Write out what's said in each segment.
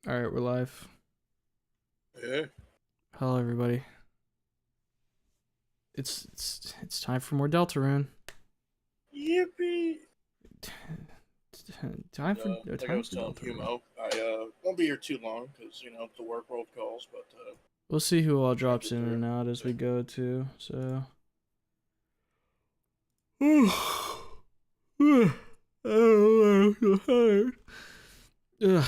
All right, we're live. Yeah. Hello, everybody. It's time for more Deltarune. Yippee! Time for Like I time was for telling Deltarune. Humo, I won't be here too long because the work world calls. But We'll see who all trying to drops get in there. and out as we go too. So. I'm so tired. Ugh.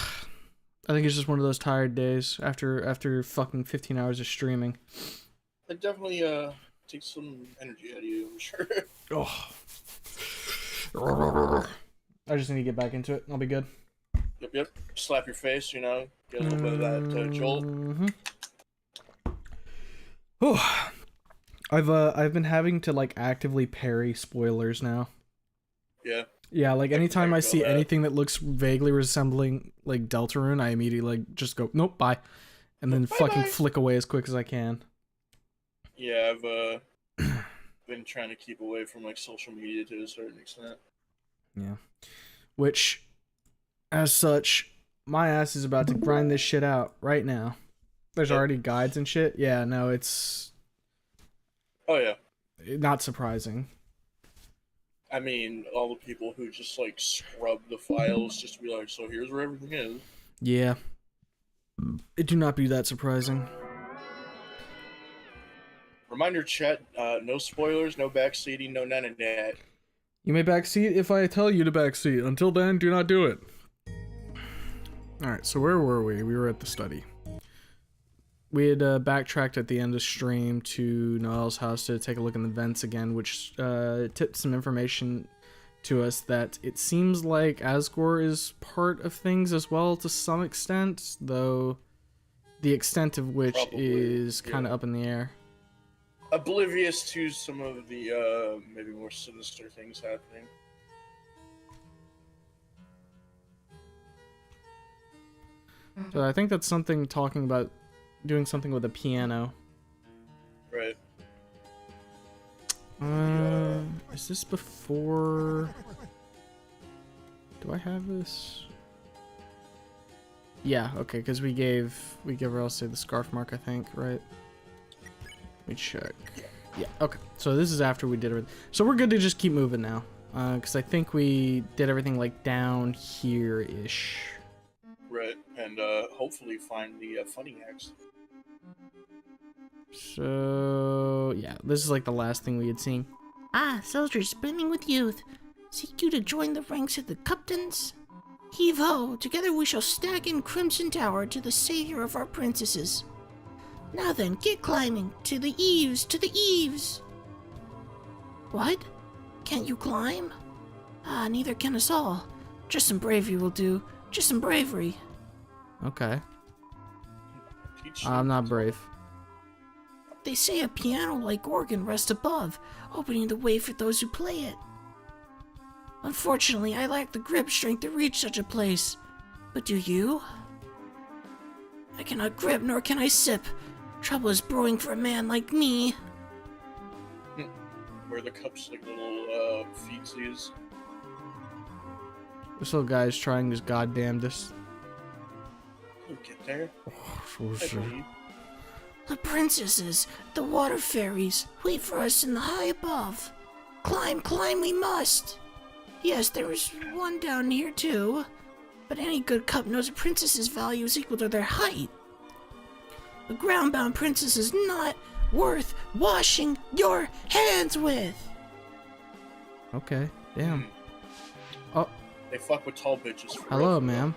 I think it's just one of those tired days after fucking 15 hours of streaming. it definitely takes some energy out of you, I'm sure. Oh. I just need to get back into it. I'll be good. Yep. Slap your face, get a little bit of that jolt. Oh, I've been having to like actively parry spoilers now. Yeah. Yeah, like anytime I see that. anything that looks vaguely resembling like Deltarune, I immediately like just go nope, bye, and then fucking Bye. flick away as quick as I can. Yeah, I've been trying to keep away from like social media to a certain extent. Yeah, which, as such, my ass is about to grind this shit out right now. There's already guides and shit. Yeah, no, it's. Oh yeah. Not surprising. I mean, all the people who just like scrub the files just to be like, so here's where everything is. Yeah. It do not be that surprising. Reminder, chat, no spoilers, no backseating, no none of that. You may backseat if I tell you to backseat. Until then, do not do it. Alright, so where were we? We were at the study. We had backtracked at the end of stream to Noel's house to take a look in the vents again, which tipped some information to us that it seems like Asgore is part of things as well to some extent, though the extent of which is kind of up in the air. Oblivious to some of the maybe more sinister things happening. So I think that's something talking about doing something with a piano. Right. Is this before? Do I have this? Yeah, okay, because we gave Elsie the scarf mark, I think, right? Let me check. Yeah, okay. So this is after we did everything. So we're good to just keep moving now. Because I think we did everything like down here-ish. Right, and hopefully find the funny hacks. So, yeah, this is like the last thing we had seen. Ah, soldiers brimming with youth, seek you to join the ranks of the captains? Heave ho, together we shall stack in Crimson Tower to the savior of our princesses. Now then, get climbing, to the eaves, to the eaves! What? Can't you climb? Ah, neither can us all. Just some bravery will do, just some bravery. Okay. I'm not brave. They say a piano-like organ rests above, opening the way for those who play it. Unfortunately, I lack the grip strength to reach such a place. But do you? I cannot grip, nor can I sip. Trouble is brewing for a man like me. Where the cups like little feetsies. This little guy's trying his goddamnedest. You'll get there. Oh, sure. The princesses, the water fairies, wait for us in the high above. Climb, climb we must. Yes, there is one down here too. But any good cup knows a princess's value is equal to their height. A ground-bound princess is not worth washing your hands with. Okay, damn. Oh. They fuck with tall bitches. Hello, ma'am.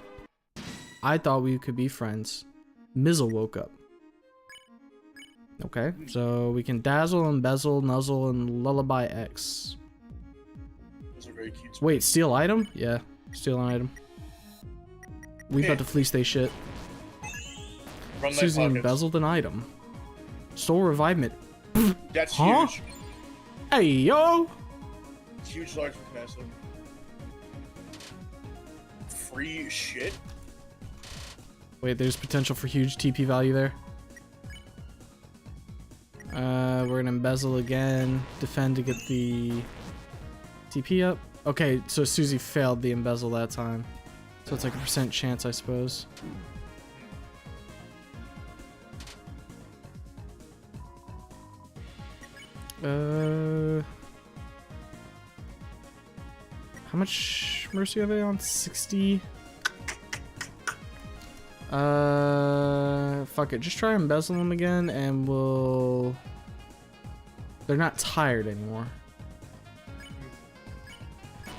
I thought we could be friends. Mizzle woke up. Okay, so we can dazzle, embezzle, nuzzle, and lullaby X. Those are very cute. Wait, steal item? Yeah, steal an item. We about to fleece they shit. Susie embezzled an item. Stole revivement. That's huh? huge. Hey, yo! Huge, large, massive. Free shit. Wait, there's potential for huge TP value there. We're gonna embezzle again. Defend to get the TP up. Okay, so Susie failed the embezzle that time. So it's like a % chance, I suppose. How much mercy are they on? 60. Fuck it. Just try and embezzle them again, and we'll. They're not tired anymore.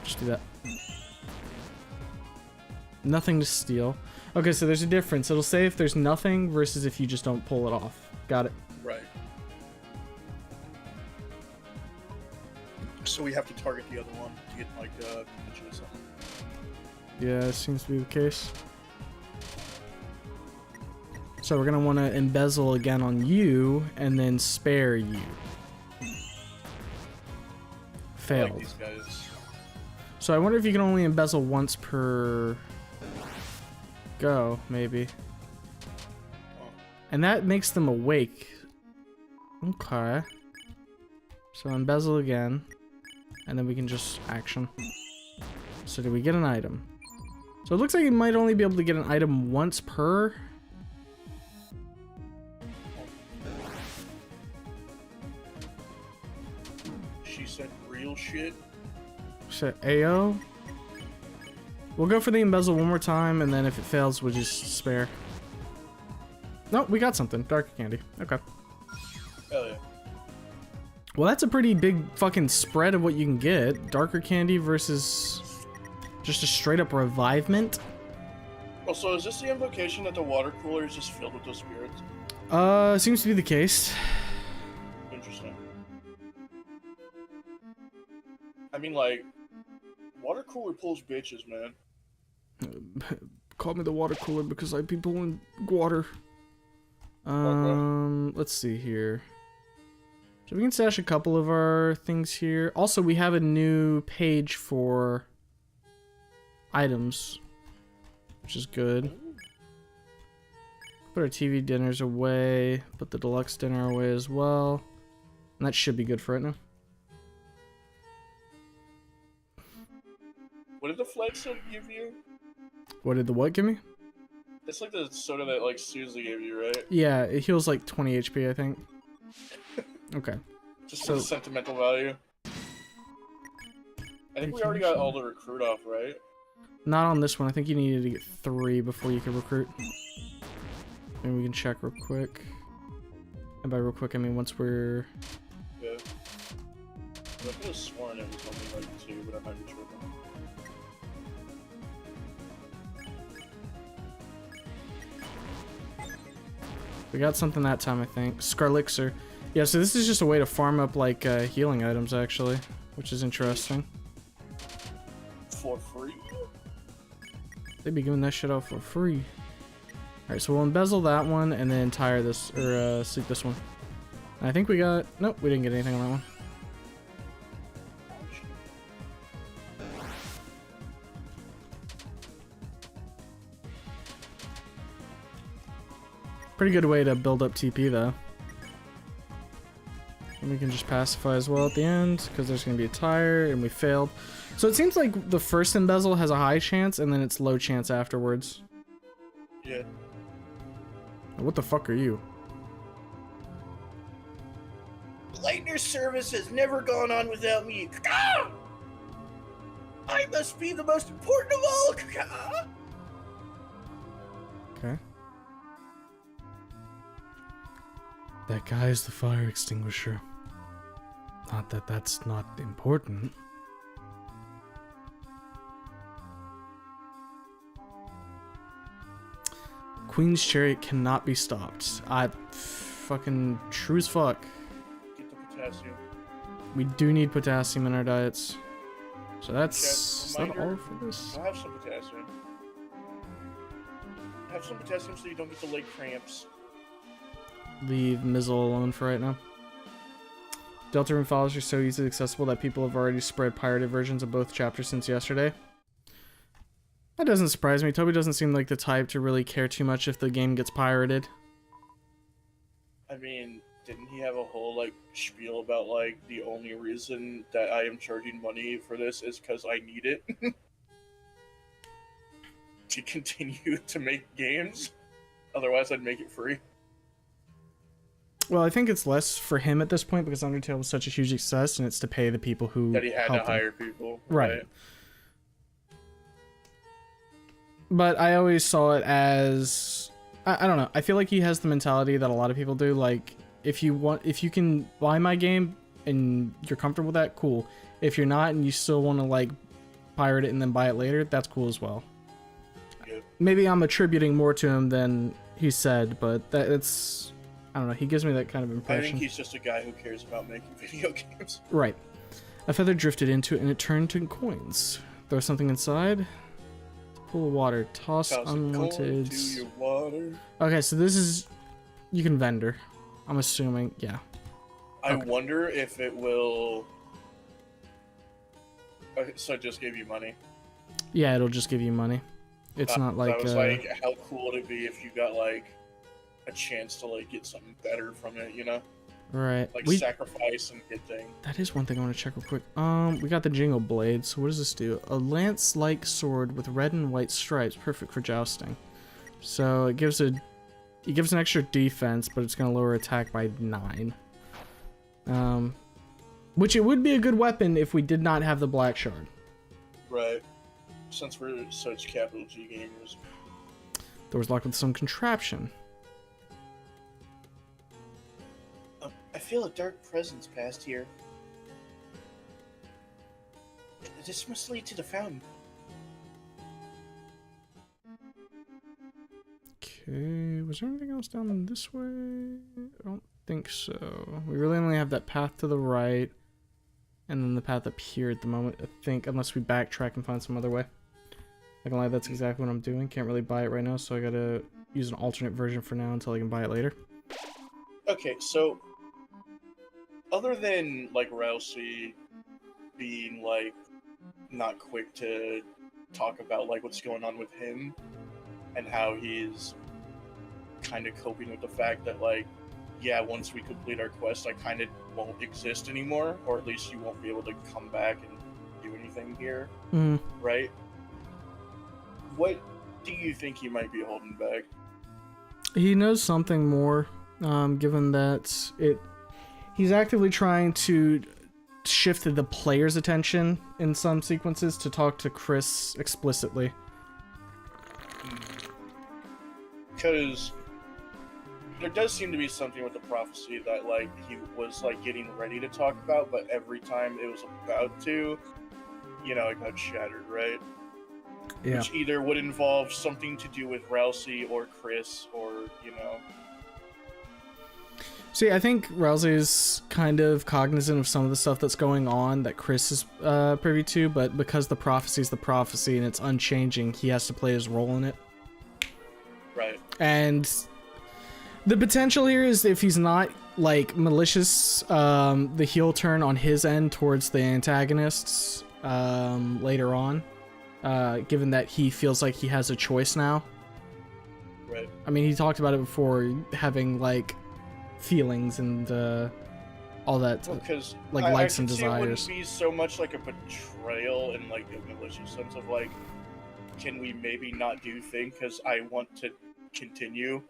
Just do that. Nothing to steal. Okay, so there's a difference. It'll say if there's nothing versus if you just don't pull it off. Got it. Right. So we have to target the other one to get like convention or something. Yeah, it seems to be the case. So we're gonna want to embezzle again on you, and then spare you. I like Failed. these guys. So I wonder if you can only embezzle once per go, maybe. Oh. And that makes them awake. Okay. So embezzle again, and then we can just action. So do we get an item? So it looks like you might only be able to get an item once per. She said real shit. Set AO. We'll go for the embezzle one more time, and then if it fails, we'll just spare. No, we got something. Dark candy. Okay. Hell yeah. Well, that's a pretty big fucking spread of what you can get. Darker candy versus just a straight up revivement. Also, is this the invocation that the water cooler is just filled with those spirits? Seems to be the case. Interesting. I mean, like, water cooler pulls bitches, man. Call me the water cooler because I be pulling water. Let's see here. So we can stash a couple of our things here. Also, we have a new page for items, which is good. Put our TV dinners away. Put the deluxe dinner away as well. And that should be good for right now. What did the flag soda give you? What did the what give me? It's like the soda that, like, Susie gave you, right? Yeah, it heals like 20 HP, I think. Okay. Just So- for the sentimental value. I think we already got all the recruit off, right? Not on this one. I think you needed to get 3 before you could recruit. Maybe we can check real quick. And by real quick, I mean once we're... Yeah. I could have sworn it was only like 2, but I might be tripping. We got something that time, I think. Scarlixer. Yeah, so this is just a way to farm up, like, healing items, actually. Which is interesting. For free? They'd be giving that shit out for free. Alright, so we'll embezzle that one, and then tire this, or, sleep this one. And I think we got... Nope, we didn't get anything on that one. Pretty good way to build up TP, though. And we can just pacify as well at the end, because there's going to be a tire, and we failed. So it seems like the first embezzle has a high chance, and then it's low chance afterwards. Yeah. What the fuck are you? Lightner service has never gone on without me. I must be the most important of all. Okay. That guy is the fire extinguisher. Not that that's not important. Queen's Chariot cannot be stopped. Fucking true as fuck. Get the potassium. We do need potassium in our diets. So that's is that Reminder, all for this? I'll have some potassium. Have some potassium so you don't get the leg cramps. Leave Mizzle alone for right now. Deltarune files are so easily accessible that people have already spread pirated versions of both chapters since yesterday. That doesn't surprise me. Toby doesn't seem like the type to really care too much if the game gets pirated. I mean, didn't he have a whole, like, spiel about, like, the only reason that I am charging money for this is because I need it? To continue to make games? Otherwise, I'd make it free. Well, I think it's less for him at this point because Undertale was such a huge success, and it's to pay the people who That he had to helped him. hire people. Right. But I always saw it as I don't know. I feel like he has the mentality that a lot of people do. Like, if you can buy my game and you're comfortable with that, cool. If you're not and you still want to like pirate it and then buy it later, that's cool as well. Good. Maybe I'm attributing more to him than he said, but it's I don't know. He gives me that kind of I impression. think he's just a guy who cares about making video games. Right. A feather drifted into it and it turned to coins. Throw something inside. Pool of water. Toss unwanted. To your water. Okay, so this is you can vendor. I'm assuming, yeah. I Okay. wonder if it will. Okay, so it just gave you money. Yeah, it'll just give you money. It's not like I was like, how cool would it be if you got like a chance to like get something better from it, you know? right. Like We sacrifice and get things. that is one thing I want to check real quick. We got the jingle blade. So what does this do? A lance-like sword with red and white stripes, perfect for jousting. So it gives an extra defense, but it's gonna lower attack by 9. Which it would be a good weapon if we did not have the black shard. Right. Since we're such capital G gamers. Doors locked with some contraption. I feel a dark presence past here. This must lead to the fountain. Okay, was there anything else down this way? I don't think so. We really only have that path to the right, and then the path up here at the moment, I think, unless we backtrack and find some other way. I can lie, that's exactly what I'm doing. Can't really buy it right now, so I gotta use an alternate version for now until I can buy it later. Okay, so other than like Rousey being like not quick to talk about like what's going on with him and how he's kind of coping with the fact that like, yeah, once we complete our quest, I kind of won't exist anymore, or at least you won't be able to come back and do anything here, right? What do you think he might be holding back? He knows something more, given that he's actively trying to shift the player's attention in some sequences to talk to Chris explicitly. Because there does seem to be something with the prophecy that like he was like getting ready to talk about, but every time it was about to, you know, it got shattered, right? Yeah. Which either would involve something to do with Rousey or Chris, or you know. See, I think Rousey is kind of cognizant of some of the stuff that's going on that Chris is privy to, but because the prophecy is the prophecy and it's unchanging, he has to play his role in it. Right. And the potential here is if he's not like malicious, the heel turn on his end towards the antagonists later on, given that he feels like he has a choice now. Right. I mean, he talked about it before, having like feelings and all that, Well, because like likes and I desires. it wouldn't be so much like a betrayal in like a malicious sense of like, can we maybe not do things because I want to continue.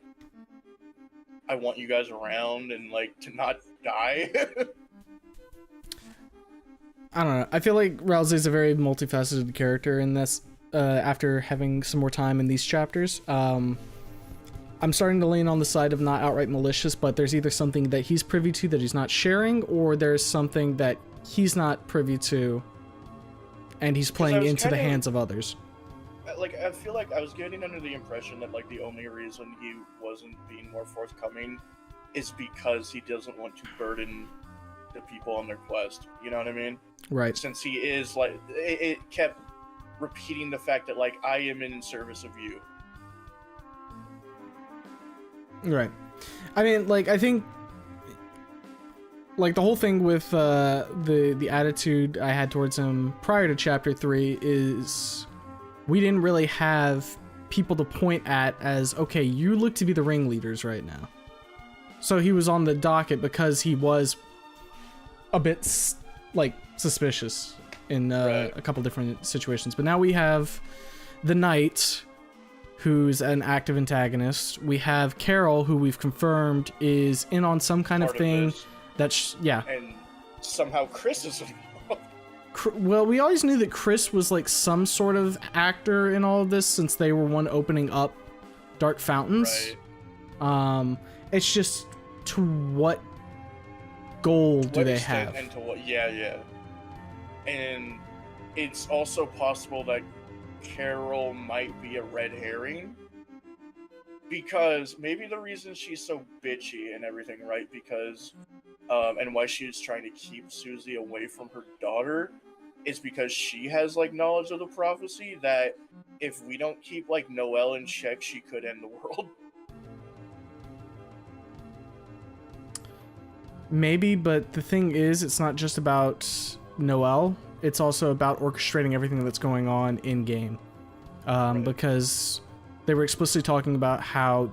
I want you guys around and like to not die. I don't know. I feel like Rousey's a very multifaceted character in this. After having some more time in these chapters, I'm starting to lean on the side of not outright malicious, but there's either something that he's privy to that he's not sharing, or there's something that he's not privy to, and he's playing into the hands of others. Like, I feel like I was getting under the impression that like the only reason he wasn't being more forthcoming is because he doesn't want to burden the people on their quest. You know what I mean? Right. Since he is like, it kept repeating the fact that like I am in service of you. Right. I mean, like, I think, like, the whole thing with the attitude I had towards him prior to Chapter 3 is we didn't really have people to point at as, okay, you look to be the ringleaders right now. So he was on the docket because he was a bit, like, suspicious in Right. a couple different situations. But now we have the knight who's an active antagonist. We have Carol, who we've confirmed is in on some kind of Part thing. this. That's yeah. And somehow Chris is involved. Well, we always knew that Chris was like some sort of actor in all of this since they were one opening up Dark Fountains. Right. It's just to what goal do What they extent have? and to what? Yeah. And it's also possible that Carol might be a red herring. Because maybe the reason she's so bitchy and everything, right? Because, and why she's trying to keep Susie away from her daughter is because she has, like, knowledge of the prophecy that if we don't keep, like, Noelle in check, she could end the world. Maybe, but the thing is, it's not just about Noelle. It's also about orchestrating everything that's going on in-game. Right. Because they were explicitly talking about how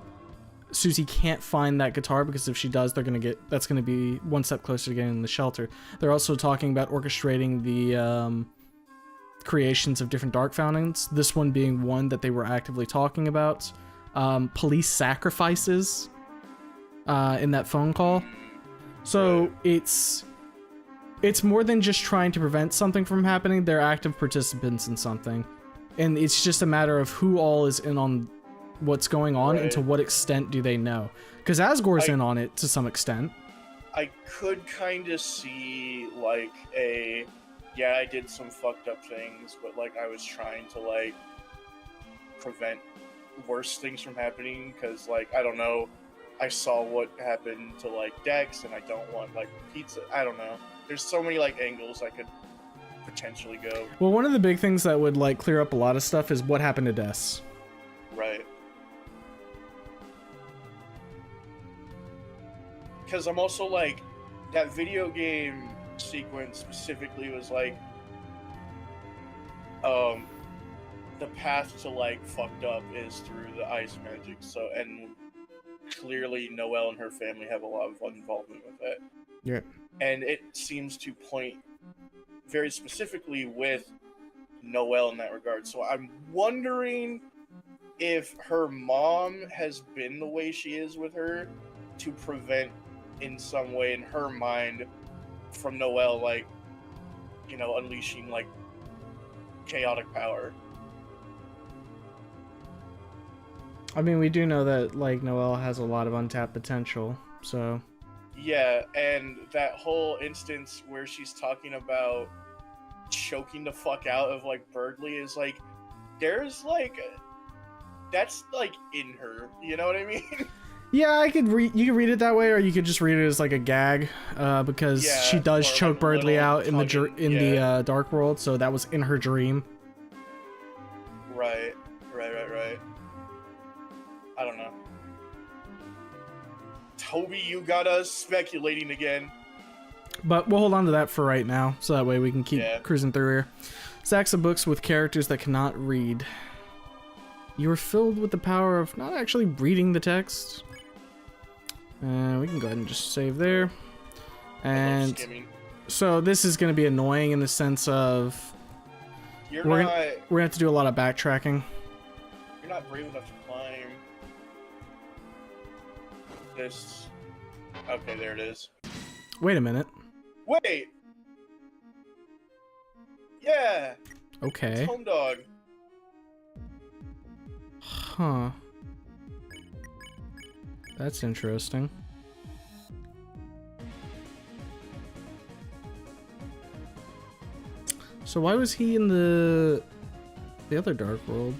Susie can't find that guitar because if she does, that's gonna be one step closer to getting in the shelter. They're also talking about orchestrating the creations of different dark fountains. This one being one that they were actively talking about. Police sacrifices in that phone call. So Right. it's more than just trying to prevent something from happening. They're active participants in something, and it's just a matter of who all is in on what's going on and to Right. what extent do they know. Because Asgore's in on it to some extent. I could kind of see, like, yeah, I did some fucked up things, but, like, I was trying to, like, prevent worse things from happening, because, like, I don't know, I saw what happened to, like, Dex, and I don't want, like, pizza, I don't know. There's so many, like, angles I could potentially go. Well, one of the big things that would like clear up a lot of stuff is what happened to Des. Right. Because I'm also, like, that video game sequence specifically was, like, the path to, like, fucked up is through the ice magic, so, and clearly Noelle and her family have a lot of involvement with that. Yeah. And it seems to point very specifically with Noelle in that regard, so I'm wondering if her mom has been the way she is with her to prevent, in some way, in her mind, from Noelle, like, you know, unleashing, like, chaotic power. I mean, we do know that like Noelle has a lot of untapped potential, so Yeah, and that whole instance where she's talking about choking the fuck out of, like, Bergley is, like, there's, like, that's, like, in her, you know what I mean? yeah, you could read it that way, or you could just read it as like a gag, because Yeah, she does or, choke like, Birdley little out in tugging, the dark world, so that was in her dream. Right. I don't know. Toby, you got us speculating again. But we'll hold on to that for right now, so that way we can keep Yeah. cruising through here. Stacks of books with characters that cannot read. You are filled with the power of not actually reading the text. We can go ahead and just save there. I love And skimming. so this is going to be annoying in the sense of You're we're not going to have to do a lot of backtracking. you're not brave enough to climb this. Okay, there it is. Wait a minute. Wait. Yeah, Okay. it's Home Dog. Huh. That's interesting. So why was he in the other dark world?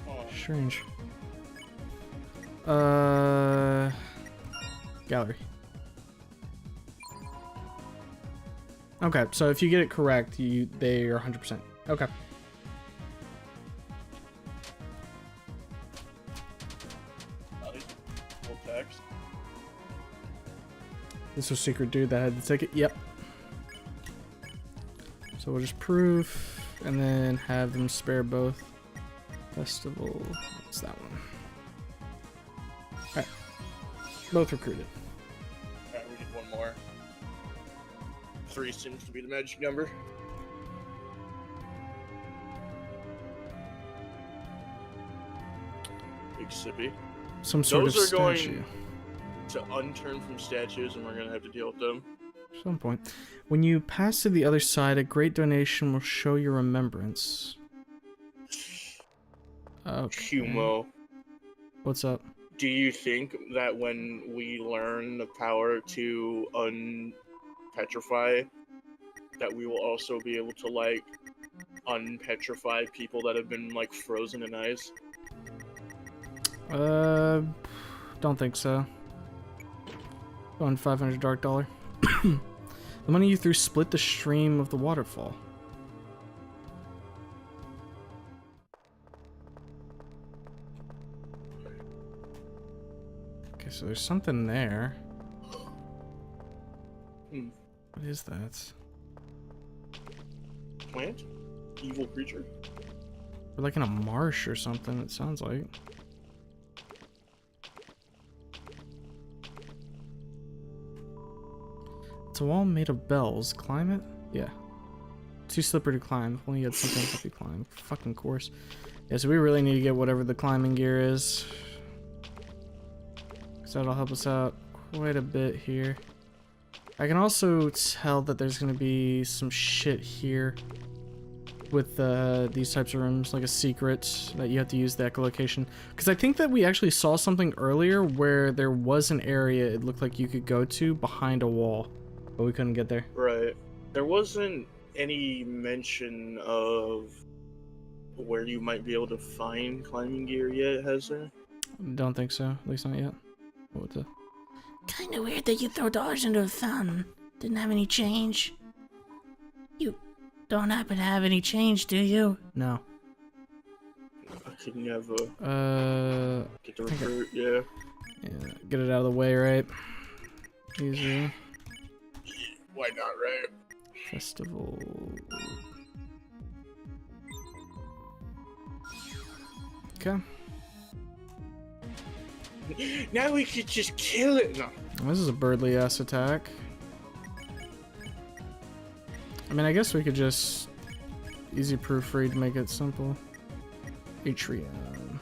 Oh, Strange. Gallery. Okay, so if you get it correct, they are 100%. Okay. full text. This was Secret Dude that had the ticket. Yep. So we'll just prove and then have them spare both. Festival. What's that one? Alright. Both recruited. Alright, we need one more. 3 seems to be the magic number. exhibit. Some sort Those of are going statue. to unturn from statues, and we're gonna have to deal with them. At some point. When you pass to the other side, a great donation will show your remembrance. Okay. Humo, What's up? do you think that when we learn the power to unpetrify, that we will also be able to, like, unpetrify people that have been, like, frozen in ice? Don't think so. Going 500 dark dollar. The money you threw split the stream of the waterfall. Okay, so there's something there. What is that? Plant? Evil creature? We're like in a marsh or something, it sounds like. It's a wall made of bells. Climb it? Yeah. Too slippery to climb. If only you had something to help you climb. Fucking course. Yeah, so we really need to get whatever the climbing gear is. Because that'll help us out quite a bit here. I can also tell that there's going to be some shit here with these types of rooms, like a secret that you have to use the echolocation. Because I think that we actually saw something earlier where there was an area it looked like you could go to behind a wall, but we couldn't get there. Right. There wasn't any mention of where you might be able to find climbing gear yet, has there? Don't think so, at least not yet. What the? Kinda weird that you throw dollars into a fountain. Didn't have any change. You don't happen to have any change, do you? No. I could never get the think recruit, yeah. Yeah, get it out of the way, right? Easy. Why not, right? Festival. Okay. Now we could just kill it. No. This is a birdly ass attack. I mean, I guess we could just easy proofread, make it simple. Atrium.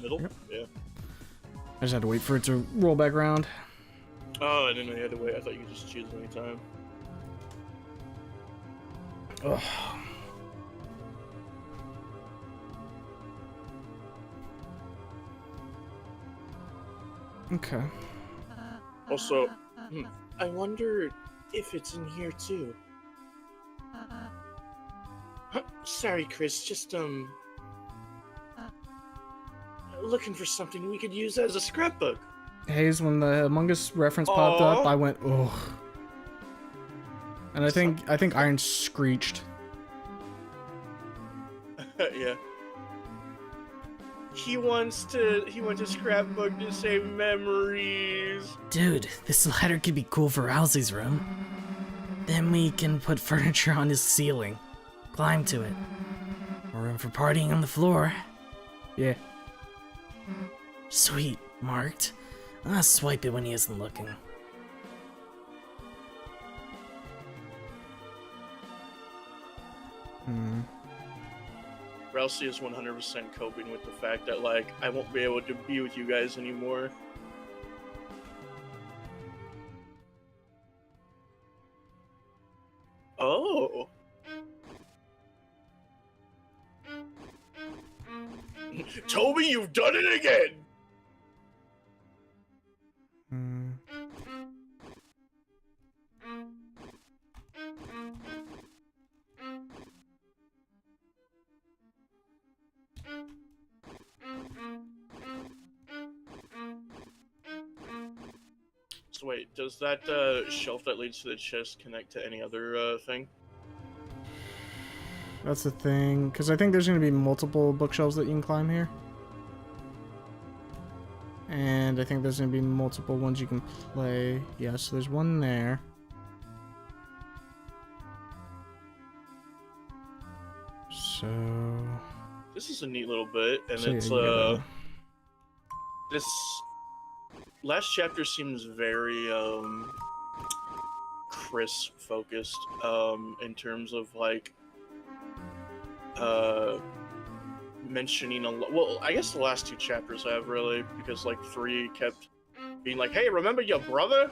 Middle? Yep. Yeah. I just had to wait for it to roll back around. Oh, I didn't know you had to wait. I thought you could just choose any time. Ugh. Okay. Also, I wonder if it's in here too. Sorry, Chris, just, looking for something we could use as a scrapbook. Hayes, when the Among Us reference popped up, I went, ugh. And I think Iron screeched. Yeah. He wants to scrapbook to save memories. Dude, this ladder could be cool for Owlsey's room. Then we can put furniture on his ceiling. Climb to it. More room for partying on the floor. Yeah. Sweet, marked. I'll swipe it when he isn't looking. Rousey is 100% coping with the fact that, like, I won't be able to be with you guys anymore. Oh. Toby, you've done it again! So wait, does that shelf that leads to the chest connect to any other thing? That's the thing, because I think there's going to be multiple bookshelves that you can climb here. And I think there's going to be multiple ones you can play. Yeah, so there's one there. So... This is a neat little bit, and So, yeah, it's, you gotta- this last chapter seems very, Chris focused, in terms of, like, mentioning a lot. Well, I guess the last 2 chapters have really, because like 3 kept being like, "Hey, remember your brother?"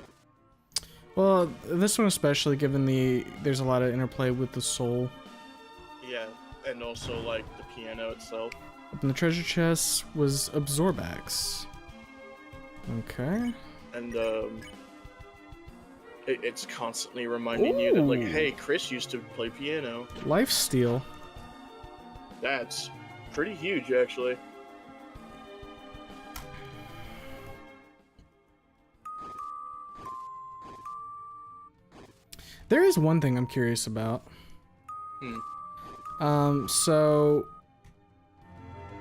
Well, this one especially, given there's a lot of interplay with the soul. Yeah, and also like the piano itself. And the treasure chest was Absorbax. Okay. And it's constantly reminding you that like, hey, Chris used to play piano. Lifesteal. That's pretty huge, actually. There is one thing I'm curious about. So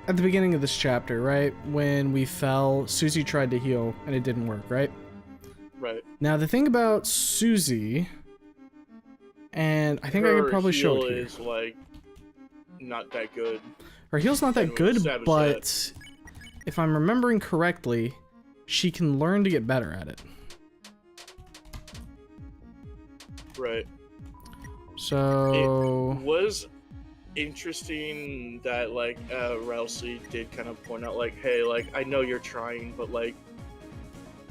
at the beginning of this chapter, right, when we fell, Susie tried to heal and it didn't work, right? Right. Now the thing about Susie, and I think I could probably show it here. Is like not that good. Her heal's not that good, but if I'm remembering correctly, she can learn to get better at it. Right. So it was interesting that like Rousey did kind of point out like, hey, like I know you're trying, but like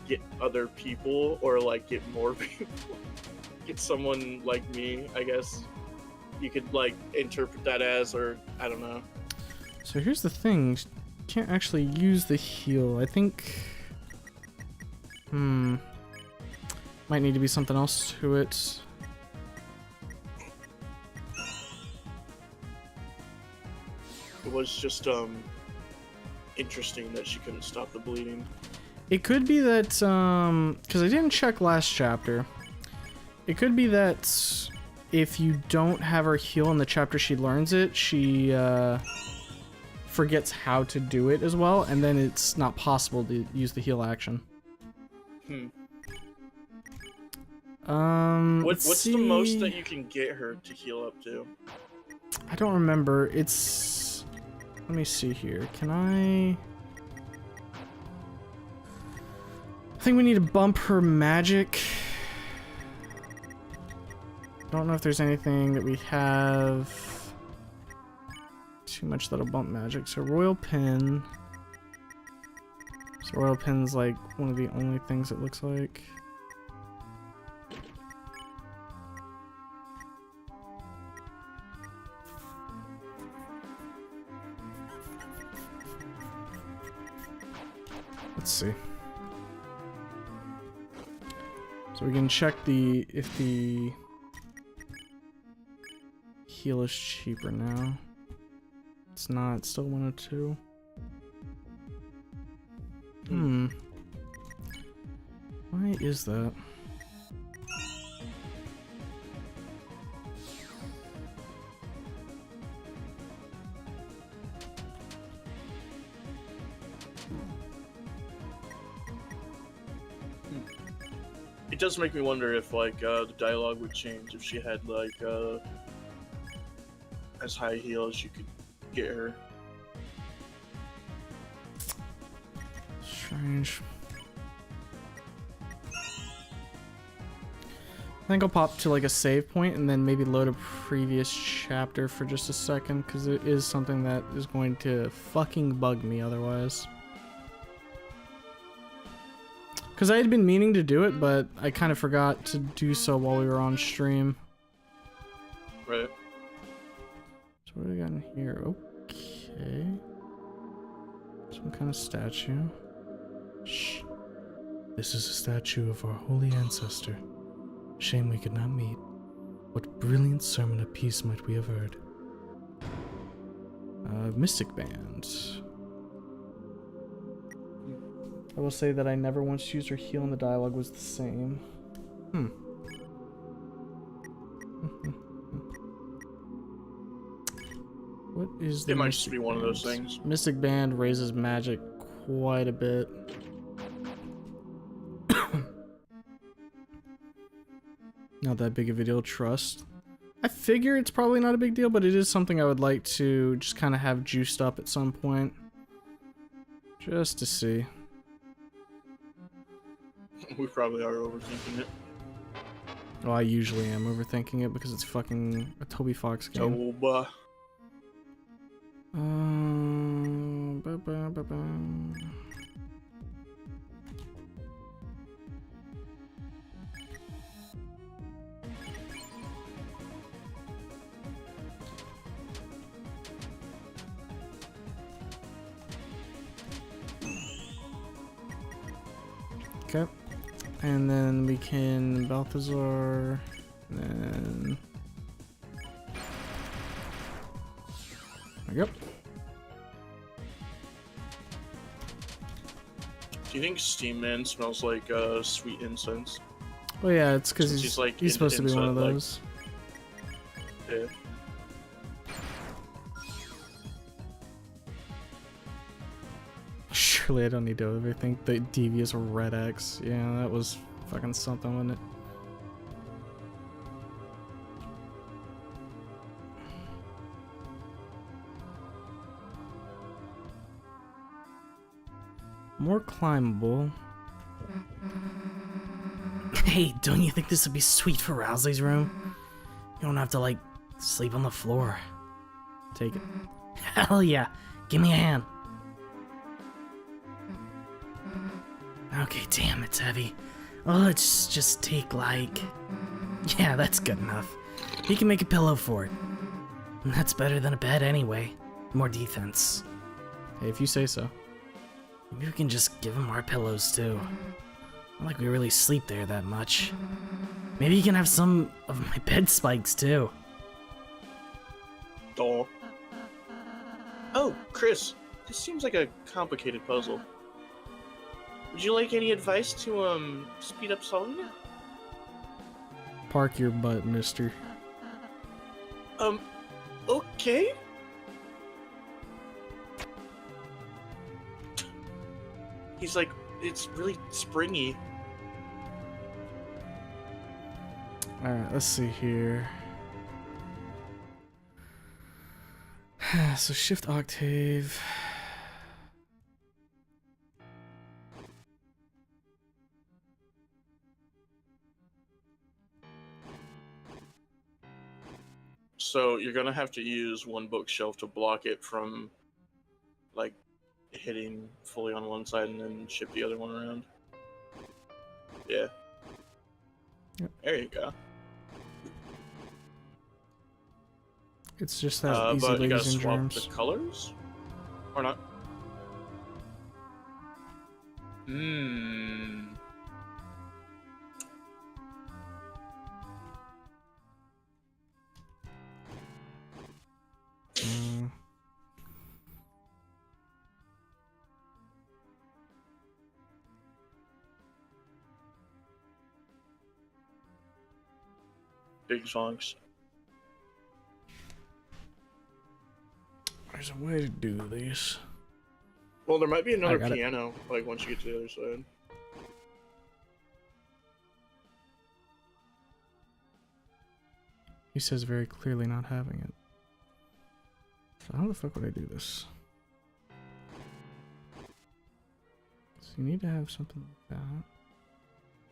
get other people or like get more people. Get someone like me, I guess. You could like interpret that as, or I don't know. So here's the thing, you can't actually use the heal. I think might need to be something else to it. It was just interesting that she couldn't stop the bleeding. It could be that because I didn't check last chapter. It could be that if you don't have her heal in the chapter she learns it, she forgets how to do it as well, and then it's not possible to use the heal action. What's the most that you can get her to heal up to? I don't remember. It's, let me see here. Can I think we need to bump her magic. I don't know if there's anything that we have too much that'll bump magic. So Royal Pin. So Royal Pin's like one of the only things it looks like. Let's see. So we can check if the heal is cheaper now. It's not, it's still 102. Why is that? It does make me wonder if like the dialogue would change if she had like as high heal as you could get her. Strange. I think I'll pop to like a save point and then maybe load a previous chapter for just a second, because it is something that is going to fucking bug me otherwise. Because I had been meaning to do it, but I kind of forgot to do so while we were on stream. Right. So what do we got in here? Okay. Some kind of statue. Shh. This is a statue of our holy ancestor. Shame we could not meet. What brilliant sermon of peace might we have heard? Mystic Band. I will say that I never once used her heal and the dialogue was the same. What is the It might just be one of those things. Mystic Band raises magic quite a bit. Not that big of a deal, trust. I figure it's probably not a big deal, but it is something I would like to just kind of have juiced up at some point. Just to see. We probably are overthinking it. Well, I usually am overthinking it because it's fucking a Toby Fox game. Ba, ba, ba, ba. Okay, and then we can Balthazar, and then there we go. Do you think Steam Man smells like sweet incense? Well, yeah, it's because Since he's, he's, like, he's supposed to be one of inside, like- those. Yeah. Surely I don't need to overthink the devious red X. Yeah, that was fucking something, wasn't it? More climbable. Hey, don't you think this would be sweet for Rowsley's room? You don't have to, like, sleep on the floor. Take it. Hell yeah. Give me a hand. Okay, damn, it's heavy. Oh, let's just take, like... Yeah, that's good enough. You can make a pillow for it. And that's better than a bed anyway. More defense. Hey, if you say so. Maybe we can just give him our pillows, too. Not like we really sleep there that much. Maybe you can have some of my bed spikes, too. Duh. Oh, Chris, this seems like a complicated puzzle. Would you like any advice to, speed up solving it? Park your butt, mister. Okay? He's like, it's really springy. Alright, let's see here. So shift octave. So you're gonna have to use one bookshelf to block it from, like, hitting fully on one side and then shift the other one around. Yeah. Yep. There you go. It's just that easy, but you gotta ladies and swap germs. the colors? Or not? Hmm. Mm. Big songs. There's a way to do this. Well, there might be another got it. piano, like, once you get to the other side. He says very clearly not having it. So how the fuck would I do this? So you need to have something like that.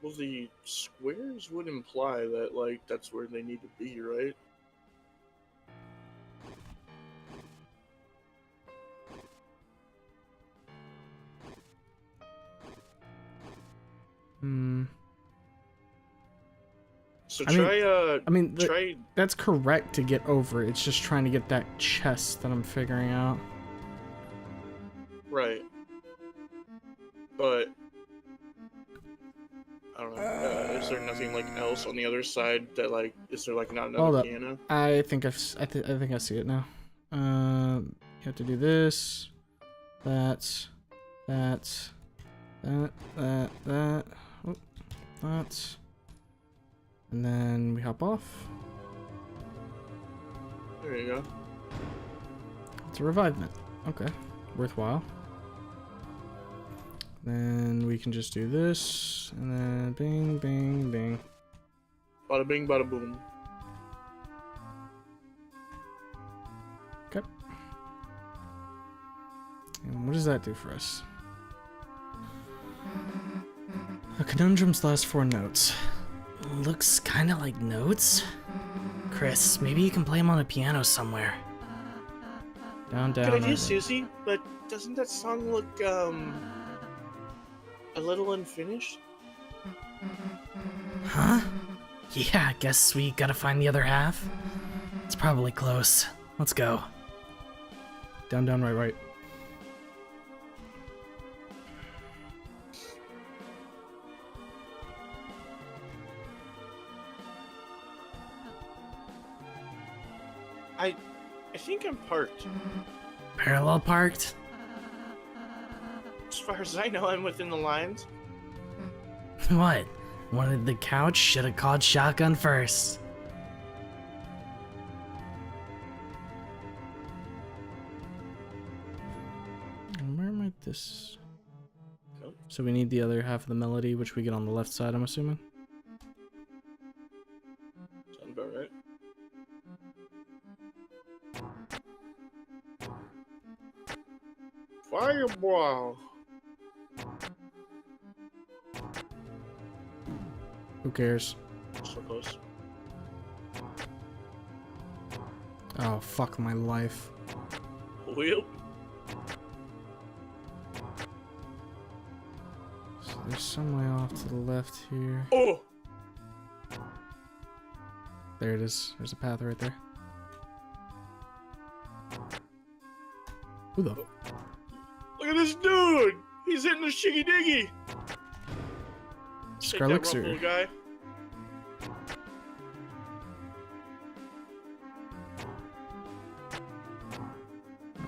Well, the squares would imply that, like, that's where they need to be, right? Hmm. So I mean- try, I mean, try... that's correct to get over. It's just trying to get that chest that I'm figuring out. Right. But... I don't know. Is there nothing, like, else on the other side that, like... Is there, like, not Hold another up. piano? I think I think I see it now. You have to do this, that, that, that, oh, that, and then we hop off. There you go. It's a revivement. Okay, worthwhile. Then we can just do this, and then bing, bing, bing. Bada bing, bada boom. Okay. And what does that do for us? A conundrum's last 4 notes. Looks kind of like notes. Chris, maybe you can play them on a piano somewhere. Down, Good down. idea, right. Susie, but doesn't that song look, a little unfinished? Huh? Yeah, I guess we gotta find the other half. It's probably close. Let's go. Down, down, right, right. I think I'm parked. Parallel parked? As far as I know, I'm within the lines. What? Wanted the couch? Should've called shotgun first. Where might this... Nope. So we need the other half of the melody, which we get on the left side, I'm assuming? Sounds about right. Fireball! Who cares? So close. Oh, fuck my life. Wheel? So there's some way off to the left here. Oh! There it is. There's a path right there. Who the... Look at this dude! He's hitting the shiggy diggy! Take that rough Scarlixer. little guy.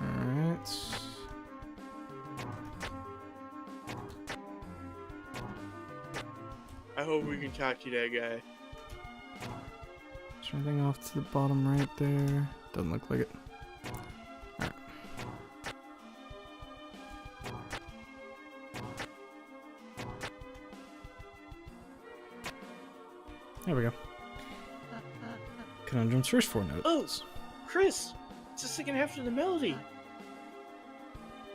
Alright. I hope we can talk to that guy. Is there anything off to the bottom right there? Doesn't look like it. Alright. There we go. Conundrum's first four notes. Oh, Chris! It's the second half of the melody.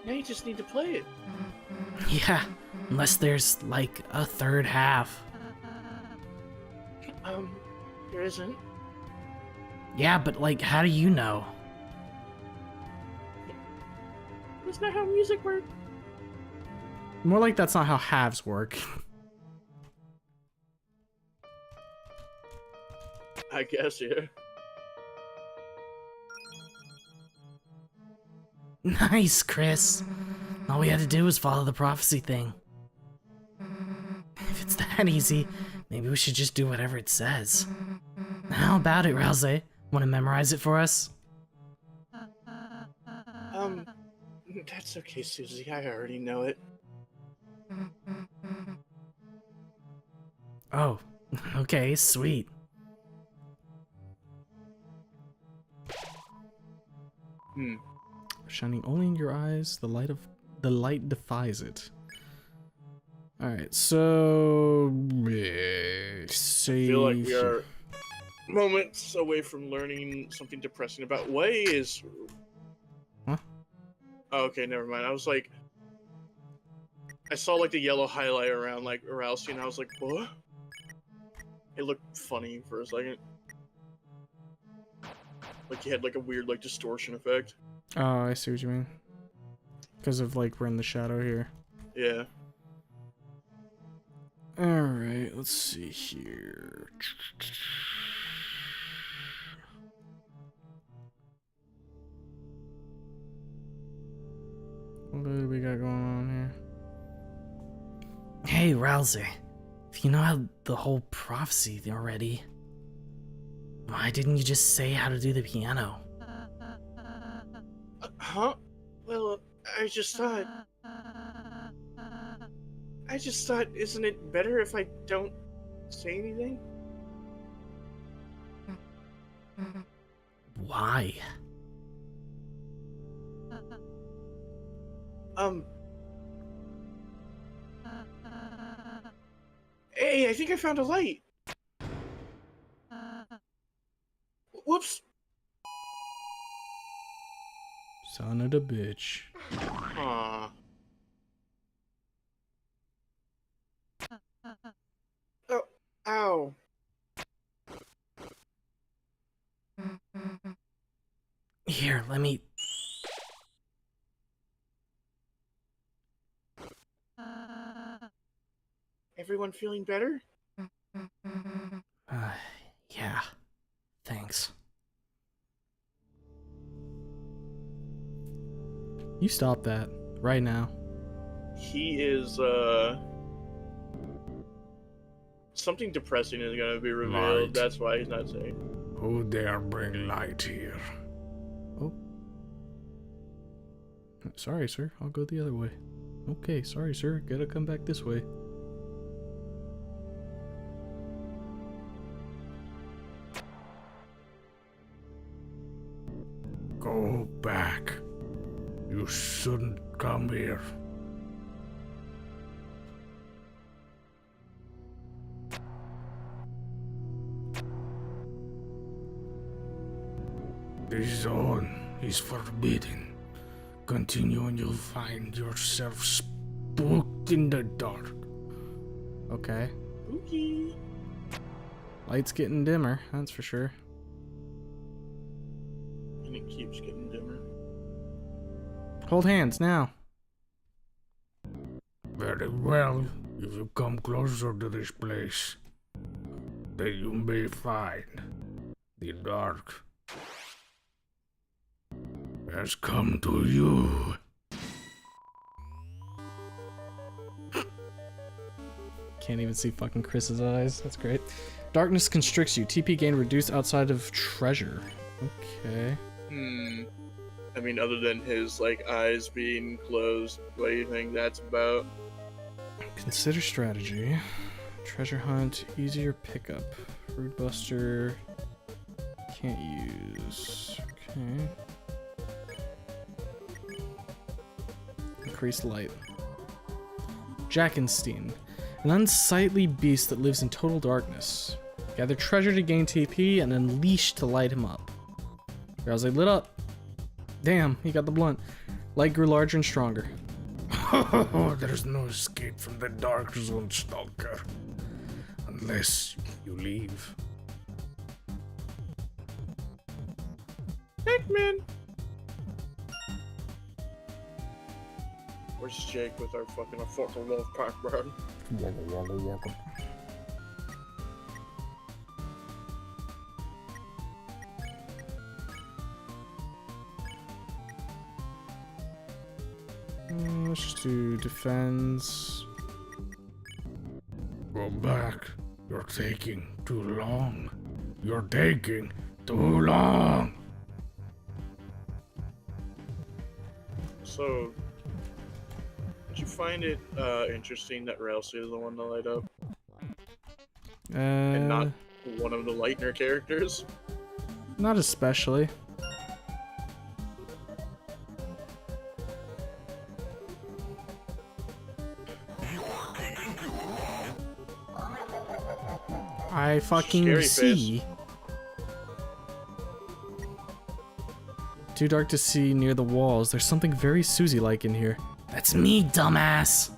Now you just need to play it. Yeah, unless there's like a third half. There isn't. Yeah, but like, how do you know? That's not how music works. More like that's not how halves work. I guess, yeah. Nice, Chris. All we had to do was follow the prophecy thing. If it's that easy, maybe we should just do whatever it says. How about it, Rouse? Want to memorize it for us? That's okay, Susie. I already know it. Oh, okay, sweet. Shining only in your eyes, the light defies it. Alright, so I feel like we are moments away from learning something depressing about Way is... Huh? Oh, okay, never mind. I was like... I saw like the yellow highlight around like Rousey and I was like, what? It looked funny for a second. Like he had like a weird like distortion effect. Oh, I see what you mean. Because of like we're in the shadow here. Yeah. Alright, let's see here. What do we got going on here? Hey, Rouse, if you know how the whole prophecy already, why didn't you just say how to do the piano? Huh? Well, I just thought, isn't it better if I don't say anything? Why? Hey, I think I found a light. Whoops. Son of a bitch. Aw. Oh, ow. Here, let me... Everyone feeling better? Yeah. Thanks. You stop that right now. He is, something depressing is gonna be revealed. Light. That's why he's not saying. Who dare bring light here? Oh. Sorry, sir. I'll go the other way. Okay, sorry, sir. Gotta come back this way. Go back. You shouldn't come here. This zone is forbidden. Continue and you'll find yourself spooked in the dark. Okay. Spooky. Light's getting dimmer, that's for sure. And it keeps getting dimmer. Hold hands now. Very well. If you come closer to this place, then you may find the dark has come to you. Can't even see fucking Chris's eyes. That's great. Darkness constricts you. TP gain reduced outside of treasure. Okay. I mean, other than his, like, eyes being closed, what do you think that's about? Consider strategy. Treasure hunt. Easier pickup. Fruit buster. Can't use. Okay. Increased light. Jackenstein. An unsightly beast that lives in total darkness. Gather treasure to gain TP and unleash to light him up. Drowsy lit up. Damn, he got the blunt. Light grew larger and stronger. There's no escape from the dark zone, Stalker. Unless you leave. Hickman! Where's Jake with our fucking wolf pack, bro? Let's just do defense. Go back. You're taking too long. You're taking too long. So, did you find it interesting that Ralsei is the one to light up and not one of the Lightner characters? Not especially. I fucking Scary see. Too dark to see near the walls. There's something very Susie-like in here. That's me, dumbass.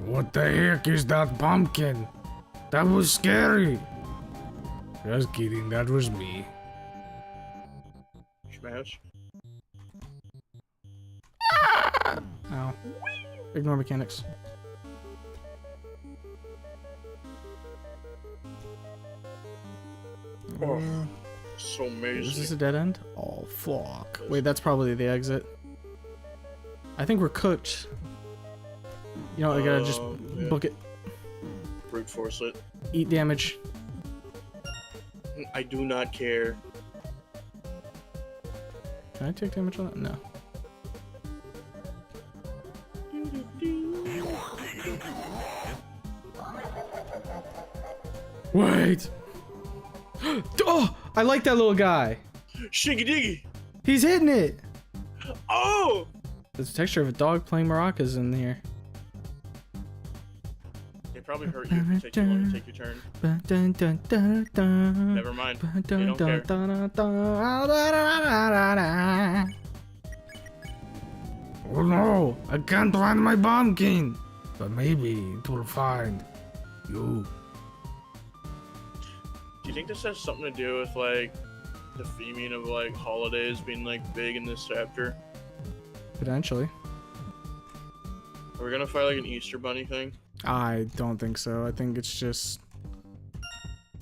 What the heck is that pumpkin? That was scary. Just kidding, that was me. Smash. Ow. Ignore mechanics. Oh, so Is this amazing. a dead end? Oh, fuck. Wait, that's probably the exit. I think we're cooked. You know, I gotta just Yeah. book it. Brute force it. Eat damage. I do not care. Can I take damage on that? No. Wait! Oh! I like that little guy! Shiggy diggy! He's hitting it! Oh! There's a texture of a dog playing maracas in here. It probably hurt you if it takes too long to take your turn. Never mind. They don't care. Oh no, I can't find my pumpkin. But maybe it will find you. Do you think this has something to do with, like, the theming of, like, holidays being, like, big in this chapter? Potentially. Are we gonna fight like an Easter Bunny thing? I don't think so. I think it's just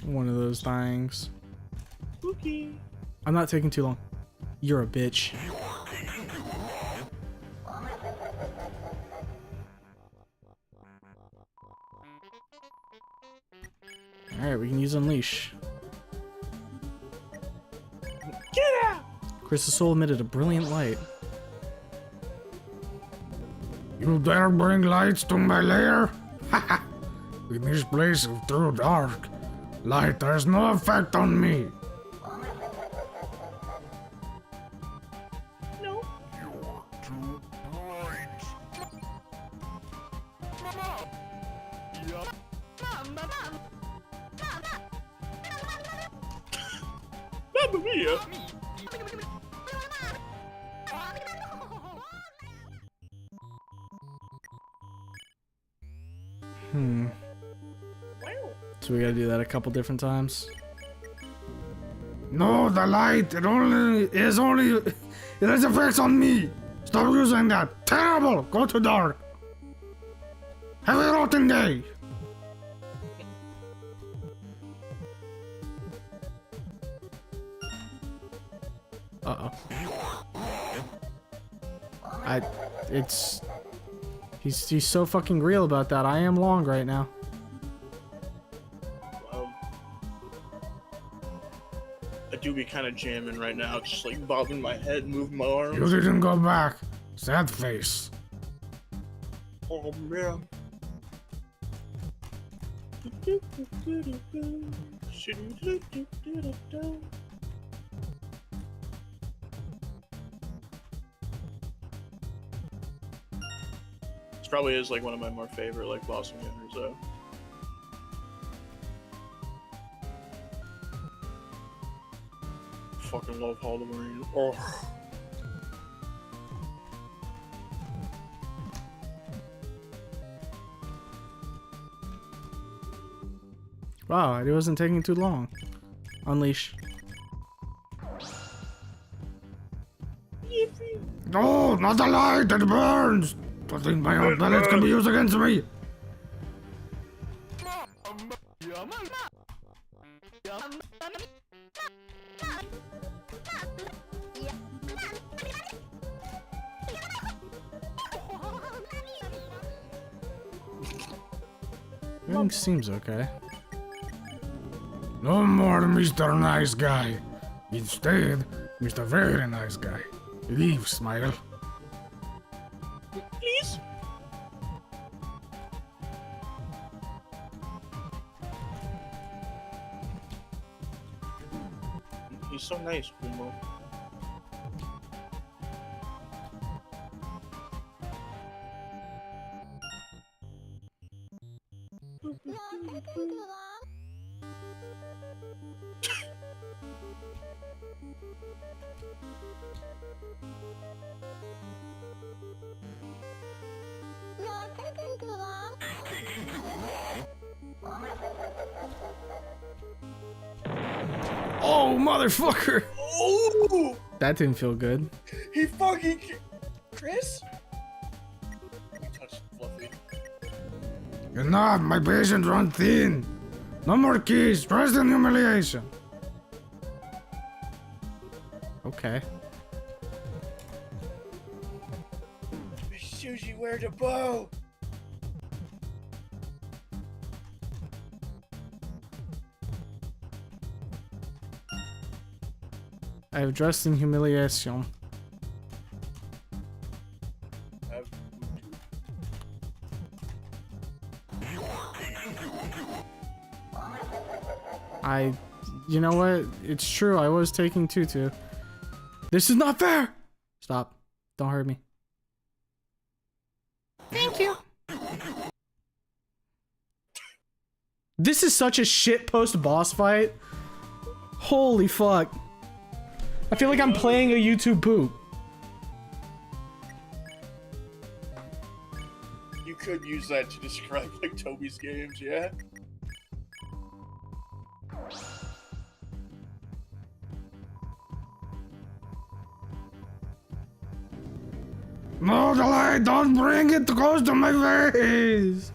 one of those things. Spooky. I'm not taking too long. You're a bitch. Alright, we can use Unleash. Get out! Crystal Soul emitted a brilliant light. You dare bring lights to my lair? Haha! In this place of true dark, light has no effect on me. No. Mamma mia! So we gotta do that a couple different times. No, the light, it has effects on me. Stop using that. Terrible. Go to dark. Have a rotten day. Uh-oh. He's so fucking real about that. I am long right now. I do be kind of jamming right now, just like bobbing my head, moving my arms. You didn't go back. Sad face. Oh man. This probably is like one of my more favorite like boss encounters though. Fucking love Halloween. Oh. Wow, it wasn't taking too long. Unleash. No, not the light. It burns. I think my own pellets can be used against me. Everything seems okay. No more Mr. Nice Guy. Instead, Mr. Very Nice Guy. Leave, Smile. Please? He's so nice, Kumo. Oh, motherfucker! Oh! That didn't feel good. He fucking... Chris? You touched Fluffy. Enough, my patience run thin. No more keys, rest in humiliation. Okay. Sushi, where to bow? I have dressed in humiliation. You know what? It's true. I was taking Tutu. This is not fair! Stop. Don't hurt me. Thank you. This is such a shit post boss fight. Holy fuck. I feel like I'm playing a YouTube poop. You could use that to describe like Toby's games, yeah? No, the light, don't bring it close to my face!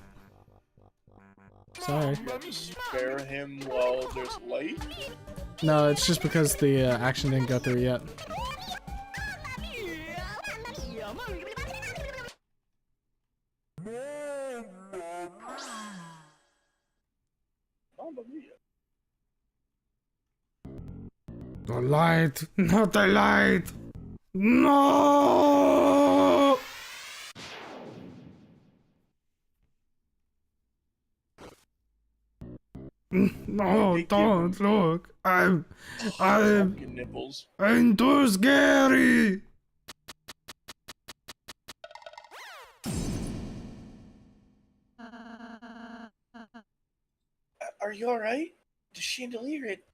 Sorry. You have to spare him while there's light? No, it's just because the action didn't go through yet. Mamma mia. The light, not the light! No! No, don't look. I'm Pumpkin nipples. too scary. Are you alright? The chandelier, it...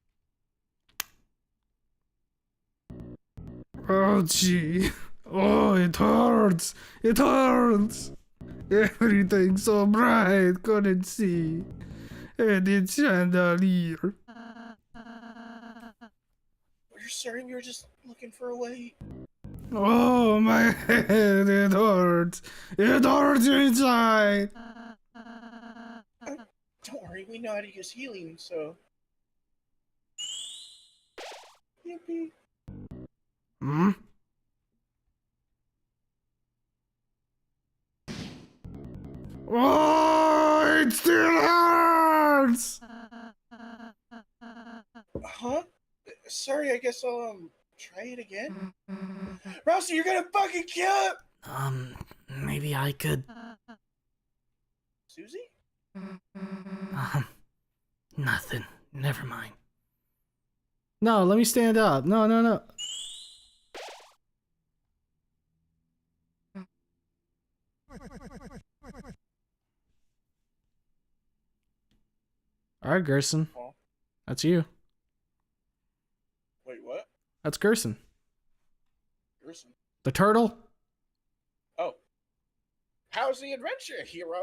Oh, gee. Oh, it hurts. It hurts. Everything's so bright, couldn't see. And it's chandelier. We're sorry, we were just looking for a way. Oh, my head, it hurts. It hurts inside. Don't worry, we know how to use healing, so... Yippee. Hmm? Oh, it still hurts! Huh? Sorry, I guess I'll, try it again? Rousey, you're gonna fucking kill it! Maybe I could, Susie? nothing. Never mind. No, let me stand up. No, no, no. Alright, Gerson. Oh. That's you. Wait, what? That's Gerson. Gerson? The turtle? Oh. How's the adventure, hero?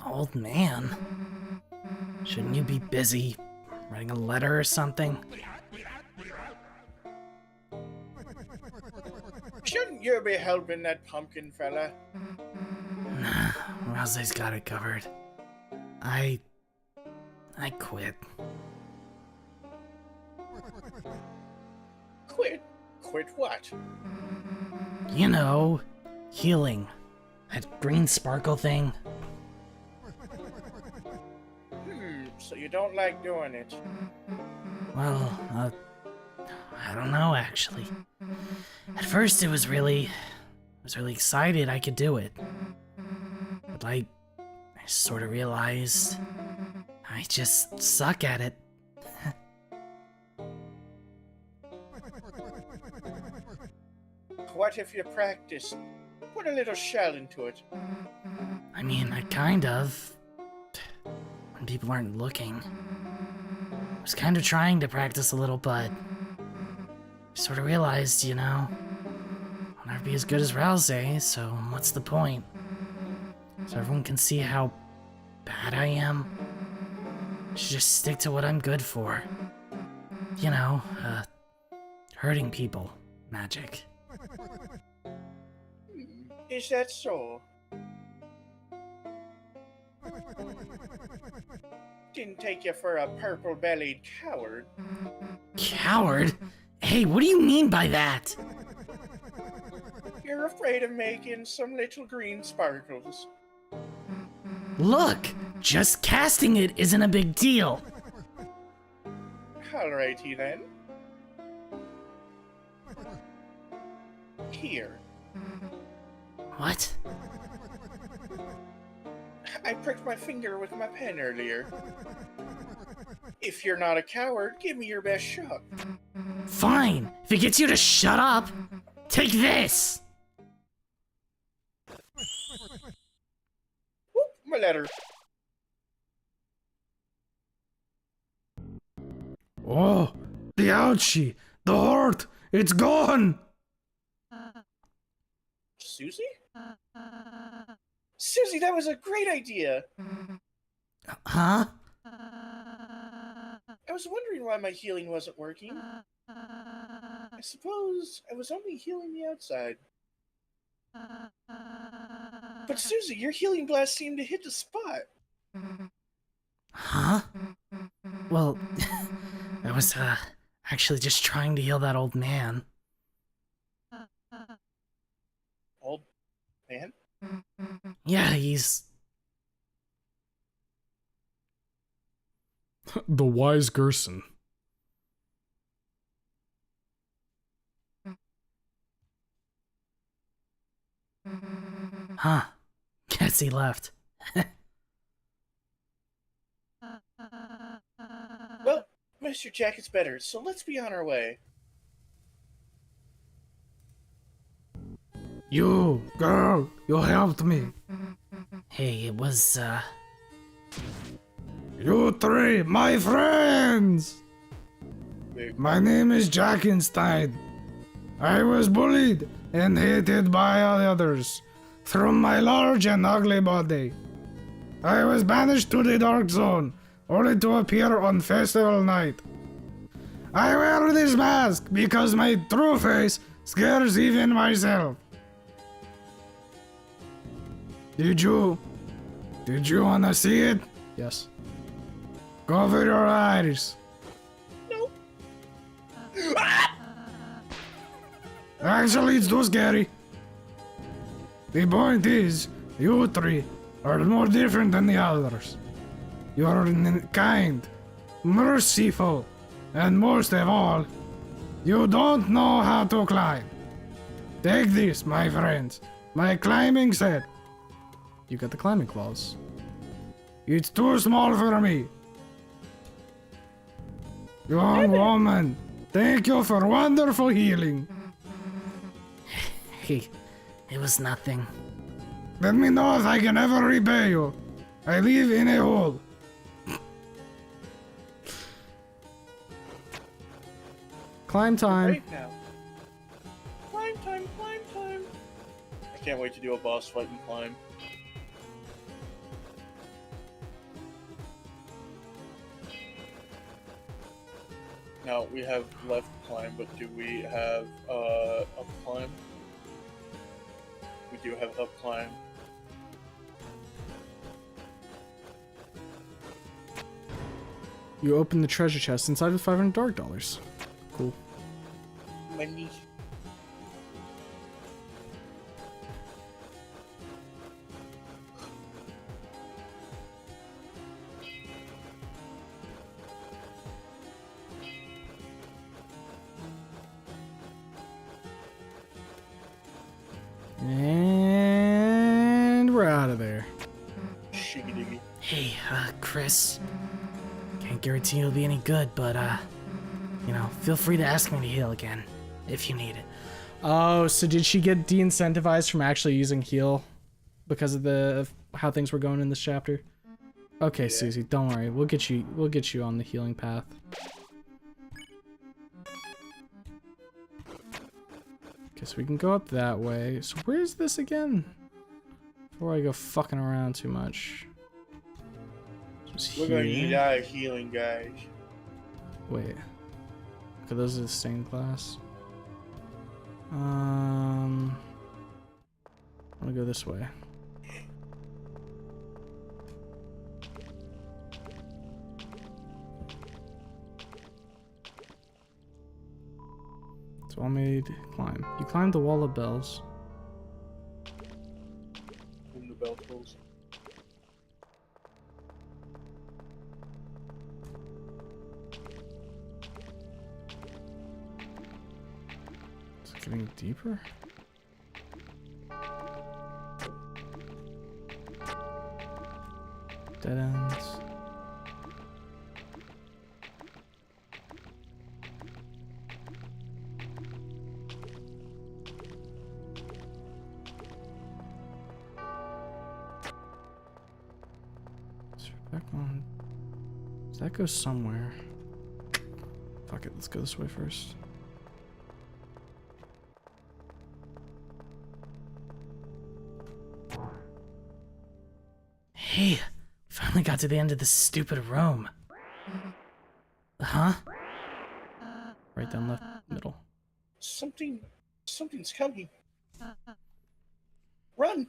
Old man. Shouldn't you be busy writing a letter or something? Shouldn't you be helping that pumpkin fella? Nah, Rousey's got it covered. I quit. Quit? Quit what? You know, healing. That green sparkle thing. So you don't like doing it? Well, I don't know actually. At first I was really excited I could do it. But I sort of realized I just suck at it. What if you practiced? Put a little shell into it. I mean, I kind of. When people aren't looking. I was kind of trying to practice a little, but I sort of realized, you know, I'll never be as good as Rousey, so what's the point? So everyone can see how bad I am. I should just stick to what I'm good for. You know, hurting people. Magic. Is that so? Didn't take you for a purple-bellied coward. Coward? Hey, what do you mean by that? You're afraid of making some little green sparkles. Look, just casting it isn't a big deal. Alrighty then. Here. What? I pricked my finger with my pen earlier. If you're not a coward, give me your best shot. Fine, if it gets you to shut up, take this! Whoop, my letter. Oh, the ouchie, the hurt, it's gone. Susie? Susie, that was a great idea! Huh? I was wondering why my healing wasn't working. I suppose I was only healing the outside. But Susie, your healing blast seemed to hit the spot. Huh? Well, I was, actually just trying to heal that old man. Old man? Yeah, he's... The wise Gerson. Huh. Guess he left. Well, Mr. Jacket's better, so let's be on our way. You, girl, you helped me. Hey, it was, You three, my friends! Wait, My name is Jackenstein. I was bullied and hated by others through my large and ugly body. I was banished to the Dark Zone, only to appear on festival night. I wear this mask because my true face scares even myself. Did you wanna see it? Yes. Cover your eyes. Nope. Actually, it's too scary. The point is, you three are more different than the others. You are kind, merciful, and most of all, you don't know how to climb. Take this, my friends, my climbing set. You got the climbing claws. It's too small for me. Young woman, thank you for wonderful healing. hey, it was nothing. Let me know if I can ever repay you. I live in a hole. Climb time. Right now. Climb time, climb time. I can't wait to do a boss fight and climb. Now, we have left climb, but do we have up climb? We do have up climb. You open the treasure chest inside with $500 Cool. Money. And we're out of there. Shiggy diggy. Hey, Chris. Can't guarantee you'll be any good, but, you know, feel free to ask me to heal again, if you need it. Oh, so did she get de-incentivized from actually using heal because of how things were going in this chapter? Okay, Yeah. Susie, don't worry. We'll get you on the healing path. Okay, so we can go up that way. So where's this again? Before I go fucking around too much. Just We're gonna here. need our healing, guys. Wait. Okay, those are the stained glass. I wanna go this way. So I made climb. You climbed the wall of bells. Boom the bell tolls. Is it getting deeper? Dead ends. Back on. Does that go somewhere? Fuck it, let's go this way first. Hey, finally got to the end of this stupid room. Huh? Right down left, middle. Something, something's coming. Run!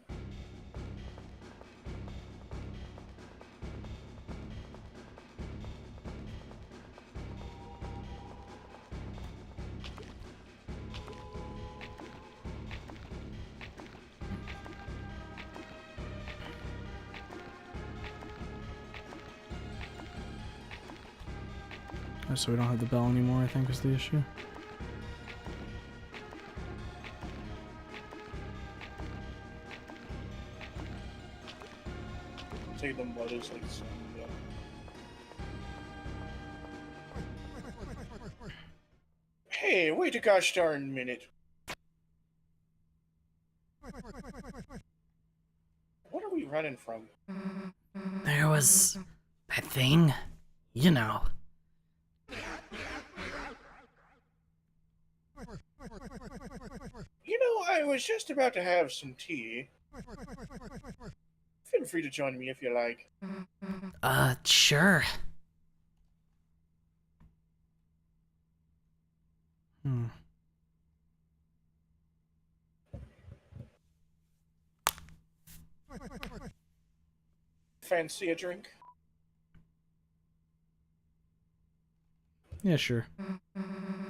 Oh, so we don't have the bell anymore, I think is the issue. Take them letters like some, yeah. Hey, wait a gosh darn minute. What are we running from? There was that thing, you know. You know, I was just about to have some tea. Feel free to join me if you like. Sure. Hmm. Fancy a drink? Yeah, sure.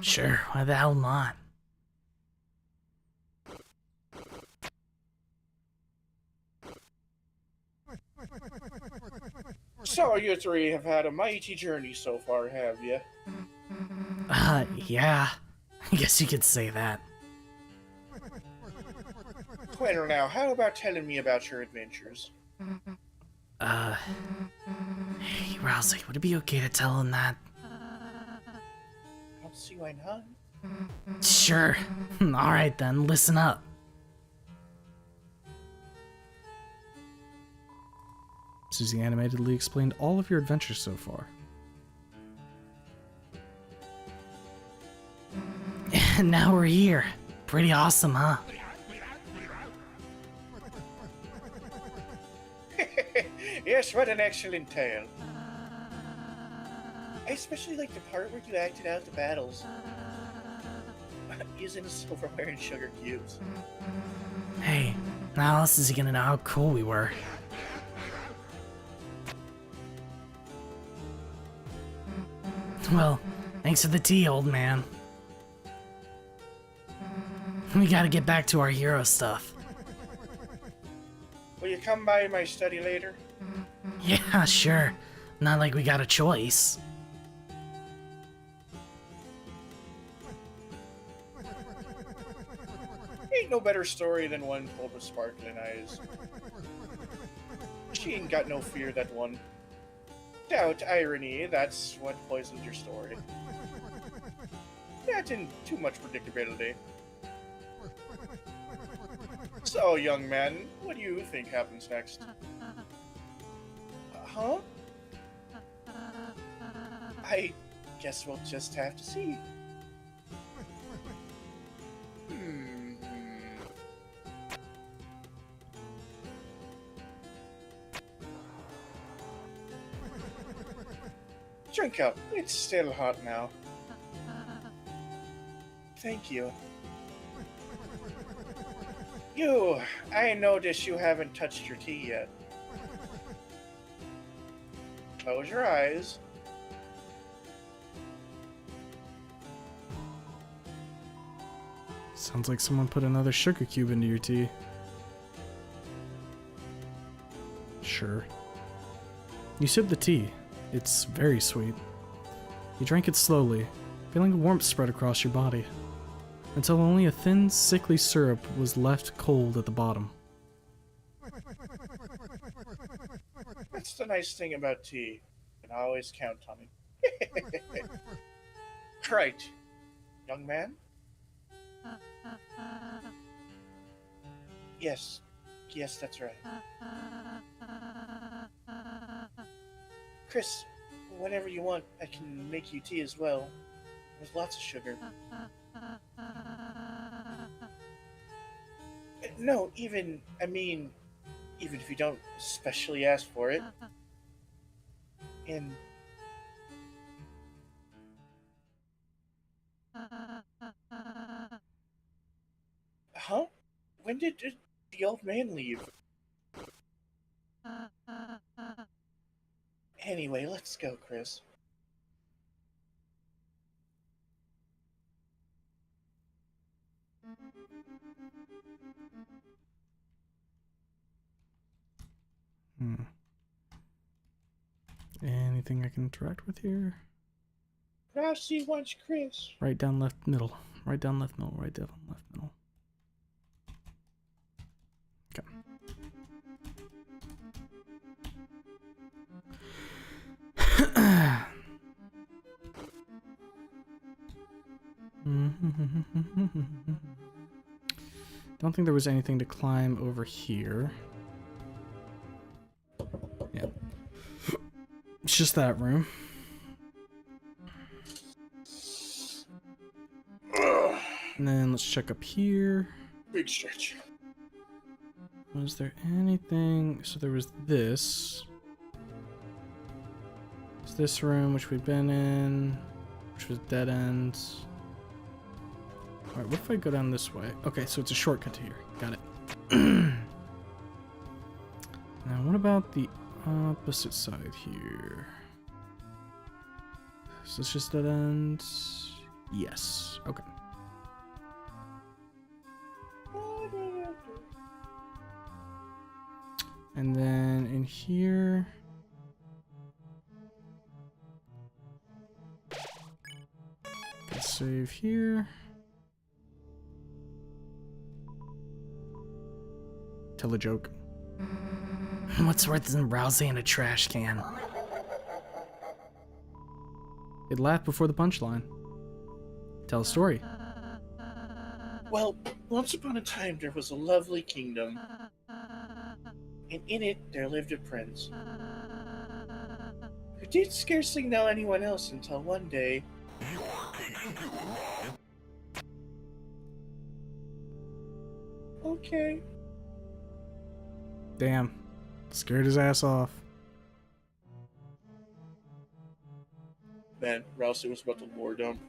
Sure, why the hell not? So you three have had a mighty journey so far, have you? Yeah. I guess you could say that. Well now, how about telling me about your adventures? Hey, Rousey, would it be okay to tell him that? I don't see why not. Sure. Alright then, listen up. Susie animatedly explained all of your adventures so far. And now we're here. Pretty awesome, huh? Yes, what an excellent tale. I especially like the part where you acted out the battles. Using silverware and sugar cubes. Hey, now how else is he gonna know how cool we were? Well, thanks for the tea, old man. We gotta get back to our hero stuff. Will you come by my study later? Yeah, sure. Not like we got a choice. Ain't no better story than one told with sparkling eyes. She ain't got no fear, that one. Doubt, irony, that's what poisoned your story. Not in too much predictability. So, young man, what do you think happens next? Huh? I guess we'll just have to see. Drink up. It's still hot now. Thank you. I notice you haven't touched your tea yet. Close your eyes. Sounds like someone put another sugar cube into your tea. Sure. You sip the tea. It's very sweet. You drank it slowly, feeling a warmth spread across your body, until only a thin, sickly syrup was left cold at the bottom. That's the nice thing about tea. You can always count on it. Right, young man? Yes. Yes, that's right. Chris, whenever you want, I can make you tea as well. There's lots of sugar. No, even if you don't specially ask for it. And When did the old man leave? Anyway, let's go, Chris. Anything I can interact with here? Rousey wants Chris. Right down left middle. Right down left middle. Right down left middle. Okay. Don't think there was anything to climb over here. Yeah. It's just that room. And then let's check up here. Big stretch. Was there anything? So there was this. It's this room, which we've been in, which was dead end. Alright, what if I go down this way? Okay, so it's a shortcut to here. Got it. Now, what about the opposite side here? Is this just dead end? Yes. Okay. And then in here... Let's save here. Tell a joke. What's worse than Rousey in a trash can? It laughed before the punchline. Tell a story. Well, once upon a time there was a lovely kingdom, and in it there lived a prince who did scarcely know anyone else until one day. Okay. Damn. Scared his ass off. Man, Rousey was about to lore dump.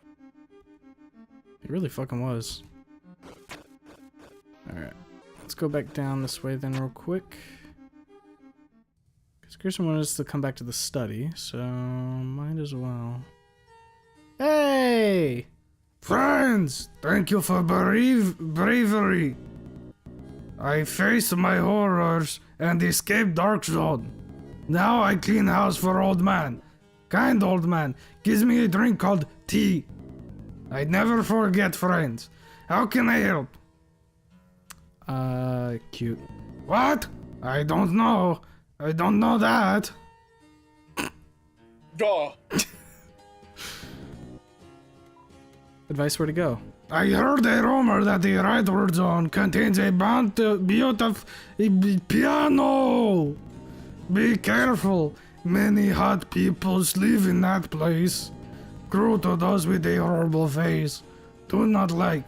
He really fucking was. Alright. Let's go back down this way then real quick. Because Kirsten wanted us to come back to the study, so might as well. Hey! Friends, thank you for bravery. I faced my horrors and escaped Dark Zone. Now I clean house for old man. Kind old man gives me a drink called tea. I'd never forget, friends. How can I help? Cute. What? I don't know. I don't know that. Duh. Advice where to go. I heard a rumor that the Rightward Zone contains a beautiful piano. Be careful. Many hot peoples live in that place. Cruel to those with a horrible face. Do not like.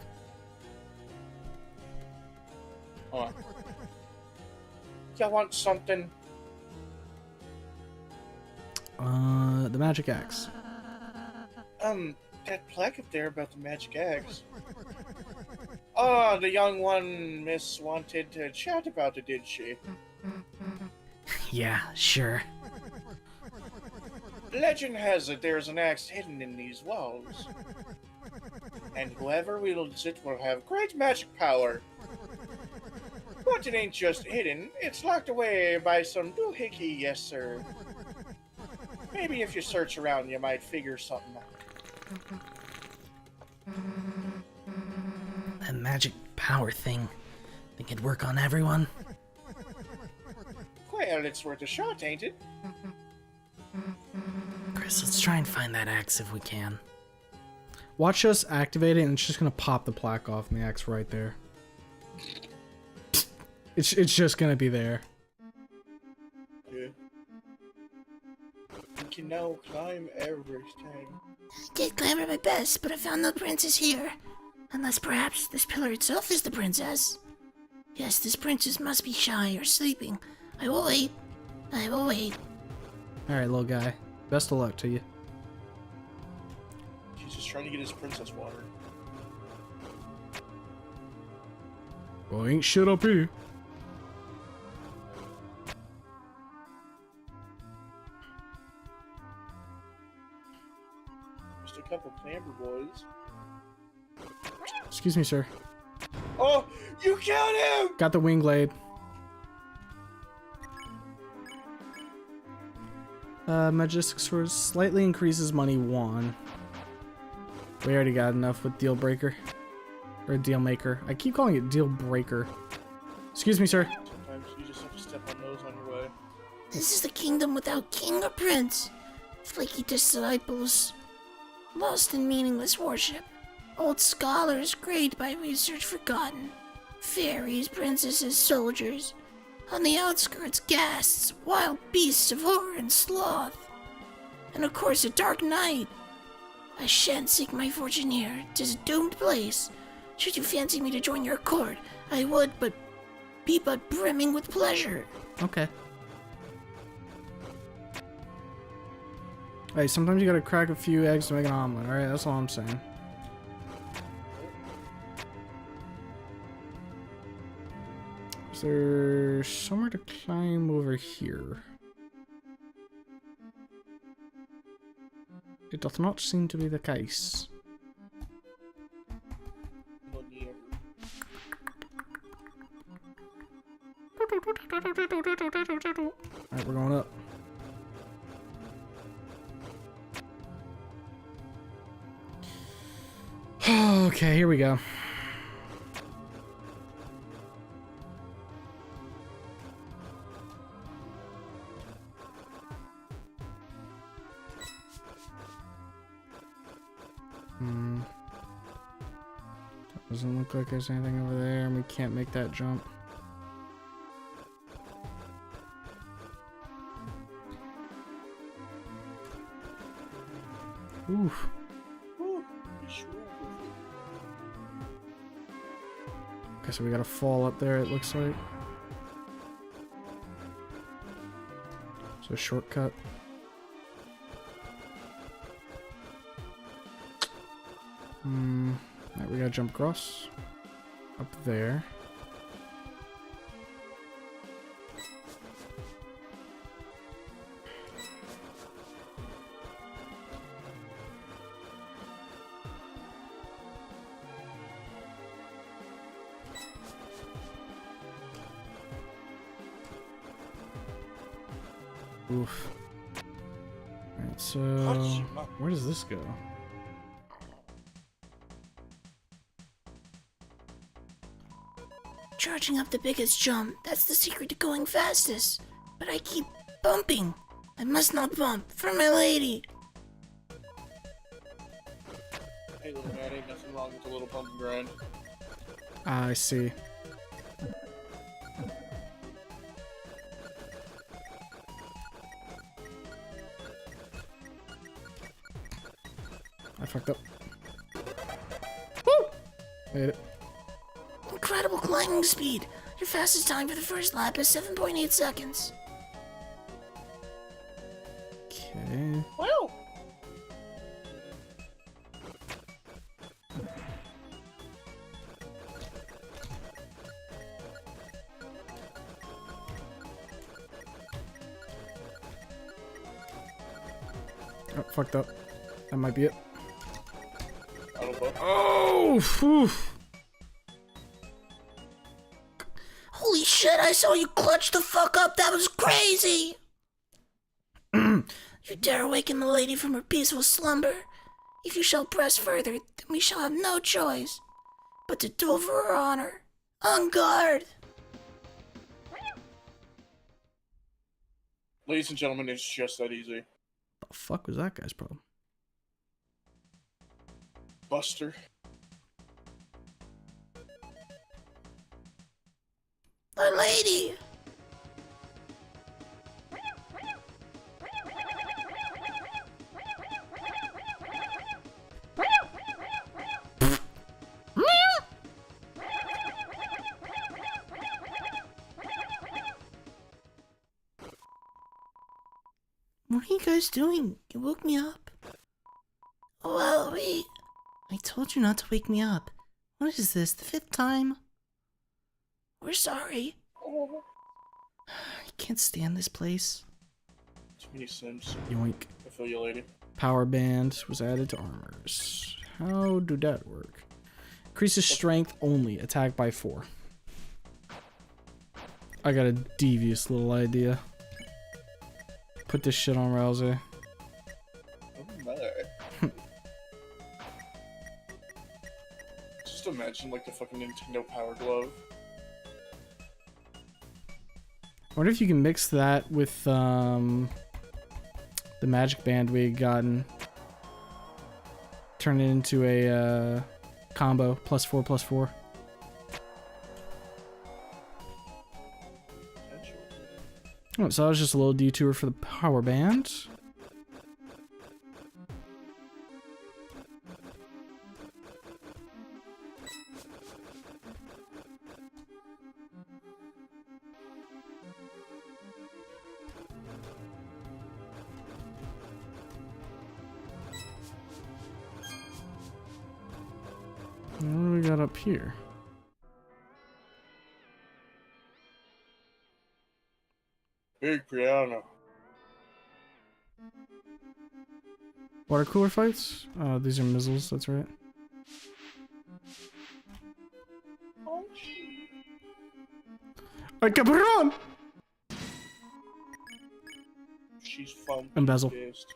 You want something? The magic axe. That plaque up there about the magic axe. Oh, the young one miss wanted to chat about it, did she? Yeah, sure. Legend has it there's an axe hidden in these walls. And whoever wields it will have great magic power. But it ain't just hidden, it's locked away by some doohickey, yes sir. Maybe if you search around you might figure something out. That magic power thing. Think it'd work on everyone? Well, it's worth a shot, ain't it? Chris, let's try and find that axe if we can. Watch us activate it and it's just gonna pop the plaque off and the axe right there. It's just gonna be there. Yeah. You can now climb Everest time. I did clamor my best, but I found no princess here. Unless perhaps this pillar itself is the princess. Yes, this princess must be shy or sleeping. I will wait. I will wait. Alright, little guy. Best of luck to you. He's just trying to get his princess water. Well, ain't shit up here. Just a couple Clamber boys. Excuse me, sir. Oh, you killed him! Got the wing blade. Majestic Sword slightly increases money 1. We already got enough with Deal Breaker. Or Deal Maker. I keep calling it Deal Breaker. Excuse me, sir. Sometimes you just have to step on those on your way. This is the kingdom without king or prince. Flaky disciples, lost in meaningless worship. Old scholars, grayed by research forgotten. Fairies, princesses, soldiers. On the outskirts, ghasts, wild beasts of horror and sloth. And of course, a dark night. I shan't seek my fortune here. 'Tis a doomed place. Should you fancy me to join your court, I would, but be but brimming with pleasure. Okay. Hey, sometimes you gotta crack a few eggs to make an omelet, alright? That's all I'm saying. Is there somewhere to climb over here? It doth not seem to be the case. Alright, we're going up. Okay, here we go. Doesn't look like there's anything over there, and we can't make that jump. Oof. Okay, so we gotta fall up there, it looks like. So shortcut. Alright, we gotta jump across. Up there. Oof. Alright, so where does this go? Charging up the biggest jump, that's the secret to going fastest. But I keep bumping. I must not bump, for my lady. Hey, little man, ain't nothing wrong with a little bump and grind. I see. I fucked up. Woo! Made it. Incredible climbing speed. Your fastest time for the first lap is 7.8 seconds. Okay. Wow! Oh, fucked up. That might be it. Oh! Whew. Holy shit, I saw you clutch the fuck up. That was crazy. You dare awaken the lady from her peaceful slumber. If you shall press further, then we shall have no choice but to duel for her honor. On guard. Ladies and gentlemen, it's just that easy. The fuck was that guy's problem? Buster. My lady. What are you guys doing? You woke me up. Well, I told you not to wake me up. What is this, the 5th time? We're sorry. Oh, I can't stand this place. too many Sims. Yoink. I feel you, lady. Power band was added to armors. How do that work? Increases strength only. Attack by 4. I got a devious little idea. Put this shit on Rousey. Oh my. Just imagine like the fucking Nintendo Power Glove. I wonder if you can mix that with the magic band we had gotten. Turn it into a combo. +4/+4. Oh, so that was just a little detour for the power band. What do we got up here? Big piano. Water cooler fights? Oh, these are missiles, that's right. Oh shit. Ay, cabrón! She's fun. Embezzle. Pissed.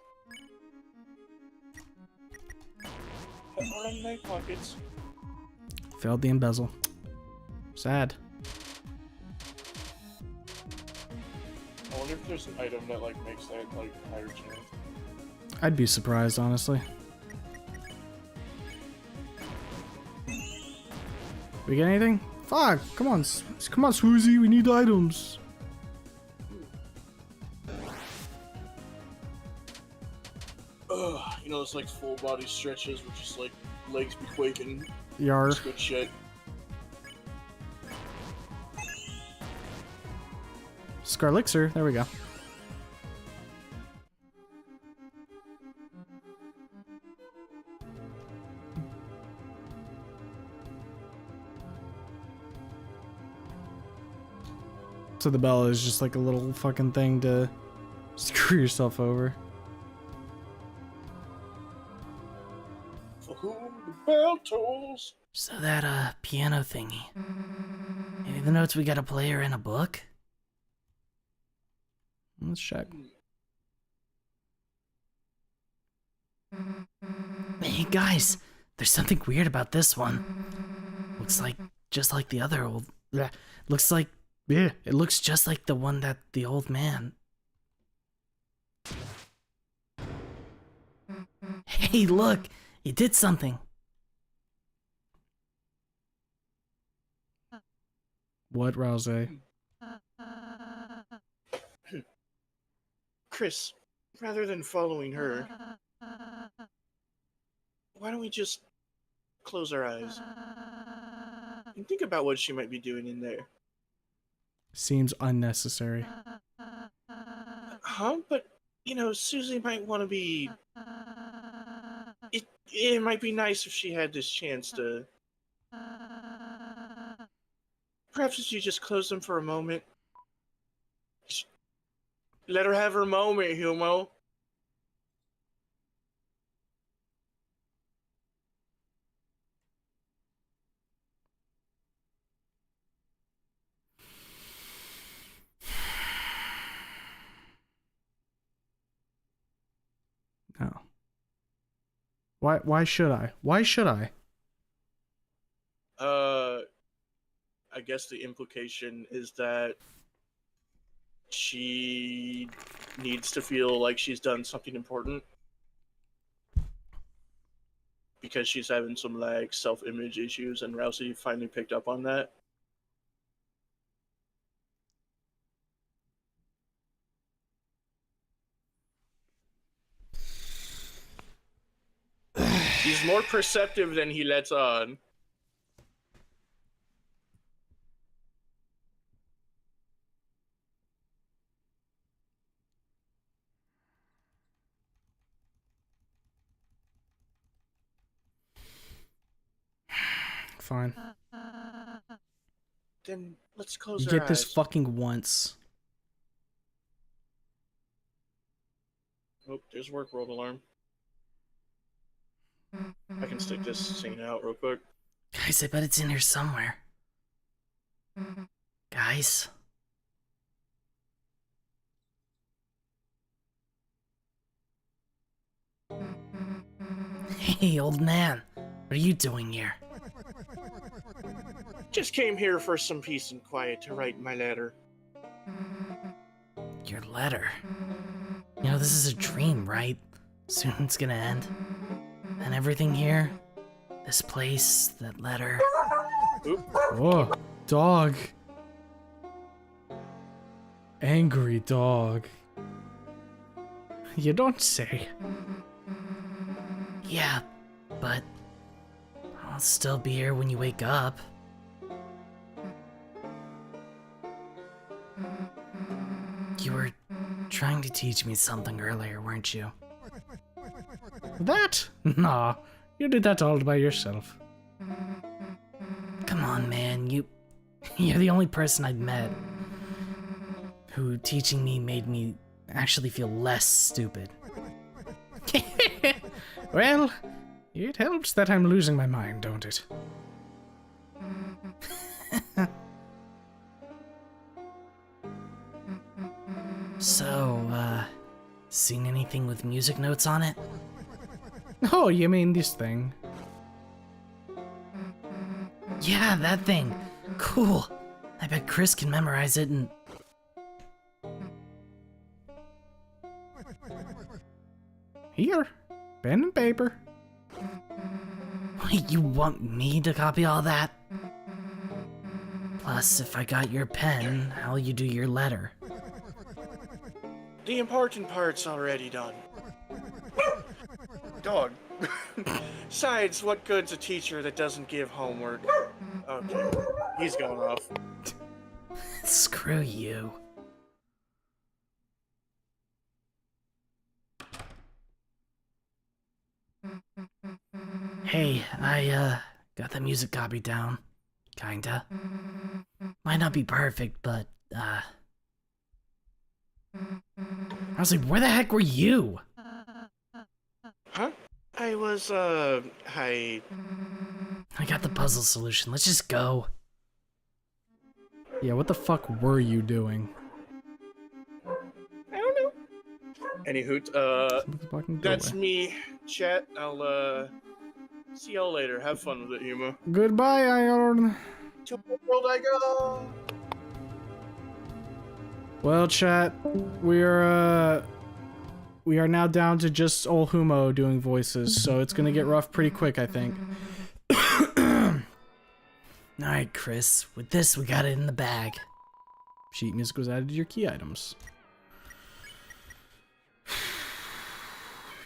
Put her in my pockets. Failed the embezzle. Sad. I wonder if there's an item that like makes that like higher chance. I'd be surprised, honestly. We get anything? Fuck! Come on, come on, Swoozy. We need items. Ugh, you know those like full body stretches with just like legs be quaking. Yar. It's good shit. Scarlixer. There we go. So the bell is just like a little fucking thing to screw yourself over. For whom the bell tolls. So that, piano thingy. Any of the notes we gotta play are in a book? Let's check. Hey guys, there's something weird about this one. Looks like, just like the other old... bleh, Looks like... Yeah. It looks just like the one that the old man... Hey, look! You did something! What, Rousey? Chris, rather than following her, why don't we just close our eyes and think about what she might be doing in there? Seems unnecessary. Huh? But, you know, Susie might want to be... It might be nice if she had this chance to... Perhaps if you just close them for a moment. Let her have her moment, Humo. No. Why should I? Why should I? I guess the implication is that she needs to feel like she's done something important because she's having some like self-image issues, and Rousey finally picked up on that. He's more perceptive than he lets on. Fine. Then let's close You our get this eyes. fucking once. Oh, there's work world alarm. I can stick this scene out real quick. Guys, I bet it's in here somewhere. Guys? Hey, old man. What are you doing here? Just came here for some peace and quiet to write my letter. Your letter. You know, this is a dream, right? Soon it's gonna end. And everything here, this place, that letter. Oop. Whoa, dog. Angry dog. You don't say. Yeah, but I'll still be here when you wake up. You were trying to teach me something earlier, weren't you? That? Nah, you did that all by yourself. Come on, man, you're the only person I've met who teaching me made me actually feel less stupid. Well, it helps that I'm losing my mind, don't it? So, seen anything with music notes on it? Oh, you mean this thing? Yeah, that thing. Cool. I bet Chris can memorize it and... Here, pen and paper. Wait, you want me to copy all that? Plus, if I got your pen, how'll you do your letter? The important part's already done. Dog. Besides, what good's a teacher that doesn't give homework? Okay, he's going off. Screw you. Hey, I, got the music copy down. Kinda. Might not be perfect, but, I was like, where the heck were you? Huh? I got the puzzle solution. Let's just go. Yeah, what the fuck were you doing? I don't know. Anywho, Let's fucking go that's away. me, chat. I'll, see y'all later. Have fun with it, Yuma. Goodbye, Iron. To the world I go! Well, chat, we are now down to just old Humo doing voices, so it's gonna get rough pretty quick, I think. Alright, Chris. With this, we got it in the bag. Sheet music was added to your key items.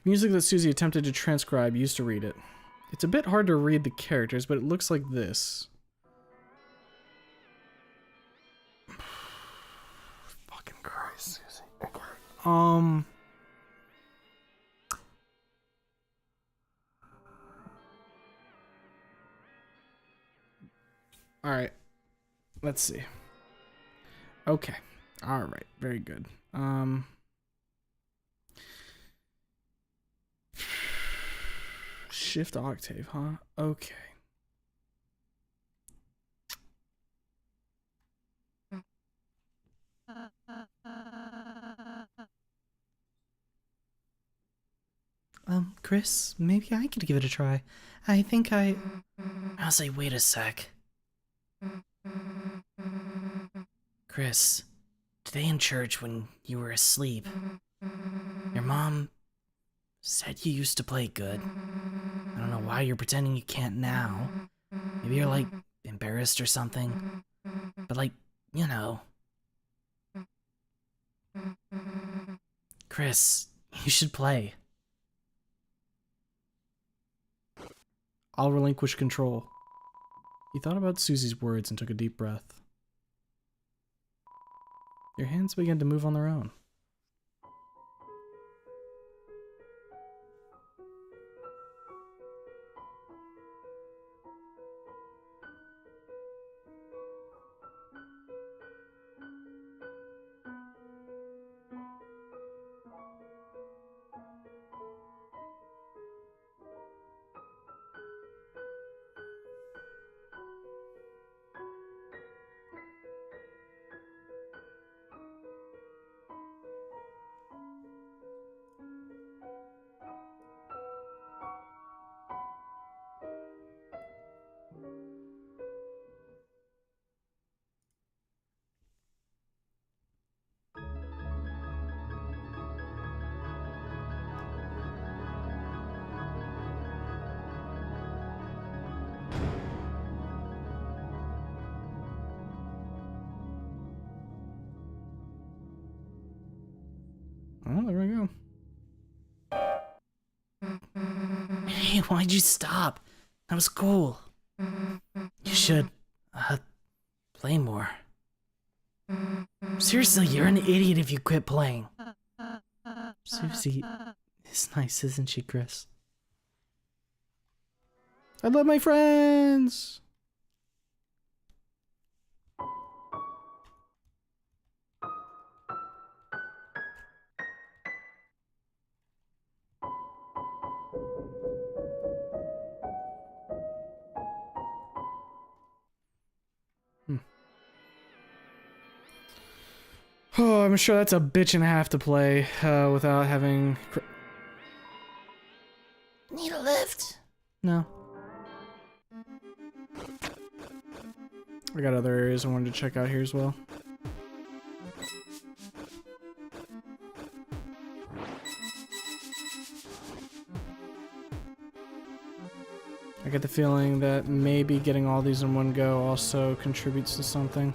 Music that Susie attempted to transcribe used to read it. It's a bit hard to read the characters, but it looks like this. Fucking Christ, Susie. Okay. Alright. Let's see. Okay. Alright. Very good. Shift octave, huh? Okay. Chris, maybe I could give it a try. I think I'll say, wait a sec. Chris, today in church when you were asleep, your mom said you used to play good. I don't know why you're pretending you can't now. Maybe you're, like, embarrassed or something. But, like, you know. Chris, you should play. I'll relinquish control. He thought about Susie's words and took a deep breath. Your hands began to move on their own. Hey, why'd you stop? That was cool. You should, play more. Seriously, you're an idiot if you quit playing. Susie is nice, isn't she, Chris? I love my friends. Oh, I'm sure that's a bitch and a half to play without having. Need a lift? No. I got other areas I wanted to check out here as well. I get the feeling that maybe getting all these in one go also contributes to something.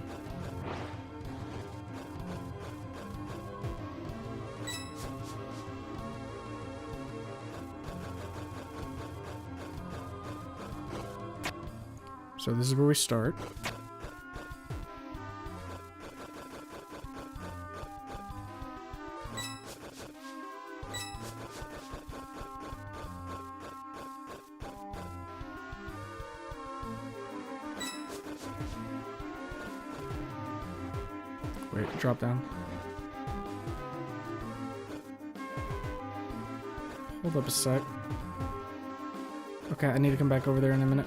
So this is where we start. Wait, drop down. Hold up a sec. Okay, I need to come back over there in a minute.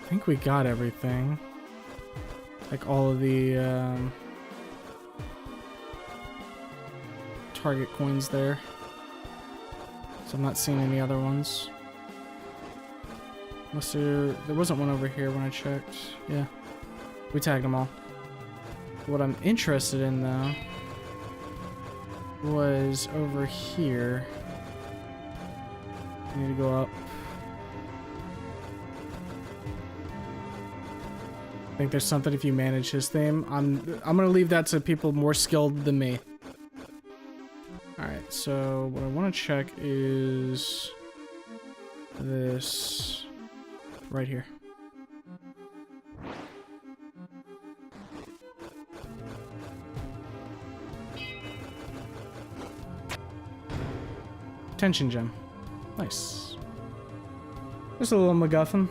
I think we got everything. Like all of the target coins there. So I'm not seeing any other ones. Unless there wasn't one over here when I checked. Yeah. We tagged them all. What I'm interested in though was over here. I need to go up. I think there's something if you manage his theme. I'm gonna leave that to people more skilled than me. Alright, so what I want to check is this right here. Tension gem. Nice. Just a little MacGuffin.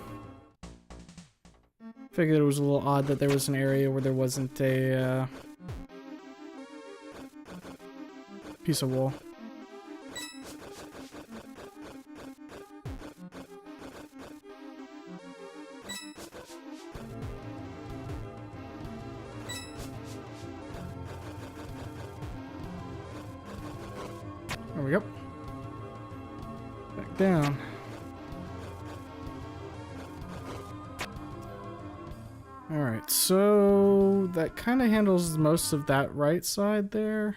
Figured it was a little odd that there was an area where there wasn't a piece of wall. There we go. Back down. Alright, so that kind of handles most of that right side there.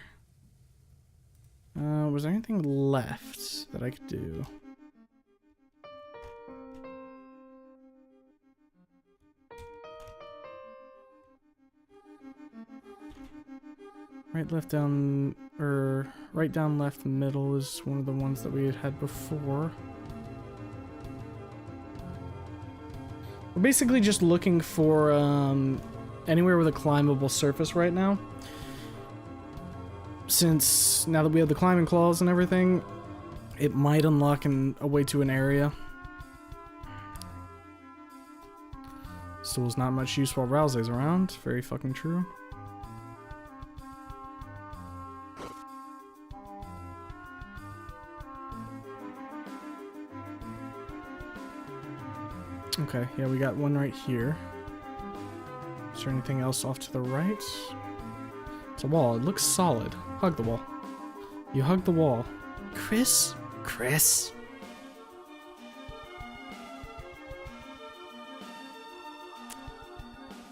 Was there anything left that I could do? Right, left, down, or right, down, left, middle is one of the ones that we had before. We're basically just looking for anywhere with a climbable surface right now. Since now that we have the climbing claws and everything, it might unlock a way to an area. Still is not much use while Rousey's around. Very fucking true. Okay, yeah, we got one right here. Is there anything else off to the right? It's a wall. It looks solid. Hug the wall. You hug the wall. Chris? Chris?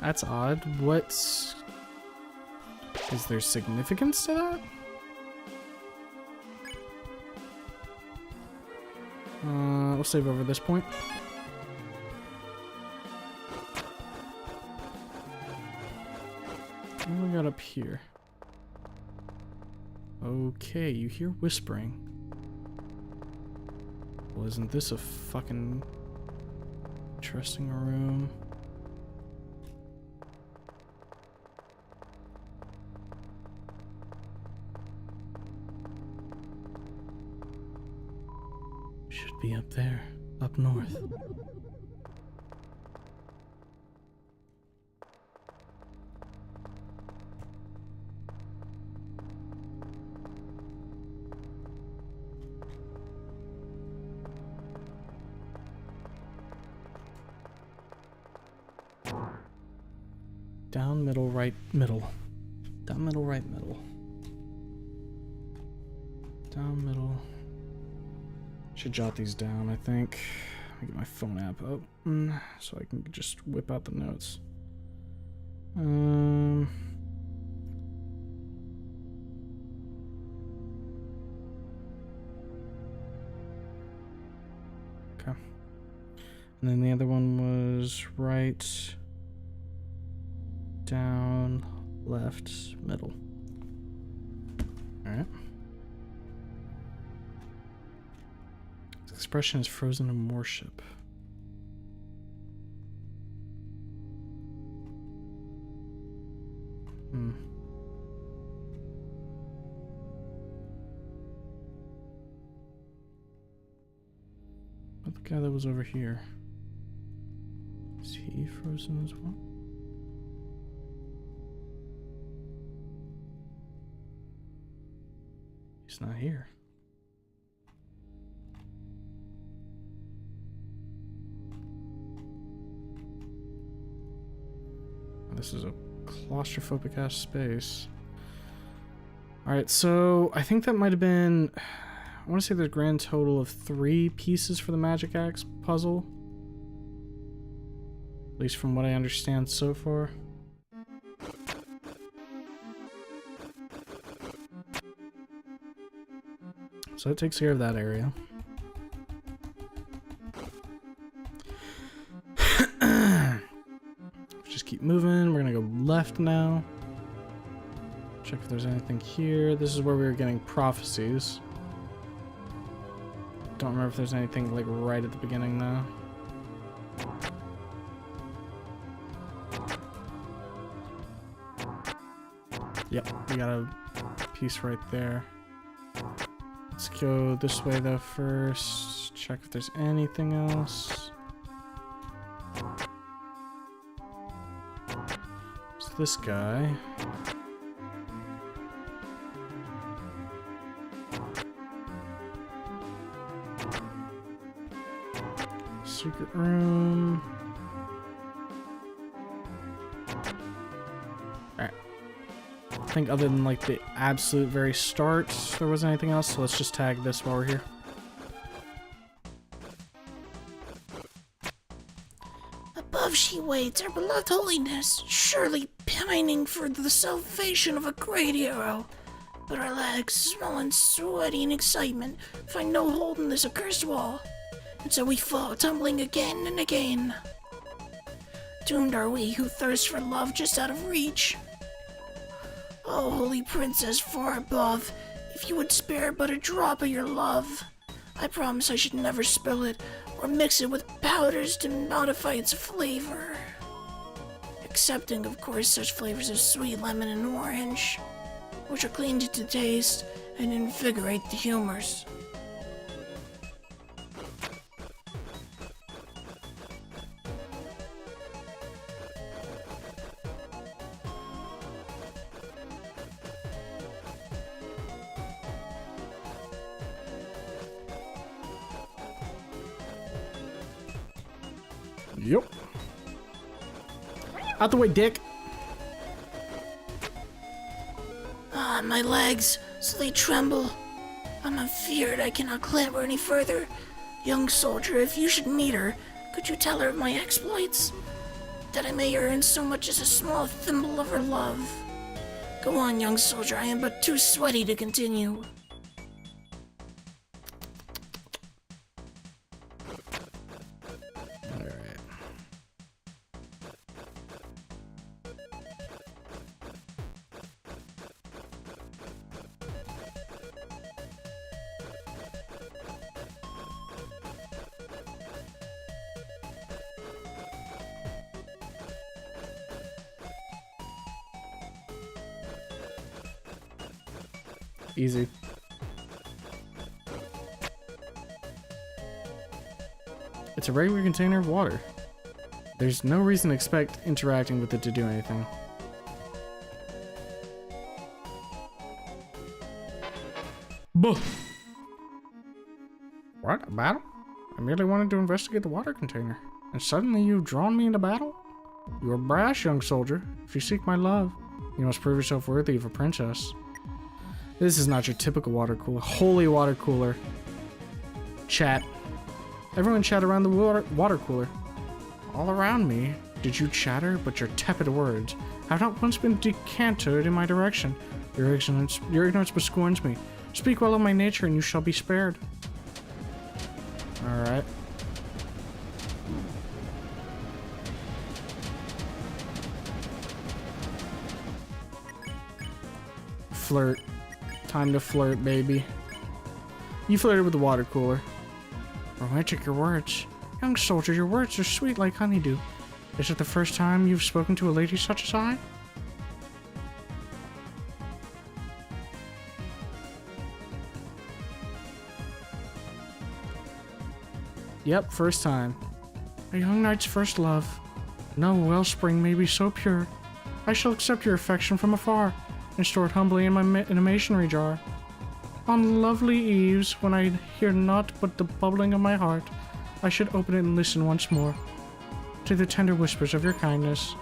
That's odd. What? Is there significance to that? We'll save over this point. What do we got up here? Okay, you hear whispering. Well, isn't this a fucking interesting room? Should be up there, up north. Down, middle, right, middle. Down, middle, right, middle. Down, middle. Should jot these down, I think. Let me get my phone app open so I can just whip out the notes. Okay. And then the other one was right, down, left, middle. Alright. This expression is frozen in worship. But the guy that was over here, is he frozen as well? He's not here. This is a claustrophobic ass space. Alright, so I think that might have been, I want to say there's a grand total of 3 pieces for the Magic Axe puzzle. At least from what I understand so far. So that takes care of that area. Just keep moving. We're gonna go left now. Check if there's anything here. This is where we were getting prophecies. Don't remember if there's anything like right at the beginning though. Yep, we got a piece right there. Let's go this way though first. Check if there's anything else. It's this guy. Secret room. Alright. I think other than like the absolute very start, there wasn't anything else, so let's just tag this while we're here. Above she waits, our beloved holiness, surely pining for the salvation of a great hero. But our legs, small and sweaty in excitement, find no hold in this accursed wall. And so we fall, tumbling again and again. Doomed are we who thirst for love just out of reach. Oh, holy princess far above, if you would spare but a drop of your love, I promise I should never spill it or mix it with powders to modify its flavor. Excepting, of course, such flavors as sweet lemon and orange, which are cleaned to taste and invigorate the humors. Yep. Out the way, dick. Ah, my legs, so they tremble. I'm afeared I cannot clamber any further. Young soldier, if you should meet her, could you tell her of my exploits? That I may earn so much as a small thimble of her love. Go on, young soldier, I am but too sweaty to continue. Easy. It's a regular container of water. There's no reason to expect interacting with it to do anything. Buh! What? A battle? I merely wanted to investigate the water container. And suddenly you've drawn me into battle? You are brash, young soldier. If you seek my love, you must prove yourself worthy of a princess. This is not your typical water cooler. Holy water cooler. Chat. Everyone chat around the water cooler. All around me, did you chatter, but your tepid words have not once been decanted in my direction. Your ignorance bescorns me. Speak well of my nature, and you shall be spared. Alright. Flirt. Time to flirt, baby. You flirted with the water cooler. Romantic, your words. Young soldier, your words are sweet like honeydew. Is it the first time you've spoken to a lady such as I? Yep, first time. A young knight's first love. No wellspring may be so pure. I shall accept your affection from afar, and store it humbly in a masonry jar. On lovely eves, when I hear naught but the bubbling of my heart, I should open it and listen once more to the tender whispers of your kindness.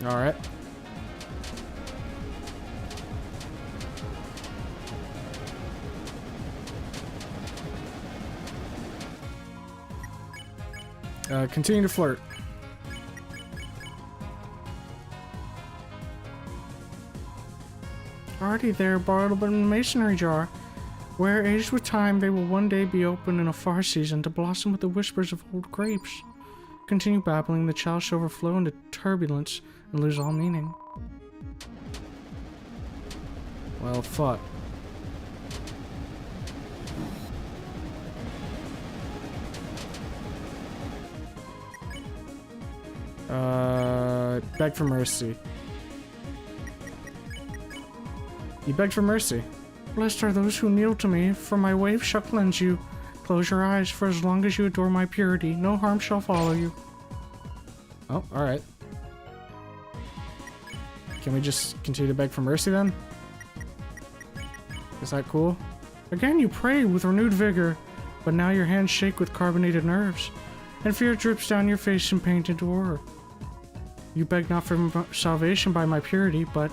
Alright. Continue to flirt. Already there, bottled in a masonry jar, where aged with time they will one day be opened in a far season to blossom with the whispers of old grapes. Continue babbling, the child shall overflow into turbulence and lose all meaning. Well, fuck. Beg for mercy. You begged for mercy. Blessed are those who kneel to me, for my wave shall cleanse you. Close your eyes, for as long as you adore my purity, no harm shall follow you. Oh, alright. Can we just continue to beg for mercy then? Is that cool? Again you pray with renewed vigor, but now your hands shake with carbonated nerves, and fear drips down your face in pain and horror. You beg not for salvation by my purity, but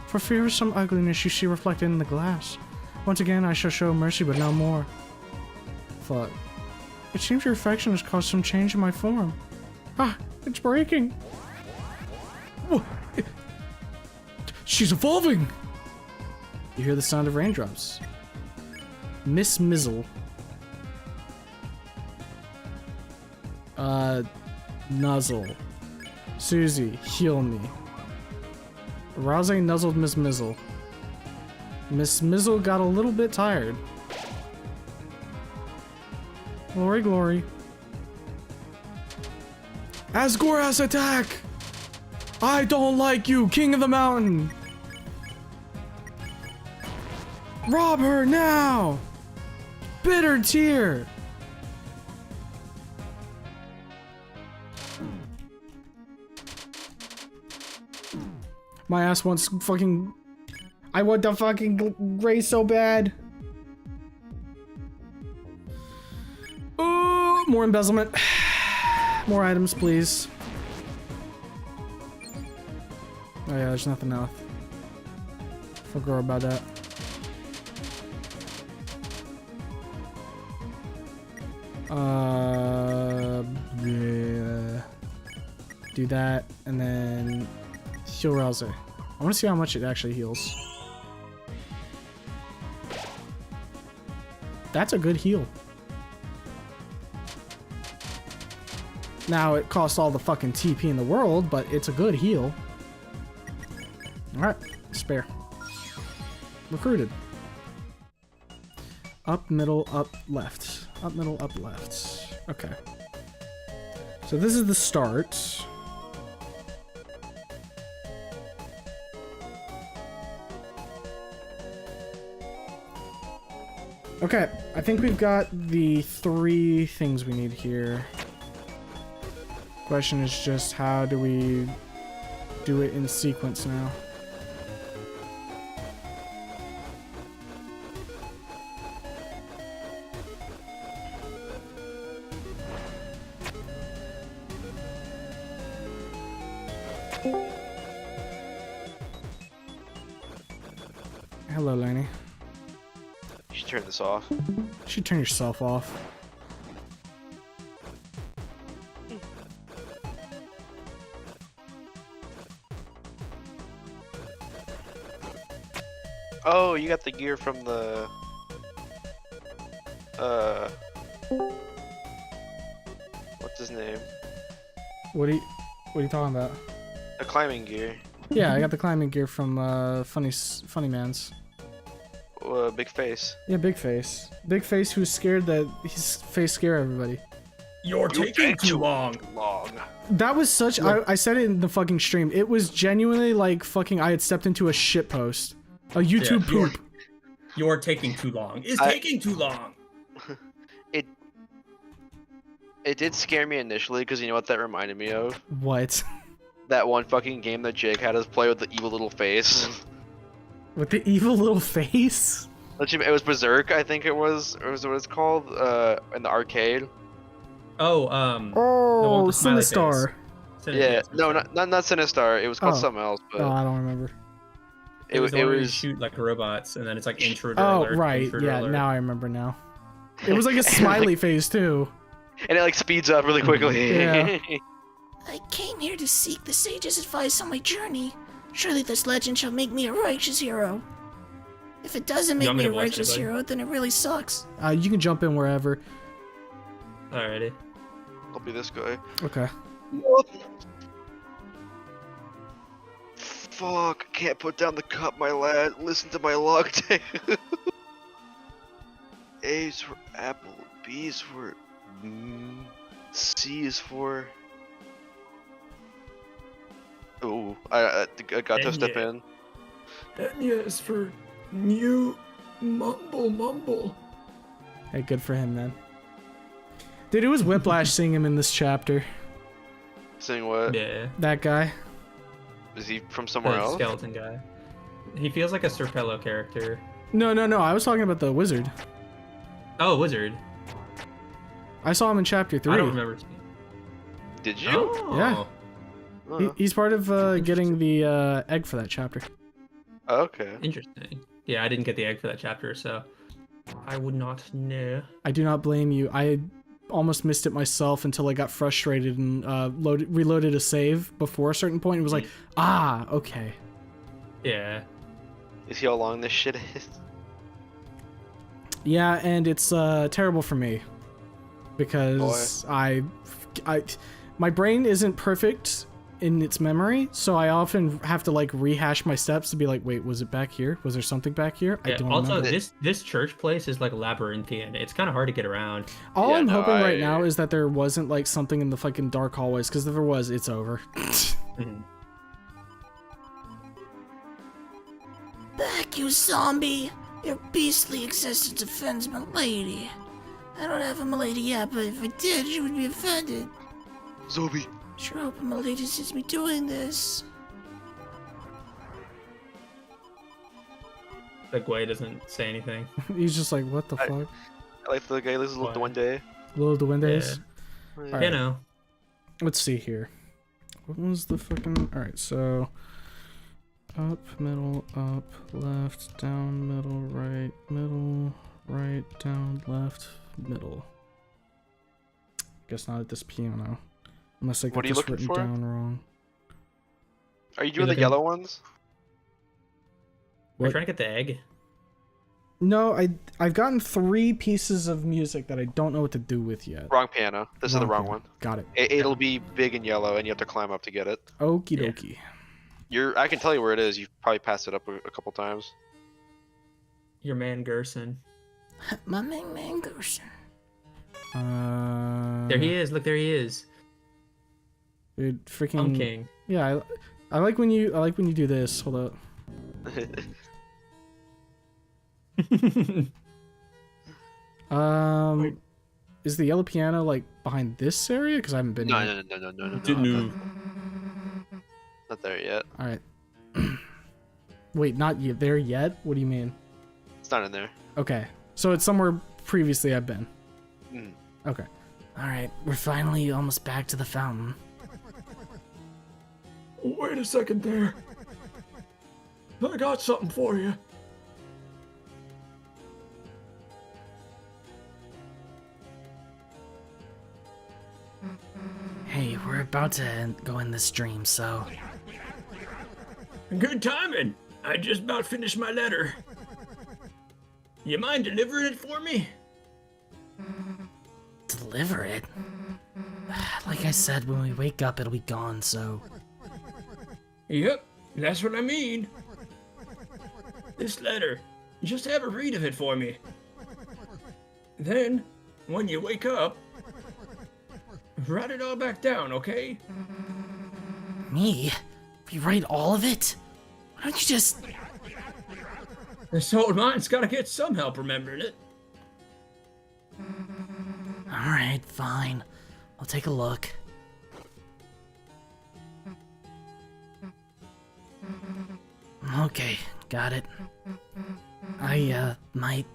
for fear of some ugliness you see reflected in the glass. Once again I shall show mercy, but no more. Fuck. It seems your affection has caused some change in my form. Ah, it's breaking! Whoa. She's evolving! You hear the sound of raindrops. Miss Mizzle. Nuzzle. Susie, heal me. Rouse nuzzled Miss Mizzle. Miss Mizzle got a little bit tired. Glory, glory. Asgoras, attack! I don't like you, King of the Mountain! Rob her now! Bitter tear! My ass wants fucking... I want the fucking gray so bad. Ooh, more embezzlement. More items, please. Oh yeah, there's nothing else. Forgot about that. Yeah. Do that, and then heal Rouse. I want to see how much it actually heals. That's a good heal. Now, it costs all the fucking TP in the world, but it's a good heal. Alright, spare. Recruited. Up, middle, up, left. Up, middle, up, left. Okay. So this is the start. Okay, I think we've got the 3 things we need here. Question is just how do we do it in sequence now? Hello, Lenny. You should turn this off. You should turn yourself off. Oh, you got the gear from the... What's his name? What are you talking about? The climbing gear. Yeah, I got the climbing gear from Funny Man's. Big face. Yeah, Big Face. Big Face who's scared that his face scare everybody. You're taking too long. That was such... I said it in the fucking stream. It was genuinely like fucking I had stepped into a shitpost. A YouTube poop. You're taking too long. It's taking too long. It did scare me initially, because you know what that reminded me of? What? That one fucking game that Jake had us play with the evil little face. With the evil little face? It was Berserk, I think it was. Or was what it's called? In the arcade. Oh, the one with the smiley Sinistar. face. Yeah, no, not Sinistar. It was called Oh. something else. But Oh, I don't remember. It was the one where you was shoot like robots, and then it's like intruder Oh, alert. right. Intruder Yeah, alert. now I remember now. It was like a smiley face, too. and it like speeds up really quickly. Yeah. I came here to seek the sage's advice on my journey. Surely this legend shall make me a righteous hero. If it doesn't make want me me a to watch it, righteous buddy? hero, then it really sucks. You can jump in wherever. Alrighty. I'll be this guy. Okay. Fuck! I can't put down the cup, my lad. Listen to my log tale. A's for apple. B's for C is for. Oh, I got to step in. Enya is for new mumble. Hey, good for him, man. Dude, it was Whiplash seeing him in this chapter. Saying what? Yeah. That guy. Is he from somewhere The else? skeleton guy. He feels like a Serpello character. No, I was talking about the wizard. Oh, wizard. I saw him in chapter 3. I don't remember. Did you? Oh. Yeah. He's part of getting the egg for that chapter. Okay. Interesting. Yeah, I didn't get the egg for that chapter, so I would not know. I do not blame you. I almost missed it myself until I got frustrated and reloaded a save before a certain point. It was like, okay. Yeah. Is he how long this shit is? Yeah, and it's terrible for me because my brain isn't perfect in its memory, so I often have to like rehash my steps to be like, wait, was it back here? Was there something back here? I Yeah, don't also, remember. this church place is like labyrinthian. It's kind of hard to get around. All Yeah, I'm no, hoping right now is that there wasn't like something in the fucking dark hallways, because if there was, it's over. Mhm. Back, you zombie! Your beastly existence offends my lady. I don't have a milady yet, but if I did, she would be offended. Zombie. Sure hoping my lady sees me doing this. The Gwei doesn't say anything. He's just like, what the fuck? I like the guy who lives What? one day. Little Duendes. You know. Let's see here. What was the fucking... Alright, so... Up, middle, up, left, down, middle, right, down, left, middle. Guess not at this piano. Unless I What got are you this looking written for? down wrong. Are you doing the looking- yellow ones? We're What? trying to get the egg. No, I've gotten 3 pieces of music that I don't know what to do with yet. Wrong piano. This is the wrong piano. one. Got it. It'll be big and yellow, and you have to climb up to get it. Okie Yeah. dokie. I can tell you where it is. You've probably passed it up a couple times. Your man Gerson. My man Gerson. There he is. Look, there he is. Dude, freaking... I'm king. Yeah, I like when you do this. Hold up. Is the yellow piano like behind this area? Because I haven't been No, here. no. Didn't move. Not there yet. All right. Wait, not there yet? What do you mean? It's not in there. Okay, so it's somewhere previously I've been. Mm. Okay. Alright, we're finally almost back to the fountain. Wait a second there. I got something for you. Hey, we're about to go in this dream, so... Good timing. I just about finished my letter. You mind delivering it for me? Deliver it? Like I said, when we wake up, it'll be gone, so... Yep, that's what I mean. This letter, just have a read of it for me. Then, when you wake up, write it all back down, okay? Me? Rewrite all of it? Why don't you just... This old mind's gotta get some help remembering it. Alright, fine. I'll take a look. Okay, got it. I, might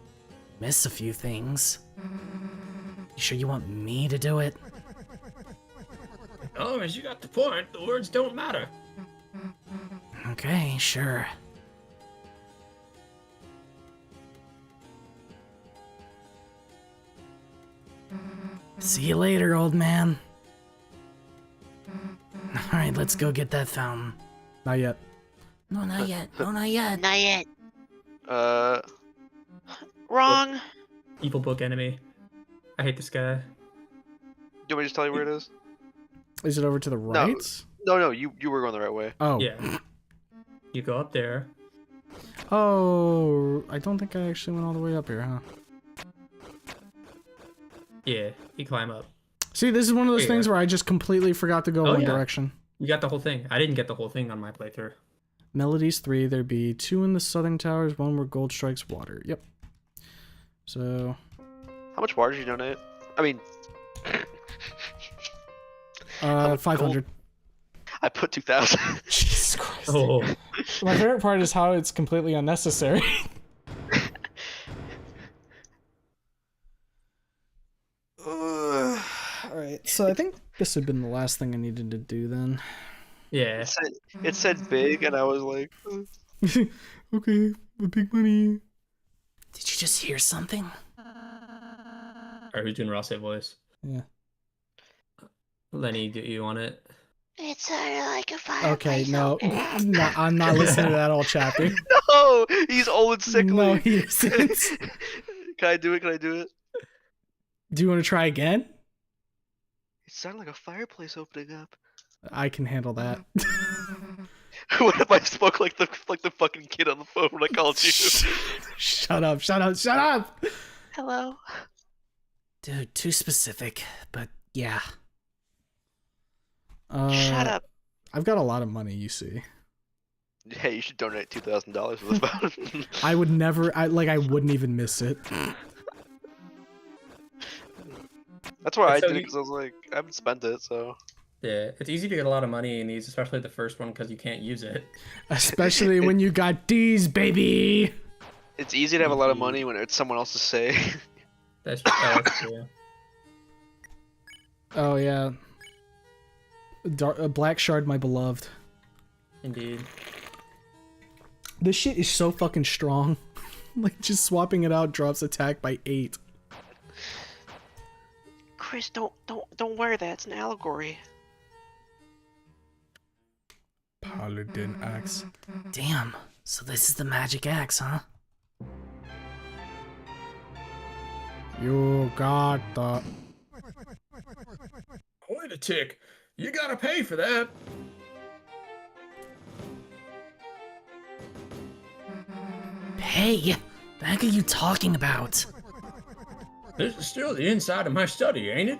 miss a few things. You sure you want me to do it? As long as you got the point, the words don't matter. Okay, sure. See you later, old man. Alright, let's go get that fountain. Not yet. No, not yet. No, not yet. Not yet. Wrong. Evil book enemy. I hate this guy. Do you want me to just tell you where it is? Is it over to the right? No, you were going the right way. Oh. Yeah. You go up there. Oh, I don't think I actually went all the way up here, huh? Yeah, you climb up. See, this is one of those Yeah. things where I just completely forgot to go Oh, one yeah. direction. You got the whole thing. I didn't get the whole thing on my playthrough. Melodies 3, there be 2 in the southern towers, 1 where gold strikes water. Yep. So, How much water did you donate? I mean, much 500. I put 2,000. Jesus Christ. Oh, My favorite part is how it's completely unnecessary. Alright, so I think this had been the last thing I needed to do then. yeah. It said big, and I was like, Okay, the big money. Did you just hear something? Alright, who's doing Ross voice? Yeah. Lenny, do you want it? It sounded like a fireplace. Okay, no. No, I'm not listening to that whole chapter. no, he's old and sickly. No, he isn't. Can I do it? Can I do it? Do you want to try again? It sounded like a fireplace opening up. I can handle that. What if I spoke like the fucking kid on the phone when I called you? Shut up, shut up, shut up! Hello. Dude, too specific, but yeah. Shut up. I've got a lot of money, you see. Hey, you should donate $2,000 for the phone. I would never, I wouldn't even miss it. That's why I So did it, you- because I was like, I haven't spent it, so. Yeah, it's easy to get a lot of money in these, especially the first one because you can't use it. Especially when you got D's, baby! It's easy to have a lot of money when it's someone else's say. That's true. Oh, yeah. Black Shard, my beloved. Indeed. This shit is so fucking strong. Like, just swapping it out drops attack by 8. Chris, don't wear that. It's an allegory. Paladin axe. Damn, so this is the magic axe, huh? You got the... Wait a tick. You gotta pay for that. Hey, the heck are you talking about? This is still the inside of my study, ain't it?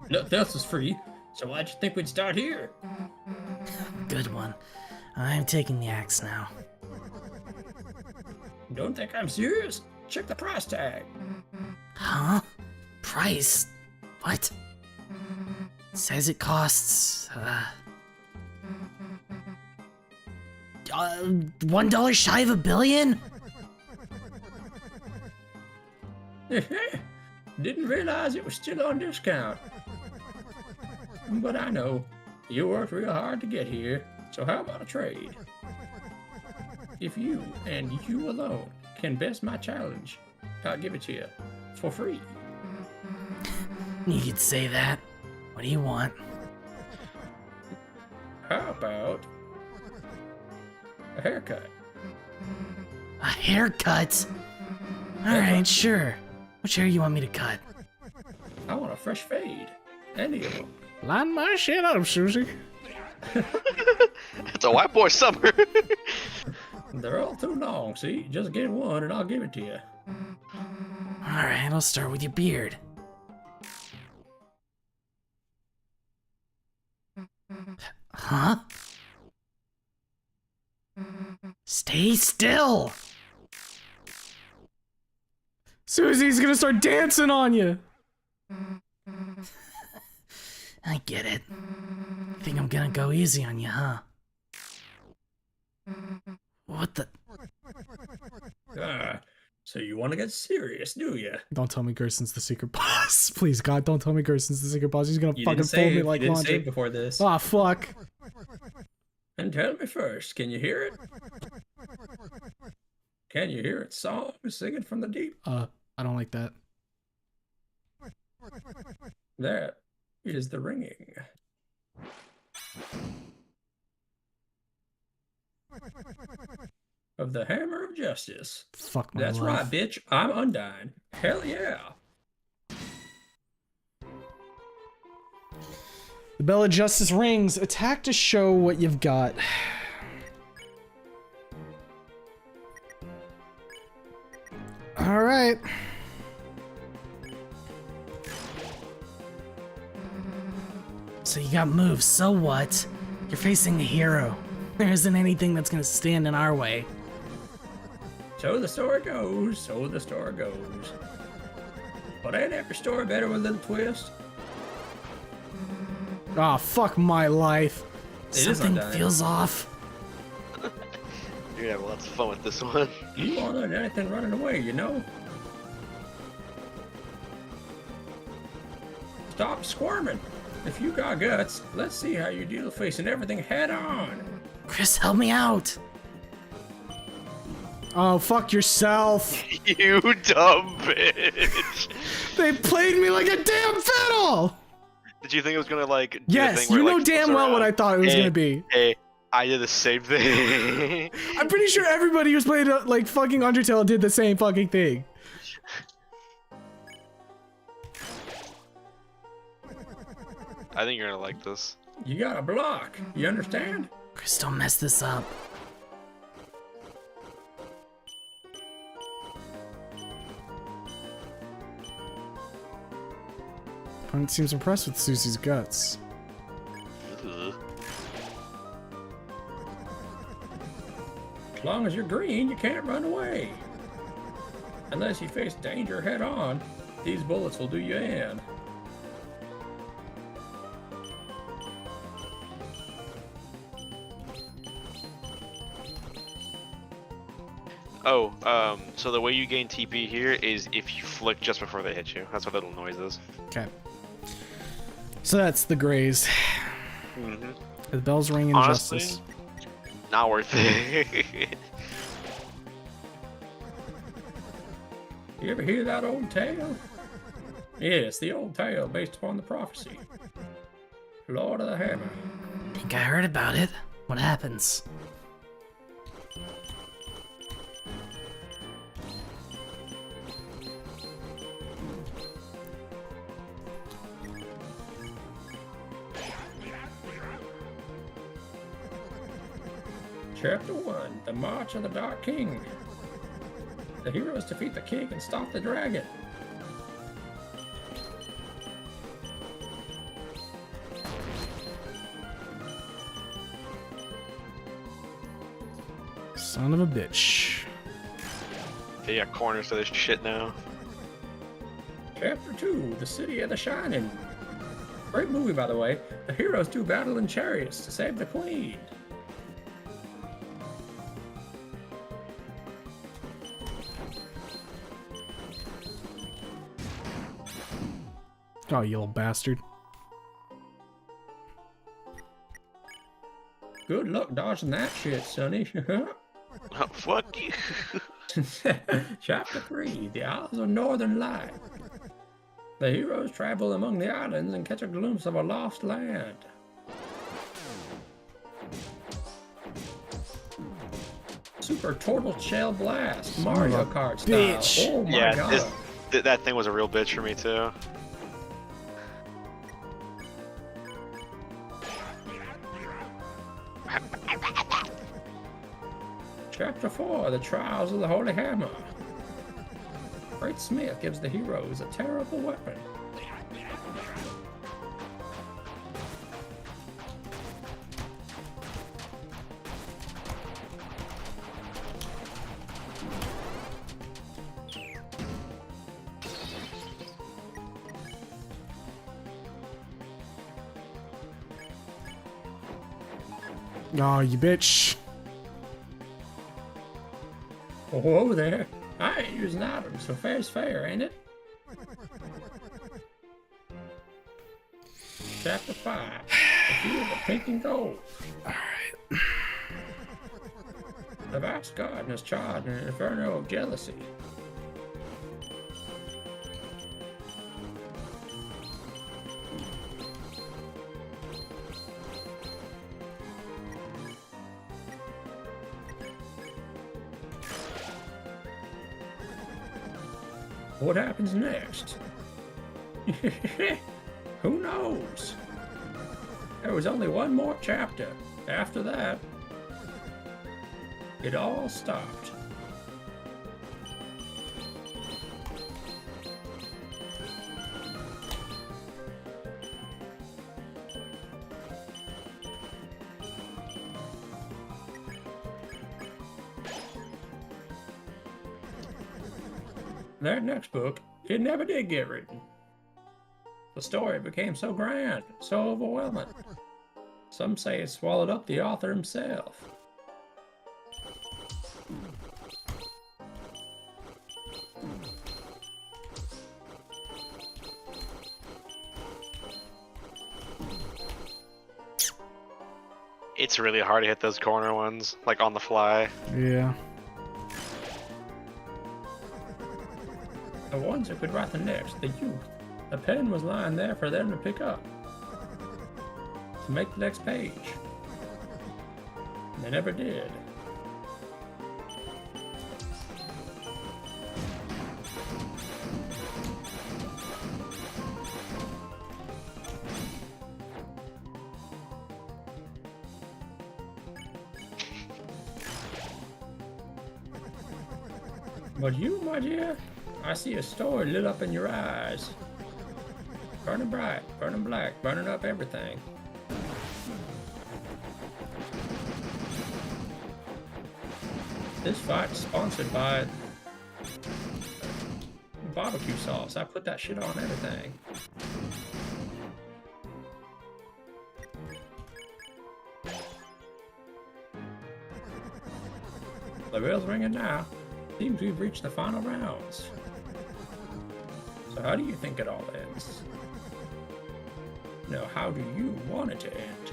Nothing else is free, so why'd you think we'd start here? Good one. I'm taking the axe now. Don't think I'm serious? Check the price tag. Huh? Price? What? It says it costs, $1 shy of $1 billion? Didn't realize it was still on discount. But I know, you worked real hard to get here, so how about a trade? If you, and you alone, can best my challenge, I'll give it to you, for free. You could say that. What do you want? How about a haircut? A haircut? Alright, sure. Which hair you want me to cut? I want a fresh fade. Any of them. Line my shit up, Susie. It's a white boy summer. They're all too long, see? Just get one and I'll give it to you. Alright, I'll start with your beard. Huh? Stay still! Susie's gonna start dancing on you. I get it. Think I'm gonna go easy on you, huh? What the? So you want to get serious, do you? Don't tell me Gerson's the secret boss. Please, God, don't tell me Gerson's the secret boss. He's gonna You fucking didn't fold me save. like You didn't laundry. save before this. Ah, fuck. And tell me first, can you hear it? Can you hear its song singing from the deep? I don't like that. That is the ringing. Of the hammer of justice. Fuck my That's life. right, bitch. I'm Undyne. Hell yeah. The bell of justice rings. Attack to show what you've got. All right. So you got moves, so what? You're facing a hero. There isn't anything that's gonna stand in our way. So the story goes, so the story goes. But ain't every story better with a little twist? Ah, fuck my life. It is Something Undyne. feels off. You're gonna have lots of fun with this one. You won't let anything running away, you know? Stop squirming. If you got guts, let's see how you deal facing everything head on. Chris, help me out. Oh, fuck yourself. You dumb bitch. They played me like a damn fiddle. Did you think it was gonna like? Do Yes, the thing where you it, know like, damn flips well what I around? thought it was Hey, gonna be. Hey, I did the same thing. I'm pretty sure everybody who's played like fucking Undertale did the same fucking thing. I think you're gonna like this. You gotta block, you understand? Chris, don't mess this up. Opponent seems impressed with Susie's guts. Ugh. As long as you're green, you can't run away. Unless you face danger head on, these bullets will do you in. Oh, so the way you gain TP here is if you flick just before they hit you. That's what that little noise is. Okay. So that's the Grays. Mm-hmm. The bells ring in Honestly, justice. not worth it. You ever hear that old tale? Yes, the old tale based upon the prophecy. Lord of the Hammer. Think I heard about it. What happens? Chapter 1, The March of the Dark King. The heroes defeat the king and stop the dragon. Son of a bitch. They got corners to this shit now. Chapter 2, The City of the Shining. Great movie, by the way. The heroes do battle in chariots to save the queen. Oh, you little bastard. Good luck dodging that shit, Sonny. Oh, fuck you. Chapter 3, The Isles of Northern Light. The heroes travel among the islands and catch a glimpse of a lost land. Super Turtle Shell Blast, Mario Kart style. bitch. Oh my Yeah, god. that thing was a real bitch for me too. Chapter 4, The Trials of the Holy Hammer. Great Smith gives the heroes a terrible weapon. Oh, you bitch. Whoa there. I ain't using items, so fair's fair, ain't it? Chapter 5, The Field of Pink and Gold. Alright. The vast garden is charred in an inferno of jealousy. What happens next? Who knows? There was only one more chapter. After that, it all stopped. That next book, it never did get written. The story became so grand, so overwhelming. Some say it swallowed up the author himself. It's really hard to hit those corner ones, like on the fly. Yeah. The ones who could write the next, the youth, the pen was lying there for them to pick up, to make the next page. And they never did. But you, my dear, I see a story lit up in your eyes. Burning bright, burning black, burning up everything. This fight is sponsored by barbecue sauce. I put that shit on everything. The bell's ringing now. Seems we've reached the final rounds. So how do you think it all ends? No, how do you want it to end?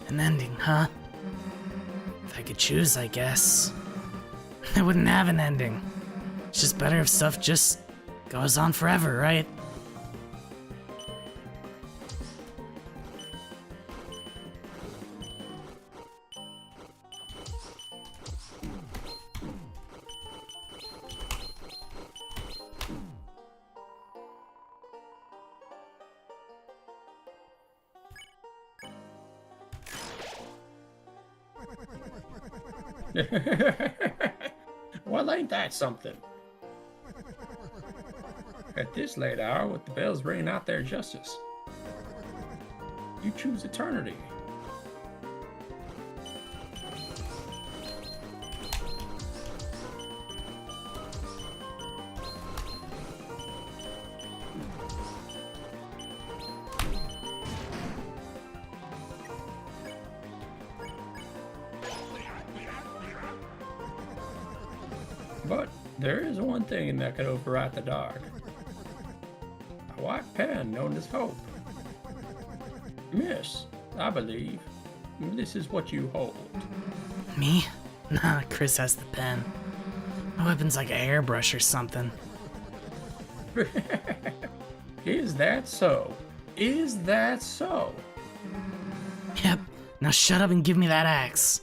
An ending, huh? If I could choose, I guess. I wouldn't have an ending. It's just better if stuff just goes on forever, right? Well, ain't that something? At this late hour, with the bells ringing out their justice, you choose eternity. But there is one thing that could override the dark. A white pen known as hope. Miss, I believe this is what you hold. Me? Nah, Chris has the pen. My weapon's like a hairbrush or something. Is that so? Is that so? Yep. Now shut up and give me that axe.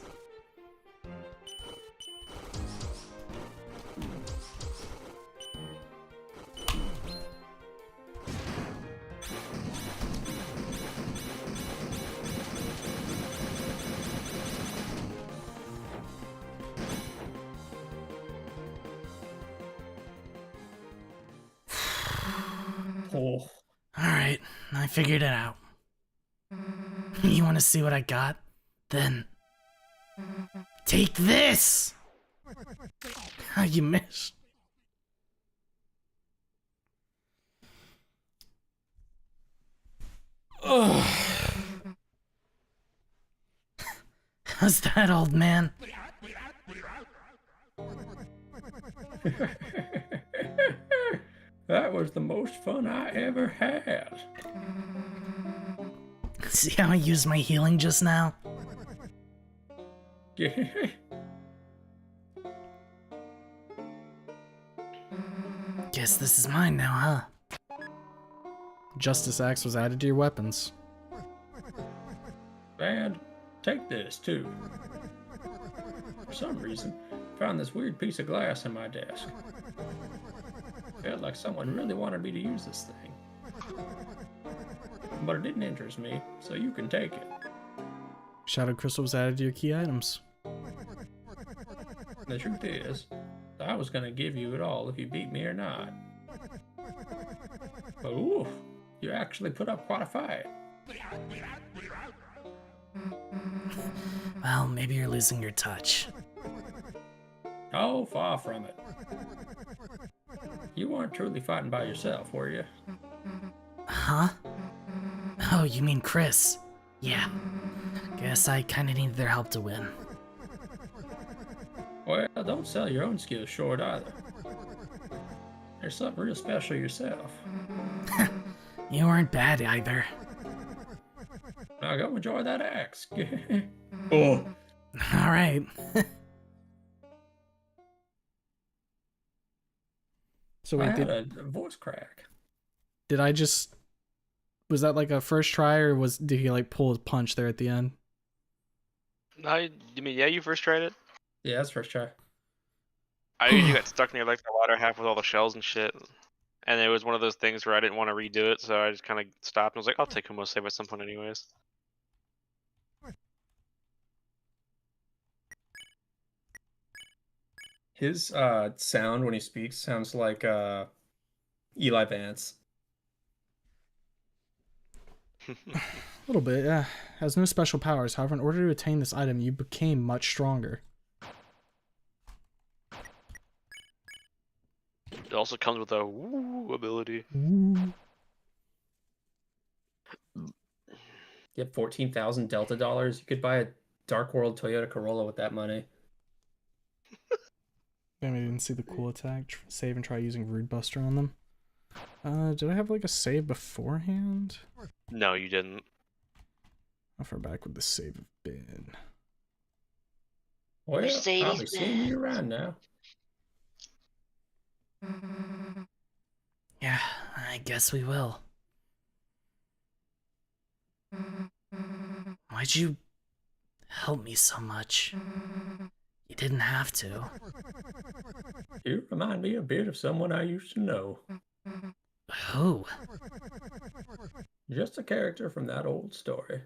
Oh, Alright, I figured it out. You wanna see what I got? Then... take this! You missed. Ugh. How's that, old man? that was the most fun I ever had. See how I used my healing just now? Guess this is mine now, huh? Justice Axe was added to your weapons. And take this too. For some reason, found this weird piece of glass in my desk. Felt like someone really wanted me to use this thing. But it didn't interest me, so you can take it. Shadow Crystal was added to your key items. The truth is, I was gonna give you it all if you beat me or not. But ooh, you actually put up quite a fight. Well, maybe you're losing your touch. Oh, far from it. You weren't truly fighting by yourself, were you? Huh? Oh, you mean Chris? Yeah. Guess I kinda needed their help to win. Well, don't sell your own skills short either. There's something real special yourself. You weren't bad either. Now go enjoy that axe. Oh. Alright. So I wait, had a voice crack. did I just... Was that like a first try, or did he like pull his punch there at the end? I mean, yeah, you first tried it. Yeah, that's first try. I usually got stuck near like the latter half with all the shells and shit. And it was one of those things where I didn't want to redo it, so I just kind of stopped and was like, I'll take Humo save at some point anyways. His sound when he speaks sounds like Eli Vance. A little bit, yeah. Has no special powers. However, in order to attain this item, you became much stronger. It also comes with a woo ability. Ooh. You have 14,000 Delta dollars. You could buy a Dark World Toyota Corolla with that money. Damn, I didn't see the cool attack. Save and try using Rude Buster on them. Did I have like a save beforehand? No, you didn't. How far back would the save have been? Well, Mercedes I'll be seeing you around now. Yeah, I guess we will. Why'd you help me so much? You didn't have to. You remind me a bit of someone I used to know. Who? Just a character from that old story.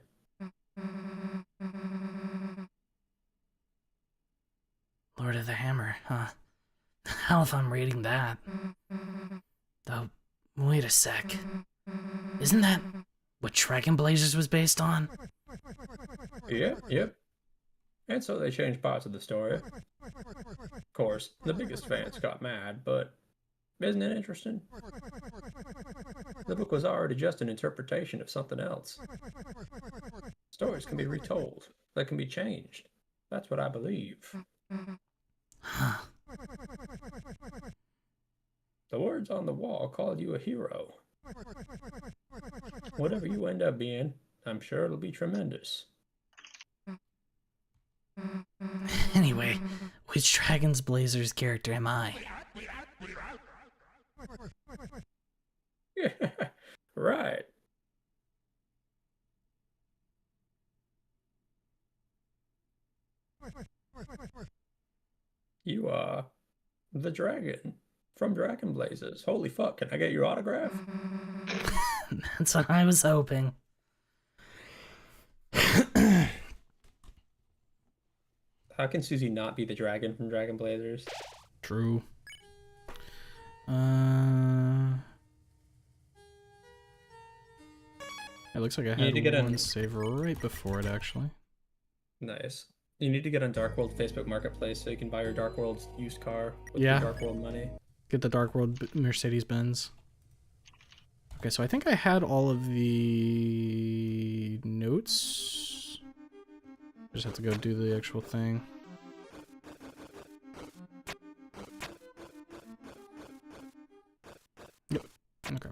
Lord of the Hammer, huh? Hell if I'm reading that. Though, wait a sec. Isn't that what Dragon Blazers was based on? Yep. And so they changed parts of the story. Of course, the biggest fans got mad, but isn't it interesting? The book was already just an interpretation of something else. Stories can be retold, they can be changed. That's what I believe. Huh. The words on the wall called you a hero. Whatever you end up being, I'm sure it'll be tremendous. Anyway, which Dragon's Blazers character am I? Yeah, right. You are the dragon from Dragon Blazers. Holy fuck, can I get your autograph? That's what I was hoping. How can Susie not be the dragon from Dragon Blazers? True. It looks like I need to get had one on- save right before it, actually. Nice. You need to get on Dark World Facebook Marketplace so you can buy your Dark World's used car with Yeah. your Dark World money. Get the Dark World Mercedes-Benz. Okay, so I think I had all of the notes. I just have to go do the actual thing. Yep. Okay.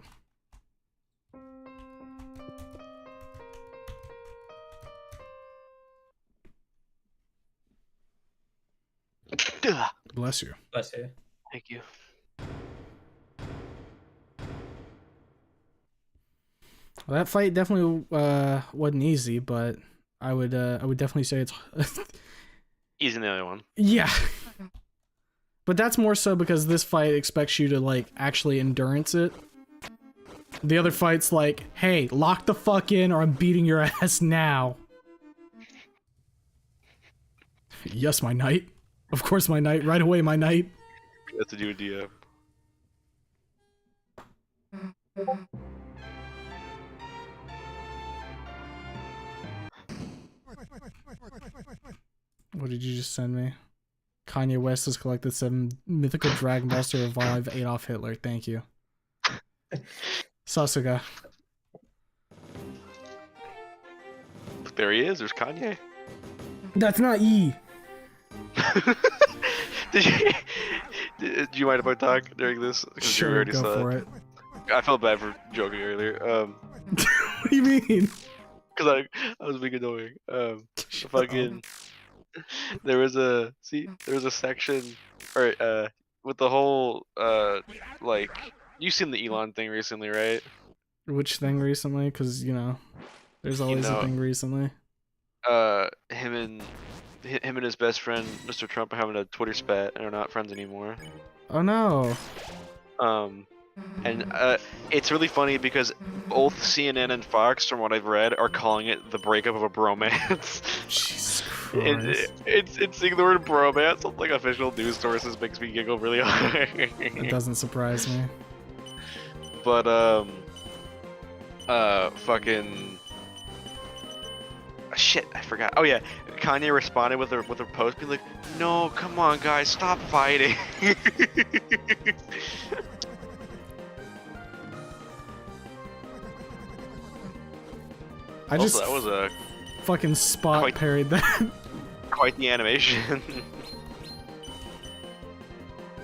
Ugh. Bless you. Bless you. Thank you. Well, that fight definitely wasn't easy, but I would definitely say it's Easy than the other one. yeah. But that's more so because this fight expects you to like actually endurance it. The other fight's like, hey, lock the fuck in or I'm beating your ass now. Yes, my knight. Of course, my knight. Right away, my knight. That's to do with DM. What did you just send me? Kanye West has collected 7 mythical Dragon Balls to revive Adolf Hitler. Thank you. Sasuga. There he is. There's Kanye. That's not E. Do you mind if I talk during this? 'Cause you Sure, already go saw for it. it. I felt bad for joking earlier. What do you mean? Because I was being annoying. Fucking. There was a section, or with the whole like you've seen the Elon thing recently, right? Which thing recently? Because, you know, there's always a thing recently. Him and his best friend, Mr. Trump, are having a Twitter spat and are not friends anymore. Oh no. And it's really funny because both CNN and Fox, from what I've read, are calling it the breakup of a bromance. Jesus Christ. It's seeing the word bromance on like official news sources makes me giggle really hard. It doesn't surprise me. But fucking shit, I forgot. Oh yeah, Kanye responded with a post, be like, "No, come on, guys, stop fighting." I just Also, that was a fucking spot quite- parried that. quite the animation.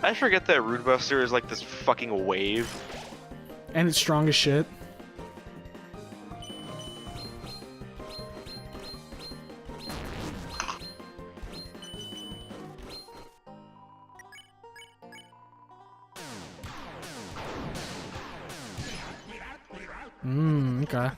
I forget that Rude Buster is like this fucking wave. And it's strong as shit. Okay.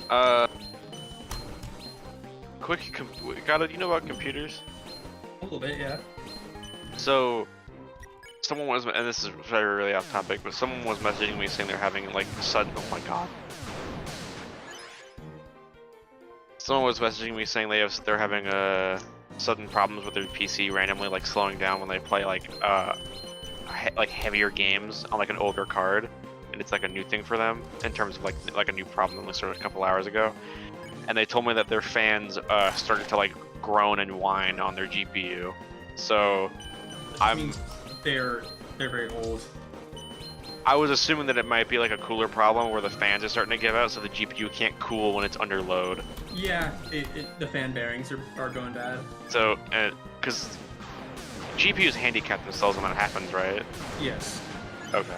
Uh, got you know about computers? A little bit, yeah. So, someone was, and this is very really off topic, but someone was messaging me saying they're having like sudden. Oh my god. Someone was messaging me saying they're having sudden problems with their PC randomly like slowing down when they play like heavier games on like an older card, and it's like a new thing for them in terms of like a new problem that started a couple hours ago. And they told me that their fans started to like groan and whine on their GPU. So They're very old. I was assuming that it might be like a cooler problem where the fans are starting to give out, so the GPU can't cool when it's under load. Yeah, the fan bearings are going bad. So, because GPUs handicap themselves when that happens, right? Yes. Okay.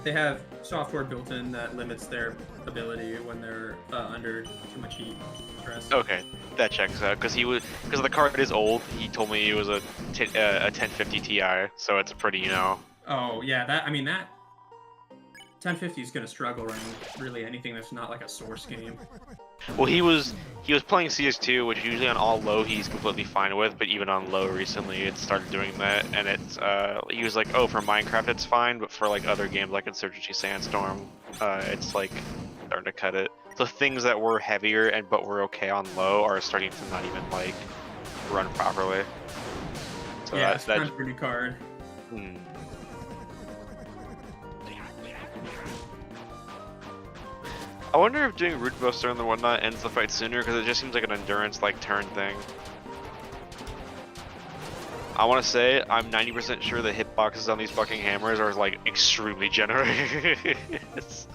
They have software built in that limits their ability when they're under too much heat stress. Okay, that checks out. Because the card is old. He told me it was a 1050 Ti, so it's a pretty, you know. Oh yeah, that 1050 is gonna struggle running really anything that's not like a source game. Well, he was playing CS2, which usually on all low he's completely fine with, but even on low recently it started doing that, and it's he was like, oh, for Minecraft it's fine, but for like other games like Insurgency Sandstorm, it's like starting to cut it. So things that were heavier but were okay on low are starting to not even like run properly. So yeah, it's time for a new card. I wonder if doing root buster and the whatnot ends the fight sooner, because it just seems like an endurance like turn thing. I want to say I'm 90% sure the hitboxes on these fucking hammers are like extremely generous.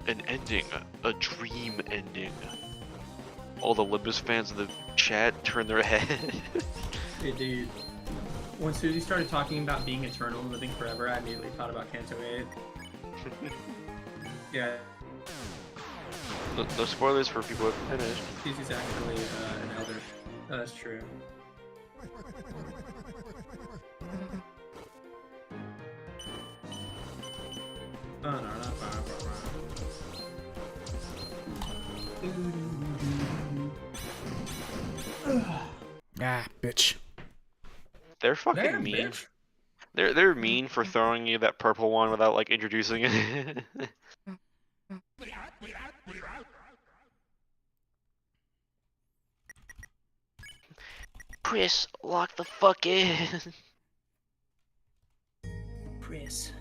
An ending, a dream ending. All the Limbus fans in the chat turn their head. Hey, dude. When Susie started talking about being eternal and living forever, I immediately thought about Canto 8. Yeah. No spoilers for people who have finished. Susie's actually an elder. Oh, that's true. Oh, no, not fine. Ah, bitch. They're fucking Damn, mean. bitch. They're mean for throwing you that purple one without like introducing it. Chris, lock the fuck in. Chris,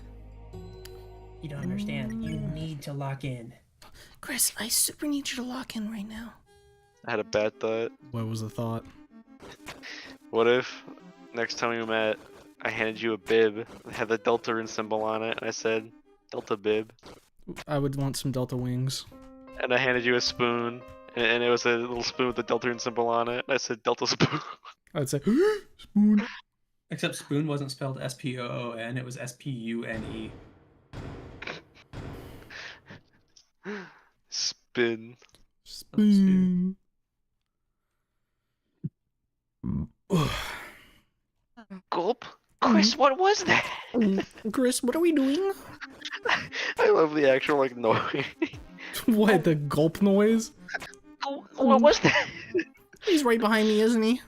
you don't understand. You need to lock in. Chris, I super need you to lock in right now. I had a bad thought. What was the thought? What if next time we met, I handed you a bib that had the Deltarune symbol on it, and I said, Delta bib. I would want some Delta wings. And I handed you a spoon, and it was a little spoon with the Deltarune symbol on it, and I said, Delta spoon. I'd say, spoon. Except spoon wasn't spelled S-P-O-O-N, it was S-P-U-N-E. Spin. Spoon. Gulp? Chris, what was that? Chris, what are we doing? I love the actual like noise. What, the gulp noise? What was that? He's right behind me, isn't he?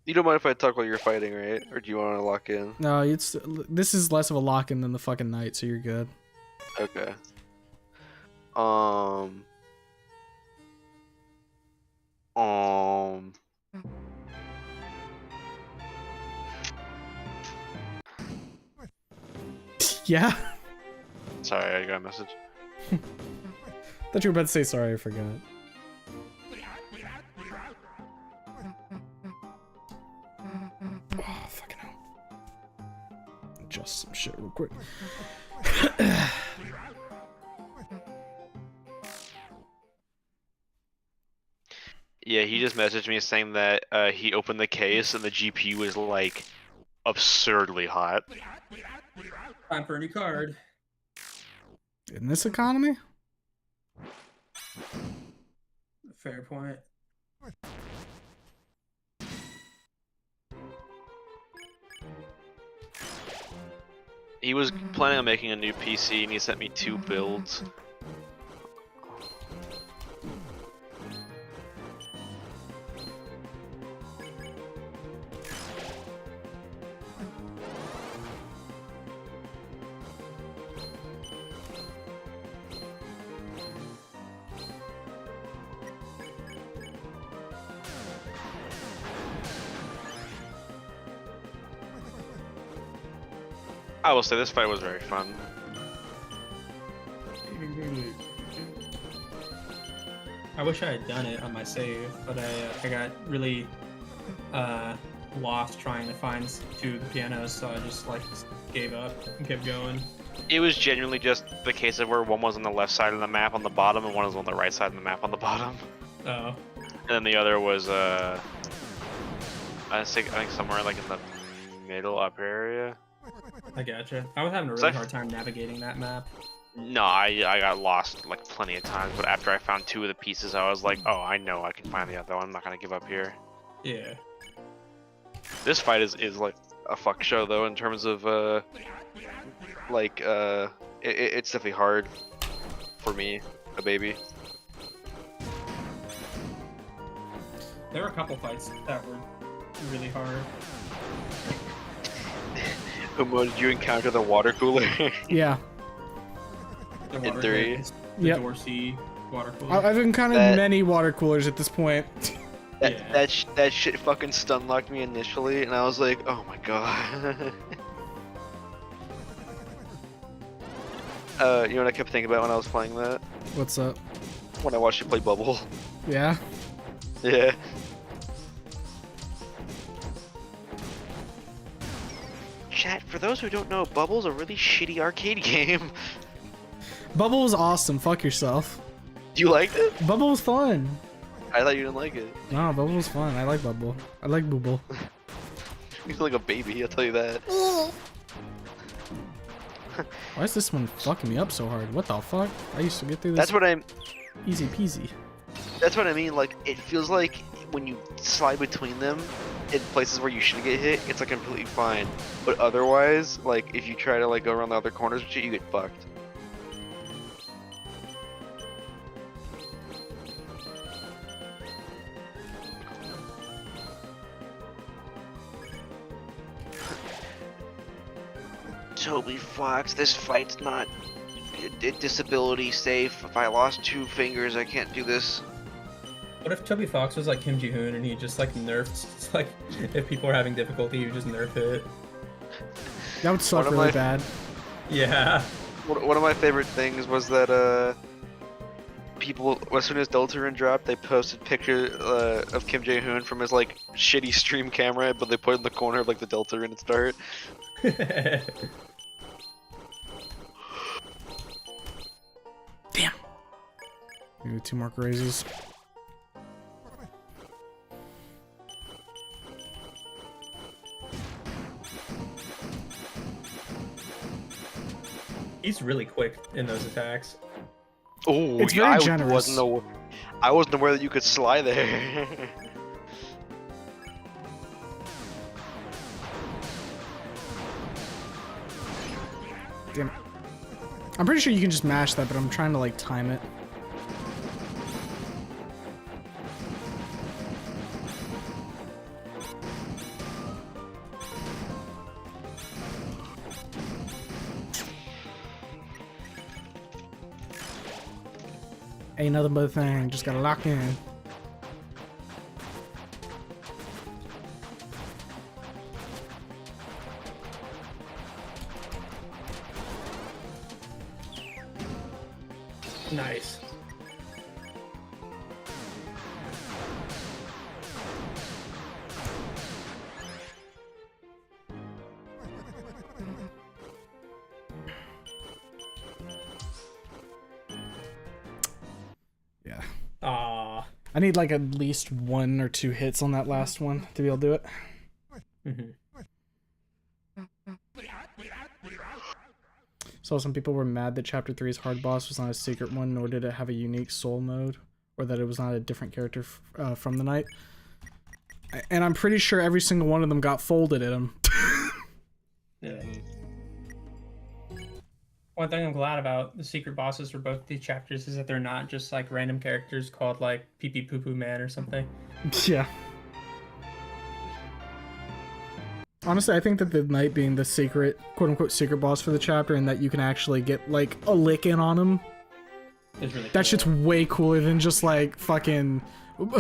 You don't mind if I talk while you're fighting, right? Or do you want to lock in? No, this is less of a lock-in than the fucking night, so you're good. Okay. Yeah? Sorry, I got a message. Thought you were about to say sorry, I forgot. Oh, fucking hell. Adjust some shit real quick. Yeah, he just messaged me saying that he opened the case and the GPU was like absurdly hot. Time for a new card. In this economy? Fair point. He was planning on making a new PC, and he sent me 2 builds. I will say this fight was very fun. I wish I had done it on my save, but I got really lost trying to find 2 of the pianos, so I just like gave up and kept going. It was genuinely just the case of where one was on the left side of the map on the bottom, and one was on the right side of the map on the bottom. Oh. And then the other was I think somewhere like in the middle upper area. I gotcha. I was having a really hard time navigating that map. No, I got lost like plenty of times, but after I found 2 of the pieces, I was like, oh, I know I can find the other one. I'm not gonna give up here. Yeah. This fight is like a fuck show though, in terms of it's definitely hard for me, a baby. There were a couple fights that were really hard. Did you encounter the water cooler? Yeah. The In 3. The Yep. Dorsey water cooler. I've encountered many water coolers at this point. That shit fucking stun locked me initially, and I was like, oh my god. You know what I kept thinking about when I was playing that? What's up? When I watched you play Bubble. Yeah? Yeah. Chat, for those who don't know, Bubble's a really shitty arcade game. Bubble was awesome. Fuck yourself. You liked it? Bubble was fun. I thought you didn't like it. No, Bubble was fun. I like Bubble. I like Booble. You feel like a baby, I'll tell you that. Why is this one fucking me up so hard? What the fuck? I used to get through this. That's what I'm. Easy peasy. That's what I mean. Like, it feels like when you slide between them in places where you should get hit, it's like completely fine. But otherwise, like if you try to like go around the other corners and shit, you get fucked. Toby Fox, this fight's not disability safe. If I lost 2 fingers, I can't do this. What if Toby Fox was like Kim Ji-hoon and he just like nerfed, it's like if people are having difficulty, he would just nerf it? That would suck really bad. Yeah. One of my favorite things was that people, as soon as Deltarune dropped, they posted pictures of Kim Jae-hoon from his like shitty stream camera, but they put it in the corner of like the Deltarune at start. Damn. Maybe 2 more crazies. He's really quick in those attacks. Oh, It's very I generous. I wasn't aware that you could slide there. Damn it. I'm pretty sure you can just mash that, but I'm trying to like time it. Ain't nothing but a thing, just gotta lock in. Nice. Yeah. Ah. I need like at least 1 or 2 hits on that last one to be able to do it. Mhm. So some people were mad that Chapter 3's hard boss was not a secret one, nor did it have a unique soul mode, or that it was not a different character from the night. And I'm pretty sure every single one of them got folded at him. Yeah. One thing I'm glad about the secret bosses for both these chapters is that they're not just like random characters called like Pee Pee Poo Poo Man or something. Yeah. Honestly, I think that the knight being the secret, quote-unquote, secret boss for the chapter, and that you can actually get, like, a lick in on him, It's really that cool. shit's way cooler than just, like, fucking...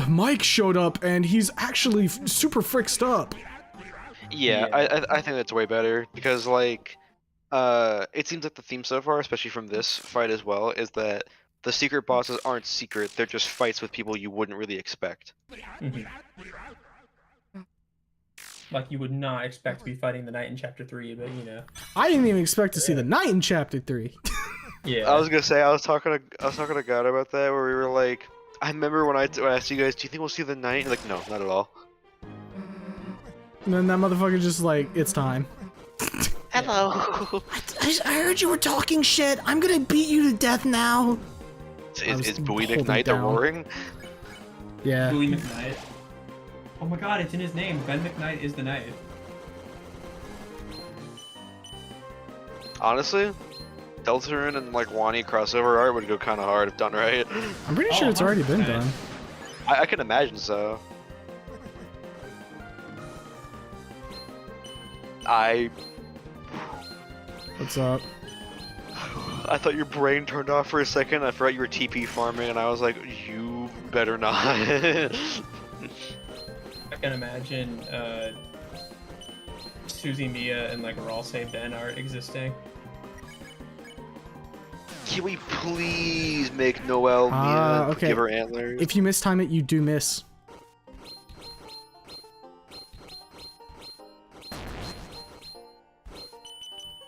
Mike showed up, and he's actually super fricked up. Yeah, I think that's way better because like, it seems like the theme so far, especially from this fight as well, is that the secret bosses aren't secret; they're just fights with people you wouldn't really expect. Mhm. Like you would not expect to be fighting the knight in chapter 3, but you know. I didn't even expect to see the knight in chapter 3. Yeah. I was gonna say I was talking to God about that, where we were like, I remember when I asked you guys, do you think we'll see the knight? You're like, no, not at all. And then that motherfucker just like, it's time. Hello. I heard you were talking shit. I'm gonna beat you to death now. Is Bowie holding McKnight the down. roaring? Yeah. Bowie McKnight. Oh my god, it's in his name. Ben McKnight is the knight. Honestly, Deltarune and like Wani crossover art would go kind of hard if done right. I'm pretty sure it's already been 100%. done. I can imagine so. What's up? I thought your brain turned off for a second. I forgot you were TP farming, and I was like, you better not. I can imagine Susie Mia and like Raw Save Ben art existing. Can we please make Noelle Mia Okay. give her antlers? If you mistime it, you do miss.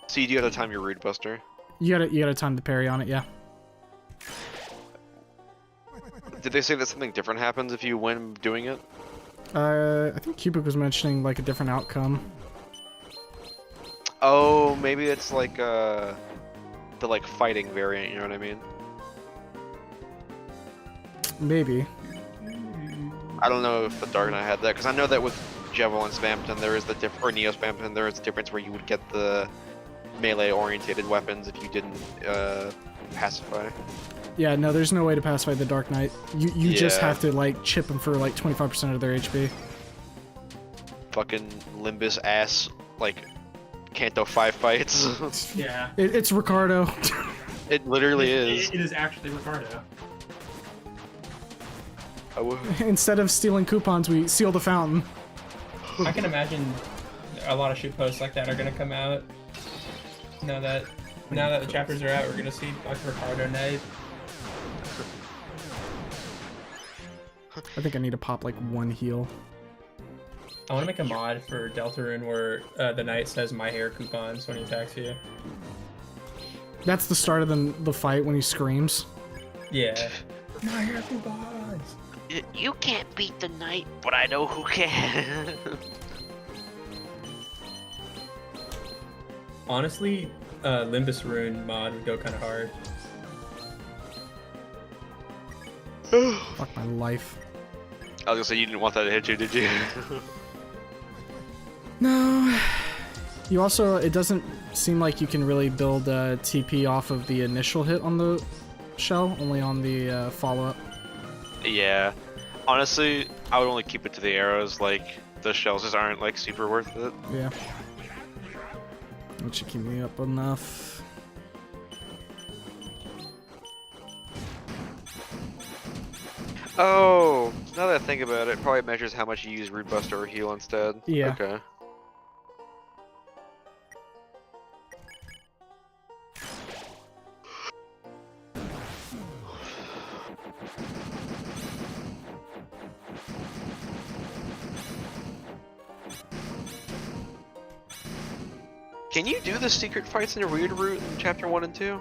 So you do have to time your Rude Buster. You gotta time the parry on it, yeah. Did they say that something different happens if you win doing it? I think Cubic was mentioning like a different outcome. Oh, maybe it's like the like fighting variant. You know what I mean? Maybe. I don't know if the Dark Knight had that because I know that with Javelin Spamton there is the or Neo Spamton there is a difference where you would get the melee orientated weapons if you didn't pacify. Yeah, no, there's no way to pacify the Dark Knight. You just Yeah. have to like chip them for like 25% of their HP. Fucking Limbus ass like Kanto 5 fights. Yeah. It's Ricardo. It literally is. It is actually Ricardo. Instead of stealing coupons, we seal the fountain. I can imagine a lot of shit posts like that are gonna come out. Now that the chapters are out, we're gonna see like Ricardo Knight. I think I need to pop like one heal. I want to make a mod for Deltarune where the knight says "My hair" coupons when he attacks you. That's the start of the fight when he screams. Yeah. My hair coupons. You can't beat the knight, but I know who can. Honestly, Limbus Rune mod would go kind of hard. Fuck my life. I was gonna say you didn't want that to hit you, did you? No. You also, it doesn't seem like you can really build TP off of the initial hit on the shell, only on the follow-up. Yeah. Honestly, I would only keep it to the arrows, like, the shells just aren't, like, super worth it. Yeah. That should keep me up enough. Oh, now that I think about it, it probably measures how much you use Rude Buster or heal instead. Yeah. Okay. Can you do the secret fights in a weird route in chapter 1 and 2?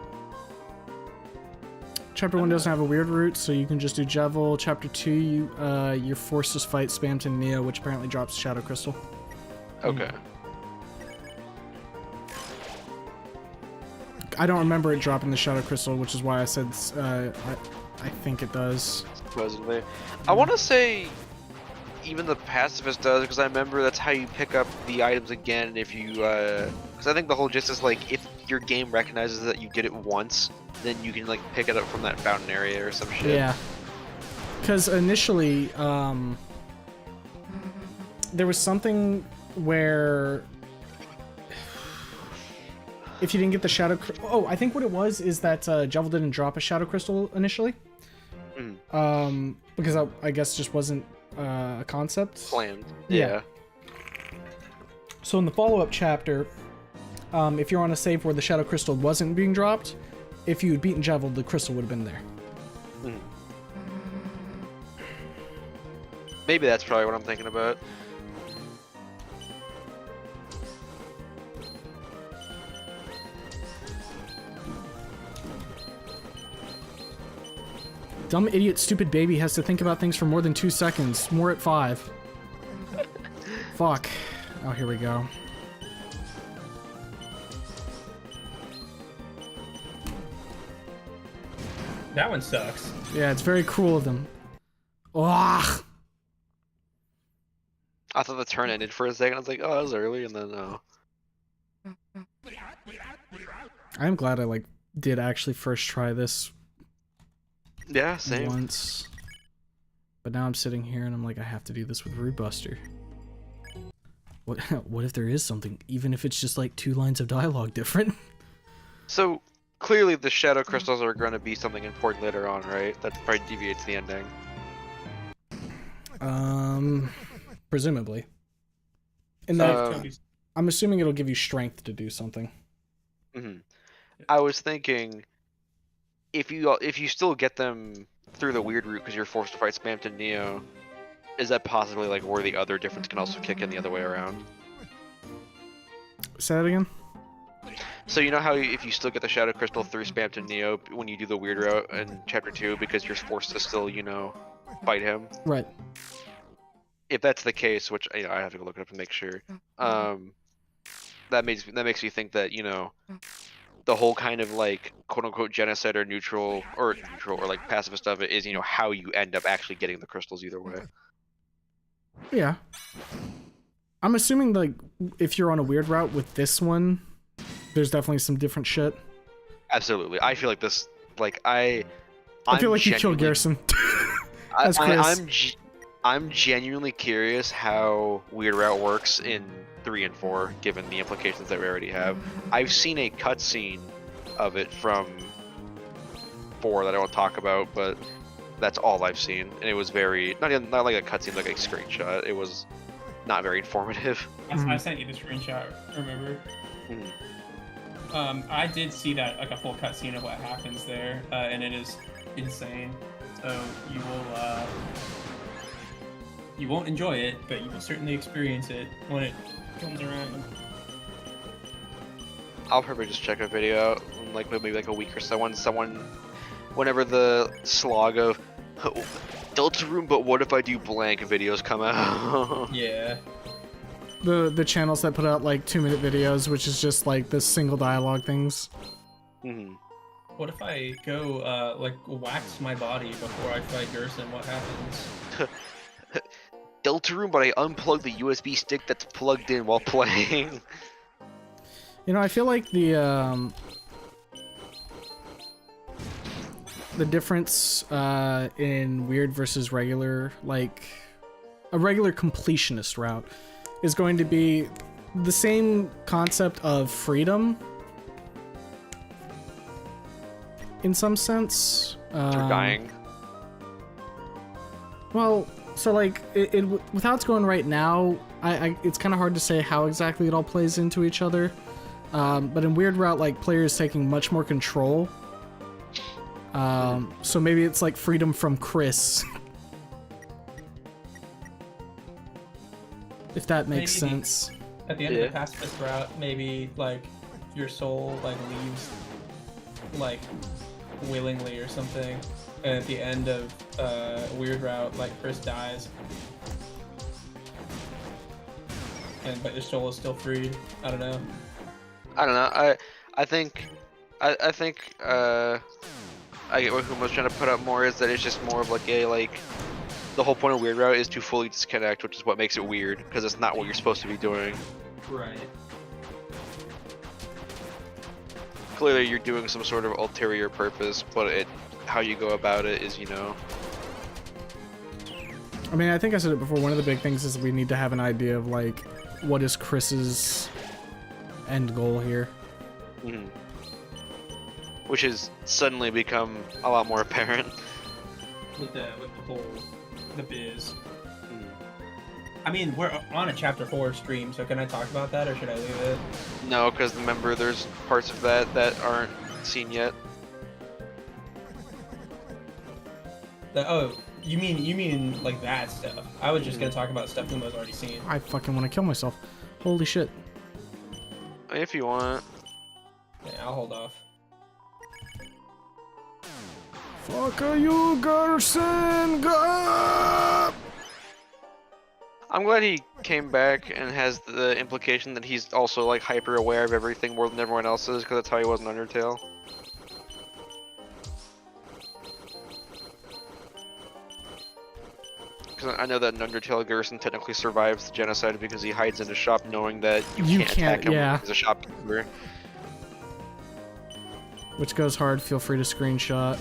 Chapter 1 doesn't have a weird route, so you can just do Jevil. Chapter 2, you're forced to fight Spamton Neo, which apparently drops Shadow Crystal. Okay. I don't remember it dropping the Shadow Crystal, which is why I said I think it does. Supposedly. I want to say even the pacifist does, because I remember that's how you pick up the items again if you, because I think the whole gist is like if your game recognizes that you did it once, then you can like pick it up from that fountain area or some shit. Yeah. Because initially, there was something where if you didn't get the shadow, I think what it was is that Jevil didn't drop a shadow crystal initially. Because I guess just wasn't a concept Planned. Yeah. So in the follow-up chapter, if you're on a save where the shadow crystal wasn't being dropped, if you had beaten Jevil, the crystal would have been there. Maybe that's probably what I'm thinking about. Dumb idiot stupid baby has to think about things for more than 2 seconds. More at 5. Fuck. Oh, here we go. That one sucks. Yeah, it's very cruel of them. Ugh. I thought the turn ended for a second. I was like, oh, that was early, and then I'm glad I did actually first try this yeah, same. once. But now I'm sitting here and I'm like, I have to do this with Rude Buster. What if there is something, even if it's just like 2 lines of dialogue different? So clearly the shadow crystals are going to be something important later on, right? That probably deviates the ending. Presumably. And that, I'm assuming it'll give you strength to do something. I was thinking, if you still get them through the weird route because you're forced to fight Spamton Neo, is that possibly like where the other difference can also kick in the other way around? Say that again? So you know how if you still get the Shadow Crystal through Spamton Neo when you do the weird route in Chapter 2 because you're forced to still, fight him? Right. If that's the case, which I have to go look it up and make sure, that makes me think that, the whole kind of like quote unquote genocide or neutral or like pacifist of it is, how you end up actually getting the crystals either way. Yeah. I'm assuming like if you're on a weird route with this one, there's definitely some different shit. Absolutely. I feel like this I feel like you killed Garrison. As Chris. I'm genuinely curious how Weird Route works in 3 and 4, given the implications that we already have. I've seen a cutscene of it from 4 that I won't talk about, but that's all I've seen, and it was very not like a cutscene, like a screenshot. It was not very informative. I sent you the screenshot. Remember? I did see that like a full cutscene of what happens there, and it is insane. So you won't enjoy it, but you will certainly experience it when it comes around. I'll probably just check a video out in maybe a week or so when whenever the slog of Deltarune, but what if I do blank videos come out. Yeah. The channels that put out 2-minute videos, which is just the single dialogue things. What if I go wax my body before I fight Gerson? What happens? Deltarune, but I unplugged the USB stick that's plugged in while playing. I feel like the difference in weird versus regular, a regular completionist route, is going to be the same concept of freedom in some sense. Through dying. Well, so with how it's going right now, it's kind of hard to say how exactly it all plays into each other. But in Weird Route, players taking much more control. So maybe it's freedom from Chris. If that makes sense. At the end of the pacifist route, maybe your soul leaves willingly or something. And at the end of Weird Route, Chris dies. But your soul is still free. I don't know. I think I get what Humo's trying to put up more is that it's just more of a the whole point of Weird Route is to fully disconnect, which is what makes it weird, because it's not what you're supposed to be doing. Right. Clearly, you're doing some sort of ulterior purpose, but how you go about it is, you know. I mean, I think I said it before. One of the big things is we need to have an idea of like what is Chris's end goal here. Mhm. Which has suddenly become a lot more apparent. With the whole the biz. Mm. I mean, we're on a chapter 4 stream, so can I talk about that or should I leave it? No, because remember, there's parts of that aren't seen yet. Oh, you mean like that stuff? I was just gonna talk about stuff Lumo's already seen. I fucking want to kill myself. Holy shit. If you want. Yeah, I'll hold off. Fuck you, Garson! Go! I'm glad he came back and has the implication that he's also like hyper aware of everything more than everyone else is, because that's how he was in Undertale. Because I know that in Undertale, Gerson technically survives the genocide because he hides in his shop knowing that you can't attack him yeah. when he's a shopkeeper. Which goes hard, feel free to screenshot.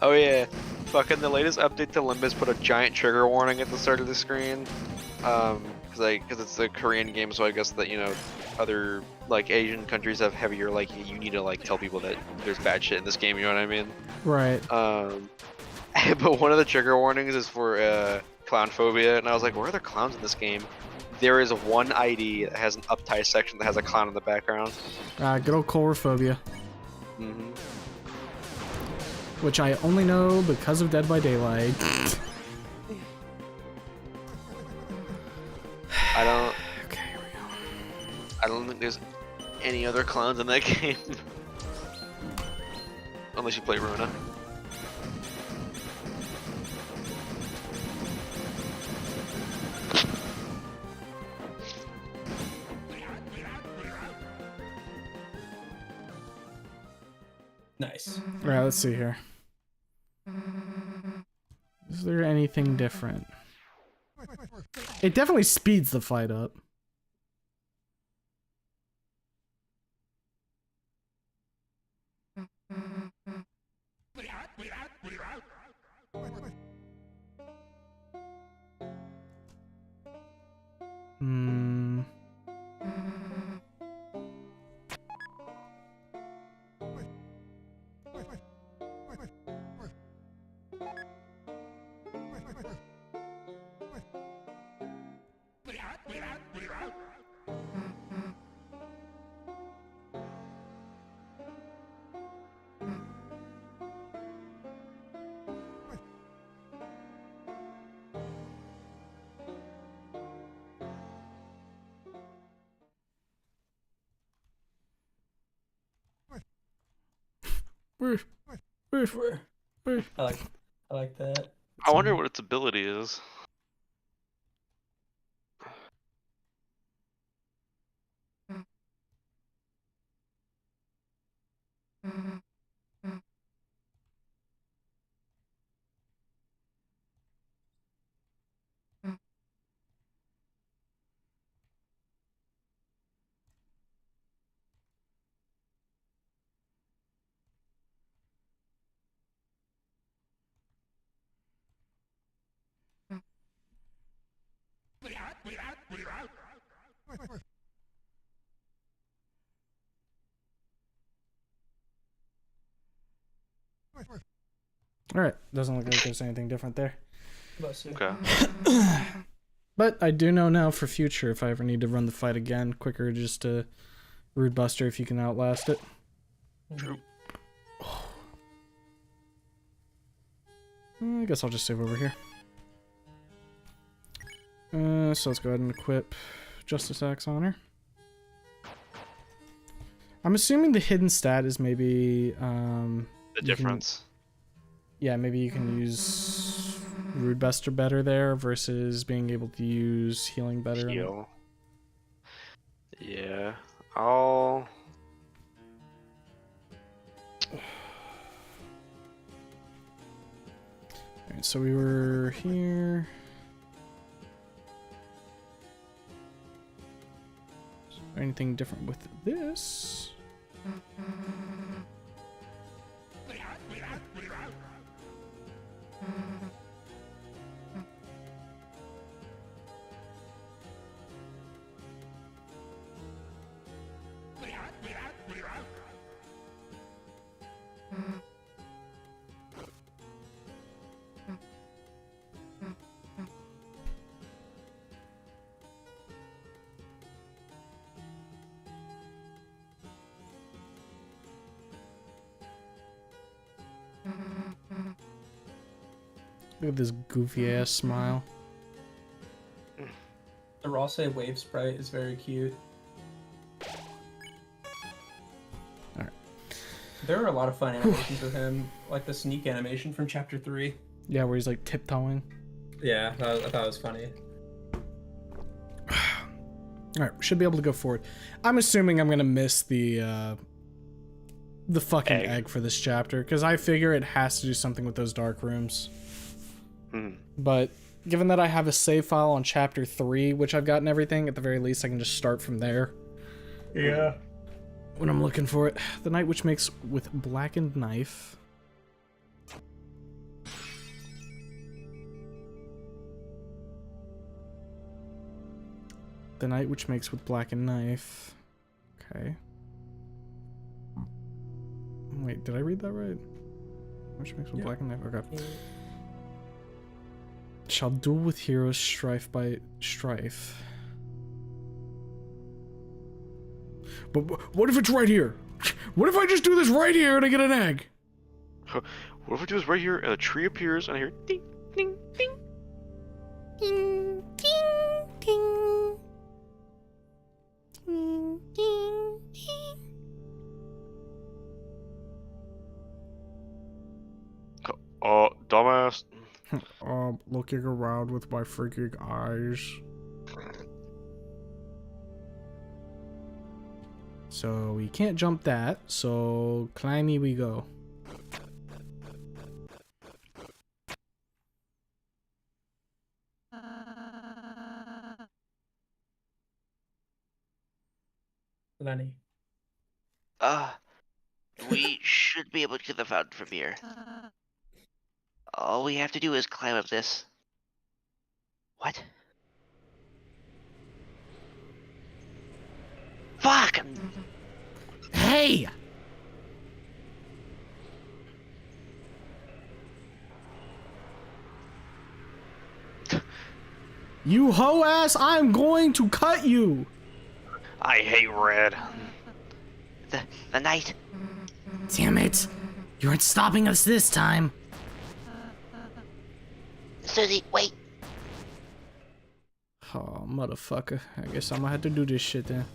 Oh yeah, fucking the latest update to Limbus put a giant trigger warning at the start of the screen. Because it's a Korean game, so I guess that, you know, other like Asian countries have heavier, like, you need to like tell people that there's bad shit in this game, you know what I mean? Right. But one of the trigger warnings is for clown phobia, and I was like, where are there clowns in this game? There is one ID that has an uptie section that has a clown in the background. Good old colorophobia. Mm-hmm. Which I only know because of Dead by Daylight. Okay, here we go. I don't think there's any other clowns in that game. Unless you play Runa. Nice. Alright, let's see here. Is there anything different? It definitely speeds the fight up. Hmm. I like that. I wonder what its ability is. Alright, doesn't look like there's anything different there. Okay. But I do know now for future if I ever need to run the fight again, quicker just to Rude Buster if you can outlast it. True. I guess I'll just save over here. So let's go ahead and equip Justice Axe on her. I'm assuming the hidden stat is maybe The difference. Yeah, maybe you can use Rude Buster better there versus being able to use healing better. Heal. Yeah. I'll. Alright, so we were here. Is there anything different with this? Look at this goofy ass smile. The Ralsei wave sprite is very cute. Alright. There are a lot of fun animations with him, like the sneak animation from chapter 3. Yeah, where he's like tiptoeing. Yeah, I thought it was funny. Alright, should be able to go forward. I'm assuming I'm gonna miss the fucking egg for this chapter, because I figure it has to do something with those dark rooms. But given that I have a save file on chapter 3, which I've gotten everything, at the very least I can just start from there. Yeah. When I'm looking for it. The Night Witch makes with blackened knife. The Night Witch makes with blackened knife. Okay. Wait, did I read that right? Which makes with blackened knife? Okay. Shall duel with heroes strife by strife. But what if it's right here? What if I just do this right here and I get an egg? What if we do this right here and a tree appears and I hear ding, ding, ding? Ding, ding, ding. Ding, ding, ding. Dumbass. Looking around with my freaking eyes. So we can't jump that, so climby we go. Lenny. We should be able to get the fountain from here. All we have to do is climb up this. What? Fuck! Hey! You hoe ass, I'm going to cut you! I hate red. The knight. Damn it! You aren't stopping us this time. Susie, wait. Oh, motherfucker. I guess I'm gonna have to do this shit then.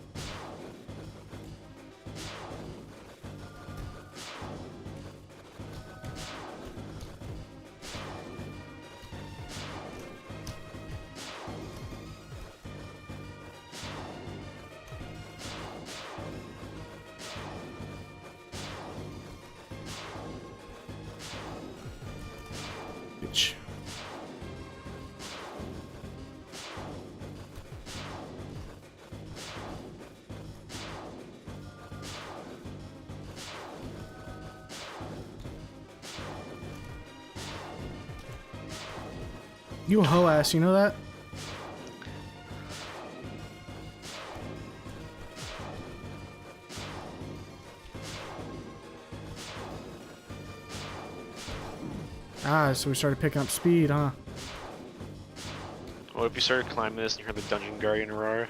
Bitch. You a hoe ass, you know that? Ah, so we started picking up speed, huh? What if you started climbing this and you heard the dungeon guardian roar?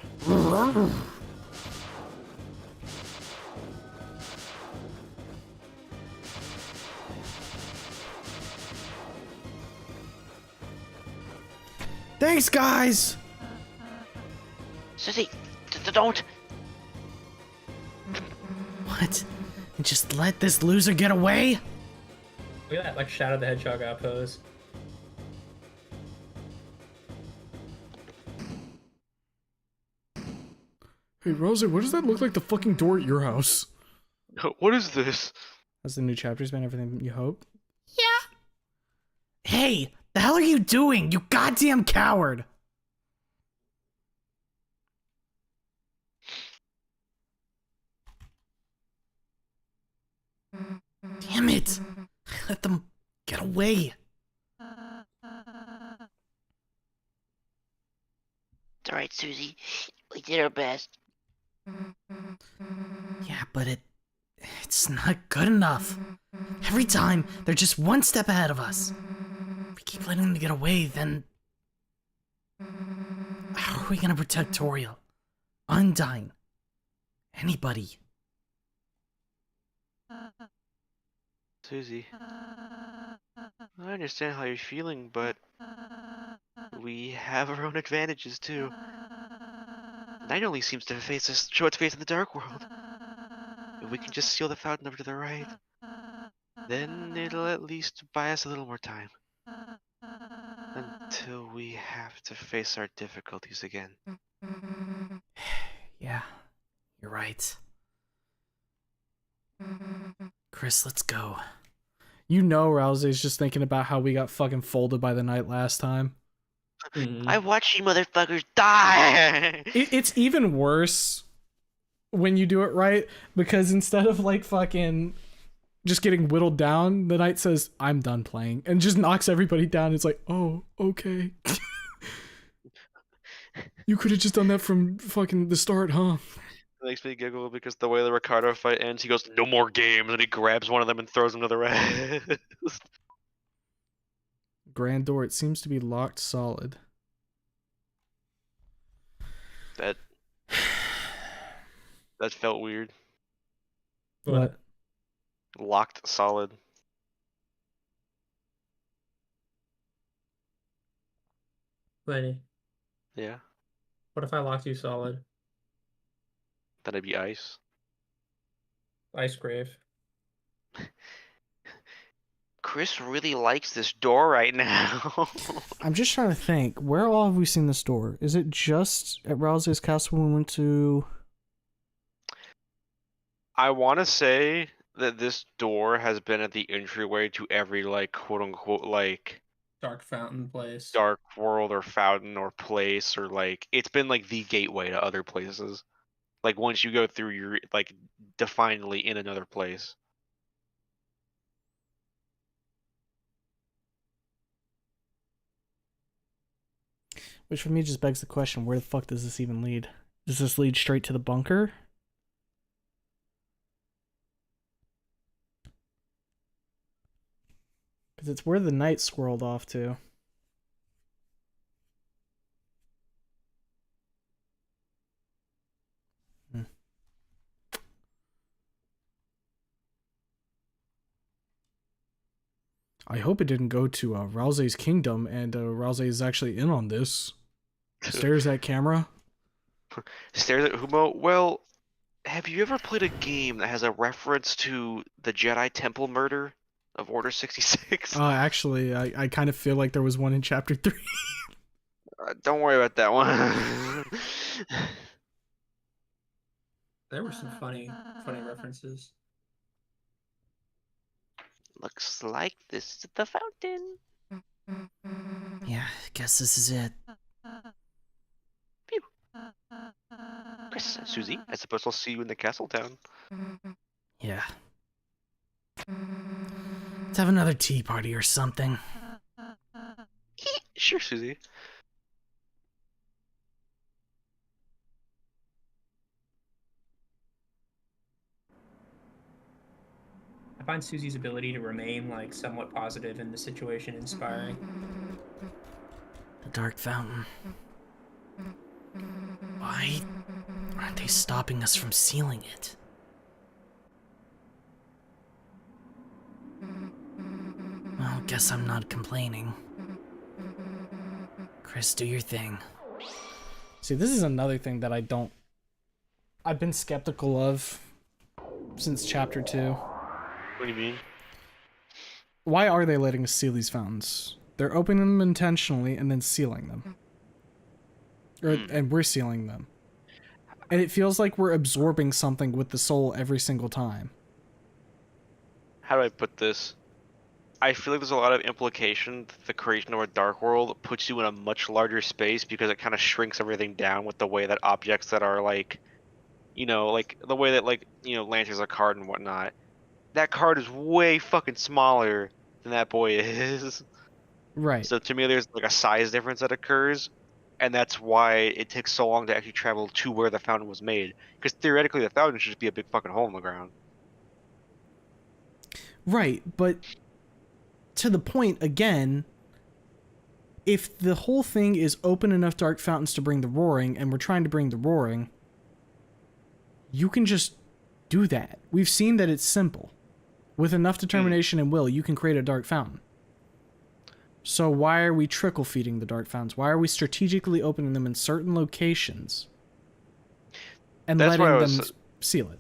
Thanks, guys! Susie, don't. What? What? And just let this loser get away? Look at that, like, Shadow the Hedgehog outpose. Hey, Rosie, what does that look like the fucking door at your house? What is this? Has the new chapters been everything you hoped? Hey, the hell are you doing, you goddamn coward? Damn it! Let them get away. It's alright, Susie. We did our best. Yeah, but it's not good enough. Every time, they're just one step ahead of us. If we keep letting them get away, then how are we gonna protect Toriel? Undyne? Anybody? Susie, I understand how you're feeling, but we have our own advantages too. Night only seems to show its face in the dark world. If we can just seal the fountain over to the right, then it'll at least buy us a little more time. Until we have to face our difficulties again. Yeah, you're right. Chris, let's go. You know Rousey's just thinking about how we got fucking folded by the night last time. I watched you motherfuckers die! It's even worse when you do it right, because instead of like fucking just getting whittled down, the knight says, I'm done playing, and just knocks everybody down. It's like, oh, okay. You could have just done that from fucking the start, huh? It makes me giggle because the way the Ricardo fight ends, he goes, no more games, and he grabs one of them and throws him to the rest. Grand door, it seems to be locked solid. That felt weird. What? Locked solid. Lenny, Yeah. what if I locked you solid? That'd be ice. Ice grave. Chris really likes this door right now. I'm just trying to think. Where all have we seen this door? Is it just at Rousey's castle when we went to... I want to say that this door has been at the entryway to every, like, quote-unquote, like... Dark fountain place. dark world or fountain or place, or, like, it's been, like, the gateway to other places. Like, once you go through, you're, like, definedly in another place. Which for me just begs the question, where the fuck does this even lead? Does this lead straight to the bunker? Because it's where the knight squirreled off to. I hope it didn't go to Rousey's kingdom and Rousey is actually in on this. Stares at camera. Stares at Humo. Well, have you ever played a game that has a reference to the Jedi Temple murder of Order 66? Actually, I kind of feel like there was one in chapter 3. Don't worry about that one. There were some funny references. Looks like this is the fountain. Yeah, guess this is it. Phew. Chris, Susie, I suppose I'll see you in the castle town. Yeah. Let's have another tea party or something. Sure, Susie. I find Susie's ability to remain like somewhat positive in the situation inspiring. The Dark Fountain. Why aren't they stopping us from sealing it? Well, guess I'm not complaining. Chris, do your thing. See, this is another thing that I've been skeptical of since chapter 2. What do you mean? Why are they letting us seal these fountains? They're opening them intentionally and then sealing them. And we're sealing them. And it feels like we're absorbing something with the soul every single time. How do I put this? I feel like there's a lot of implication that the creation of a dark world puts you in a much larger space because it kind of shrinks everything down with the way that objects that are like, you know, like the way that like, you know, Lancer's a card and whatnot. That card is way fucking smaller than that boy is. Right. So to me, there's like a size difference that occurs, and that's why it takes so long to actually travel to where the fountain was made. Because theoretically, the fountain should just be a big fucking hole in the ground. Right, but to the point again, if the whole thing is open enough dark fountains to bring the roaring, and we're trying to bring the roaring, you can just do that. We've seen that it's simple. With enough determination and will, you can create a dark fountain. So why are we trickle feeding the dark fountains? Why are we strategically opening them in certain locations and That's letting why I them was- seal it?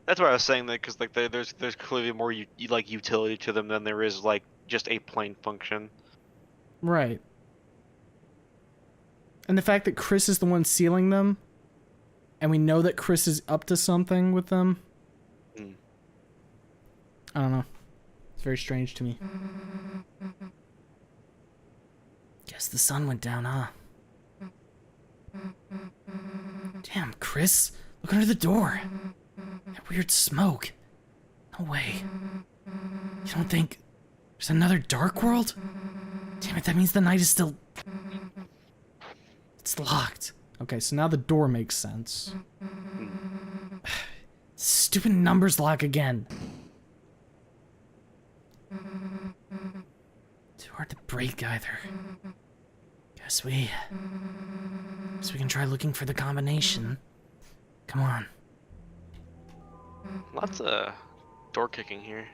That's why I was saying that, because like there's clearly more like utility to them than there is like just a plain function. Right. And the fact that Chris is the one sealing them, and we know that Chris is up to something with them, I don't know. It's very strange to me. Guess the sun went down, huh? Damn, Chris, look under the door. That weird smoke. No way. You don't think there's another dark world? Damn it, that means the night is still... It's locked. Okay, so now the door makes sense. Stupid numbers lock again. Too hard to break either. Guess we can try looking for the combination. Come on. Lots of door kicking here.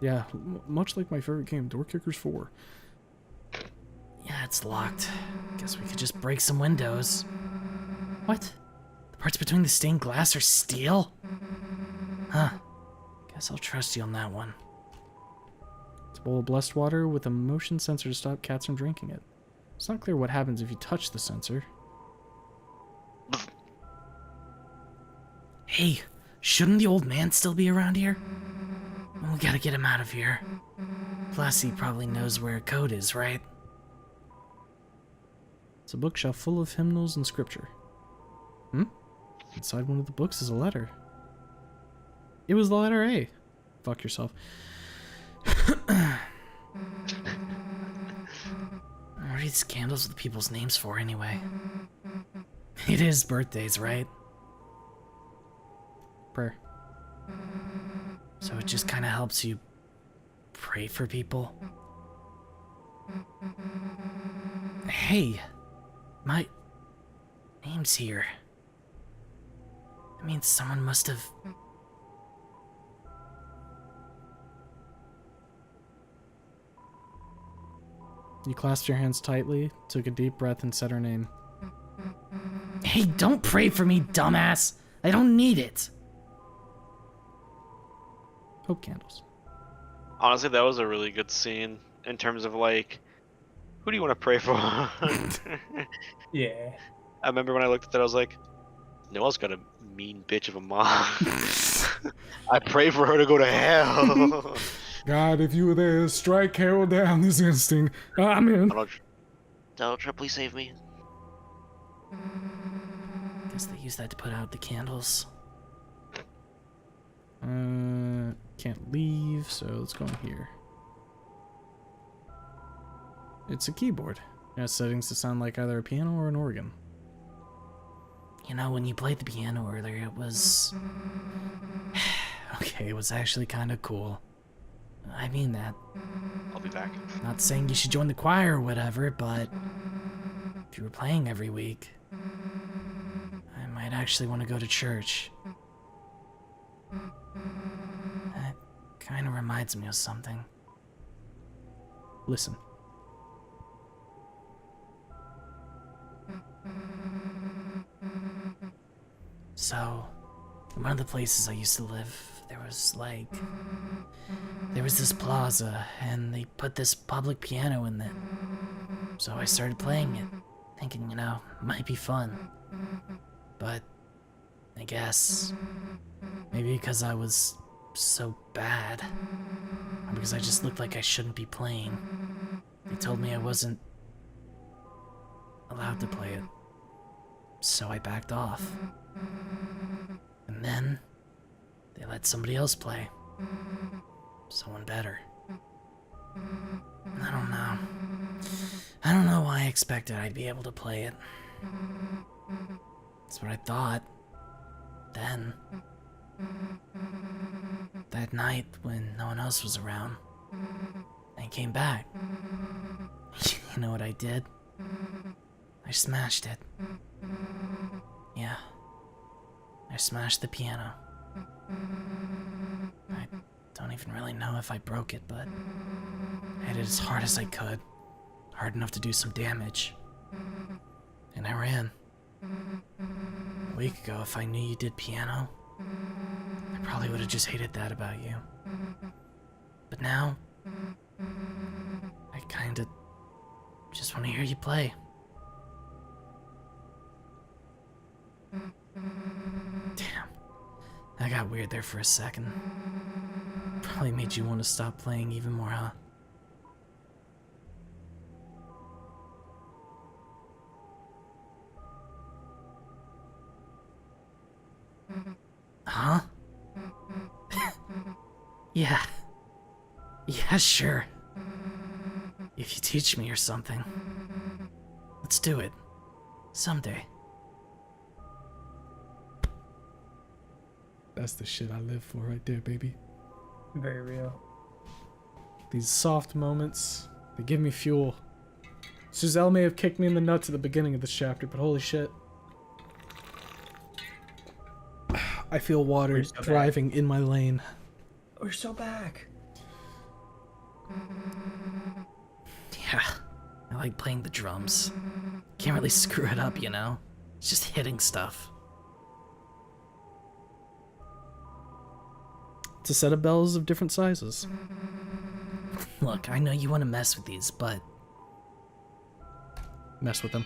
Yeah, much like my favorite game, Door Kickers 4. Yeah, it's locked. Guess we could just break some windows. What? The parts between the stained glass are steel? Huh. Guess I'll trust you on that one. It's a bowl of blessed water with a motion sensor to stop cats from drinking it. It's not clear what happens if you touch the sensor. Hey, shouldn't the old man still be around here? We gotta get him out of here. Plus, he probably knows where a code is, right? It's a bookshelf full of hymnals and scripture. Inside one of the books is a letter. It was the letter A. Fuck yourself. What are these candles with people's names for, anyway? It is birthdays, right? Prayer. So it just kind of helps you pray for people? Hey, my name's here. That means someone must have... You clasped your hands tightly, took a deep breath, and said her name. Hey, don't pray for me, dumbass! I don't need it! Hope candles. Honestly, that was a really good scene in terms of like, who do you want to pray for? Yeah. I remember when I looked at that, I was like, Noelle's got a mean bitch of a mom. I pray for her to go to hell. God, if you were there, strike Carol down this instant. I'm in. Deltra, please save me. Guess they use that to put out the candles. Can't leave, so let's go in here. It's a keyboard. It has settings to sound like either a piano or an organ. You know, when you played the piano earlier, it was... okay, it was actually kind of cool. I mean that. I'll be back. Not saying you should join the choir or whatever, but... if you were playing every week... I might actually want to go to church. That kind of reminds me of something. Listen. So, In one of the places I used to live, there was this plaza, and they put this public piano in it. So I started playing it, thinking, it might be fun. But I guess maybe because I was so bad, or because I just looked like I shouldn't be playing, they told me I wasn't allowed to play it. So I backed off. And then they let somebody else play. Someone better. I don't know. I don't know why I expected I'd be able to play it. That's what I thought. Then, that night when no one else was around, I came back. You know what I did? I smashed it. Yeah. I smashed the piano. I don't even really know if I broke it, but I hit it as hard as I could. Hard enough to do some damage. And I ran. A week ago, if I knew you did piano, I probably would have just hated that about you. But now, I kinda just want to hear you play. Damn. That got weird there for a second. Probably made you want to stop playing even more, huh? Huh? Yeah. Yeah, sure. If you teach me or something. Let's do it. Someday. That's the shit I live for right there, baby. Very real. These soft moments, they give me fuel. Suzelle may have kicked me in the nuts at the beginning of this chapter, but holy shit. I feel water We're so thriving in my lane. We're so back. Yeah. I like playing the drums. Can't really screw it up, It's just hitting stuff. It's a set of bells of different sizes. Look, I know you want to mess with these, but Mess with them.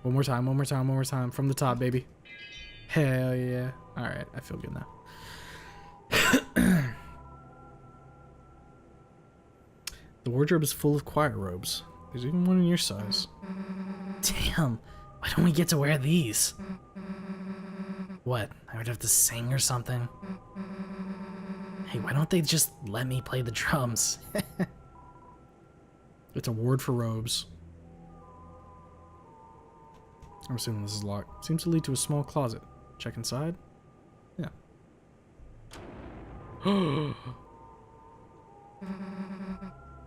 One more time, one more time, one more time. From the top, baby. Hell yeah. Alright, I feel good now. The wardrobe is full of choir robes. There's even one in your size. damn, why don't we get to wear these? What, I would have to sing or something? Hey, why don't they just let me play the drums? It's a ward for robes. I'm assuming this is locked. Seems to lead to a small closet. Check inside. Yeah.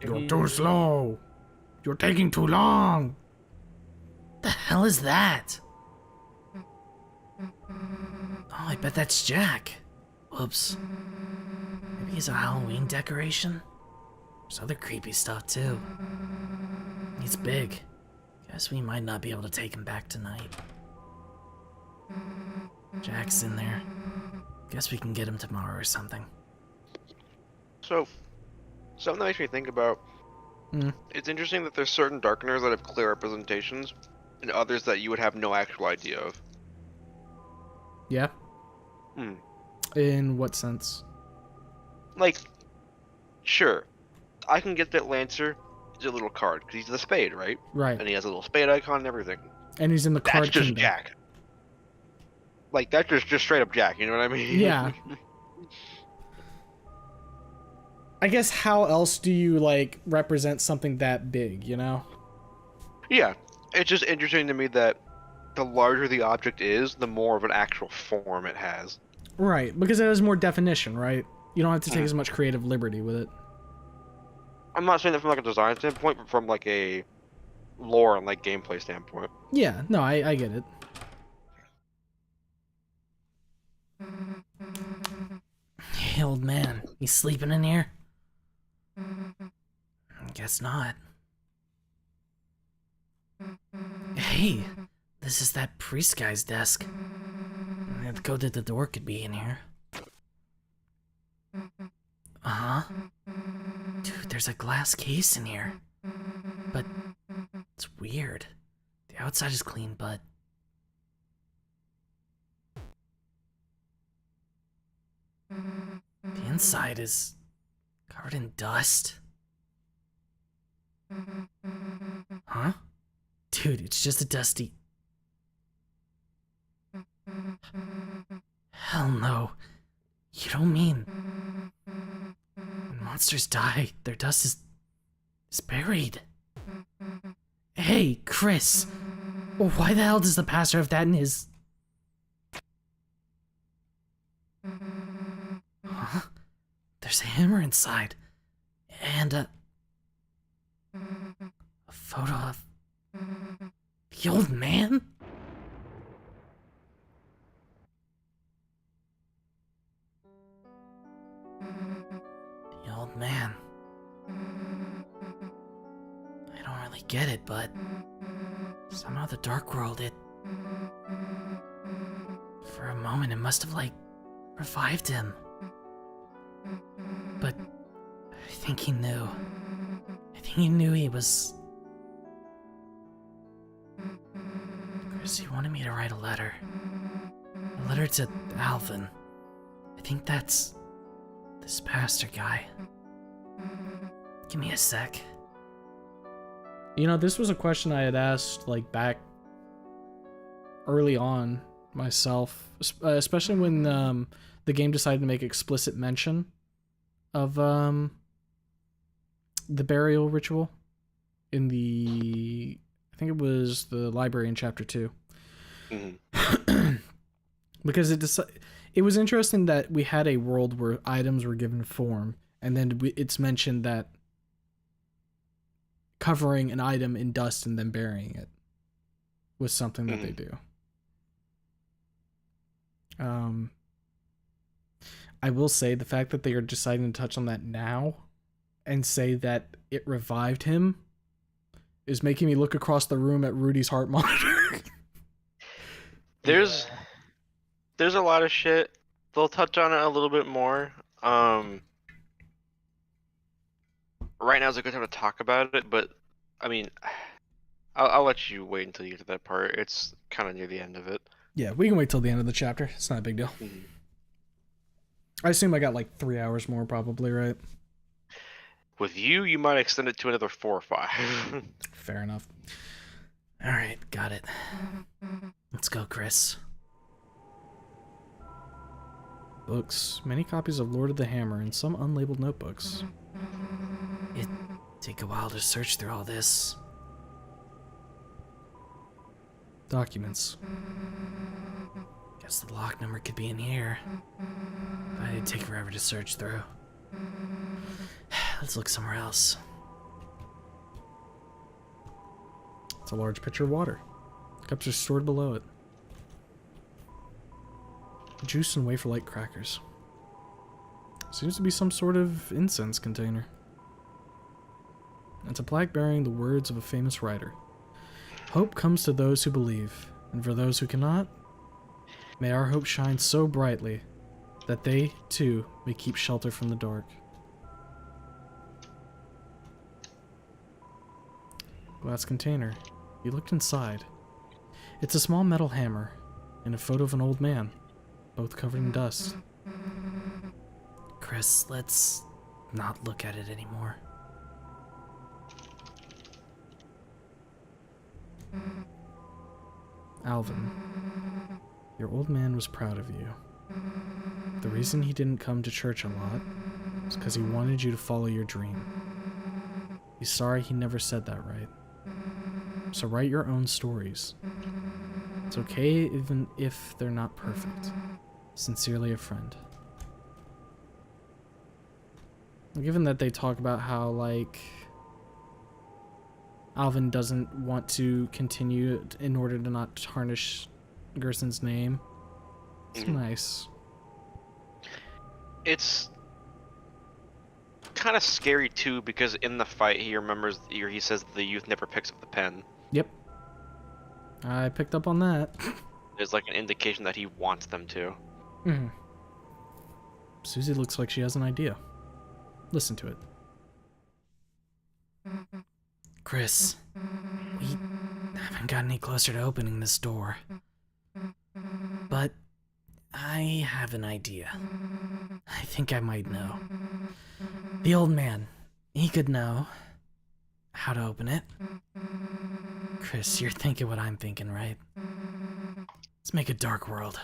You're too slow. You're taking too long. The hell is that? Oh, I bet that's Jack. Whoops. Maybe he's a Halloween decoration? There's other creepy stuff too. He's big. Guess we might not be able to take him back tonight. Jack's in there. Guess we can get him tomorrow or something. So, something that makes me think about, it's interesting that there's certain darkeners that have clear representations, and others that you would have no actual idea of. Yeah? In what sense? Like, sure, I can get that Lancer is a little card, because he's the spade, right? Right. And he has a little spade icon and everything. And he's in the card That's just kingdom. Jack. Like, that's just straight up Jack, you know what I mean? Yeah. I guess how else do you, like, represent something that big, you know? Yeah, it's just interesting to me that the larger the object is, the more of an actual form it has. Right, because it has more definition, right? You don't have to take as much creative liberty with it. I'm not saying that from like a design standpoint, but from like a lore and like gameplay standpoint. Yeah, no, I get it. Hey, old man, you sleeping in here? Guess not. Hey, this is that priest guy's desk. The code that the door could be in here. Uh-huh. Dude, there's a glass case in here. But it's weird. The outside is clean, but the inside is covered in dust. Huh? Dude, it's just a dusty... Hell no. You don't mean... When monsters die, their dust is buried. Hey, Chris. Why the hell does the pastor have that in his... Huh? There's a hammer inside. And a photo of the old man? The old man. I don't really get it, but somehow the Dark World, for a moment, it must have, like, revived him. But I think he knew. I think he knew he was... Chris, he wanted me to write a letter. A letter to Alvin. I think that's this pastor guy. Give me a sec. You know, this was a question I had asked, like, back early on myself, especially when the game decided to make explicit mention of the burial ritual in the... I think it was the library in Chapter 2. Mm-hmm. Because it was interesting that we had a world where items were given form, and then it's mentioned that covering an item in dust and then burying it was something that they do. I will say the fact that they are deciding to touch on that now and say that it revived him is making me look across the room at Rudy's heart monitor. There's a lot of shit. They'll touch on it a little bit more. Right now is a good time to talk about it, but I mean, I'll let you wait until you get to that part. It's kind of near the end of it. Yeah, we can wait till the end of the chapter. It's not a big deal. Mm-hmm. I assume I got like 3 hours more, probably, right? With you might extend it to another 4 or 5. Fair enough. Alright, got it. Let's go, Chris. Books. Many copies of Lord of the Hammer and some unlabeled notebooks. It'd take a while to search through all this. Documents. Guess the lock number could be in here. But it'd take forever to search through. Let's look somewhere else. It's a large pitcher of water. Cups are stored below it. Juice and wafer-like crackers. Seems to be some sort of incense container. It's a plaque bearing the words of a famous writer. Hope comes to those who believe, and for those who cannot, may our hope shine so brightly that they, too, may keep shelter from the dark. Glass container. You looked inside. It's a small metal hammer and a photo of an old man, both covered in dust. Chris, let's not look at it anymore. Alvin, your old man was proud of you. The reason he didn't come to church a lot was because he wanted you to follow your dream. He's sorry he never said that right. So write your own stories. It's okay even if they're not perfect. Sincerely, a friend. Given that they talk about how, like, Alvin doesn't want to continue in order to not tarnish Gerson's name, it's nice. It's kind of scary too, because in the fight he remembers, he says the youth never picks up the pen. Yep. I picked up on that. There's like an indication that he wants them to. Hmm. Susie looks like she has an idea. Listen to it. Chris, we haven't gotten any closer to opening this door. But I have an idea. I think I might know. The old man, he could know how to open it. Chris, you're thinking what I'm thinking, right? Let's make a dark world.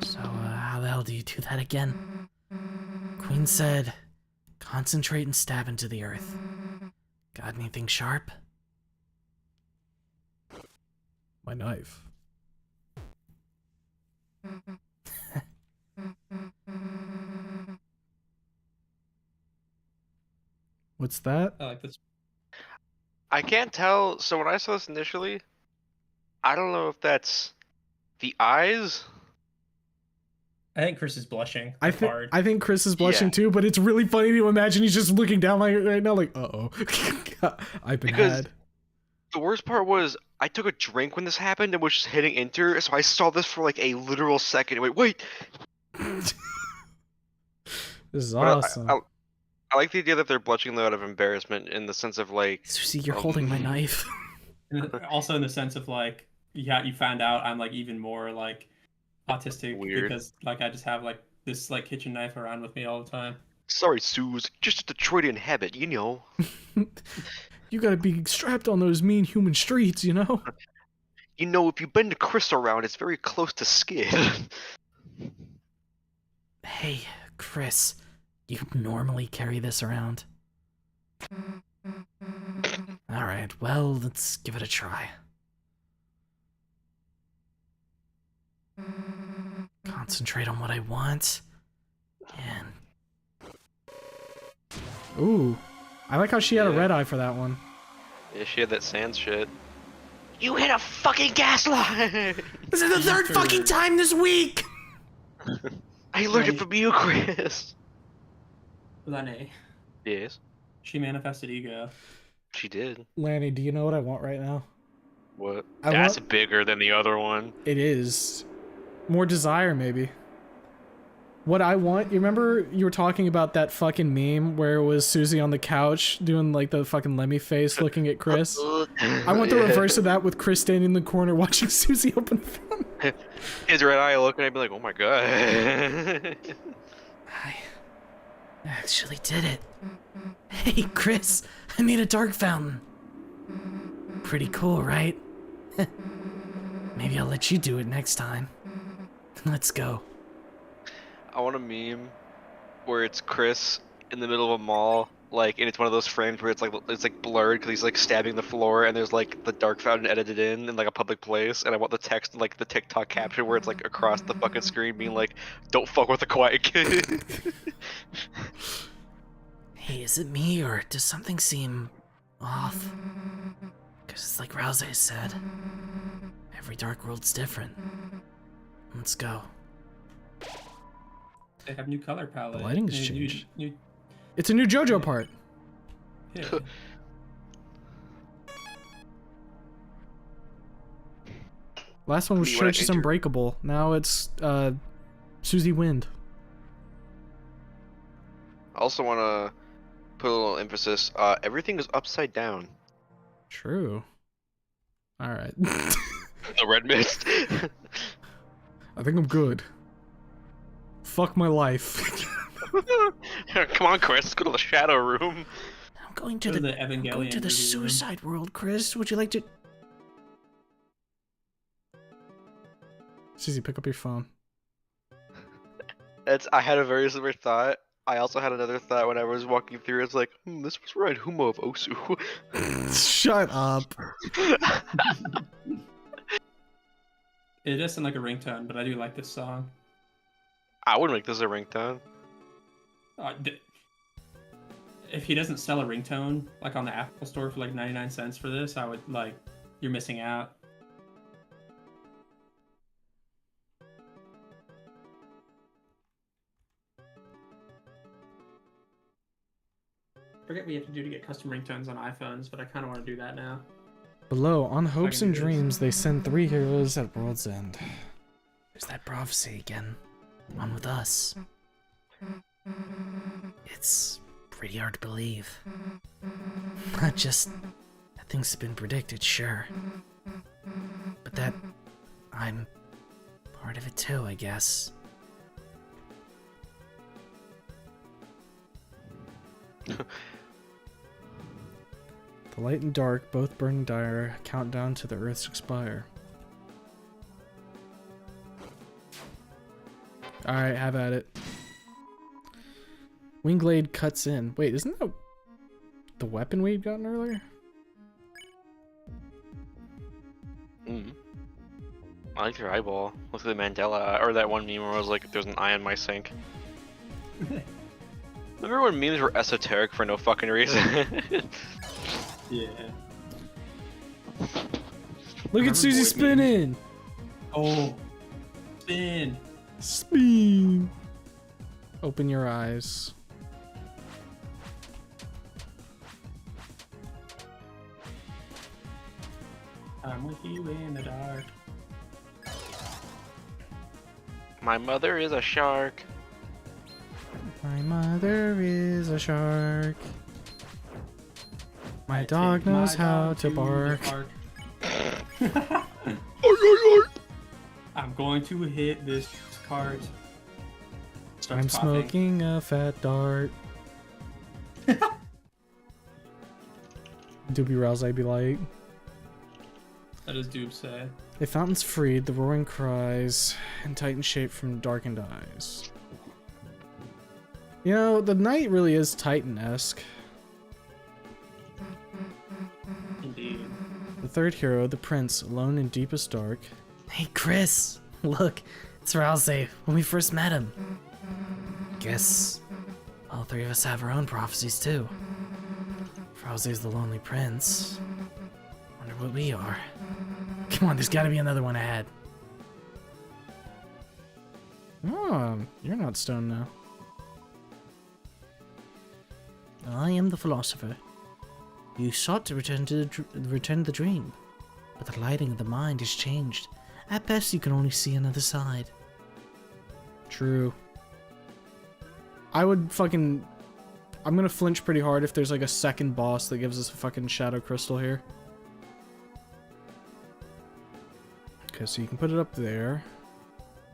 So, how the hell do you do that again? Queen said, concentrate and stab into the earth. Got anything sharp? My knife. What's that? I like this. I can't tell. So when I saw this initially, I don't know if that's the eyes. I think Chris is blushing. I Like, think hard. I think Chris is blushing Yeah. too, but it's really funny to imagine he's just looking down like right now, like, uh-oh. I've been Because- had. The worst part was I took a drink when this happened and was just hitting enter, so I saw this for like a literal second. Wait. This is But awesome. I like the idea that they're blushing though out of embarrassment in the sense of like, Susie, you're um, holding my knife. And also in the sense of like, yeah, you found out I'm like even more like autistic Weird. because like I just have like this like kitchen knife around with me all the time. sorry, Suze, just a Detroitian habit, you know. You gotta be strapped on those mean human streets, you know? You know, if you bend a Chris around, it's very close to skid. Hey, Chris, you normally carry this around? Alright, well, let's give it a try. Concentrate on what I want. And Ooh. I like how she had a Yeah. red eye for that one. Yeah, she had that sans shit. You hit a fucking gas line! this is the third fucking time this week! I learned it from you, Chris. Lenny, Yes, she manifested ego. she did. Lanny, do you know what I want right now? What? I That's want- bigger than the other one. It is. More desire, maybe. What I want, you remember you were talking about that fucking meme where it was Susie on the couch doing like the fucking Lemmy face looking at Chris? I want the reverse of that with Chris standing in the corner watching Susie open the phone. His red eye looking at me like, oh my god. I actually did it. Hey, Chris, I made a dark fountain. Pretty cool, right? Maybe I'll let you do it next time. Let's go. I want a meme where it's Chris in the middle of a mall, like, and it's one of those frames where it's like blurred because he's like stabbing the floor, and there's like the dark fountain edited in like a public place, and I want the text like the TikTok caption where it's like across the fucking screen being like, "Don't fuck with the quiet kid." Hey, is it me, or does something seem off? Because like Rouse said, every dark world's different. Let's go. They have new color palette. The lighting has New- changed. New, It's a new JoJo part. yeah. Last one was You wanna Church is enter- Unbreakable. Now it's Susie Wind. I also want to put a little emphasis. Everything is upside down. True. Alright. The red mist. I think I'm good. Fuck my life. Come on, Chris. Let's go to the shadow room. I'm going to Go to the, the I'm Evangelion going to the movie room. suicide world, Chris. Would you like to? Susie, pick up your phone. I had a very similar thought. I also had another thought when I was walking through. It's like, this was right, Humo of Osu. Shut up. It does sound like a ringtone, but I do like this song. I would make this a ringtone. If he doesn't sell a ringtone like on the Apple Store for like 99 cents for this, I would like, you're missing out. forget what you have to do to get custom ringtones on iPhones, but I kind of want to do that now. Below, on hopes can and do this. dreams, they send 3 heroes at World's End. There's that prophecy again. One with us. It's pretty hard to believe. Not just that things have been predicted, sure. But that I'm part of it too, I guess. The light and dark, both burning dire, count down to the Earth's expire. Alright, have at it. Wingblade cuts in. Wait, isn't that the weapon we'd gotten earlier? I like your eyeball. Look at the Mandela, or that one meme where I was like, there's an eye in my sink. Remember when memes were esoteric for no fucking reason? Yeah. Look at Susie spinning! Oh. Spin. Spin! Open your eyes. I'm with you in the dark. My mother is a shark. My mother is a shark. My I dog take my knows how dog to the bark. park. I'm going to hit this cart. Starts I'm coughing. smoking a fat dart. Doobie Rouse, I'd be like. That is Doob say. A fountain's freed, the roaring cries, and Titan shaped from darkened eyes. You know, the night really is Titan-esque. Indeed. The third hero, the prince, alone in deepest dark. Hey, Chris! Look, it's Rousey, when we first met him. Guess all 3 of us have our own prophecies, too. If Rousey's the lonely prince, wonder what we are. Come on, there's gotta be another one ahead. Oh, you're not stoned now. I am the philosopher. You sought to return to the dream, but the lighting of the mind has changed. At best, you can only see another side. True. I would fucking... I'm gonna flinch pretty hard if there's like a second boss that gives us a fucking shadow crystal here. Okay, so you can put it up there.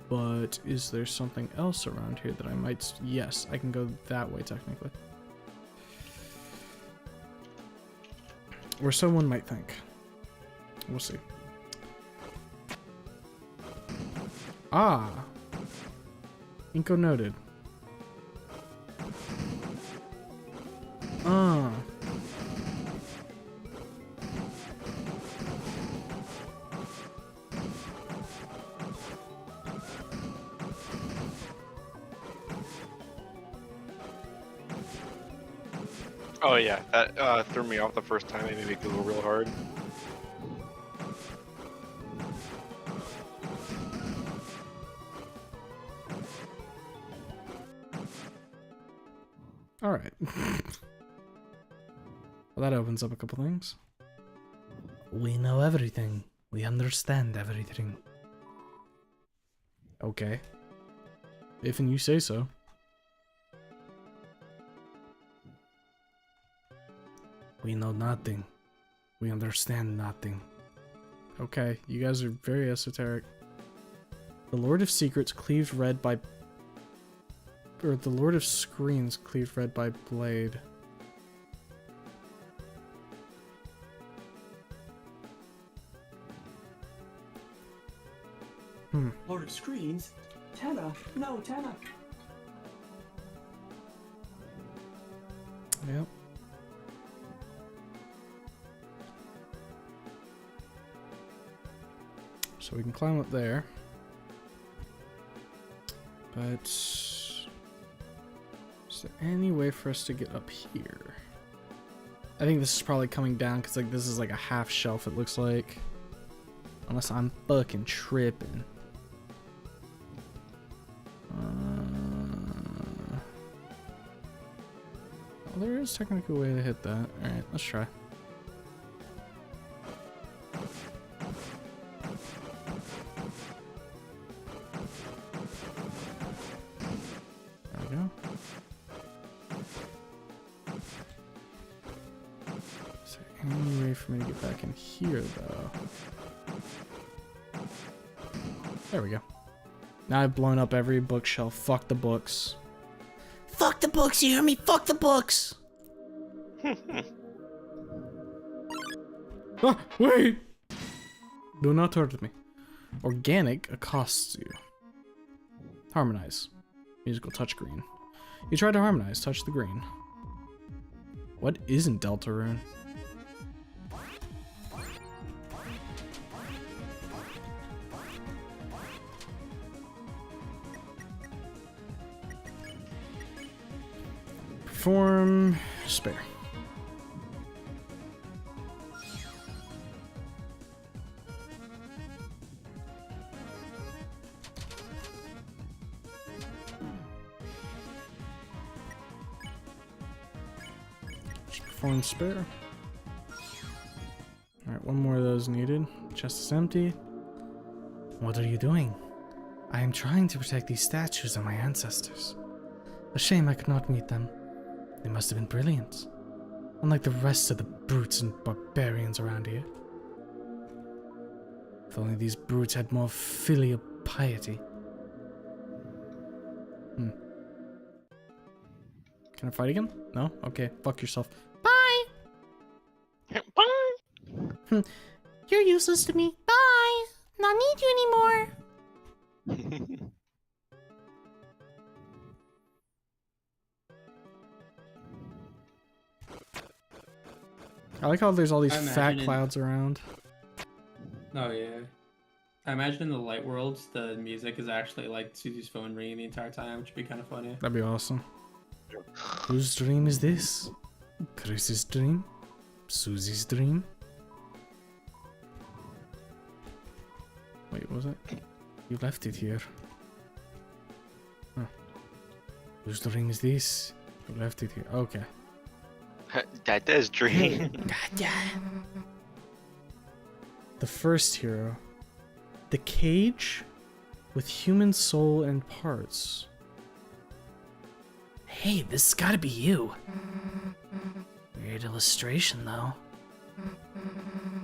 But is there something else around here that I might... Yes, I can go that way technically. Or so one might think. We'll see. Ah! Inko noted. Ah. Oh yeah, that threw me off the first time. It made me Google real hard. Alright. Well, that opens up a couple things. We know everything. We understand everything. Okay. If and you say so. We know nothing. We understand nothing. Okay, you guys are very esoteric. The Lord of Secrets cleaved red by... Or the Lord of Screens cleaved red by blade. Lord of Screens? Tenna! No, Tenna! Yep. So we can climb up there. But... is there any way for us to get up here? I think this is probably coming down because like this is like a half shelf it looks like. Unless I'm fucking tripping. Well, there is technically a way to hit that. Alright, let's try. There we go. Is there any way for me to get back in here, though? There we go. Now I've blown up every bookshelf. Fuck the books. Fuck the books, you hear me? Fuck the books! Ah, wait! Do not hurt me. Organic accosts you. Harmonize. Musical touch green. You try to harmonize, touch the green. What isn't Deltarune? Perform spare. Perform spare. Alright, one more of those needed. Chest is empty. What are you doing? I am trying to protect these statues of my ancestors. A shame I could not meet them. They must have been brilliant. Unlike the rest of the brutes and barbarians around here. If only these brutes had more filial piety. Can I fight again? No? Okay, fuck yourself. Bye! Bye. You're useless to me. Bye! Not need you anymore. I like how there's all these I fat imagine- clouds around. Oh yeah. I imagine in the light worlds, the music is actually like Susie's phone ringing the entire time, which would be kind of funny. That'd be awesome. Whose dream is this? Chris's dream? Susie's dream? Wait, what was it? You left it here. Huh. Whose dream is this? You left it here. Okay. Dada's dream. The first hero. The cage with human soul and parts. Hey, this has gotta be you. Weird illustration, though.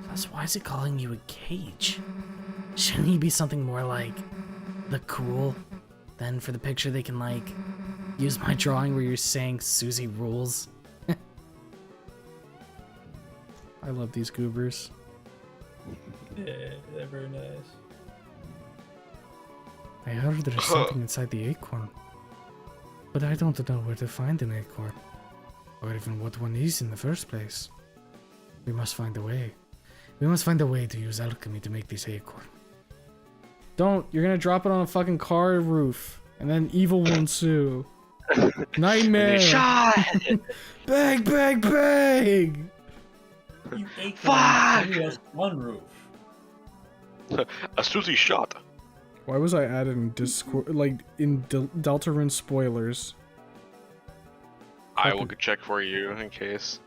Plus, why is it calling you a cage? Shouldn't he be something more like the cool? Then for the picture, they can, like, use my drawing where you're saying Susie rules. I love these goobers. Yeah, they're very nice. I heard there's something inside the acorn. But I don't know where to find an acorn. Or even what one is in the first place. We must find a way. We must find a way to use alchemy to make this acorn. Don't! You're gonna drop it on a fucking car roof. And then evil will ensue. Nightmare! Shot! Bang, bang, bang! You ate Fuck! sunroof. A Susie shot. Why was I added in Discord, like, in Deltarune spoilers? I will check for you in case.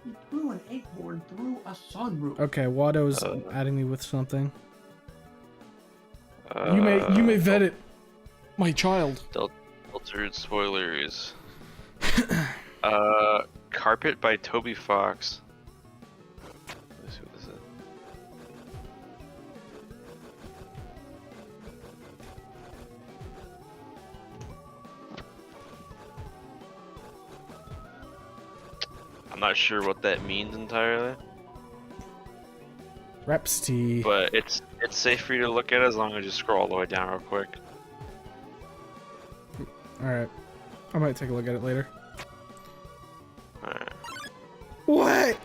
You threw an acorn through a sunroof. Okay, Watto's adding me with something. Uh, You may vet it, my child. Altered spoilers. Carpet by Toby Fox. Let's see what this is. I'm not sure what that means entirely, Rhapsody. but it's safe for you to look at as long as you scroll all the way down real quick. Alright. I might take a look at it later. Alright. What?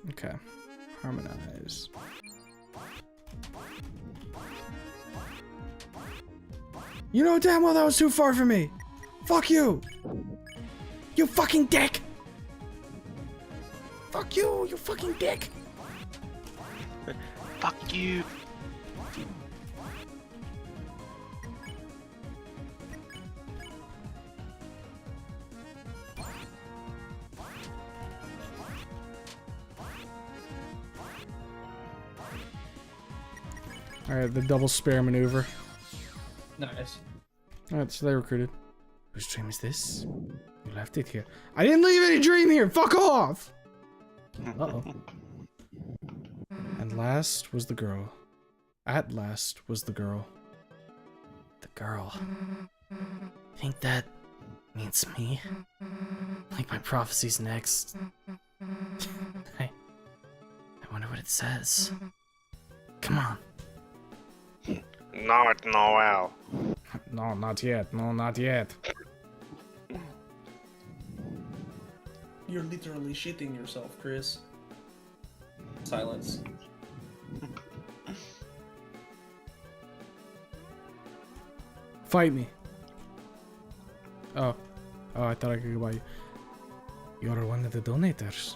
Okay. Harmonize. You know damn well that was too far for me! Fuck you! You fucking dick! Fuck you, you fucking dick! Fuck you. Alright, the double spare maneuver. Nice. Alright, so they recruited. Whose dream is this? You left it here. I didn't leave any dream here! Fuck off! Uh-oh. And last was the girl. At last was the girl. The girl. Think that means me? Like my prophecy's next. I wonder what it says. Come on. Not Noel. No, not yet. No, not yet. You're literally shitting yourself, Chris. Silence. Fight me. Oh. Oh, I thought I could go by you. You're one of the donators.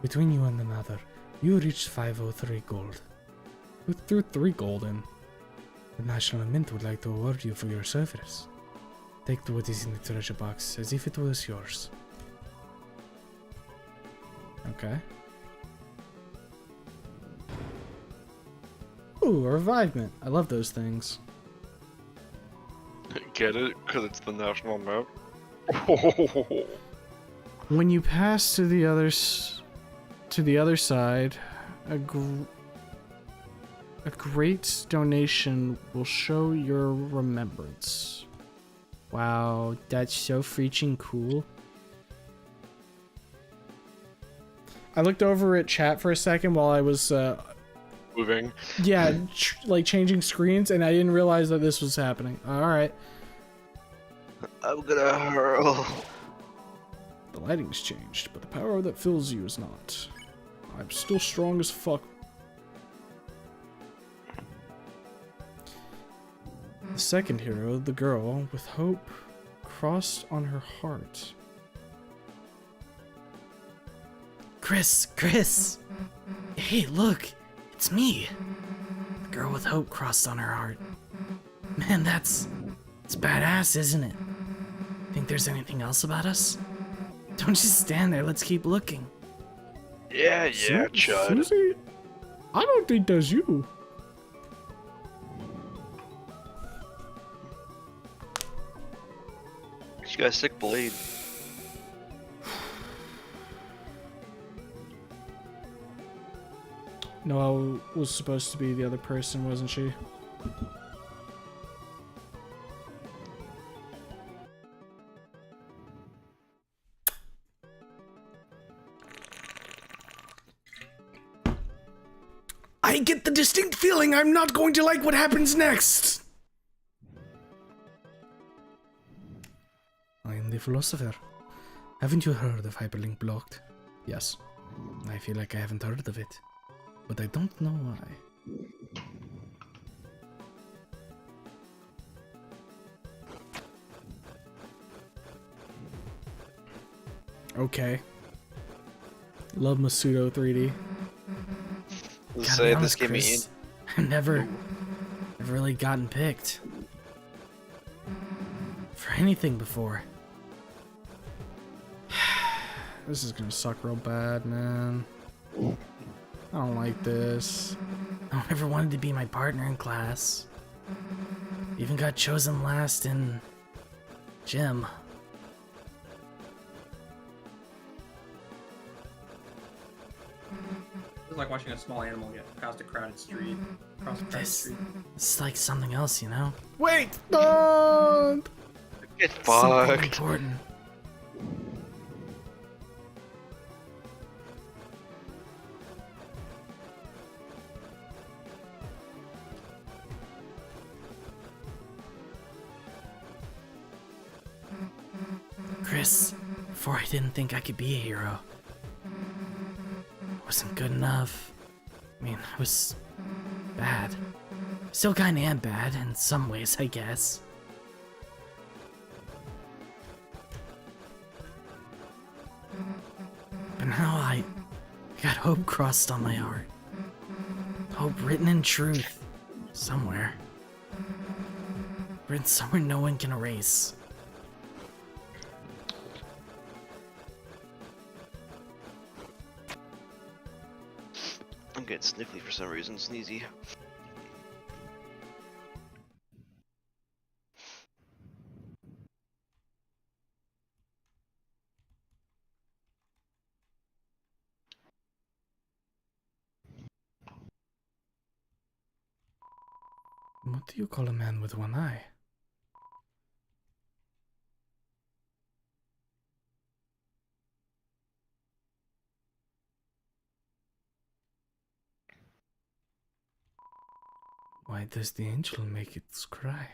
Between you and another, you reached 503 gold. Who threw 3 gold in? The National Mint would like to award you for your service. Take what is in the treasure box as if it was yours. Okay. Ooh, a revivement. I love those things. Get it? Because it's the national map. When you pass to the other side, a great donation will show your remembrance. Wow, that's so freaking cool. I looked over at chat for a second while I was Moving. yeah, like changing screens, and I didn't realize that this was happening. All right. I'm gonna hurl. The lighting's changed, but the power that fills you is not. I'm still strong as fuck. The second hero, the girl with hope crossed on her heart. Chris! Hey, look! It's me! The girl with hope crossed on her heart. Man, that's badass, isn't it? Think there's anything else about us? Don't just stand there, let's keep looking. Yeah, Chud. Susie? I don't think that's you. She got a sick blade. Noelle was supposed to be the other person, wasn't she? I get the distinct feeling I'm not going to like what happens next! I am the philosopher. Haven't you heard of Hyperlink Blocked? Yes. I feel like I haven't heard of it, but I don't know why. Okay. Love my pseudo 3D. Let's Gotta say be this honest, gave me in. Chris, I've never really gotten picked for anything before. This is gonna suck real bad, man. I don't like this. No one ever wanted to be my partner in class. Even got chosen last in gym. It's like watching a small animal get past a crowded street. Across a crowded This street. is like something else, you know? Wait! Don't! Get Something fucked. important. Chris, before I didn't think I could be a hero. Wasn't good enough. I mean, I was bad. Still kinda am bad in some ways, I guess. But now I got hope crossed on my heart. Hope written in truth. Somewhere. Written somewhere no one can erase. I'm getting sniffly for some reason, sneezy. What do you call a man with one eye? Why does the angel make it cry?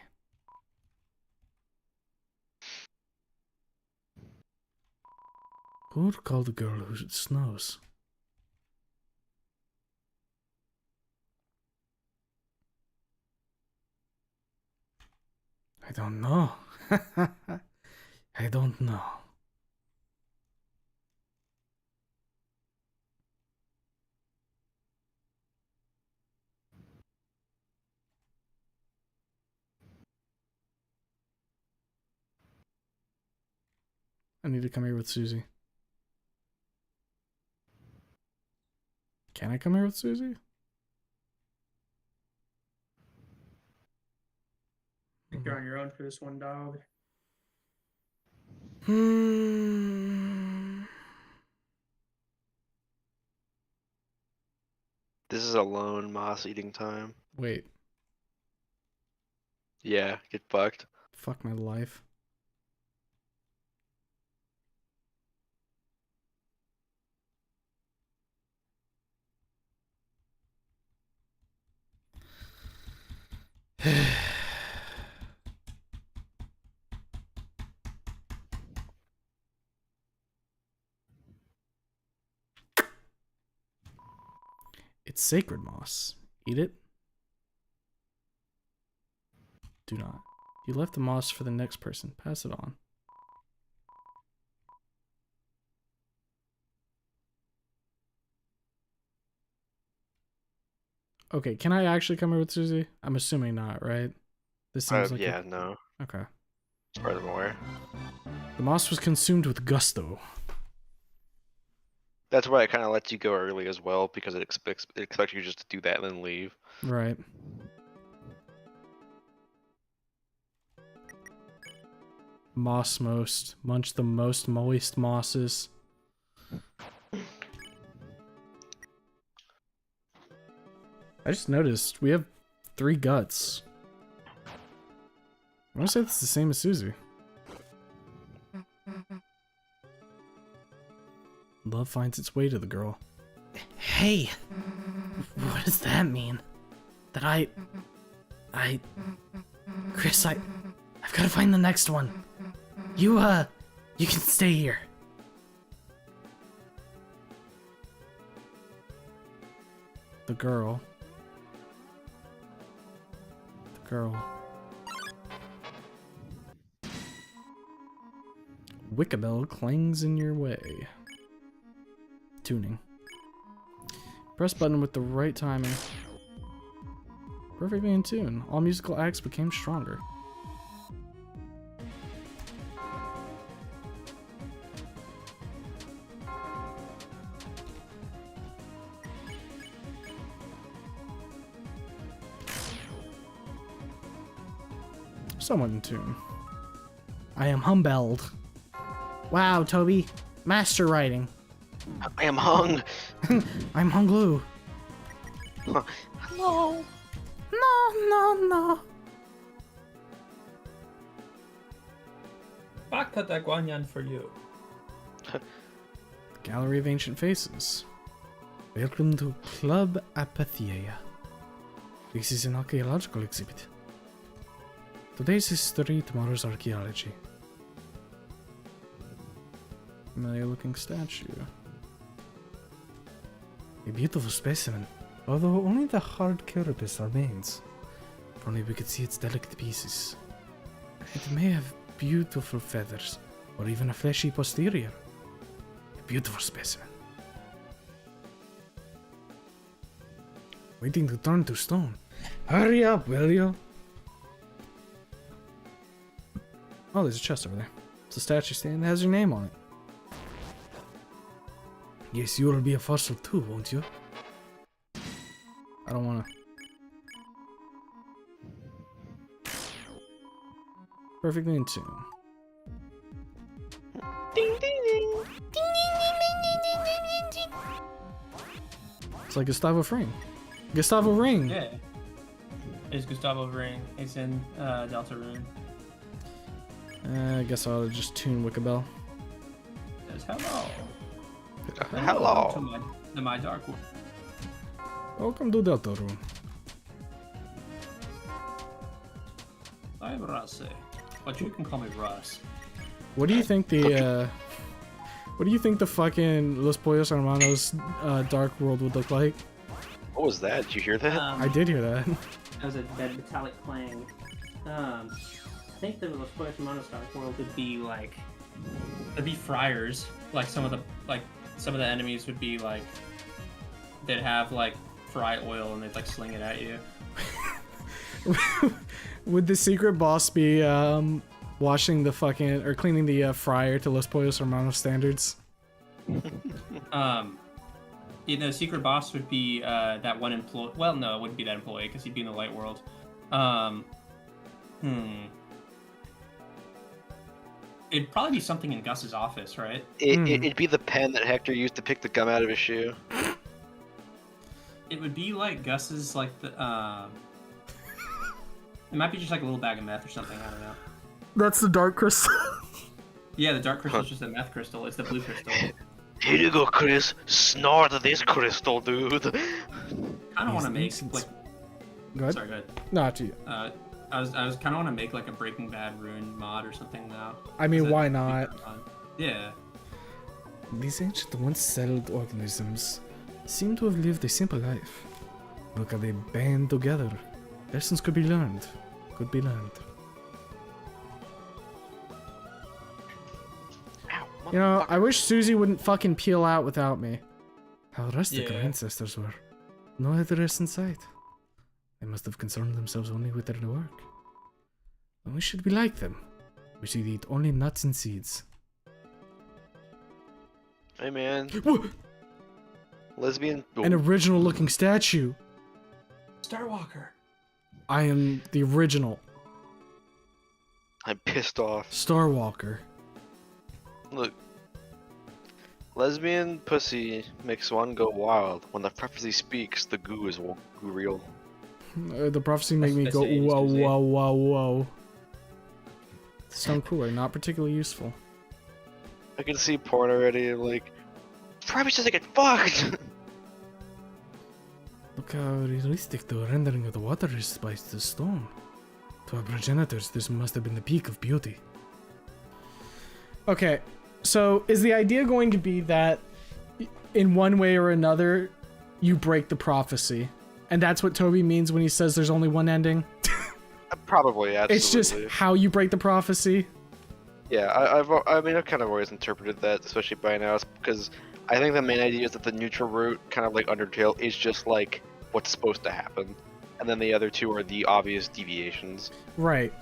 Who would call the girl who snows? I don't know. I don't know. I need to come here with Susie. Can I come here with Susie? I think you're on your own for this one, dog. This is alone moss eating time. Wait, Yeah, get fucked. fuck my life. It's sacred moss. Eat it? Do not. You left the moss for the next person. Pass it on. Okay, can I actually come here with Susie? I'm assuming not, right? This seems like Yeah, no. Okay. As far as I'm aware. The moss was consumed with gusto. That's why it kind of lets you go early as well, because it expects you just to do that and then leave. Right. Moss most. Munch the most moist mosses. I just noticed we have 3 guts. I want to say it's the same as Susie. Love finds its way to the girl. Hey, what does that mean? That Chris, I've got to find the next one. You can stay here. The girl. Wickabell clangs in your way. Tuning. Press button with the right timing. Perfectly in tune. All musical acts became stronger. Somewhat in tune. I am humbled. Wow, Toby. Master writing. I am hung. I'm Hunglu. No. No. Bakatagwanyan for you. Gallery of Ancient Faces. Welcome to Club Apatheia. This is an archaeological exhibit. Today's history, tomorrow's archaeology. Familiar looking statue. A beautiful specimen, although only the hard carapace remains. If only we could see its delicate pieces. It may have beautiful feathers, or even a fleshy posterior. A beautiful specimen. Waiting to turn to stone. Hurry up, will you? Oh, there's a chest over there. It's a statue stand that has your name on it. Yes, you'll be a fossil too, won't you? I don't wanna. Perfectly in tune. Ding ding ding. Ding ding ding ding ding ding ding. It's like Gustavo Fring. Gustavo Ring! Yeah. is Gustavo Ring. He's in Deltarune. I guess I'll just tune Wickabell. Says hello. Hello. To my dark world. Welcome to Deltarune. I'm Russ, but you can call me Russ. What do you think the what do you think the fucking Los Pollos Hermanos Dark World would look like? What was that? Did you hear that? I did hear that. That was a that metallic clang. I think the Los Pollos Hermanos Dark World would be like, There'd be friars. Like some of the enemies would be like, they'd have like fry oil and they'd like sling it at you. Would the secret boss be washing the fucking or cleaning the fryer to Los Pollos Hermanos standards? The secret boss would be that one employee. Well, no, it wouldn't be that employee because he'd be in the light world. It'd probably be something in Gus's office, right? It'd be the pen that Hector used to pick the gum out of his shoe. It would be like Gus's, like the. It might be just like a little bag of meth or something. I don't know. That's the dark crystal. Yeah, the dark crystal is just a meth crystal. It's the blue crystal. Here you go, Chris. Snort this crystal, dude. I kind of want to make like. Go ahead. Sorry, go ahead. No, after you. I was kind of want to make like a Breaking Bad rune mod or something now. I mean, why not? Yeah. These ancient one-celled organisms seem to have lived a simple life. Look how they band together. Lessons could be learned. Could be learned. You know, I wish Susie wouldn't fucking peel out without me. How rustic our ancestors were. No address in sight. They must have concerned themselves only with their work. And we should be like them. We should eat only nuts and seeds. Hey, man. Lesbian. An original looking statue. Starwalker. I am the original. I'm pissed off. Starwalker. Look. Lesbian pussy makes one go wild. When the prophecy speaks, the goo is goo real. The prophecy made me go whoa, whoa, whoa, whoa. Stone cooler, not particularly useful. I can see porn already. Like, probably doesn't get fucked. Look how realistic the rendering of the water is by the stone. To our progenitors, this must have been the peak of beauty. Okay, so is the idea going to be that in one way or another, you break the prophecy? And that's what Toby means when he says there's only one ending? Probably, absolutely. It's just how you break the prophecy? Yeah, I mean, I've kind of always interpreted that, especially by now, because I think the main idea is that the neutral route, kind of like Undertale, is just like what's supposed to happen. And then the other two are the obvious deviations. Right.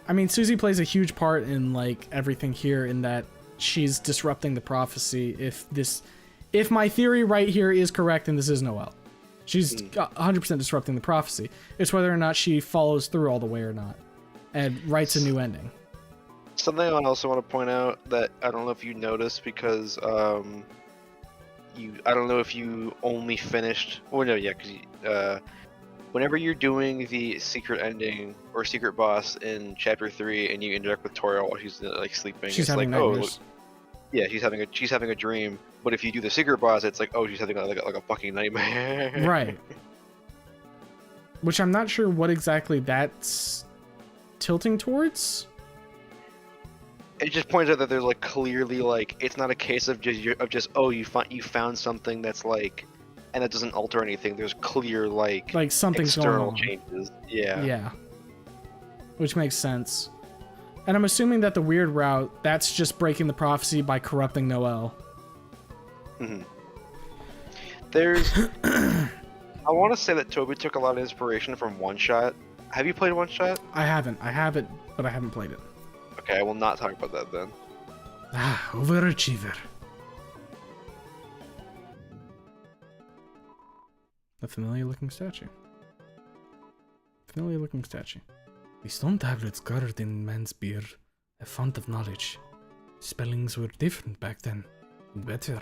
I mean, Susie plays a huge part in like everything here in that she's disrupting the prophecy. If my theory right here is correct, and this is Noelle. She's 100% disrupting the prophecy. It's whether or not she follows through all the way or not, and writes a new ending. Something I also want to point out that I don't know if you noticed because I don't know if you only finished. Well, no, yeah, because whenever you're doing the secret ending or secret boss in Chapter 3 and you interact with Toriel while she's like sleeping, She's it's having like, nightmares. yeah, she's having a dream. But if you do the secret boss, it's like, oh, she's having like a fucking nightmare. Right. Which I'm not sure what exactly that's tilting towards. It just points out that there's like clearly like it's not a case of just oh you found something that's like and that doesn't alter anything. There's clear like something's external going on. changes. Yeah. Yeah. Which makes sense. And I'm assuming that the weird route, that's just breaking the prophecy by corrupting Noelle. Mm-hmm. There's I want to say that Toby took a lot of inspiration from One Shot. Have you played One Shot? I haven't. I have it, but I haven't played it. Okay, I will not talk about that then. Ah, overachiever. A familiar looking statue. Familiar looking statue. The stone tablets guarded in man's beard, a font of knowledge. Spellings were different back then. Better.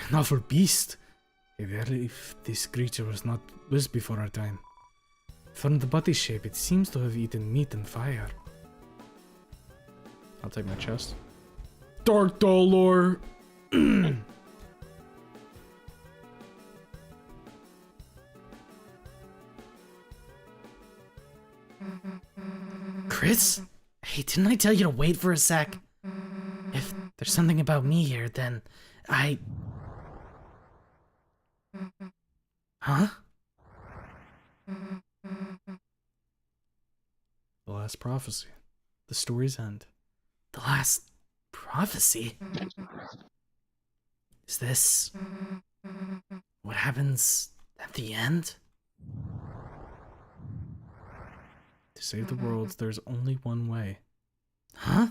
An awful beast. If this creature was before our time. From the body shape, it seems to have eaten meat and fire. I'll take my chest. Dark Dolor. Chris? Hey, didn't I tell you to wait for a sec? If there's something about me here, then Huh? The last prophecy. The story's end. The last prophecy? Is this what happens at the end? To save the world, there's only one way. Huh?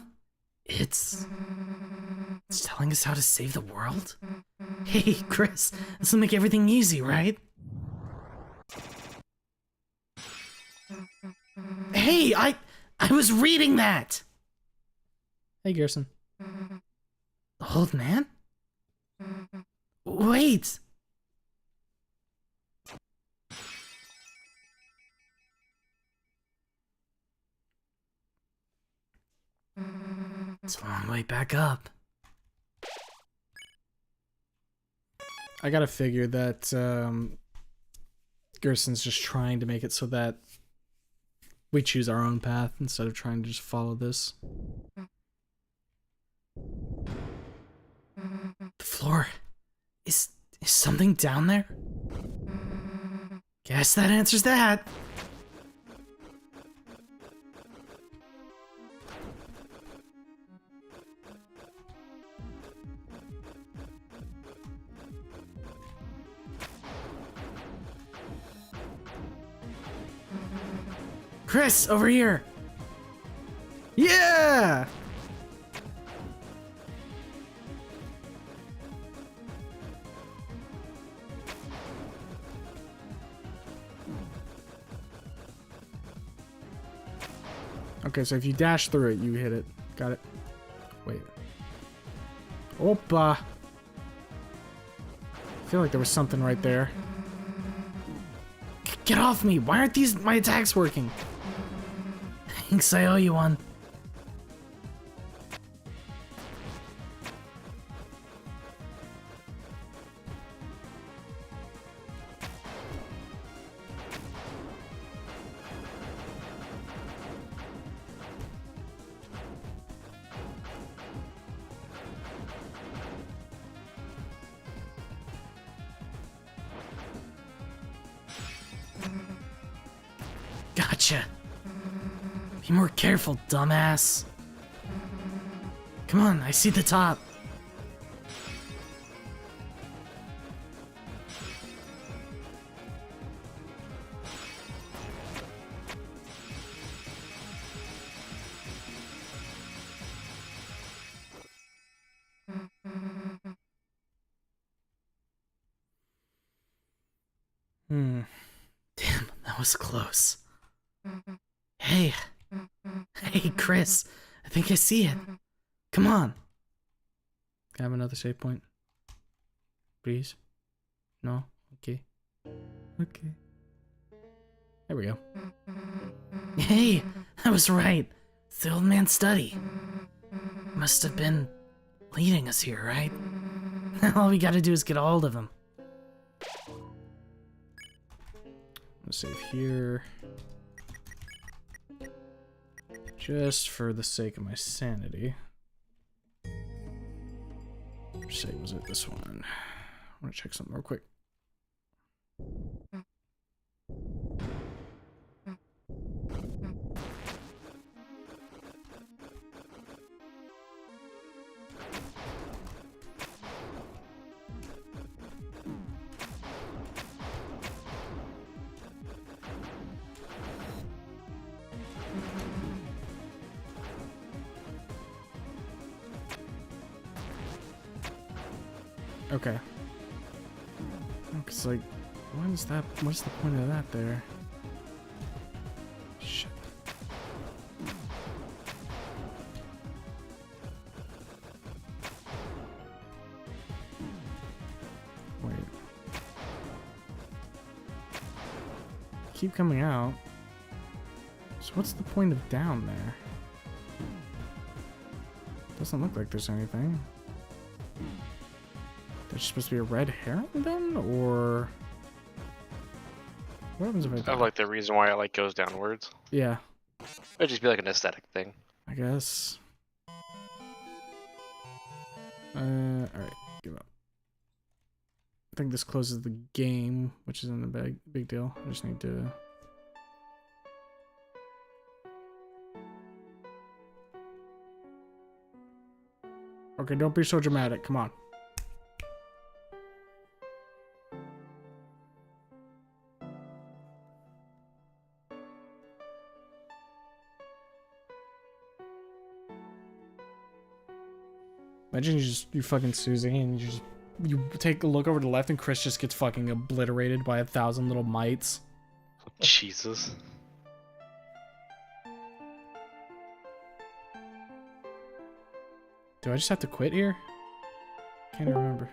It's telling us how to save the world? Hey, Chris, this will make everything easy, right? Hey, I was reading that! Hey, Gerson. The old man? Wait! It's a long way back up. I gotta figure that Gerson's just trying to make it so that we choose our own path instead of trying to just follow this. The floor. Is something down there? Guess that answers that. Chris, over here. Yeah! Okay, so if you dash through it, you hit it. Got it. Wait. Opa! I feel like there was something right there. Get off me! Why aren't my attacks working? Thanks, I owe you one. Gotcha. Be more careful, dumbass. Come on, I see the top. Damn, that was close. Hey. Hey, Chris. I think I see it. Come on. Can I have another save point? Please? No? Okay. Okay. There we go. Hey, I was right. It's the old man's study. Must have been leading us here, right? All we gotta do is get a hold of him. Let's save here. Just for the sake of my sanity. Which save was it? This one. I want to check something real quick. Okay. It's like, what is that? What's the point of that there? Shit. keep coming out. So what's the point of down there? Doesn't look like there's anything. There's supposed to be a red herring then, or what happens if I? I like the reason why it like goes downwards. Yeah, It'd just be like an aesthetic thing. I guess. Alright, give up. I think this closes the game, which isn't a big deal. I just need to... Okay, don't be so dramatic, come on. Imagine you fucking Susie and you take a look over to the left and Chris just gets fucking obliterated by 1,000 little mites. Jesus. Do I just have to quit here? Can't even remember.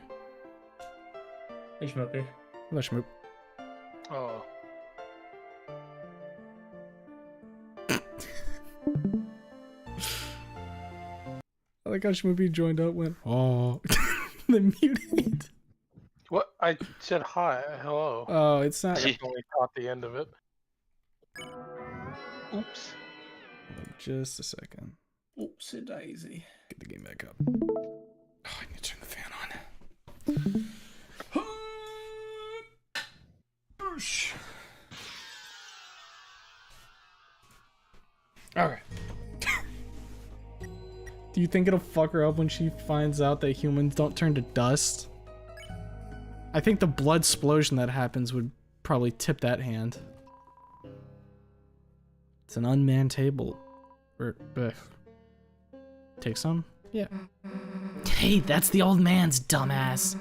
Hey, Schmoopy. Hello, Schmoop. Oh. I like how Schmoopy joined up, went, oh, then muted. What? I said hi. Hello. Oh, it's not. I only caught the end of it. Oops. Just a second. Oopsie daisy. Get the game back up. Oh, I need to turn the fan on. Boosh. Alright. Do you think it'll fuck her up when she finds out that humans don't turn to dust? I think the blood explosion that happens would probably tip that hand. It's an unmanned table. Take some? Yeah. Hey, that's the old man's dumbass.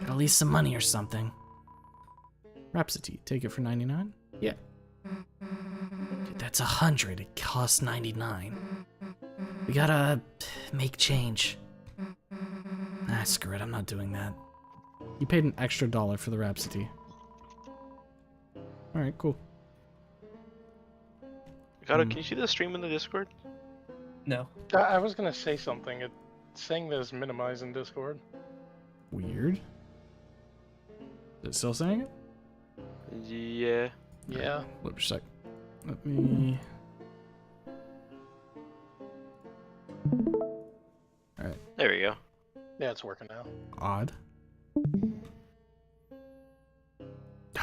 Got at least some money or something. Rhapsody, take it for 99? Yeah. Dude, that's 100. It costs 99. We gotta make change. Nah, screw it. I'm not doing that. You paid an extra $1 for the Rhapsody. Alright, cool. Can you see the stream in the Discord? No. I was gonna say something. It's saying that it's minimized in Discord. Weird. Is it still saying it? Yeah. Yeah. Wait a sec. Let me... Alright. There we go. Yeah, it's working now. Odd.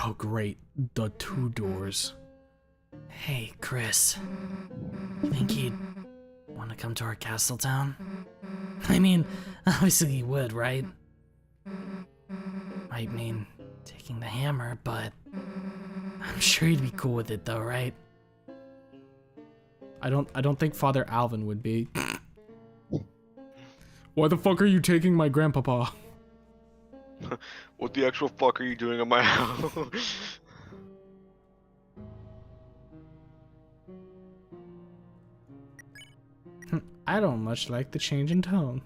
Oh, great. The 2 doors. Hey, Chris. You think he'd want to come to our castle town? I mean, obviously he would, right? Might mean taking the hammer, but I'm sure he'd be cool with it though, right? I don't think Father Alvin would be. Why the fuck are you taking my grandpapa? What the actual fuck are you doing at my house? I don't much like the change in tone.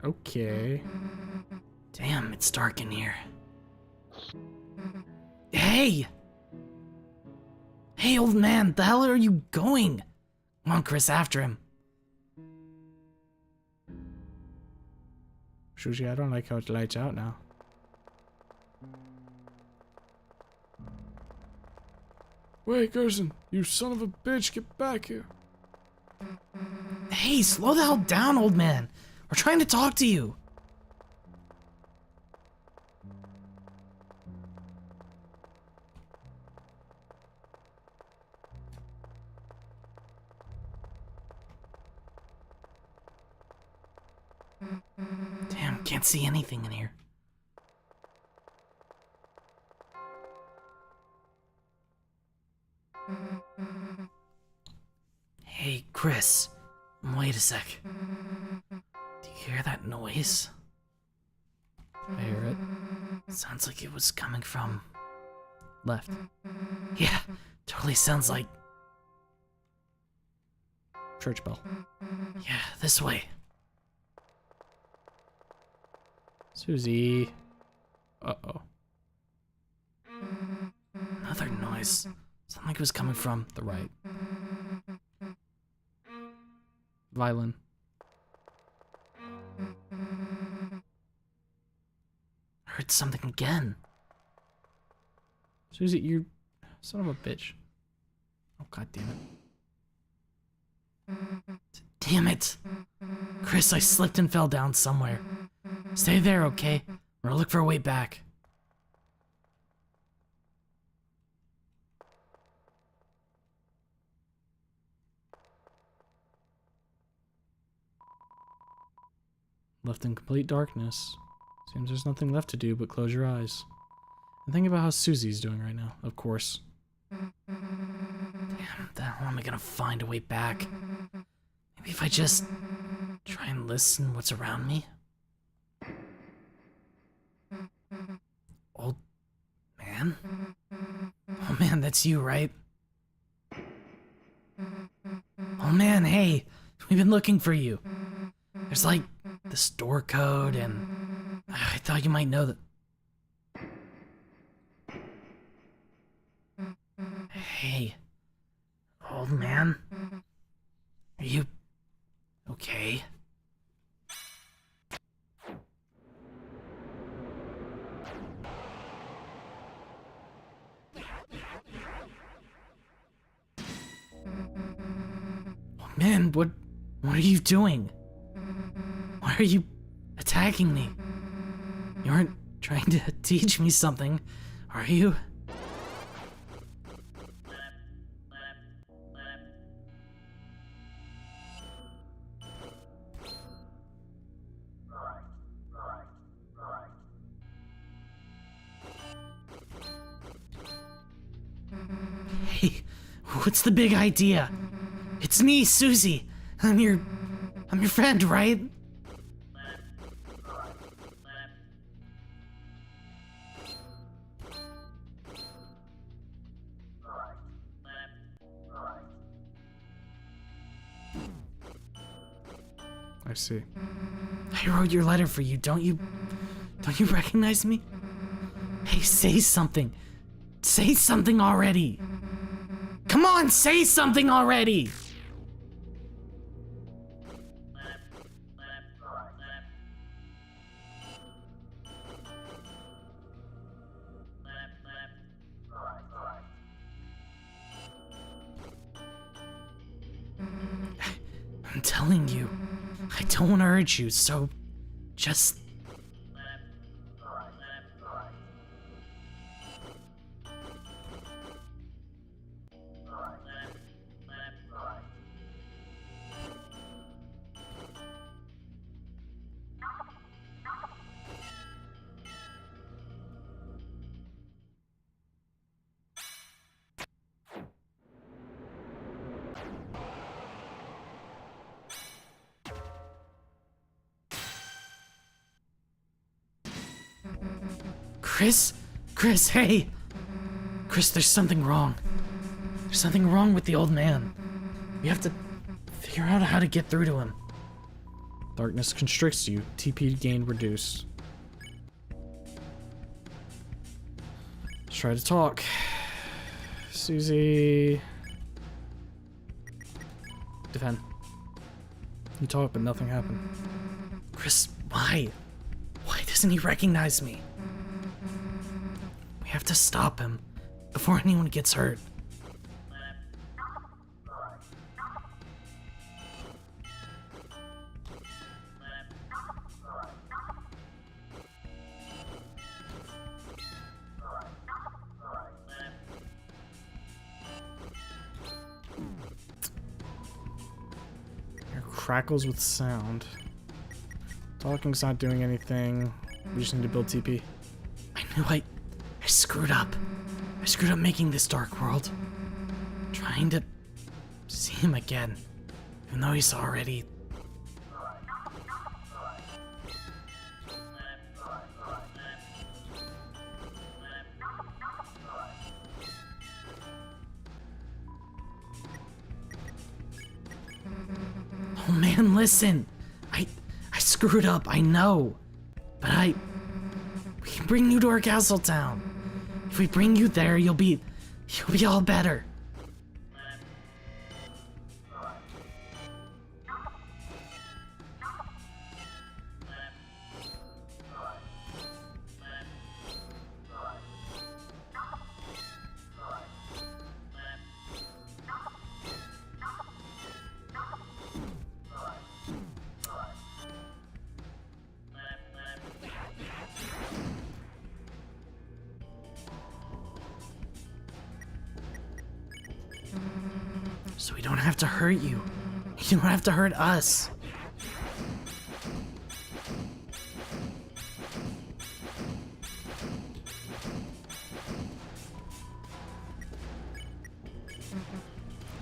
Okay. Damn, it's dark in here. Hey! Hey, old man, the hell are you going? Come on, Chris, after him. Shuji, I don't like how it lights out now. Wait, Gerson, you son of a bitch, get back here. Hey, slow the hell down, old man. We're trying to talk to you. Damn, can't see anything in here. Hey, Chris. Wait a sec. Do you hear that noise? I hear it. Sounds like it was coming from left. Yeah, totally sounds like... church bell. Yeah, this way. Susie. Uh-oh. Another noise. Sounded like it was coming from The right. Violin. I heard something again. Susie, you son of a bitch. Oh, god damn it. Damn it! Chris, I slipped and fell down somewhere. Stay there, okay? I'm gonna look for a way back. Left in complete darkness. Seems there's nothing left to do but close your eyes. And think about how Susie's doing right now, of course. Damn, how am I gonna find a way back? Maybe if I just try and listen what's around me? Old man? Oh man, that's you, right? Oh man, hey, we've been looking for you. There's like the store code and I thought you might know that. Hey, old man, are you okay? Oh man, what are you doing? Why are you attacking me? You aren't trying to teach me something, are you? Hey, what's the big idea? It's me, Susie. I'm your friend, right? I see. I wrote your letter for you. Don't you recognize me? Hey, say something. Say something already. Come on, say something already. I'm telling you, I don't want to hurt you, so just... Chris, hey! Chris, there's something wrong. There's something wrong with the old man. We have to figure out how to get through to him. Darkness constricts you. TP gain reduced. Let's try to talk. Susie. Defend. You talk, but nothing happened. Chris, why? Why doesn't he recognize me? We have to stop him before anyone gets hurt. Air crackles with sound. Talking's not doing anything. We just need to build TP. I knew I screwed up. I screwed up making this dark world. Trying to see him again, even though he's already... man, listen. I screwed up, I know. But we can bring you to our castle town. If we bring you there, you'll be all better. So we don't have to hurt you. You don't have to hurt us.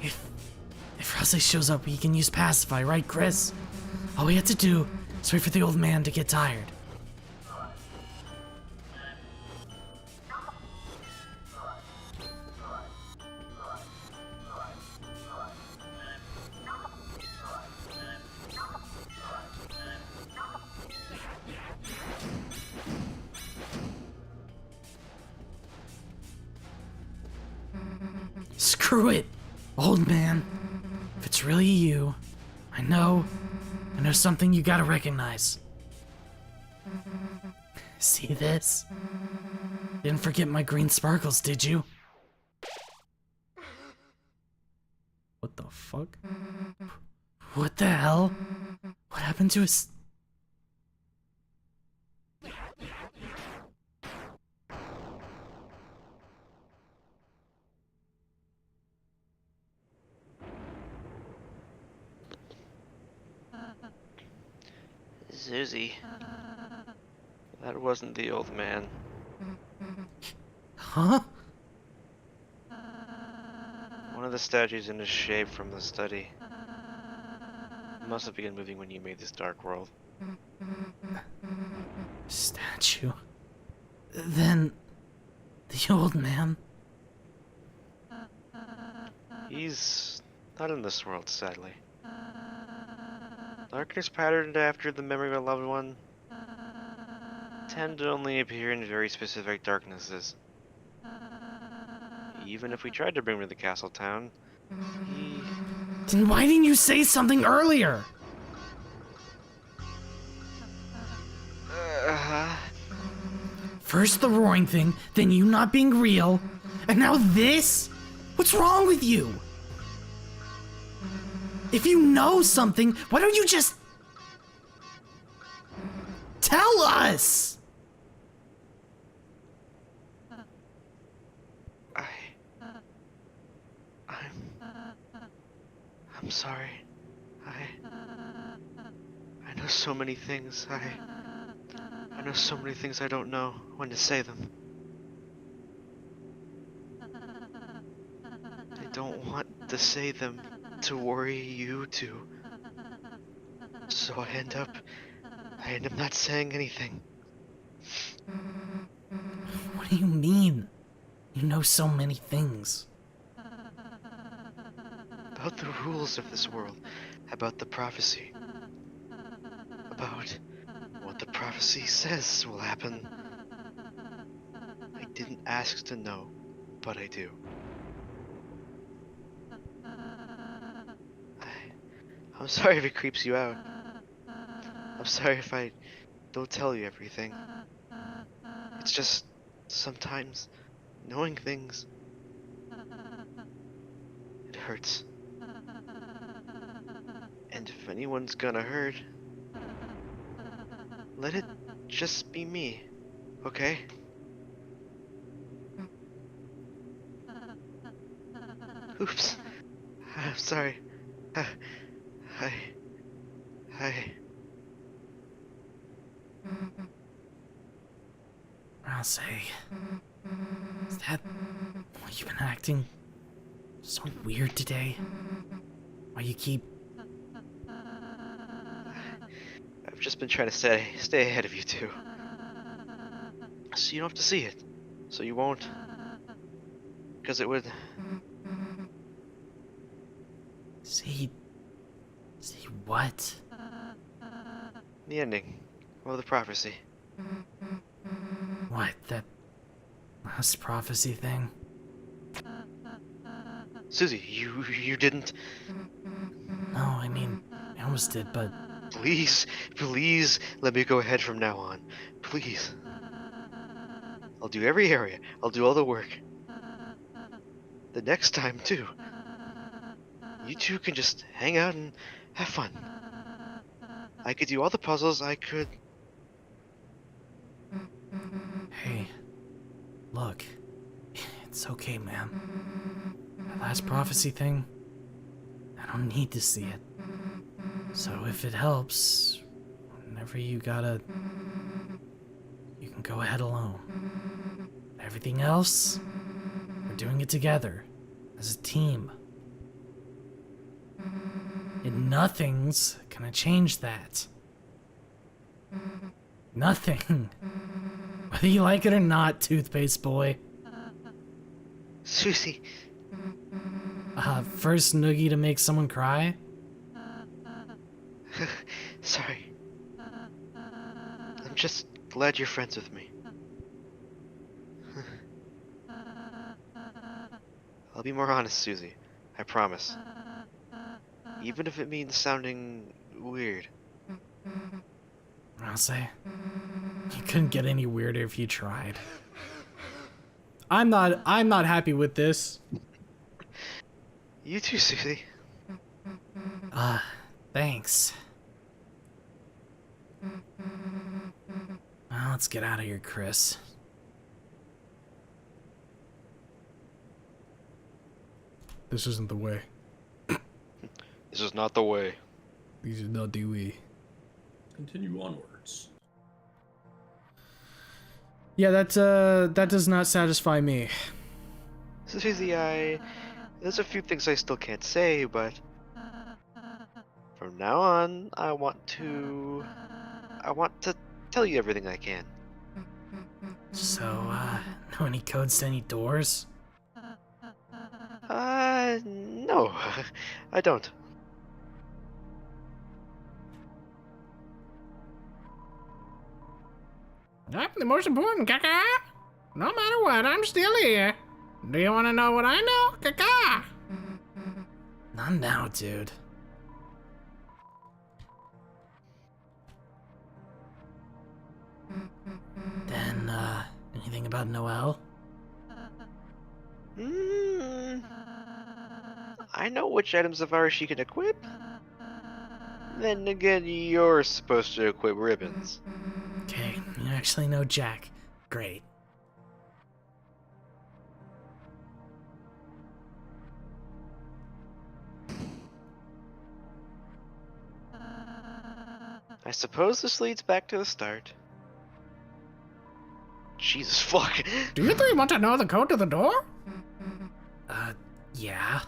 If Rosé shows up, we can use Pacify, right, Chris? All we have to do is wait for the old man to get tired. Screw it, old man. If it's really you, I know something you gotta recognize. See this? Didn't forget my green sparkles, did you? What the fuck? What the hell? What happened to us? Susie. That wasn't the old man. Huh? One of the statues in his shape from the study. It must have begun moving when you made this dark world. Statue. Then, the old man. He's not in this world, sadly. Darkness patterned after the memory of a loved one tend to only appear in very specific darknesses. Even if we tried to bring him to the castle town, he... Then why didn't you say something earlier? First the roaring thing, then you not being real, and now this? What's wrong with you? If you know something, why don't you just tell us? I'm sorry. I know so many things. I know so many things I don't know when to say them. I don't want to say them to worry you too. So I end up not saying anything. What do you mean? You know so many things. About the rules of this world, about the prophecy, about what the prophecy says will happen. I didn't ask to know, but I do. I'm sorry if it creeps you out. I'm sorry if I don't tell you everything. It's just sometimes knowing things, it hurts. And if anyone's gonna hurt, let it just be me, okay? Oops. I'm sorry. Hi. Rosé, is that why you've been acting so weird today? Why you keep... I've just been trying to stay ahead of you two. So you don't have to see it. So you won't. Because it would... See See what? The ending of the prophecy. What, that last prophecy thing? Susie, you didn't. No, I mean, I almost did, but Please let me go ahead from now on. Please. I'll do every area. I'll do all the work. The next time, too. You two can just hang out and have fun. I could do all the puzzles, I could... hey, look, it's okay, man. That last prophecy thing, I don't need to see it. So if it helps, whenever you gotta, you can go ahead alone. Everything else, we're doing it together, as a team. And nothing's gonna change that. Nothing. Whether you like it or not, Toothpaste Boy. Susie, First noogie to make someone cry? sorry. I'm just glad you're friends with me. I'll be more honest, Susie. I promise. Even if it means sounding weird. I'll say, you couldn't get any weirder if you tried. I'm not happy with this. You too, Susie. Thanks. Well, let's get out of here, Chris. This isn't the way. This is not the way. These are not the way. Continue onwards. Yeah, that does not satisfy me. Susie, there's a few things I still can't say, but from now on, I want to tell you everything I can. So, know any codes to any doors? No, I don't. I'm the most important, Kaka. No matter what, I'm still here. Do you want to know what I know, Kaka? Not now, dude. Then, anything about Noelle? I know which items of ours she can equip. Then again, you're supposed to equip ribbons. Okay, you actually know Jack. Great. I suppose this leads back to the start. Jesus fuck. Do you three want to know the code to the door? Yeah?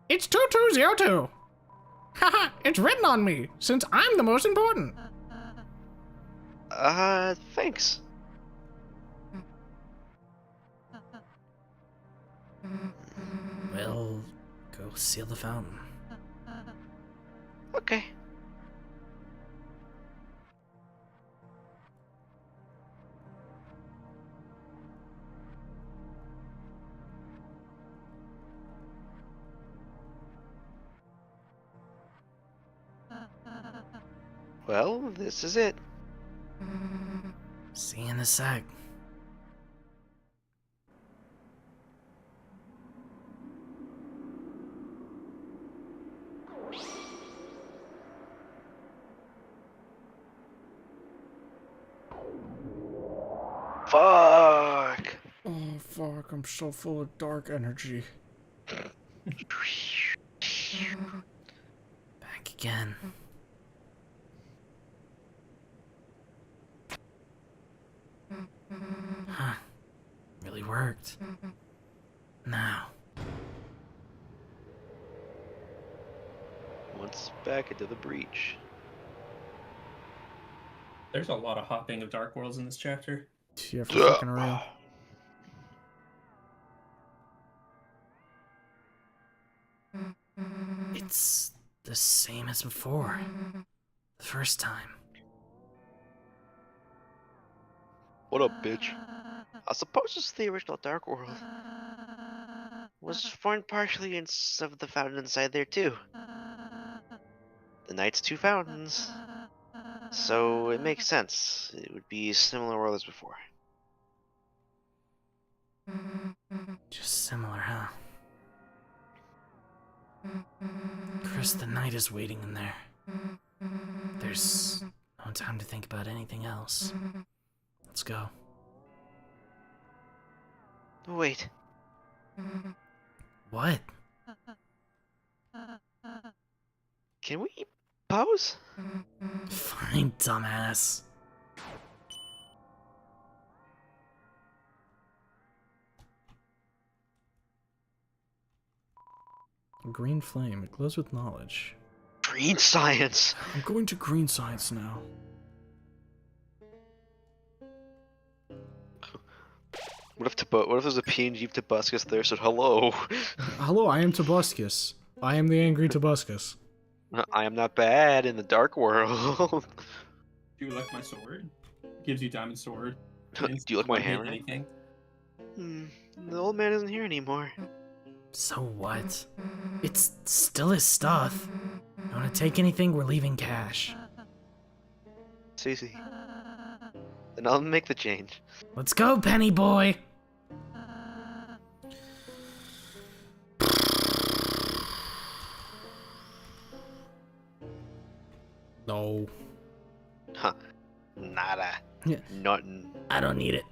It's 2202. Haha, it's written on me, since I'm the most important. Thanks. Well, go seal the fountain. Okay. Well, this is it. See you in a sec. Fuck. Oh fuck, I'm so full of dark energy. Back again. Huh. Really worked. Now. Once back into the breach. There's a lot of hopping of Dark Worlds in this chapter. Yeah, for fucking real. It's the same as before. The first time. What up, bitch? I suppose it's the original Dark World was formed partially of the fountain inside there too. The Knight's 2 fountains. So it makes sense. It would be a similar world as before. Just similar, huh? Chris, the Knight is waiting in there. There's no time to think about anything else. Let's go. Wait. What? Can we pose? Fine, dumbass. A green flame. It glows with knowledge. Green science. I'm going to green science now. What if there's a PNG of Tobuscus there said hello? Hello, I am Tobuscus. I am the angry Tobuscus. I am not bad in the Dark World. Do you like my sword? Gives you diamond sword. Do you like my Don't hit hammer? Anything. The old man isn't here anymore. So what? It's still his stuff. You wanna take anything? We're leaving cash. It's easy. Then I'll make the change. Let's go, Penny Boy! No. Huh. Nada. Yeah. Nothing. I don't need it.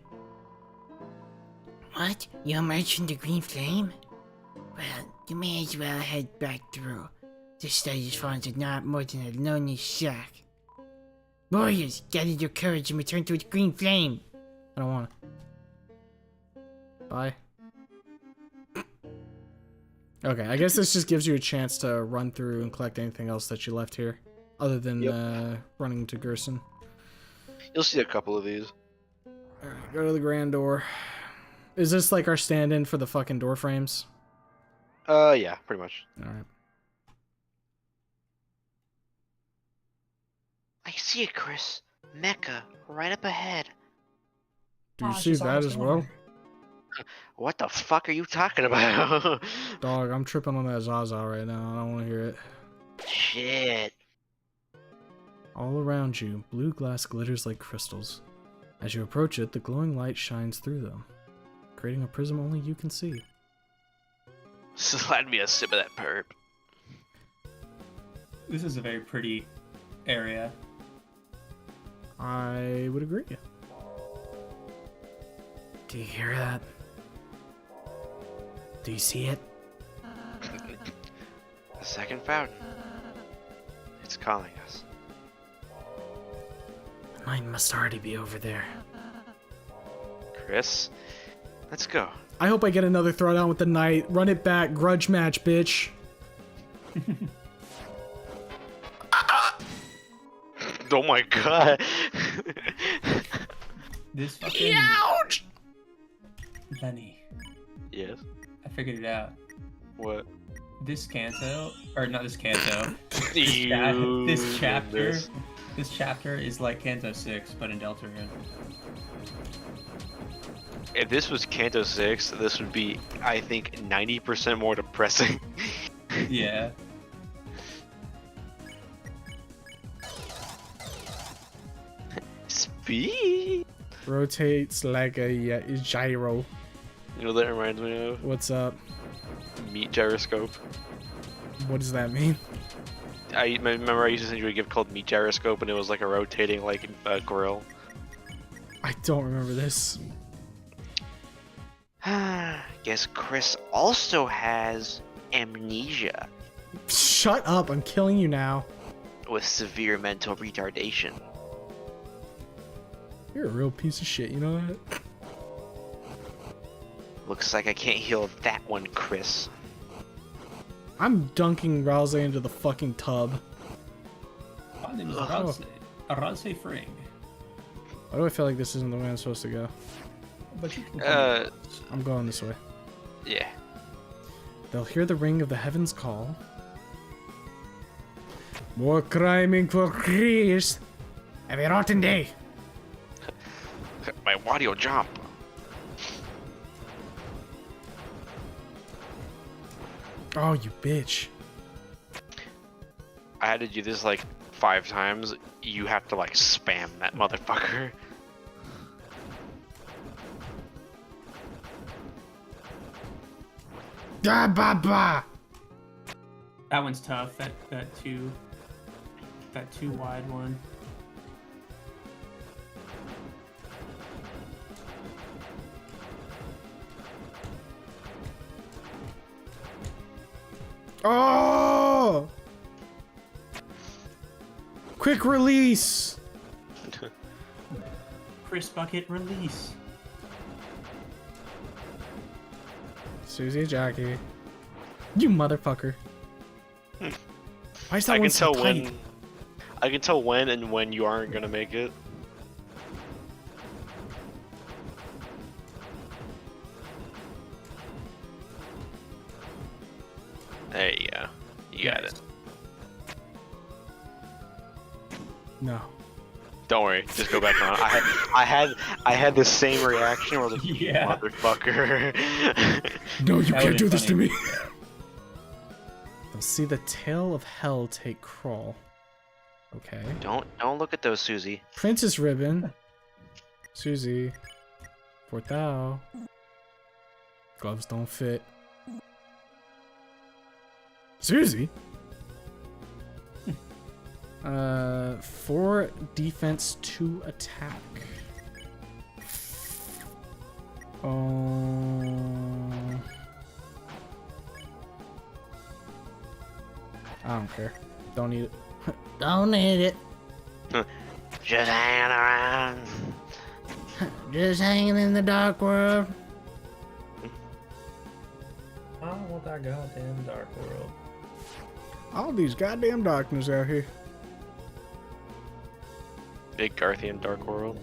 What? You emerged from the green flame? Well, you may as well head back through. This study's funds are not more than a lonely shack. Warriors, gather your courage and return to its green flame. I don't want to. Bye. Okay, I guess this just gives you a chance to run through and collect anything else that you left here. Other than running to Gerson. You'll see a couple of these. Alright, go to the grand door. Is this like our stand-in for the fucking door frames? Yeah, pretty much. Alright. I see it, Chris. Mecca, right up ahead. Do you see that as well? What the fuck are you talking about? Dog, I'm tripping on that Zaza right now. I don't want to hear it. Shit. All around you, blue glass glitters like crystals. As you approach it, the glowing light shines through them, creating a prism only you can see. Slide me a sip of that perp. This is a very pretty area. I would agree. Do you hear that? Do you see it? The second fountain. It's calling us. The Knight must already be over there. Chris, let's go. I hope I get another throwdown with the Knight. Run it back, grudge match, bitch. Oh my god. This fucking... Ouch! Lenny, Yes. I figured it out. What? This canto, or not this canto, You this chapter, this. this chapter is like Canto 6, but in Deltarune. If this was Canto 6, this would be, I think, 90% more depressing. Yeah. Speed. Rotates like a gyro. You know what that reminds me of? What's up? Meat gyroscope. What does that mean? I remember I used to send you a gift called Meat Gyroscope, and it was like a rotating like grill. I don't remember this. Guess Chris also has amnesia Shut up, I'm killing you now. with severe mental retardation. You're a real piece of shit, you know that? Looks like I can't heal that one, Chris. I'm dunking Rouse into the fucking tub. My name is Oh. Aranse Fring. Why do I feel like this isn't the way I'm supposed to go? But you can I'm going this way. Yeah. They'll hear the ring of the heavens call. More criming for Chris. Have a rotten day. My Wario jump. Oh, you bitch. I had to do this like 5 times. You have to like spam that motherfucker. Da ba ba. That one's tough. That too wide one. Oh! Quick release! Chris Bucket release. Susie Jackie. You motherfucker. Why is that I one can so tell tight? when. I can tell when and when you aren't gonna make it. There you go. You got it. No. Don't worry, just go back on. I had the same reaction where like, Yeah. motherfucker. No, you That can't would've do been this to funny. me. They'll see the tail of hell take crawl. Okay. don't look at those, Susie. Princess Ribbon. Susie. For thou. Gloves don't fit. Susie? 4 defense, 2 attack. Oh. I don't care. Don't need it. Don't need it. Just hanging around. Just hanging in the dark world. I want that goddamn dark world. All these goddamn darkness out here. Big Garthian Dark World.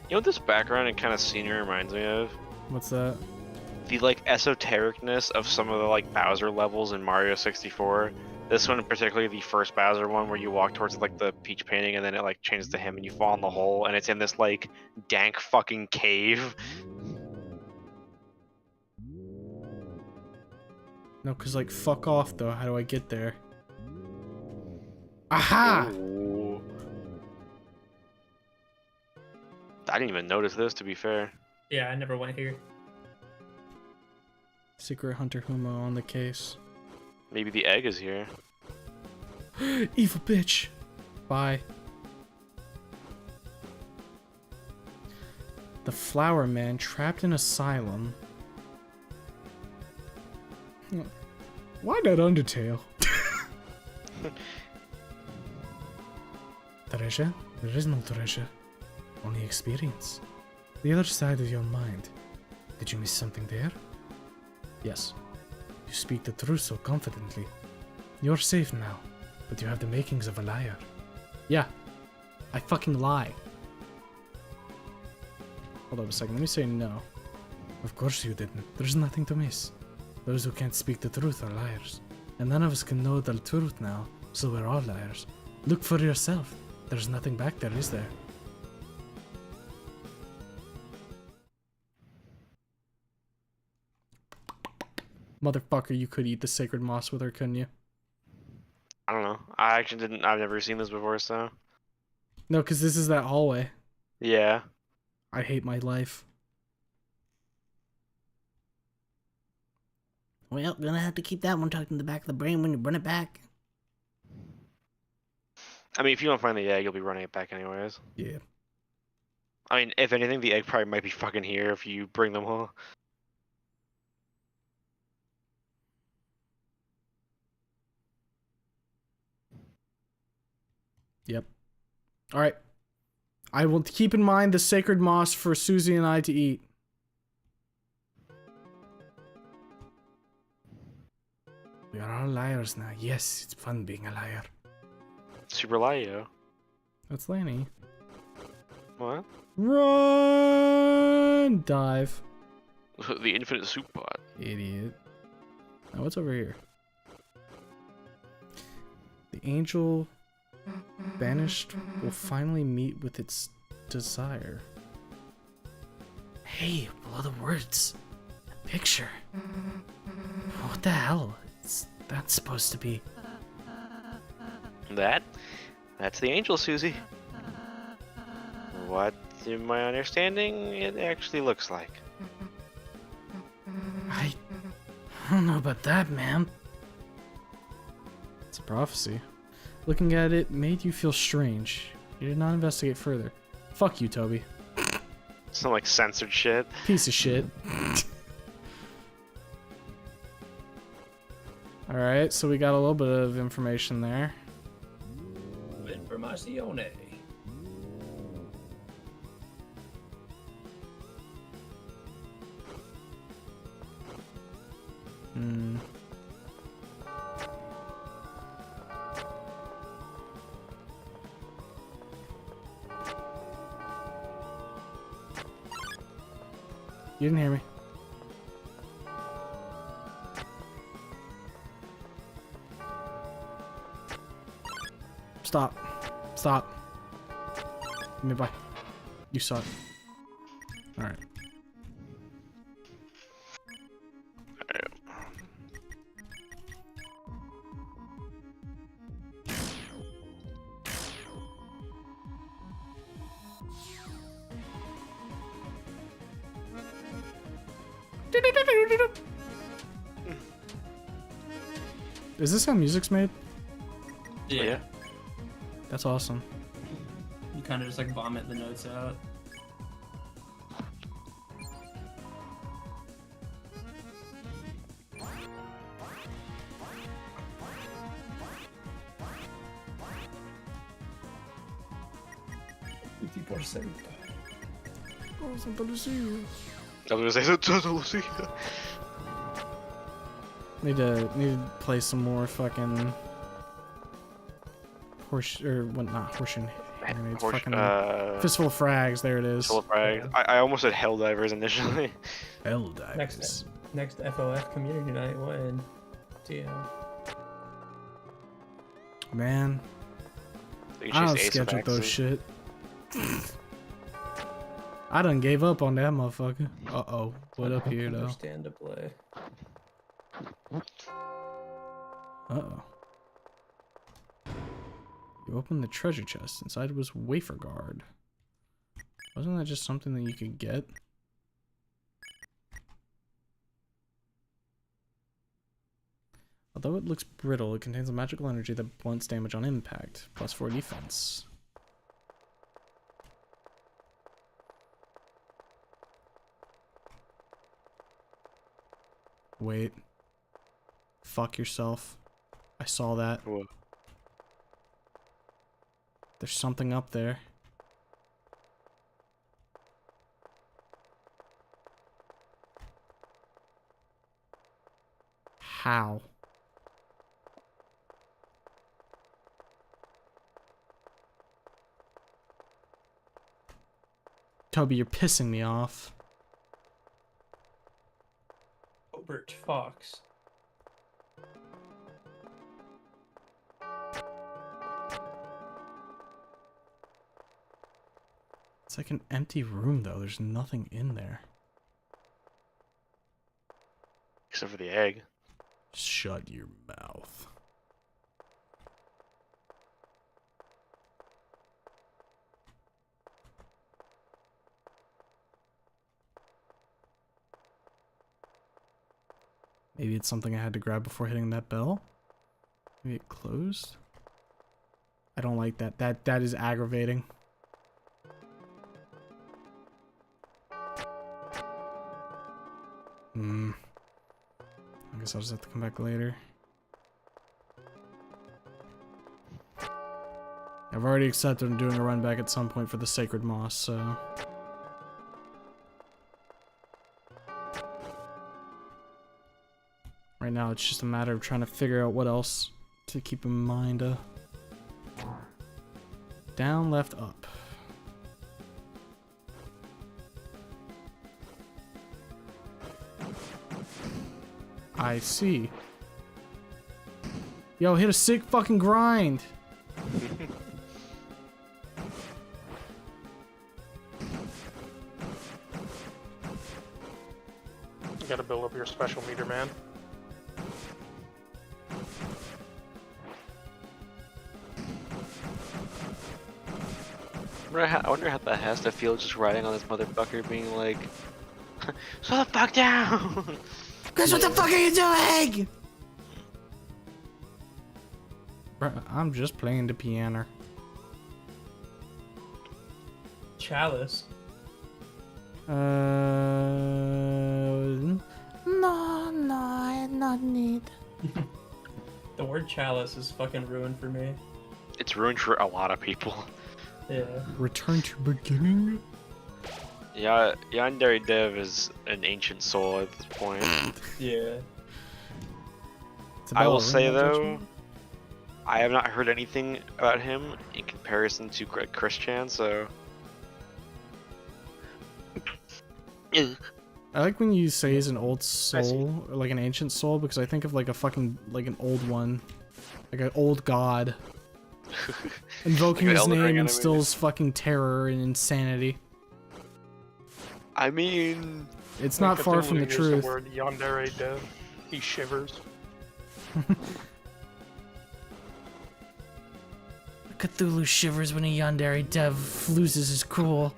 You know what this background and kind of scenery reminds me of? What's that? The like esotericness of some of the like Bowser levels in Mario 64. This one, particularly the first Bowser one, where you walk towards like the Peach painting and then it like changes to him and you fall in the hole and it's in this like dank fucking cave. No, cause like fuck off though. How do I get there? Aha! Ooh. I didn't even notice this, to be fair. Yeah, I never went here. Secret Hunter Humo on the case. Maybe the egg is here. Evil bitch. Bye. The Flower Man trapped in asylum. Why that Undertale? Treasure? There is no treasure. Only experience. The other side of your mind. Did you miss something there? Yes. You speak the truth so confidently. You're safe now, but you have the makings of a liar. Yeah. I fucking lie. Hold up a second, let me say no. Of course you didn't. There's nothing to miss. Those who can't speak the truth are liars. And none of us can know the truth now, so we're all liars. Look for yourself. There's nothing back there, is there? Motherfucker, you could eat the sacred moss with her, couldn't you? I don't know. I actually didn't. I've never seen this before, so. No, because this is that hallway. Yeah. I hate my life. Well, gonna have to keep that one tucked in the back of the brain when you bring it back. I mean, if you don't find the egg, you'll be running it back anyways. Yeah. I mean, if anything, the egg probably might be fucking here if you bring them all. Yep. Alright. I will keep in mind the sacred moss for Susie and I to eat. We are all liars now. Yes, it's fun being a liar. Super Lio. That's Lanny. What? Run! Dive. The infinite soup pot. Idiot. Now what's over here? The angel banished will finally meet with its desire. Hey, below the words. A picture. What the hell is that supposed to be? That's the angel, Susie. What, in my understanding, it actually looks like. I don't know about that, man. It's a prophecy. Looking at it made you feel strange. You did not investigate further. Fuck you, Toby. Some like censored shit. Piece of shit. Alright, so we got a little bit of information there. Informazione. Hmm. You didn't hear me. Stop. Stop. Give me by. You saw it. Alright. Is this how music's made? Yeah. That's awesome. You kind of just like vomit the notes out. Oh, something to see you. I was gonna say Santa Lucia. Need to play some more fucking horse or what? Not horseshoe. It's fucking fistful of frags. There it is. Fistful of frags. I almost said Helldivers initially. Helldivers. Next FOF community night when? TM. Man, I don't sketch with those shit. I done gave up on that motherfucker. Uh-oh. What up here, though? Understand to play. Uh-oh. You opened the treasure chest. Inside was wafer guard. Wasn't that just something that you could get? Although it looks brittle, it contains a magical energy that blunts damage on impact. Plus 4 defense. Wait. Fuck yourself. I saw that. What? There's something up there. How? Toby, you're pissing me off. Albert Fox. It's like an empty room, though. There's nothing in there. Except for the egg. Shut your mouth. Maybe it's something I had to grab before hitting that bell? Maybe it closed? I don't like that. That is aggravating. I guess I'll just have to come back later. I've already accepted I'm doing a run back at some point for the Sacred Moss, so... Right now, it's just a matter of trying to figure out what else to keep in mind. Down, left, up. I see. Yo, hit a sick fucking grind. You gotta build up your special meter, man. I wonder how that has to feel just riding on this motherfucker being like, slow the fuck down! Chris, what the fuck are you doing? Bruh, I'm just playing the piano. Chalice. No, I not need. The word chalice is fucking ruined for me. It's ruined for a lot of people. Yeah. Return to beginning? Yeah, Yandere Dev is an ancient soul at this point. Yeah. I will say though, I have not heard anything about him in comparison to Christian, so... I like when you say he's an old soul, or like an ancient soul, because I think of like a fucking, like an old one. Like an old god. Invoking Like an his Elden Ring name enemy. instills fucking terror and insanity. I mean... It's When not far from the Cthulhu truth. The word yandere dev, he shivers. Cthulhu shivers when a yandere dev loses his cool.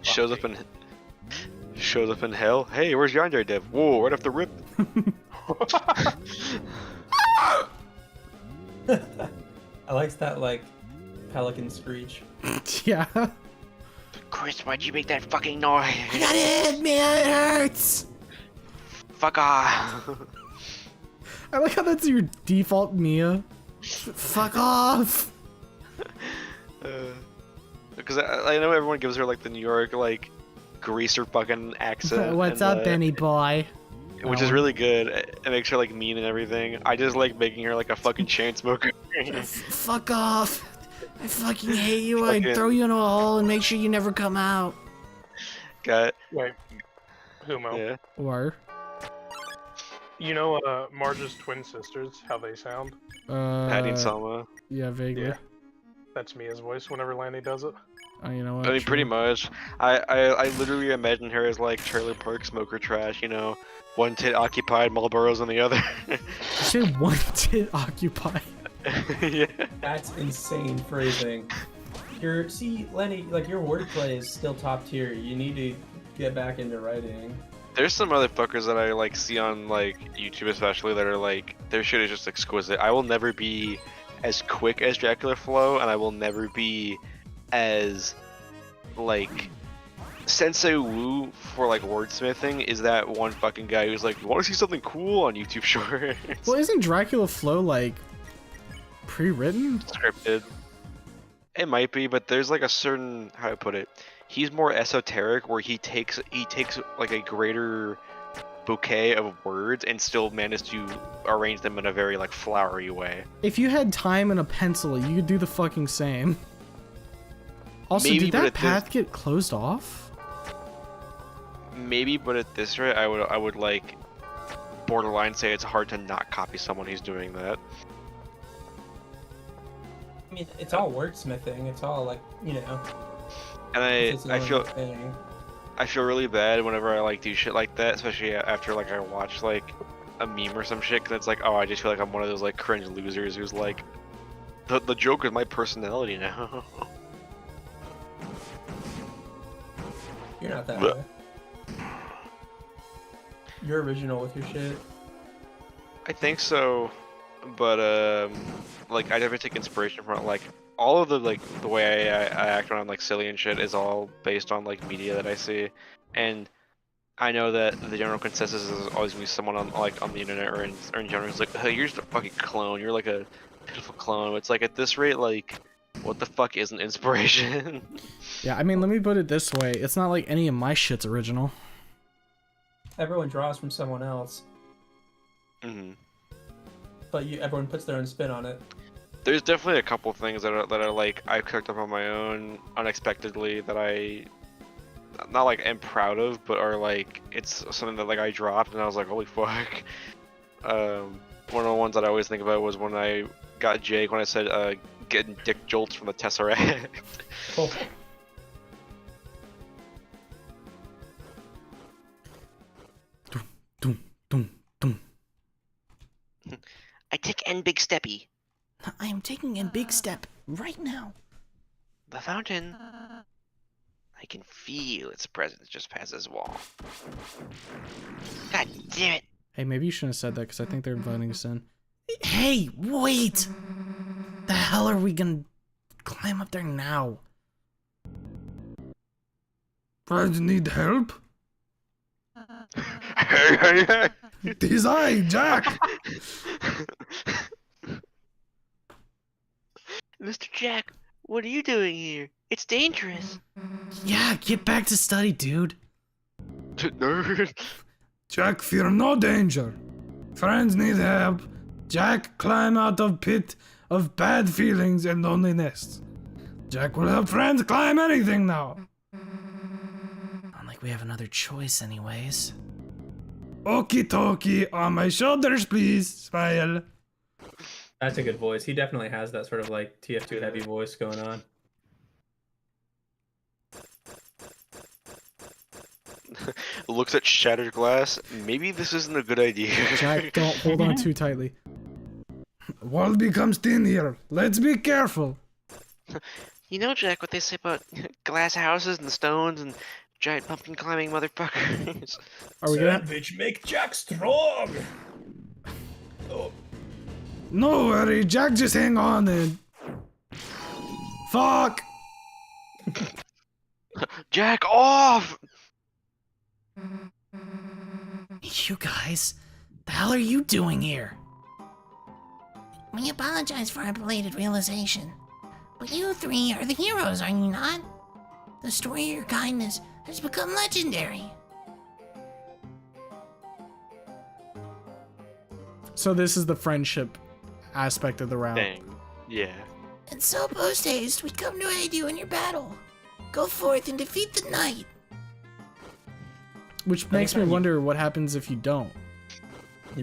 shows up in hell. Hey, where's Yandere Dev? Whoa, right off the rip. I like that like pelican screech. Yeah. Chris, why'd you make that fucking noise? I got it, man, it hurts. Fuck off. I like how that's your default Mia. Fuck off. Because I know everyone gives her like the New York like greaser fucking accent. What's and, up, Benny boy? Which is really good. It makes her like mean and everything. I just like making her like a fucking chain smoker. Fuck off. I fucking hate you. Fucking- I'd throw you in a hole and make sure you never come out. Got Wait, Humo. yeah. Or You know Marge's twin sisters, how they sound? Patty and Selma. Yeah, vaguely. Yeah. That's Mia's voice whenever Lanny does it. You know what? I mean, true. pretty much. I literally imagine her as like trailer park smoker trash. You know, one tit occupied, Marlboros on the other. You say one tit occupied. Yeah. That's insane phrasing. See, Lenny, like your wordplay is still top tier. You need to get back into writing. There's some motherfuckers that I like see on like YouTube especially that are like their shit is just exquisite. I will never be as quick as Dracula Flow, and I will never be as like Sensei Wu for like wordsmithing is that one fucking guy who's like, you want to see something cool on YouTube Shorts? Well, isn't Dracula Flow like pre-written? Scripted. It might be, but there's like a certain, how to put it, he's more esoteric where he takes like a greater bouquet of words and still manages to arrange them in a very like flowery way. If you had time and a pencil, you could do the fucking same. Also, Maybe, did but that at this- path get closed off? Maybe, but at this rate, I would like borderline say it's hard to not copy someone who's doing that. I mean, it's all wordsmithing. It's all like, you know. And it's its I own feel thing. I feel really bad whenever I like do shit like that, especially after like I watch like a meme or some shit, because it's like, oh, I just feel like I'm one of those like cringe losers who's like, the joke is my personality now. You're not that Blech. way. You're original with your shit. I think so, but like I never take inspiration from it. Like all of the like the way I act when I'm like silly and shit is all based on like media that I see, and I know that the general consensus is always gonna be someone on like on the internet or in general is like, hey, you're just a fucking clone. You're like a pitiful clone. It's like at this rate, like, what the fuck isn't inspiration? Yeah, I mean, let me put it this way. It's not like any of my shit's original. Everyone draws from someone else, hmm but everyone puts their own spin on it. There's definitely a couple things that are like I cooked up on my own unexpectedly that I not like am proud of, but are like it's something that like I dropped and I was like, holy fuck. one of the ones that I always think about was when I got Jake when I said getting dick jolts from the Tesseract. Oh. Dum, dum, dum. I take N big steppy. I am taking a big step right now. The fountain. I can feel its presence just past this wall. God damn it. Hey, maybe you shouldn't have said that because I think they're inviting us in. Hey, wait! The hell are we gonna climb up there now? Friends need help? Hey, hey, hey! It is I, Jack! Mr. Jack, what are you doing here? It's dangerous. Yeah, get back to study, dude. Nerd. Jack, fear no danger. Friends need help. Jack, climb out of pit of bad feelings and loneliness. Jack will help friends climb anything now. Not like we have another choice anyways. Okie dokie, on my shoulders, please. Smile. That's a good voice. He definitely has that sort of like TF2 heavy voice going on. Looks at shattered glass. Maybe this isn't a good idea. Jack, don't hold on too tightly. Wall becomes thin here. Let's be careful. You know, Jack, what they say about glass houses and stones and giant pumpkin climbing motherfuckers? Are we gonna? Sandwich make Jack strong. Oh, No worry, Jack, just hang on and... Fuck! Jack off! You guys, the hell are you doing here? We apologize for our belated realization. But you three are the heroes, are you not? The story of your kindness has become legendary. So this is the friendship aspect of the route. Dang. Yeah. And so post haste, we come to aid you in your battle. Go forth and defeat the knight. Which makes me wonder what happens if you don't.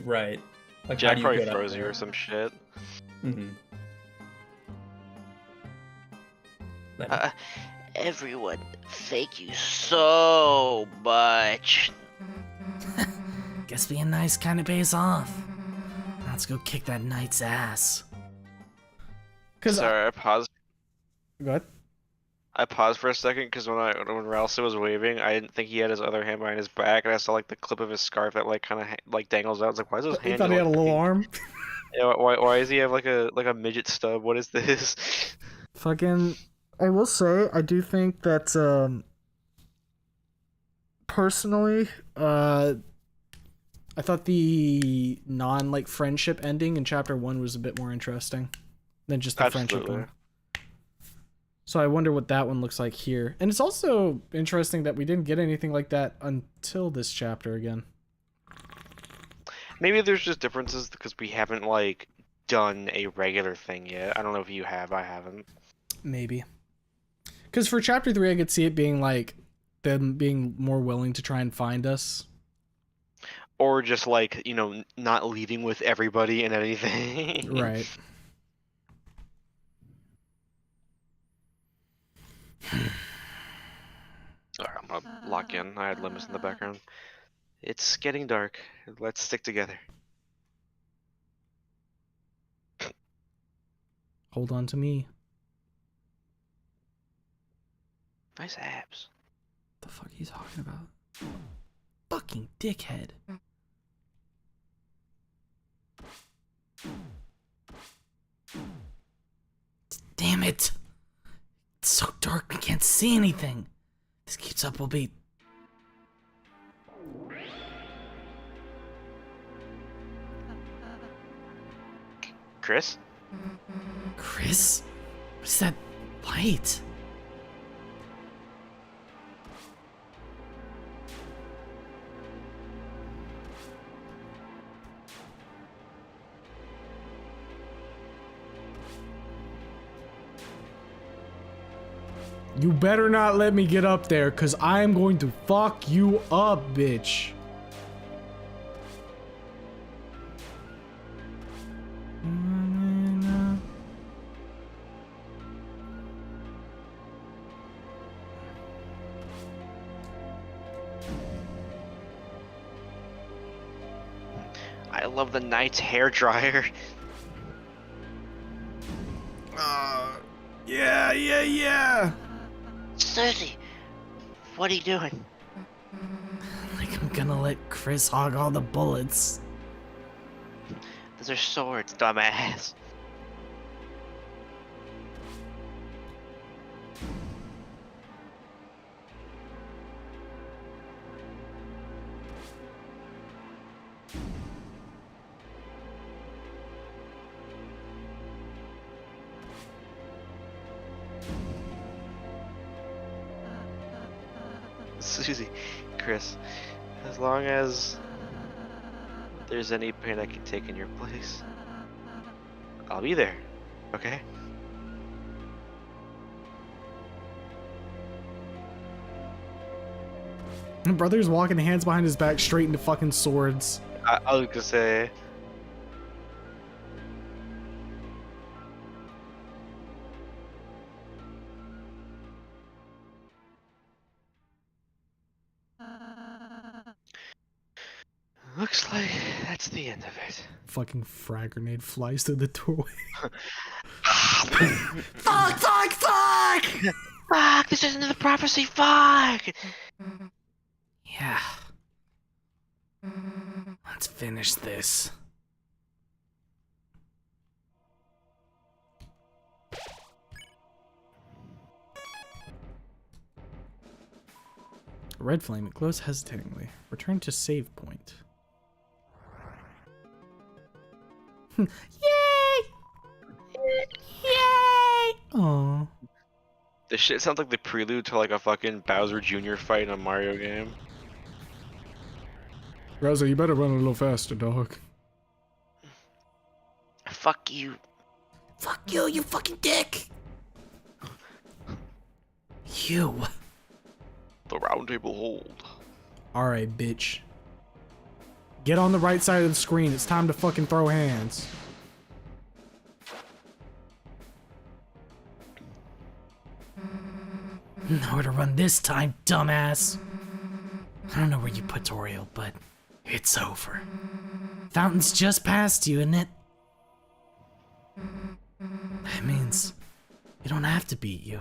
Right. Like, how Jack do you probably get up froze you there? or some shit. Mm-hmm. Everyone, thank you so much. Guess being nice kinda pays off. Now let's go kick that knight's ass. Sorry, I paused. Go ahead. I paused for a second because when Ralston was waving, I didn't think he had his other hand behind his back, and I saw like the clip of his scarf that like kind of like dangles out. I was like, why is his hand? He thought he had a like, little arm. Yeah, why does he have like a midget stub? What is this? Fucking, I will say, I do think that, personally, I thought the non, friendship ending in chapter 1 was a bit more interesting than just the friendship Absolutely. one. So I wonder what that one looks like here. And it's also interesting that we didn't get anything like that until this chapter again. Maybe there's just differences because we haven't like done a regular thing yet. I don't know if you have. I haven't. Maybe. Because for chapter 3, I could see it being like them being more willing to try and find us. Or just like, not leading with everybody and anything. Right. Alright, I'm gonna lock in. I had limits in the background. It's getting dark. Let's stick together. Hold on to me. Nice abs. The fuck are you talking about? Fucking dickhead. Damn it! It's so dark we can't see anything. This keeps up, we'll be... Chris? Chris? What's that light? You better not let me get up there, cause I'm going to fuck you up, bitch. love the knight's hair dryer. Yeah. Susie, what are you doing? Like I'm gonna let Chris hog all the bullets. Those are swords, dumbass. Susie, Chris, as long as there's any pain I can take in your place, I'll be there, okay? My brother's walking hands behind his back straight into fucking swords. I was gonna say. Looks like that's the end of it. Fucking frag grenade flies through the doorway. Fuck! Fuck! This isn't the prophecy. Fuck! Yeah. Let's finish this. A red flame, it glows hesitatingly. Return to save point. Yay! Yay! Aww. This shit sounds like the prelude to like a fucking Bowser Jr. fight in a Mario game. Rosa, you better run a little faster, dog. Fuck you. Fuck you, you fucking dick! You. The round table hold. Alright, bitch. Get on the right side of the screen. It's time to fucking throw hands. Nowhere to run this time, dumbass. I don't know where you put Toriel, but it's over. Fountain's just past you, isn't it? That means you don't have to beat you.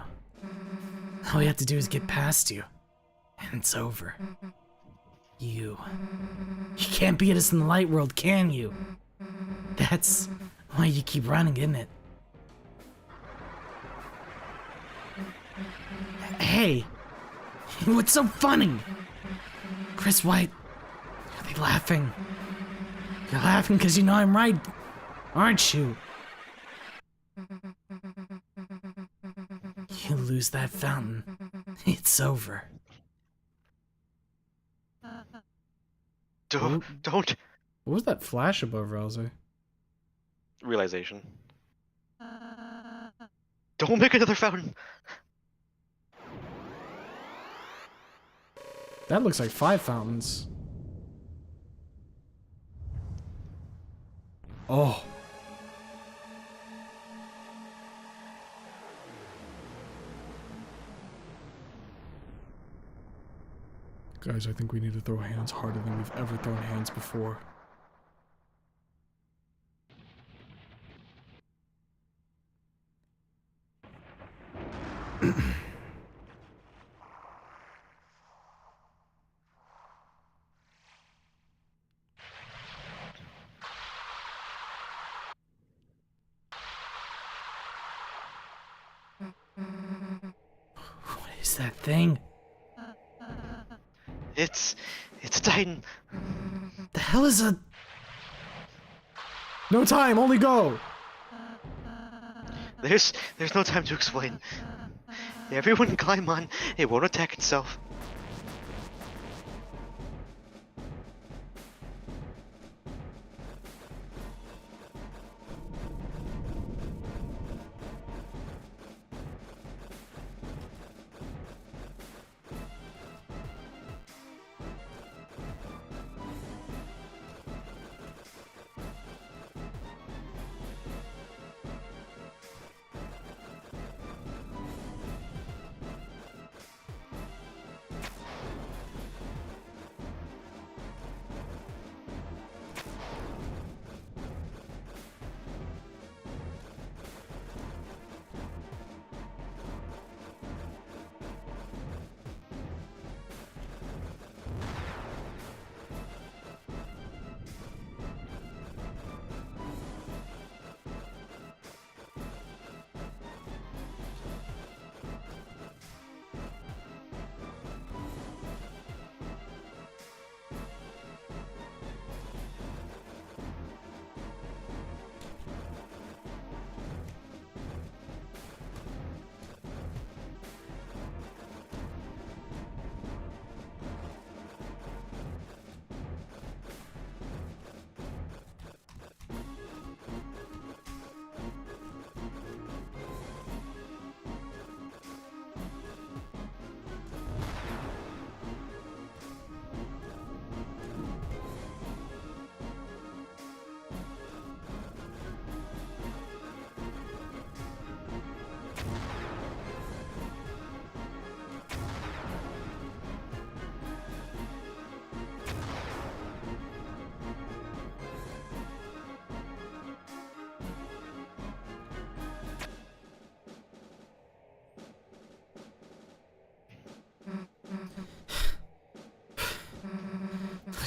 All you have to do is get past you, and it's over. You can't beat us in the light world, can you? That's why you keep running, isn't it? Hey, what's so funny? Chris White, are they laughing? You're laughing because you know I'm right, aren't you? You lose that fountain, it's over. Don't. What was that flash above Rosa? Realization. Don't make another fountain. That looks like 5 fountains. Oh. Guys, I think we need to throw hands harder than we've ever thrown hands before. What is that thing? It's a Titan. The hell is a... No time, only go! There's no time to explain. Everyone climb on. It won't attack itself.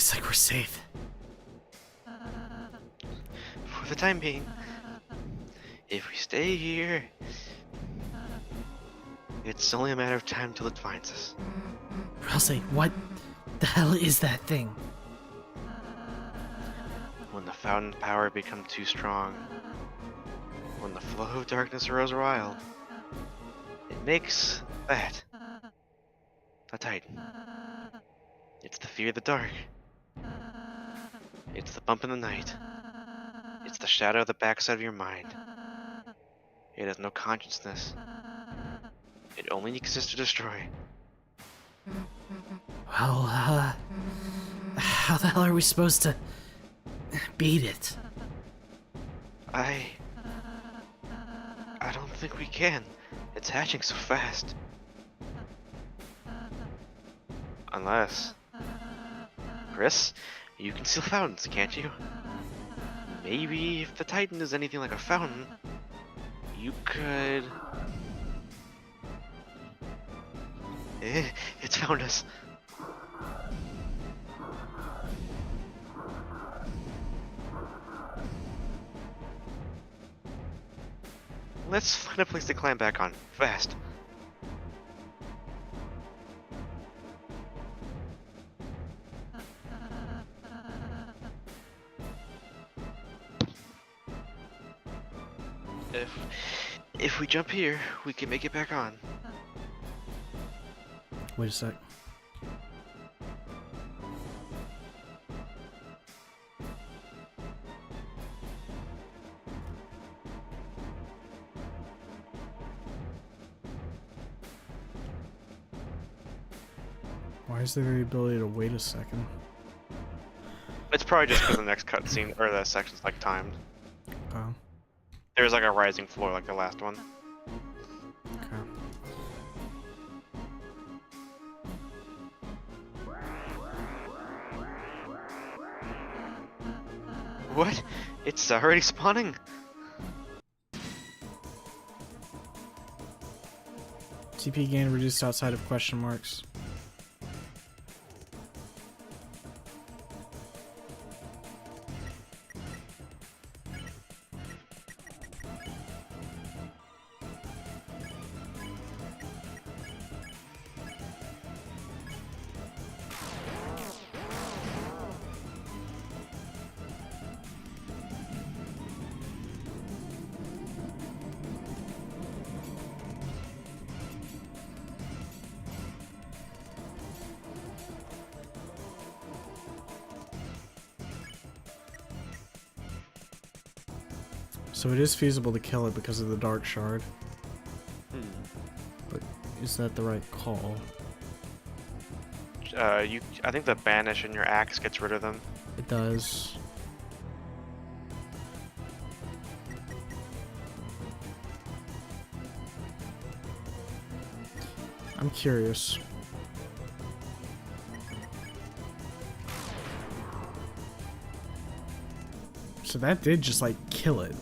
Looks like we're safe. For the time being, if we stay here, it's only a matter of time till it finds us. Ralsei, what the hell is that thing? When the fountain power becomes too strong, when the flow of darkness grows wild, it makes that a titan. It's the fear of the dark. It's the bump in the night. It's the shadow of the backside of your mind. It has no consciousness. It only exists to destroy. Well, how the hell are we supposed to beat it? I don't think we can. It's hatching so fast. Unless... Chris, you can seal fountains, can't you? Maybe if the Titan is anything like a fountain, you could... It's found us. Let's find a place to climb back on, fast. If we jump here, we can make it back on. Wait a sec. Why is there the ability to wait a second? It's probably just because the next cutscene or the section's like timed. Oh, There's like a rising floor like the last one. okay. What? It's already spawning? TP gain reduced outside of question marks. So it is feasible to kill it because of the dark shard. But is that the right call? I think the banish in your axe gets rid of them. It does. I'm curious. So that did just like kill it.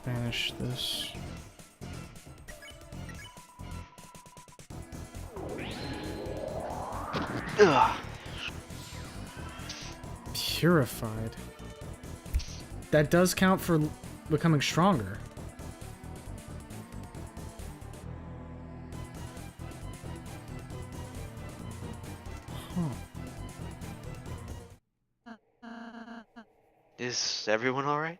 Banish this. Ugh. Purified. That does count for becoming stronger. Is everyone alright?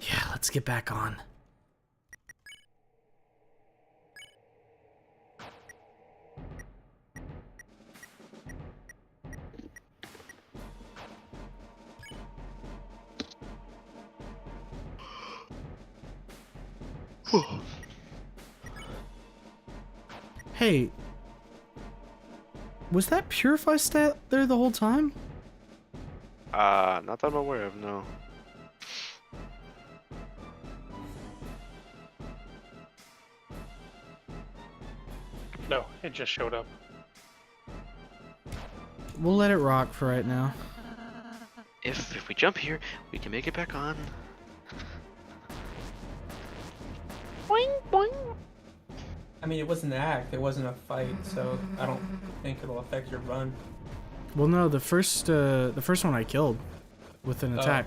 Yeah, let's get back on. Hey, was that Purify stat there the whole time? Not that I'm aware of, no. No, it just showed up. We'll let it rock for right now. If we jump here, we can make it back on. Boing, boing. I mean, it wasn't an act. It wasn't a fight, so I don't think it'll affect your run. Well, no, the first one I killed with an attack.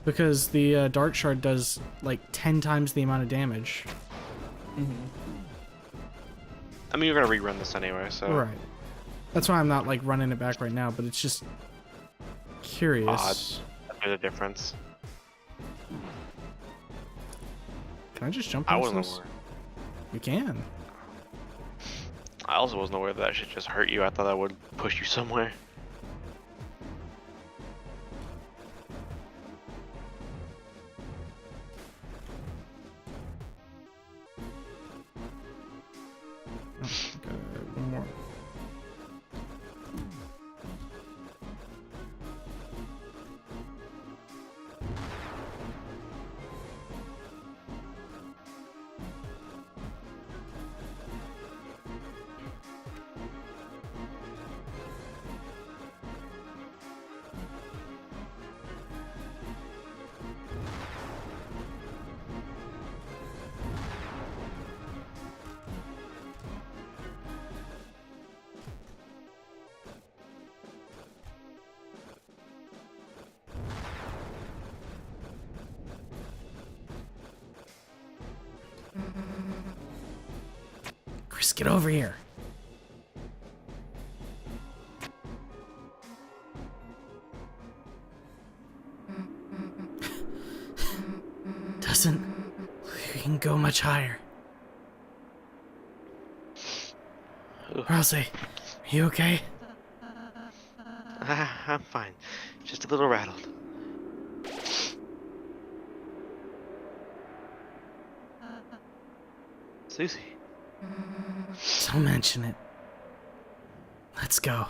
Because the Dark Shard does like 10 times the amount of damage. I mean, you're gonna rerun this anyway, so. Right. That's why I'm not like running it back right now, but it's just curious. Odd. There's a difference. Can I just jump I past wasn't this? aware. You can. I also wasn't aware that shit just hurt you. I thought that would push you somewhere. Okay, one more. Chris, get over here. Doesn't we can go much higher. Rouse, are you okay? I'm fine. Just a little rattled. Susie. Don't mention it. Let's go.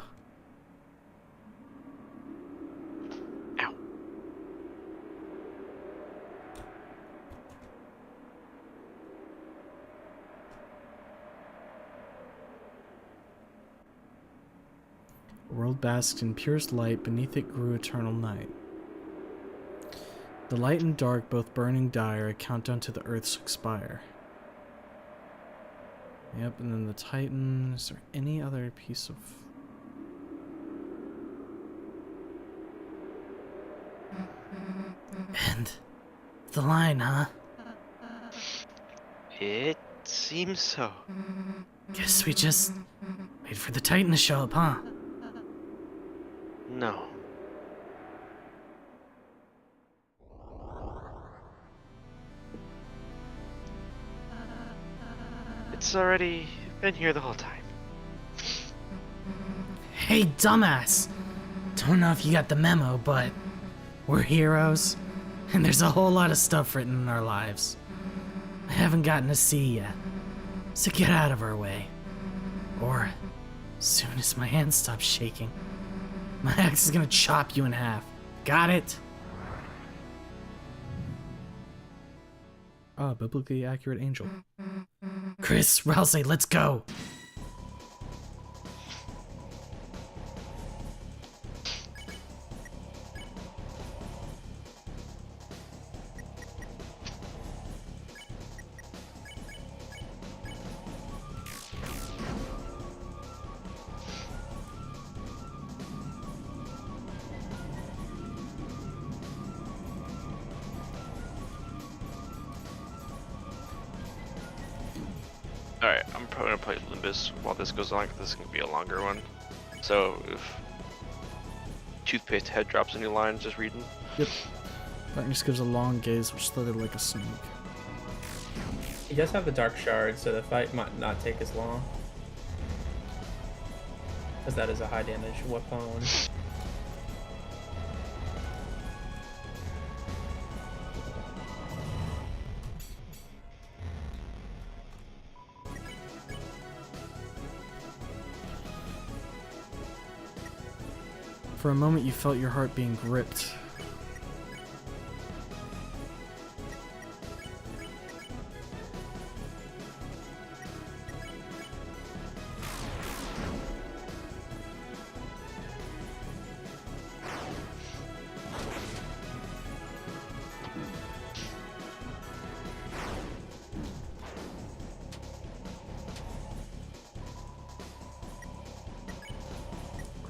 Ow. The world basked in purest light, beneath it grew eternal night. The light and dark both burning dire, a countdown to the earth's expire. Yep, and then the Titan. Is there any other piece of... And the line, huh? It seems so. Guess we just wait for the Titan to show up, huh? No. It's already been here the whole time. Hey, dumbass! Don't know if you got the memo, but we're heroes, and there's a whole lot of stuff written in our lives I haven't gotten to see yet. So get out of our way. Or, as soon as my hand stops shaking, my axe is gonna chop you in half. Got it? Ah, biblically accurate angel. Chris, Rousey, let's go! Alright, I'm probably gonna play Limbus while this goes on, 'cause this is gonna be a longer one. So, if Toothpaste Head drops a new line, just reading. Yep. Darkness gives a long gaze which slithered like a snake. He does have the Dark Shard, so the fight might not take as long. Because that is a high damage weapon. For a moment, you felt your heart being gripped.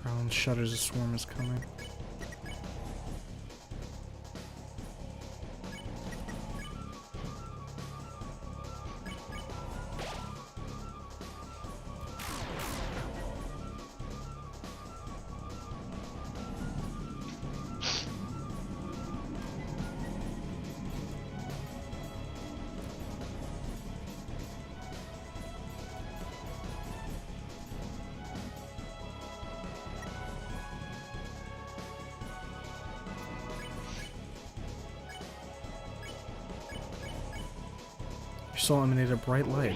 Ground shudders, a swarm is coming. Your soul emanated a bright light.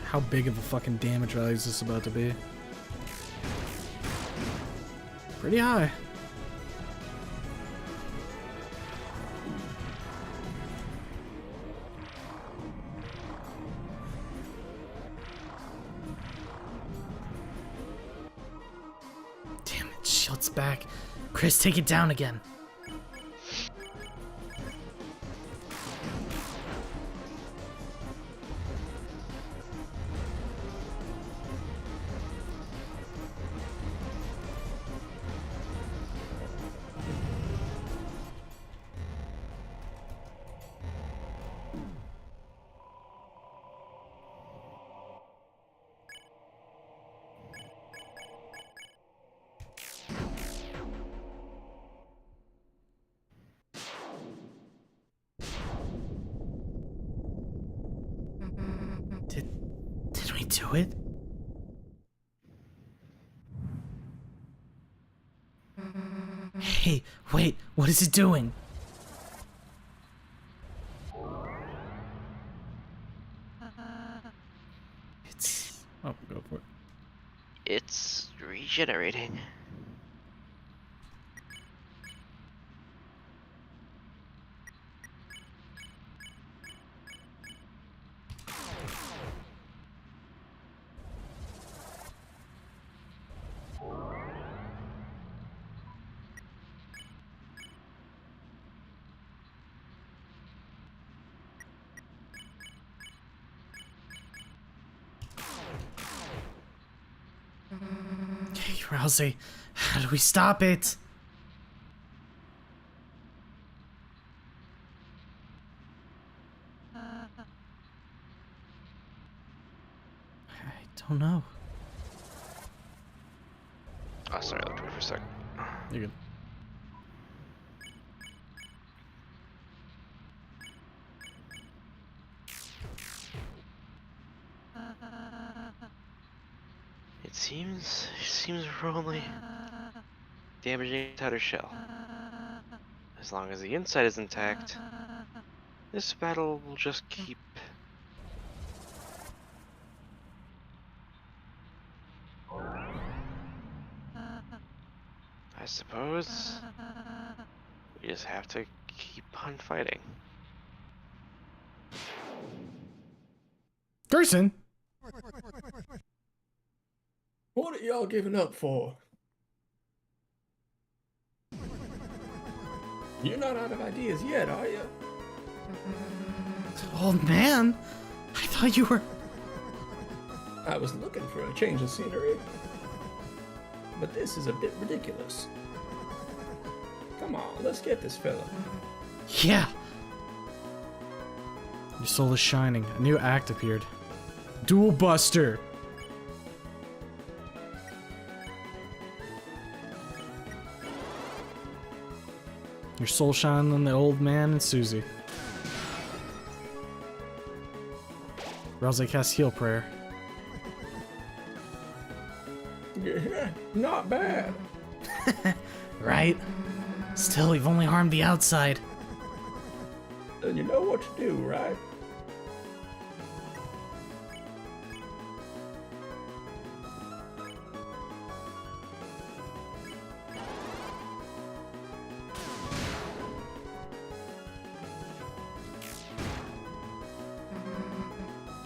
How big of a fucking damage value is this about to be? Pretty high. Damn it, shield's back. Chris, take it down again. Did we do it? Hey, wait, what is it doing? It's... Oh, go for it. It's regenerating. Hey, Rousey, how do we stop it? I don't know. Oh, sorry, I looked away for a second. You're good. It seems we're only damaging its outer shell. As long as the inside is intact, this battle will just keep. I suppose we just have to keep on fighting. Gerson! What are y'all giving up for? You're not out of ideas yet, are you? Old man, I thought you were... I was looking for a change of scenery. But this is a bit ridiculous. Come on, let's get this fella. Yeah. Your soul is shining. A new act appeared. Dual Buster! Your soul shine on the old man and Susie. Rousey casts heal prayer. Yeah, not bad. Right? Still, we've only harmed the outside. Then you know what to do, right?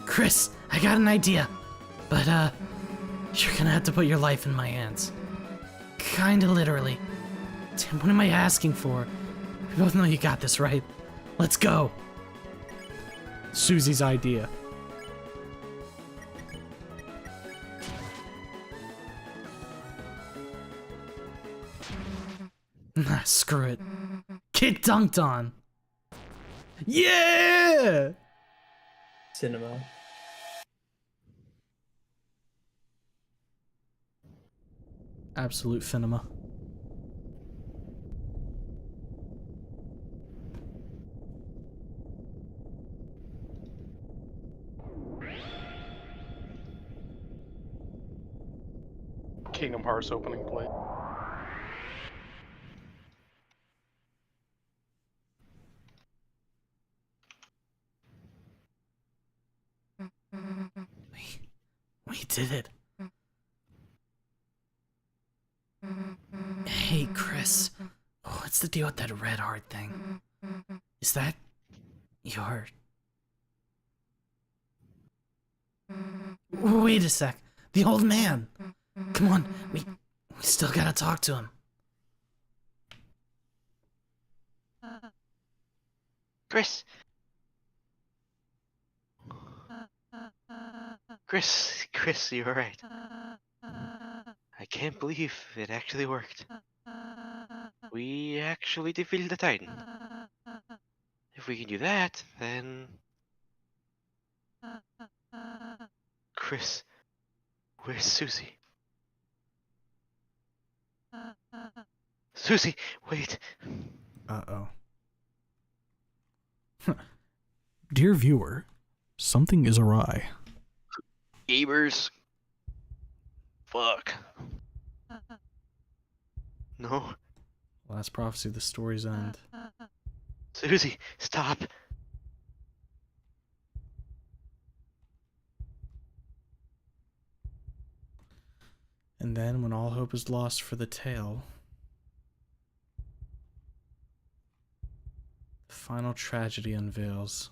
Chris, I got an idea. But, you're gonna have to put your life in my hands. Kinda literally. Tim, what am I asking for? We both know you got this, right? Let's go. Susie's idea. Nah, screw it. Get dunked on. Yeah! Cinema. Absolute cinema. Kingdom Hearts opening plate. We did it. Hey, Chris. What's the deal with that red heart thing? Is that your... Wait a sec. The old man. Come on, we still gotta talk to him. Chris! Chris, you're right. I can't believe it actually worked. We actually defeated the Titan. If we can do that, then... Chris, where's Susie? Susie, wait! Uh-oh. Dear viewer, something is awry. Gamers. Fuck. No. Last prophecy, the story's end. Susie, stop. And then, when all hope is lost for the tale, the final tragedy unveils.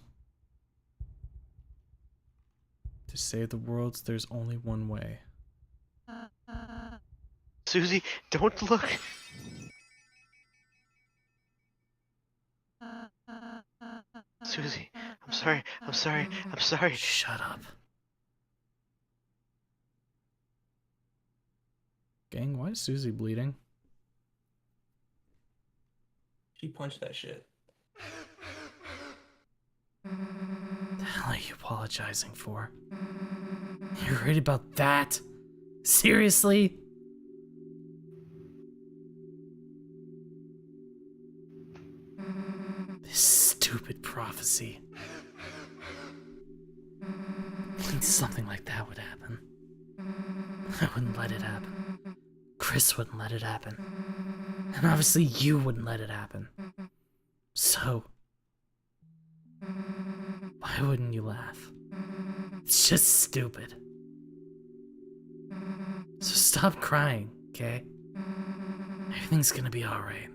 To save the worlds, there's only one way. Susie, don't look. Susie, I'm sorry. Shut up. Gang, why is Susie bleeding? She punched that shit. The hell are you apologizing for? You're worried about that? Seriously? This stupid prophecy. Something like that would happen. I wouldn't let it happen. Chris wouldn't let it happen. And obviously you wouldn't let it happen. So, why wouldn't you laugh? It's just stupid. So stop crying, okay? Everything's gonna be alright.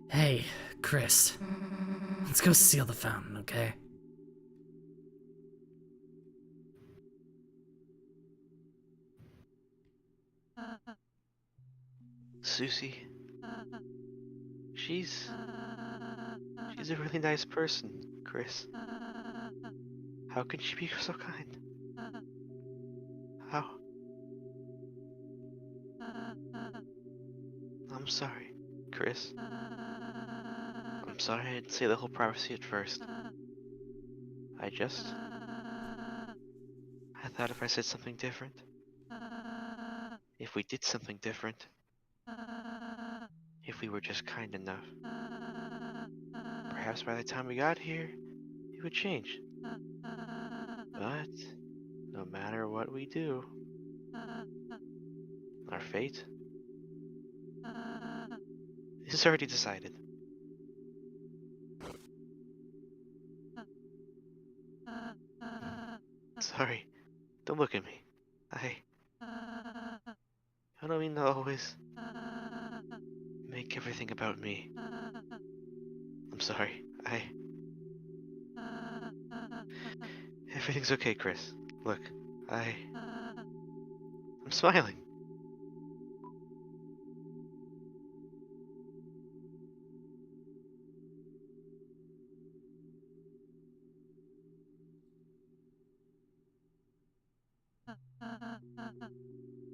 Hey, Chris. Let's go seal the fountain, okay? Susie. She's a really nice person, Chris. How can she be so kind? How? I'm sorry, Chris. I'm sorry I didn't say the whole prophecy at first. I thought if I said something different, if we did something different, If we were just kind enough. Perhaps by the time we got here, it would change. But no matter what we do, our fate is already decided. Sorry, don't look at me. I don't mean to always make everything about me. I'm sorry. Everything's okay, Chris. Look, I'm smiling.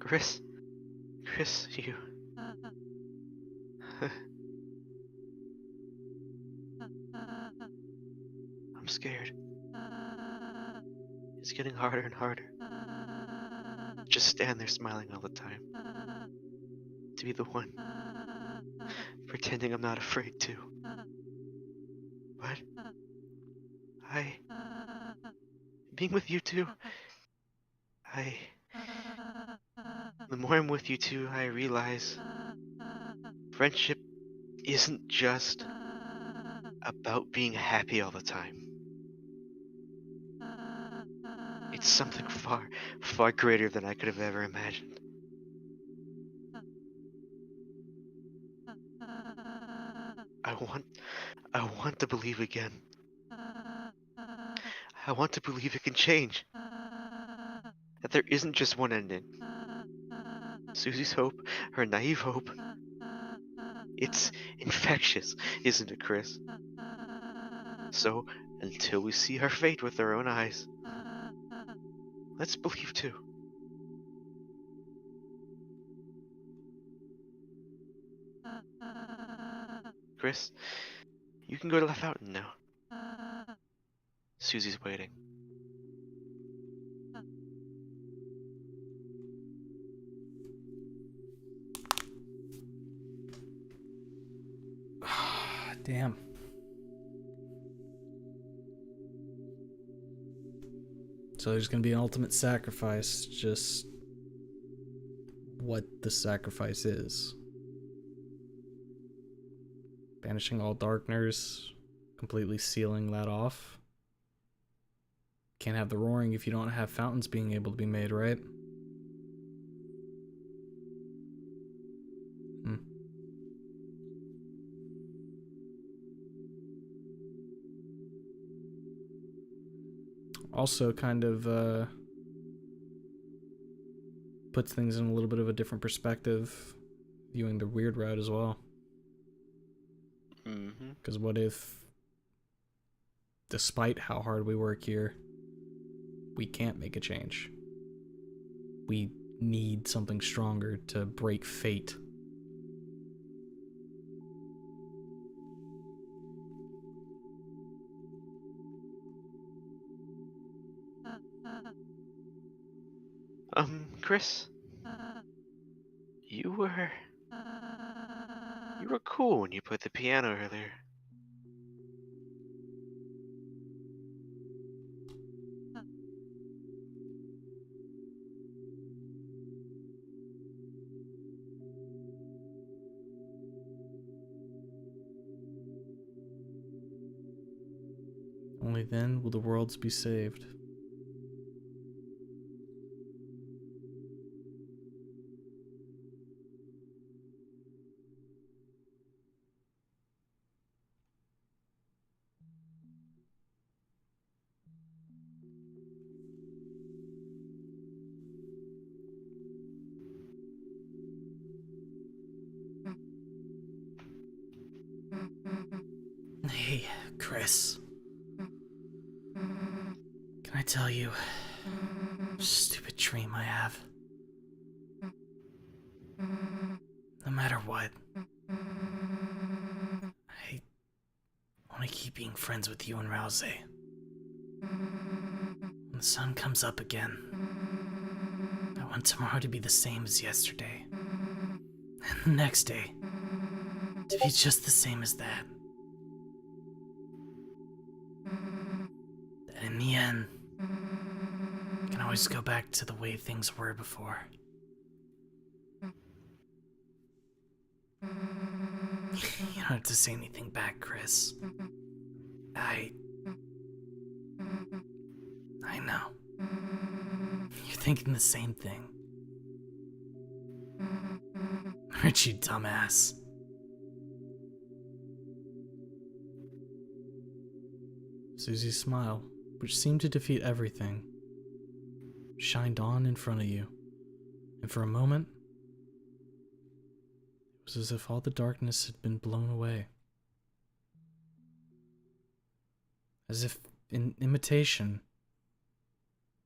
Chris, you. I'm scared. It's getting harder and harder. Just stand there smiling all the time. To be the one pretending I'm not afraid to. But being with you two, the more I'm with you two, I realize friendship isn't just about being happy all the time. It's something far, far greater than I could have ever imagined. I want to believe again. I want to believe it can change. That there isn't just one ending. Susie's hope, her naive hope. It's infectious, isn't it, Chris? So, until we see our fate with our own eyes, let's believe too. Chris, you can go to the fountain now. Susie's waiting. Damn. So there's gonna be an ultimate sacrifice, just what the sacrifice is. Banishing all darkness, completely sealing that off. Can't have the roaring if you don't have fountains being able to be made, right? Also kind of puts things in a little bit of a different perspective, viewing the weird route as well. Because what if, despite how hard we work here, we can't make a change? We need something stronger to break fate. Chris? You were cool when you played the piano earlier. Only then will the worlds be saved. Hey, Chris. Can I tell you a stupid dream I have? No matter what, I want to keep being friends with you and Rouse. When the sun comes up again, I want tomorrow to be the same as yesterday. And the next day, to be just the same as that. That in the end, you can always go back to the way things were before. You don't have to say anything back, Chris. I know. You're thinking the same thing. Aren't you, dumbass? Susie's smile, which seemed to defeat everything, shined on in front of you, and for a moment, it was as if all the darkness had been blown away. As if, in imitation,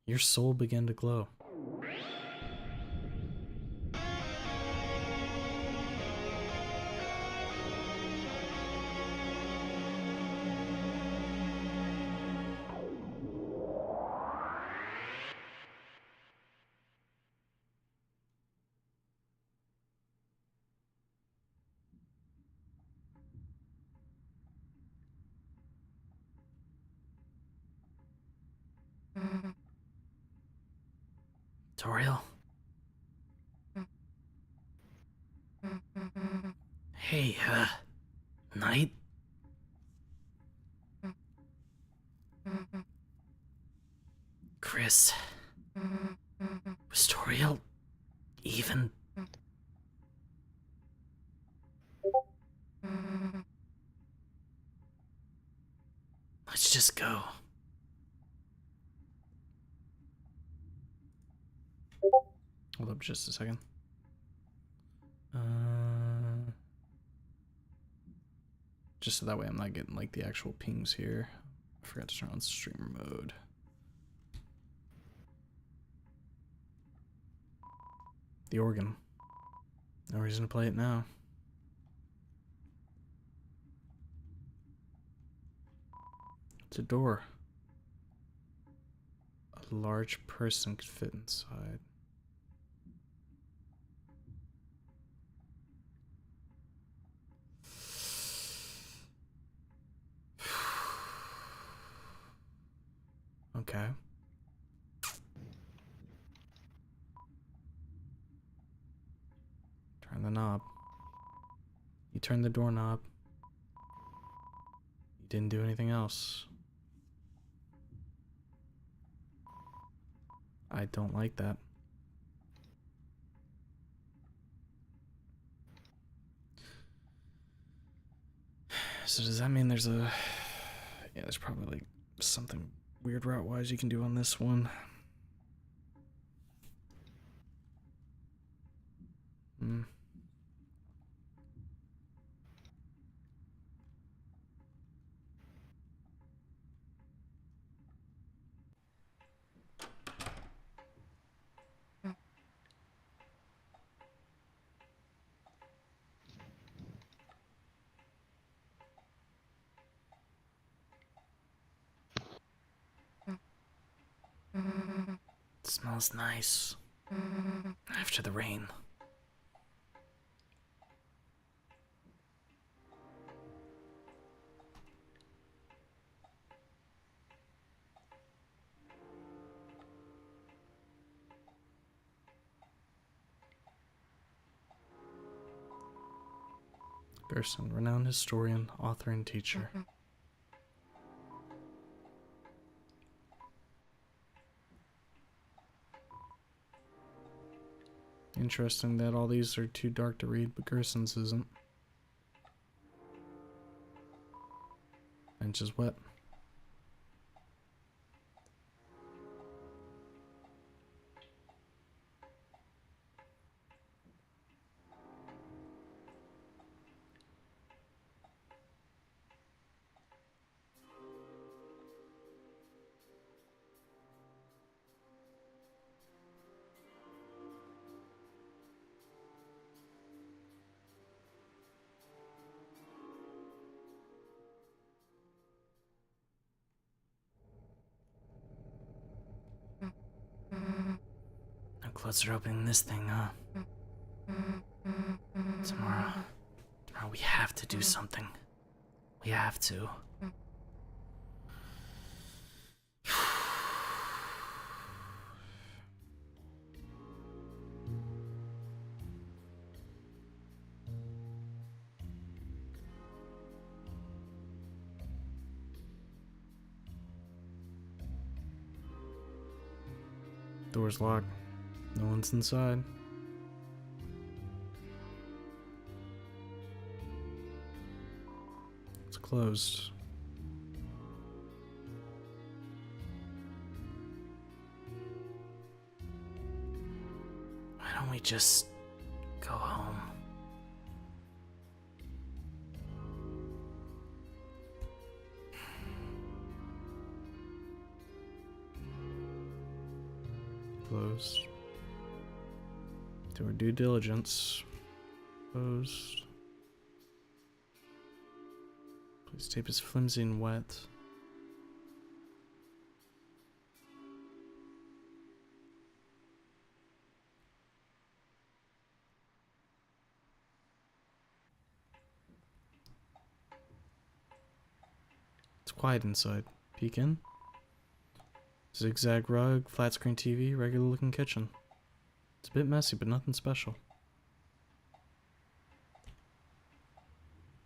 your soul began to glow. Toriel? Hey, Knight? Chris? Was Toriel even? Let's just go. Hold up just a second. Just so that way I'm not getting like the actual pings here. I forgot to turn on streamer mode. The organ. No reason to play it now. It's a door. A large person could fit inside. Okay. Turn the knob. You turned the doorknob. You didn't do anything else. I don't like that. So does that mean there's a... Yeah, there's probably like something weird route-wise you can do on this one. It smells nice. After the rain. Gerson, renowned historian, author, and teacher. Interesting that all these are too dark to read, but Gerson's isn't. Bench is wet. No closer opening this thing, huh? Tomorrow we have to do something. We have to. Door's locked. No one's inside. It's closed. Why don't we just go home? Closed. Do our due diligence. Closed. Please tape is flimsy and wet. It's quiet inside. Peek in. Zigzag rug, flat screen TV, regular looking kitchen. It's a bit messy, but nothing special.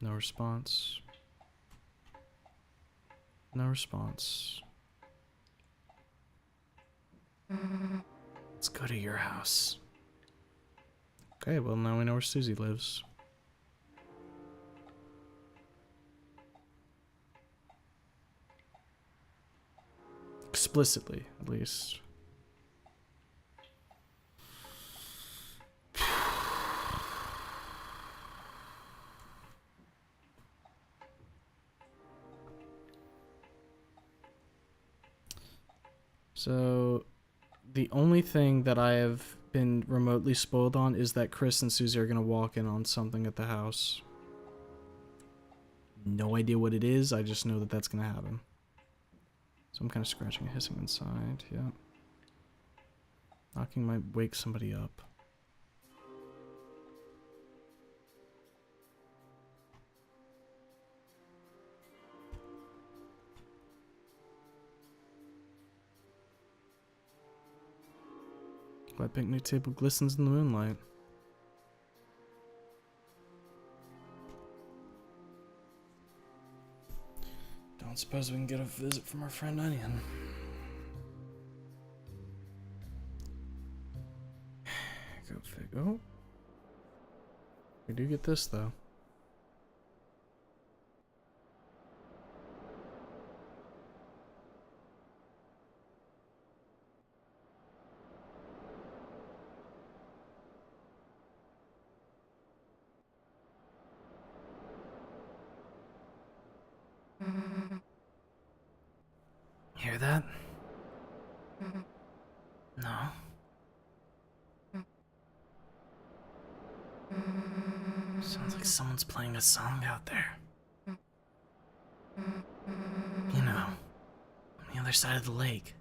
No response. No response. Let's go to your house. Okay, well now we know where Susie lives. Explicitly, at least. So, the only thing that I have been remotely spoiled on is that Chris and Susie are going to walk in on something at the house. No idea what it is, I just know that that's going to happen. So I'm kind of scratching and hissing inside, yeah. Knocking might wake somebody up. My picnic table glistens in the moonlight. Don't suppose we can get a visit from our friend Onion. Go fig. Oh. We do get this though. Hear that? No. Sounds like someone's playing a song out there. You know, on the other side of the lake.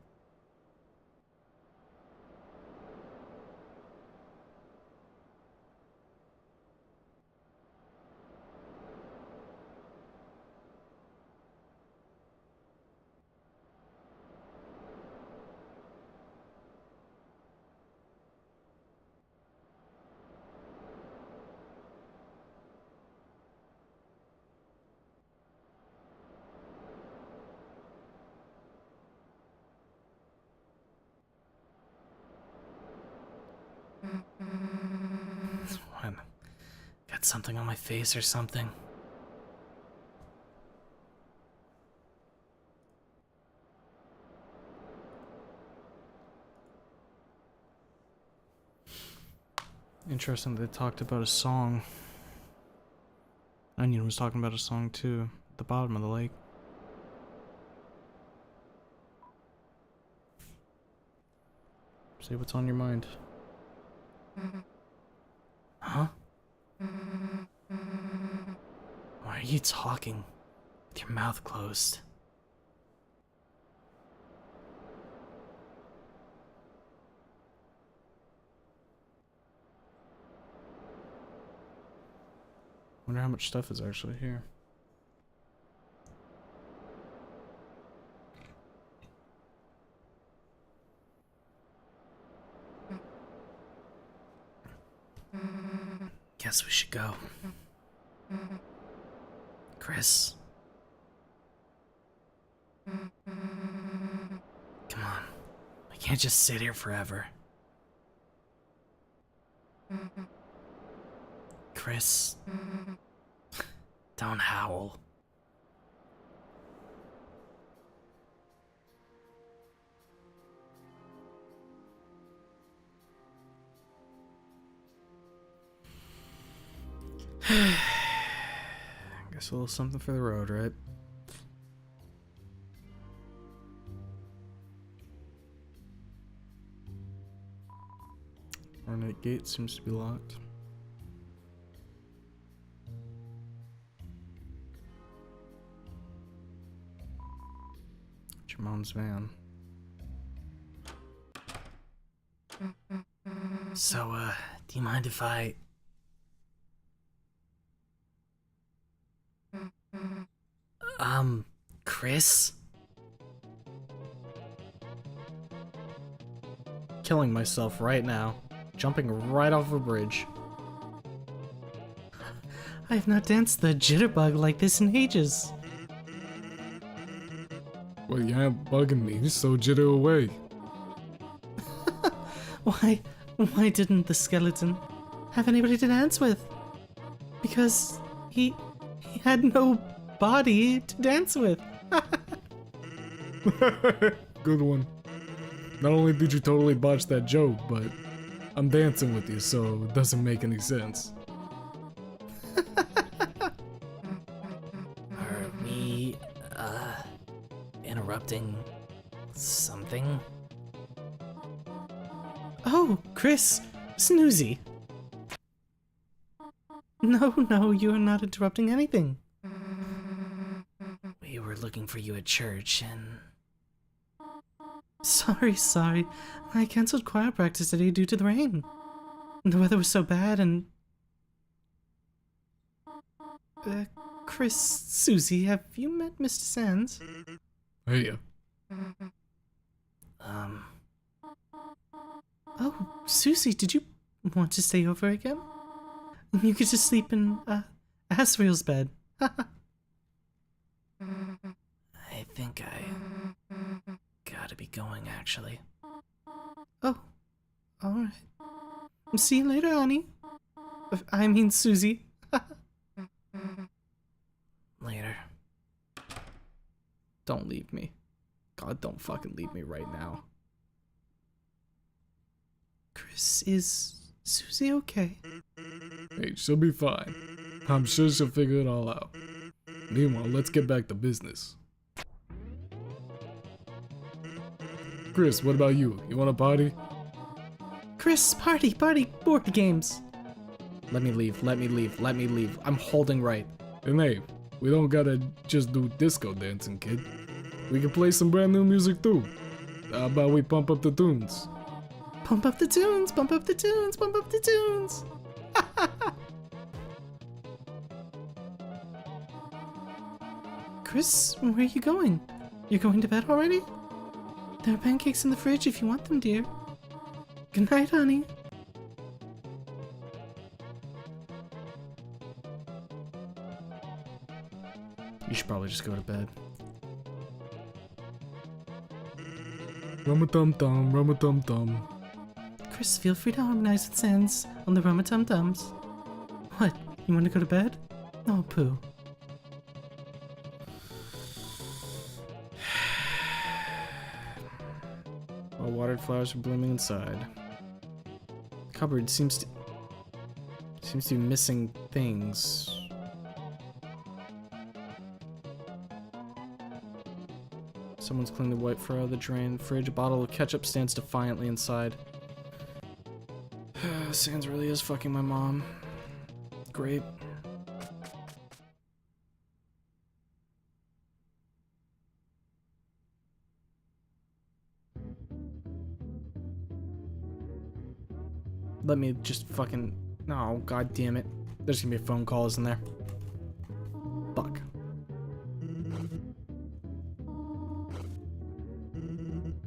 What? Got something on my face or something? Interesting they talked about a song. Onion was talking about a song too, at the bottom of the lake. Say what's on your mind. Huh? Why are you talking with your mouth closed? Wonder how much stuff is actually here. Guess we should go. Chris. Come on. We can't just sit here forever. Chris. Don't howl. Guess a little something for the road, right? Ornate gate seems to be locked. It's your mom's van. So, do you mind if I... Chris? Killing myself right now. Jumping right off a bridge. I have not danced the jitterbug like this in ages. Well, you ain't bugging me, so jitter away. Why didn't the skeleton have anybody to dance with? Because he had no body to dance with. Good one. Not only did you totally botch that joke, but I'm dancing with you, so it doesn't make any sense. Are we, interrupting something? Oh, Chris! Snoozy! No, you are not interrupting anything. We were looking for you at church and... Sorry. I cancelled choir practice today due to the rain. The weather was so bad and... Chris, Susie, have you met Mr. Sands? Hey, Oh, Susie, did you want to stay over again? You could just sleep in, Asriel's bed. I think I gotta be going, actually. Oh, alright. See you later, honey. I mean, Susie. Later. Don't leave me. God, don't fucking leave me right now. Chris, is Susie okay? hey, she'll be fine. I'm sure she'll figure it all out. Meanwhile, let's get back to business. Chris, what about you? You want a party? Chris, party, board games. Let me leave. I'm holding right. And hey, we don't gotta just do disco dancing, kid. We can play some brand new music too. How about we pump up the tunes? Pump up the tunes, pump up the tunes, pump up the tunes. Chris, where are you going? You're going to bed already? There are pancakes in the fridge if you want them, dear. Good night, honey. You should probably just go to bed. Rum-a-tum-tum, rum-a-tum-tum. Chris, feel free to harmonize with Sans on the Rum-a-Tum-Tums. What? You want to go to bed? Oh, poo. While watered flowers are blooming inside. Cupboard seems to be missing things. Someone's cleaned the white fur out of the drain. Fridge, a bottle of ketchup stands defiantly inside. Sans really is fucking my mom. Great. Let me just fucking... No, god damn it. There's gonna be a phone call, isn't there? Fuck.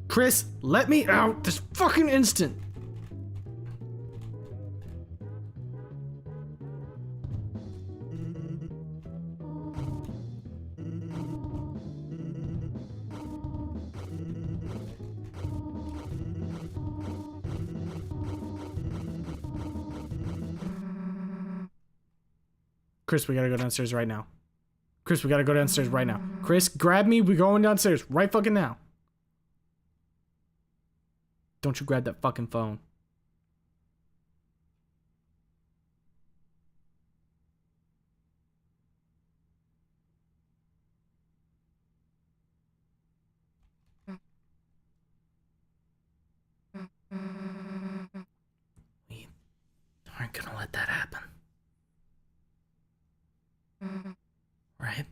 Chris, let me out this fucking instant. Chris, we gotta go downstairs right now. Chris, we gotta go downstairs right now. Chris, grab me. We're going downstairs right fucking now. Don't you grab that fucking phone. We aren't gonna let that happen. Right?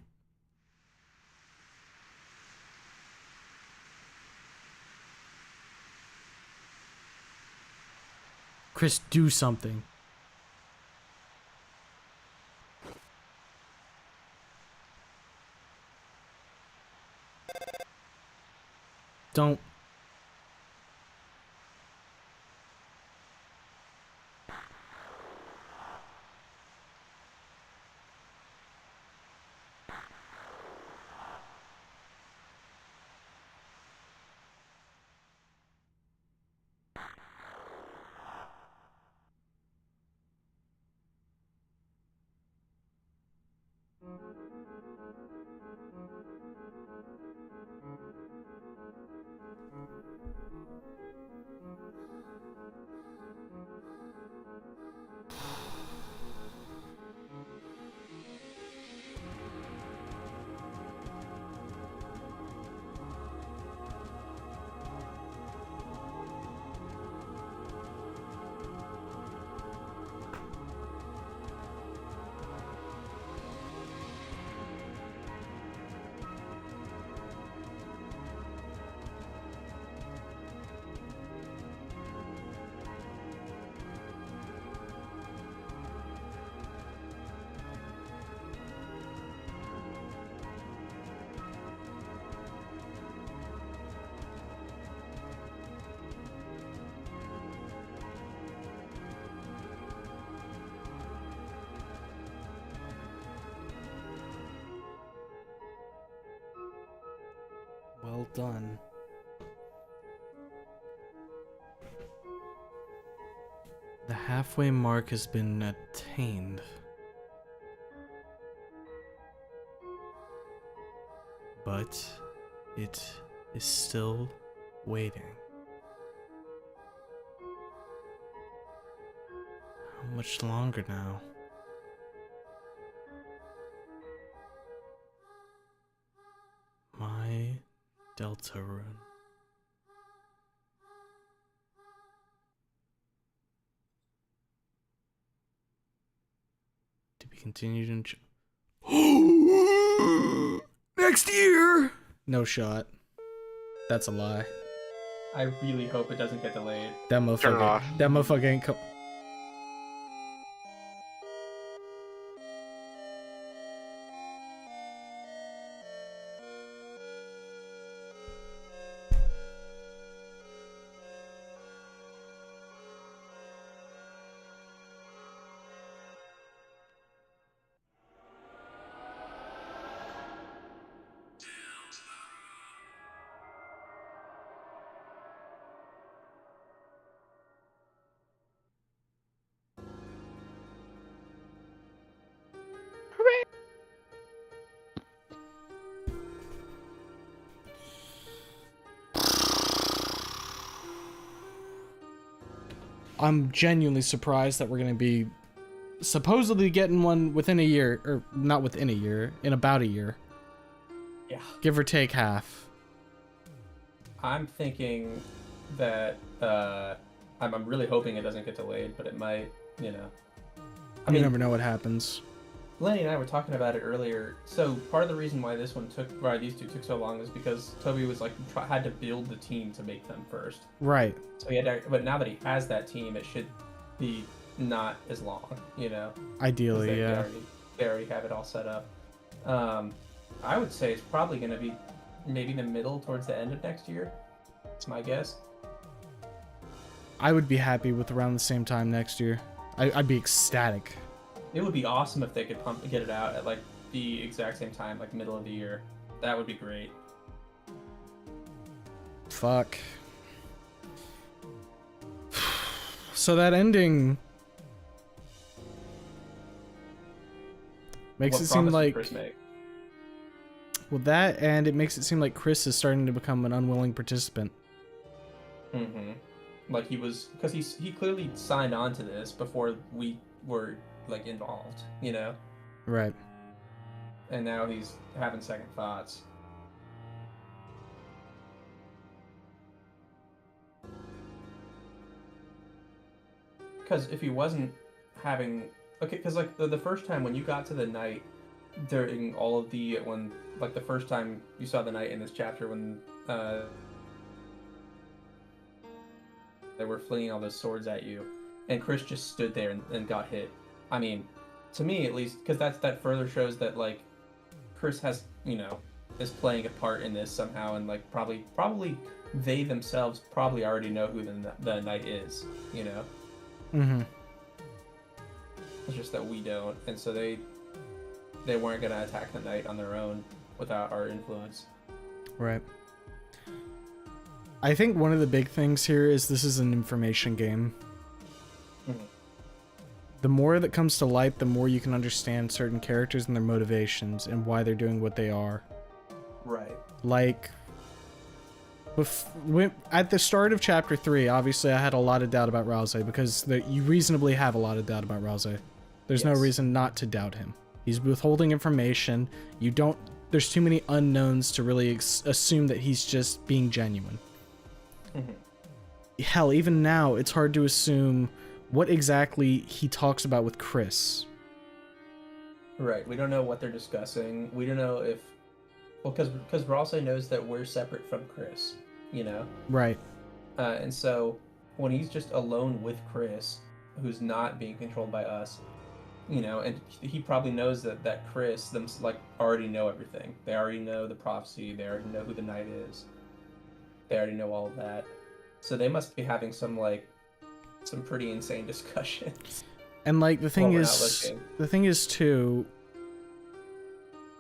Chris, do something. Don't. Well done. The halfway mark has been attained. But it is still waiting. How much longer now? My Deltarune. To be continued in next year. No shot. That's a lie. I really hope it doesn't get delayed. That Turn it off. motherfucker ain't come. I'm genuinely surprised that we're gonna be supposedly getting one within a year, or not within a year, in about a year. Yeah. Give or take half. I'm thinking that I'm really hoping it doesn't get delayed, but it might, you know. I You mean, never know what happens. Lenny and I were talking about it earlier. So part of the reason why this one why these two took so long is because Toby was like had to build the team to make them first. Right. So he had to, but now that he has that team, it should be not as long, you know. 'Cause Ideally, yeah. They already have it all set up. I would say it's probably going to be maybe the middle towards the end of next year. That's my guess. I would be happy with around the same time next year. I'd be ecstatic. It would be awesome if they could get it out at like the exact same time, like middle of the year. That would be great. Fuck. So that ending makes What it seem promise did like Chris make? well, that, and it makes it seem like Chris is starting to become an unwilling participant. Mm-hmm. Like he was, because he clearly signed on to this before we were like involved, you know. Right. And now he's having second thoughts. Because if he wasn't having, okay, because like the first time when you got to the night during all of the when like the first time you saw the night in this chapter when they were flinging all those swords at you, and Chris just stood there and got hit. I mean, to me at least, because that further shows that like Chris has, you know, is playing a part in this somehow, and like probably they themselves probably already know who the knight is, you know. Mm-hmm. It's just that we don't, and so they weren't gonna attack the knight on their own without our influence. Right. I think one of the big things here is this is an information game. Mm-hmm. The more that comes to light, the more you can understand certain characters and their motivations and why they're doing what they are. Right. Like, at the start of chapter 3, obviously I had a lot of doubt about Rousey, because you reasonably have a lot of doubt about Rousey. There's no reason not to doubt him. He's withholding information. There's too many unknowns to really assume that he's just being genuine. Mm-hmm. Hell, even now, it's hard to assume what exactly he talks about with Chris. Right. We don't know what they're discussing. We don't know if, well, because Rousey knows that we're separate from Chris, you know. Right. And so when he's just alone with Chris, who's not being controlled by us, you know, and he probably knows that Chris them like already know everything. They already know the prophecy. They already know who the knight is. They already know all of that. So they must be having some pretty insane discussions. And like the thing is too,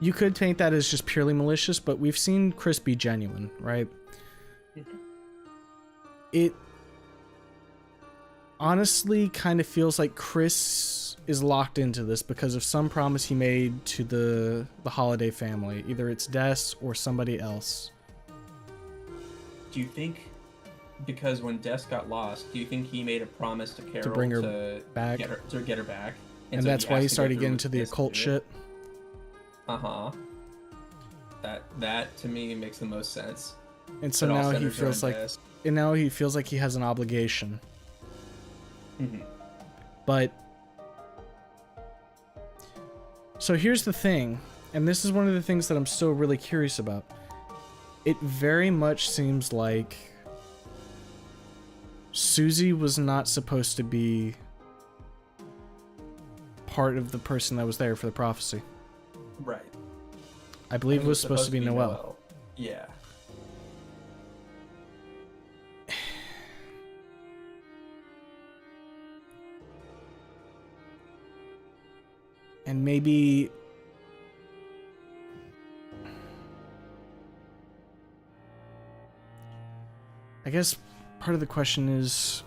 you could paint that as just purely malicious, but we've seen Chris be genuine, right? Mm-hmm. It honestly kind of feels like Chris is locked into this because of some promise he made to the Holiday family. Either it's Des or somebody else. Do you think, because when Des got lost, do you think he made a promise to Carol To bring her back? Get her back? And so that's why has he to go started through getting with into the Des to occult do it? shit. Uh-huh. That to me makes the most sense. And so It all now he centers feels around like, Des. and now he feels like he has an obligation. Mhm. But so here's the thing, and this is one of the things that I'm still really curious about. It very much seems like Susie was not supposed to be part of the person that was there for the prophecy. Right. I believe think it was supposed to be Noelle. Yeah. And maybe I guess part of the question is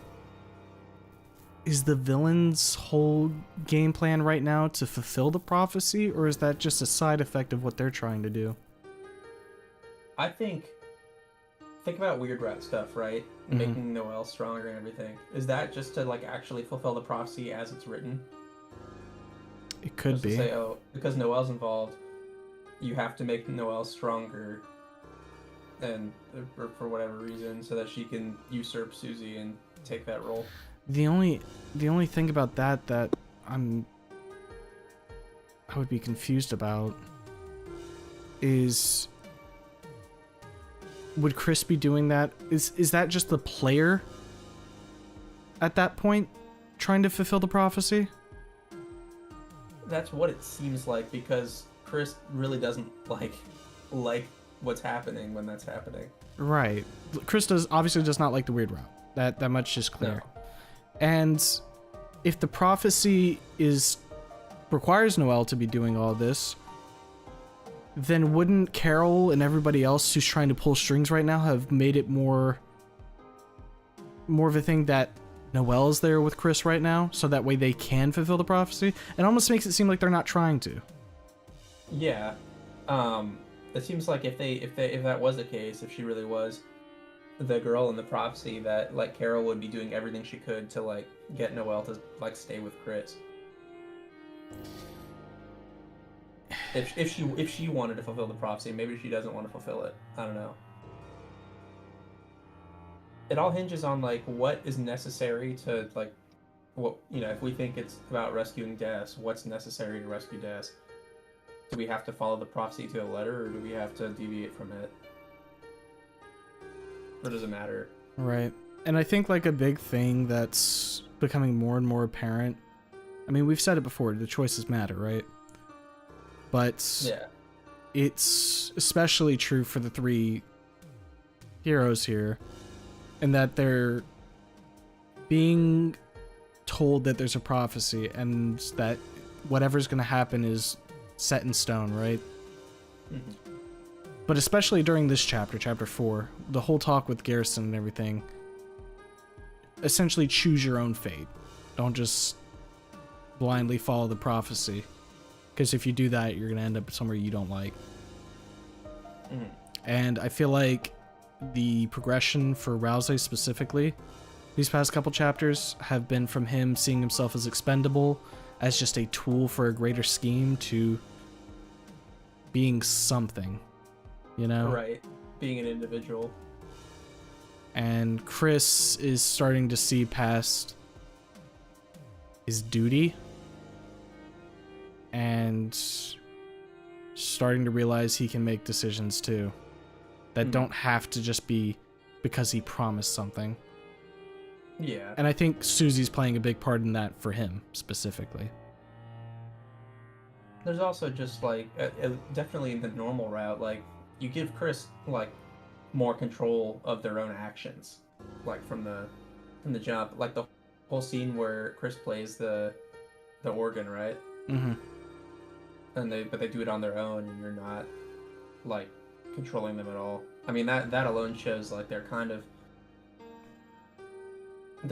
the villain's whole game plan right now to fulfill the prophecy, or is that just a side effect of what they're trying to do? I think about Weird Rat stuff, right? Mhm. Making Noelle stronger and everything. Is that just to like actually fulfill the prophecy as it's written? It could Just to be. say, oh, because Noelle's involved, you have to make Noelle stronger, and for whatever reason, so that she can usurp Susie and take that role. The only thing about that I would be confused about is, would Chris be doing that? Is that just the player at that point trying to fulfill the prophecy? That's what it seems like, because Chris really doesn't like what's happening when that's happening. Right. Chris obviously does not like the weird route. That much is clear. And if the prophecy requires Noelle to be doing all this, then wouldn't Carol and everybody else who's trying to pull strings right now have made it more of a thing that Noelle's there with Chris right now, so that way they can fulfill the prophecy? It almost makes it seem like they're not trying to. Yeah. It seems like if that was the case, if she really was the girl in the prophecy, that like Carol would be doing everything she could to like get Noelle to like stay with Chris. If she wanted to fulfill the prophecy, maybe she doesn't want to fulfill it. I don't know. It all hinges on like what is necessary to like what, you know, if we think it's about rescuing Des, what's necessary to rescue Des? Do we have to follow the prophecy to the letter, or do we have to deviate from it? Or does it matter? Right. And I think like a big thing that's becoming more and more apparent, I mean, we've said it before, the choices matter, right? But Yeah. it's especially true for the three heroes here, and that they're being told that there's a prophecy and that whatever's going to happen is set in stone, right? Mm-hmm. But especially during this chapter, chapter 4, the whole talk with Garrison and everything, essentially choose your own fate. Don't just blindly follow the prophecy, because if you do that, you're going to end up somewhere you don't like. Mm-hmm. And I feel like the progression for Rousey specifically, these past couple chapters, have been from him seeing himself as expendable, as just a tool for a greater scheme, to being something, you know? Right. Being an individual. And Chris is starting to see past his duty and starting to realize he can make decisions too that don't have to just be because he promised something. Yeah. And I think Susie's playing a big part in that for him specifically. There's also just like definitely in the normal route, like you give Chris like more control of their own actions, like from the jump, like the whole scene where Chris plays the organ, right? Mm-hmm. And they do it on their own, and you're not like controlling them at all. I mean, that alone shows like they're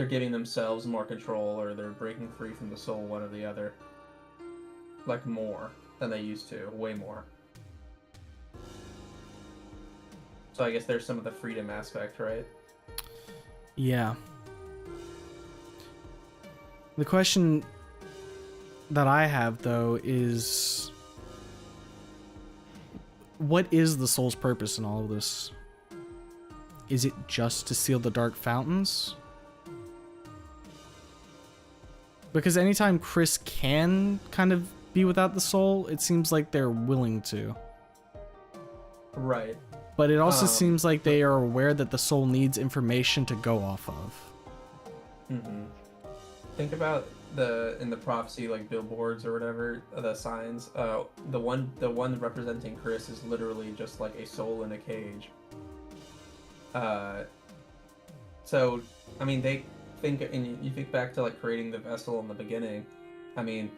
giving themselves more control, or they're breaking free from the soul, one or the other. Like more than they used to, way more. So I guess there's some of the freedom aspect, right? Yeah. The question that I have, though, is what is the soul's purpose in all of this? Is it just to seal the dark fountains? Because anytime Chris can kind of be without the soul, it seems like they're willing to. Right. But it also seems like they are aware that the soul needs information to go off of. Mm-hmm. Think about in the prophecy, like billboards or whatever, the signs. The one representing Chris is literally just like a soul in a cage. So I mean, they think, and you think back to like creating the vessel in the beginning. I mean,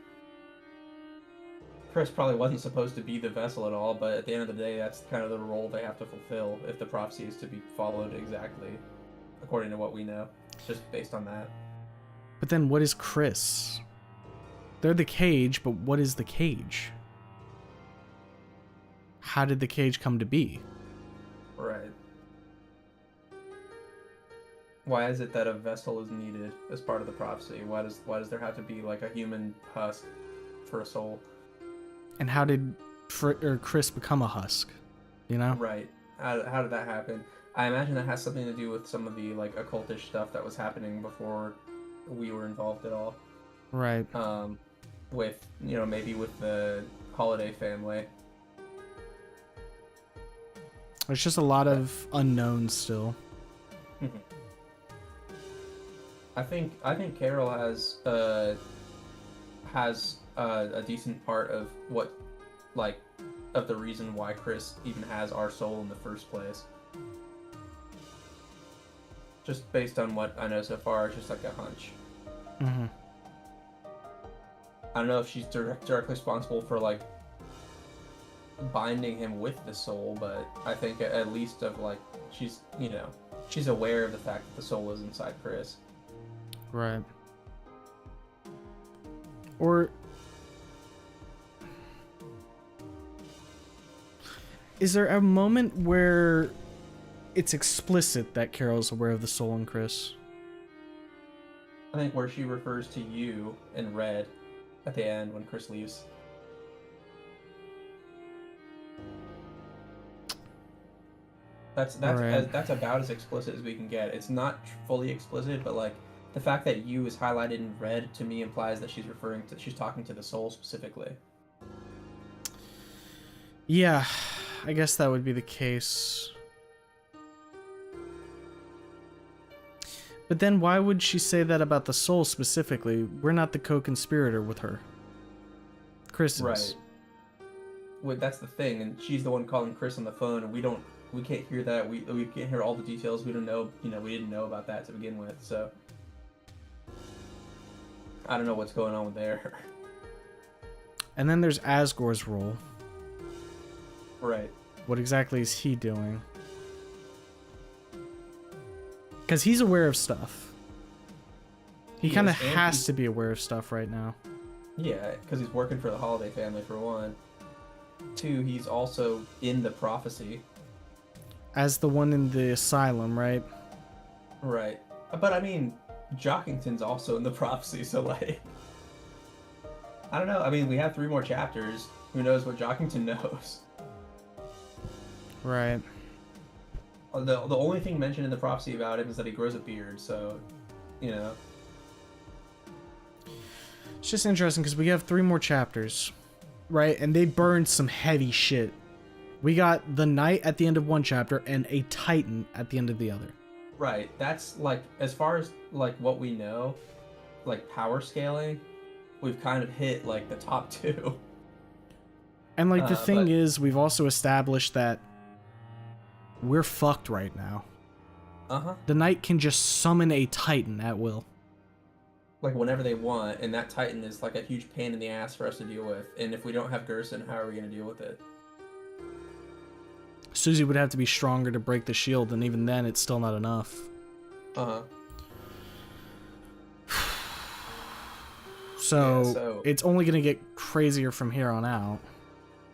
Chris probably wasn't supposed to be the vessel at all, but at the end of the day, that's kind of the role they have to fulfill if the prophecy is to be followed exactly according to what we know, just based on that. But then what is Chris? They're the cage, but what is the cage? How did the cage come to be? Right. Why is it that a vessel is needed as part of the prophecy? Why does there have to be like a human husk for a soul? And how did Chris become a husk? You know? Right. How did that happen? I imagine that has something to do with some of the like occultish stuff that was happening before we were involved at all. Right. With, you know, maybe with the Holiday family. There's just a lot of unknowns still. I think Carol has a decent part of what, like, of the reason why Chris even has our soul in the first place. Just based on what I know so far, it's just like a hunch. Mm-hmm. I don't know if she's directly responsible for, like, binding him with the soul, but I think at least of, like, she's, you know, she's aware of the fact that the soul is inside Chris. Right. Or is there a moment where it's explicit that Carol's aware of the soul in Chris? I think where she refers to you in red at the end when Chris leaves. That's Alright. that's about as explicit as we can get. It's not fully explicit, but like the fact that you is highlighted in red to me implies that she's talking to the soul specifically. Yeah, I guess that would be the case. But then why would she say that about the soul specifically? We're not the co-conspirator with her. Chris is. Right. Well, that's the thing, and she's the one calling Chris on the phone, and we can't hear that. We can't hear all the details. We don't know. You know, we didn't know about that to begin with. So I don't know what's going on with there. And then there's Asgore's role. Right. What exactly is he doing? Because he's aware of stuff. He kind of has to be aware of stuff right now. Yeah, because he's working for the Holiday family, for one. Two, he's also in the prophecy. As the one in the asylum, right? Right. But I mean, Jockington's also in the prophecy, so like... I don't know. I mean, we have 3 more chapters. Who knows what Jockington knows? Right. The only thing mentioned in the prophecy about him is that he grows a beard, so, you know. It's just interesting because we have 3 more chapters, right? And they burned some heavy shit. We got the knight at the end of one chapter and a titan at the end of the other. Right. That's, like, as far as, like, what we know, like, power scaling, we've kind of hit, like, the top 2. And, like, the thing is, we've also established that we're fucked right now. Uh-huh. The knight can just summon a titan at will. Like, whenever they want, and that titan is, like, a huge pain in the ass for us to deal with. And if we don't have Gerson, how are we going to deal with it? Susie would have to be stronger to break the shield, and even then, it's still not enough. Uh-huh. So it's only going to get crazier from here on out.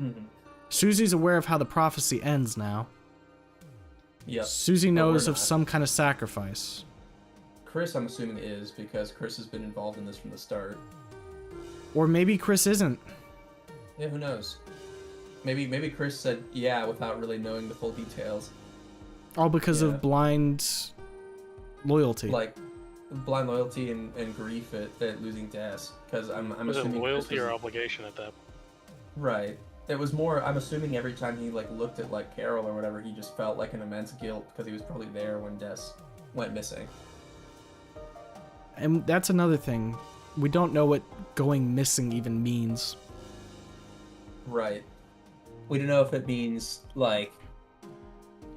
Mm-hmm. Susie's aware of how the prophecy ends now. Yep. Susie But knows we're of not. some kind of sacrifice. Chris, I'm assuming, is, because Chris has been involved in this from the start. Or maybe Chris isn't. Yeah, who knows? Maybe Chris said yeah without really knowing the full details. All because of blind loyalty. Like, blind loyalty and grief at losing Des. Because I'm Was it assuming loyalty Chris or was- obligation at that point? Right. It was more, I'm assuming every time he, like, looked at, like, Carol or whatever, he just felt, like, an immense guilt because he was probably there when Des went missing. And that's another thing. We don't know what going missing even means. Right. We don't know if it means, like,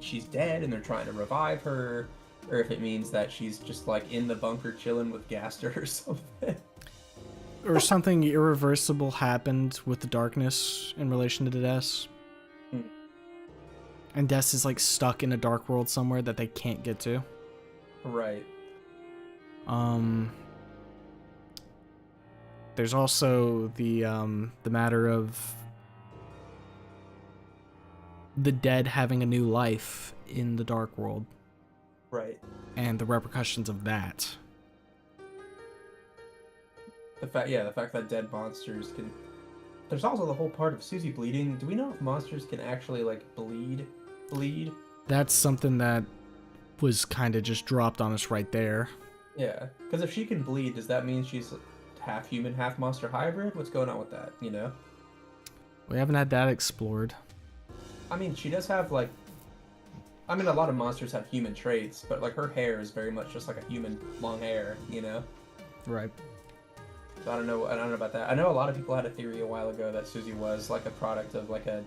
she's dead and they're trying to revive her, or if it means that she's just, like, in the bunker chilling with Gaster or something. Or something irreversible happened with the darkness in relation to Des. And Des is, like, stuck in a dark world somewhere that they can't get to. Right. There's also the matter of the dead having a new life in the dark world. Right. And the repercussions of that. The fact that dead monsters can... There's also the whole part of Susie bleeding. Do we know if monsters can actually, like, bleed? That's something that was kind of just dropped on us right there. Yeah, because if she can bleed, does that mean she's half human, half monster hybrid? What's going on with that, you know? We haven't had that explored. I mean, she does have, like, I mean, a lot of monsters have human traits, but like her hair is very much just like a human long hair, you know. Right. So I don't know about that. I know a lot of people had a theory a while ago that Susie was like a product of like a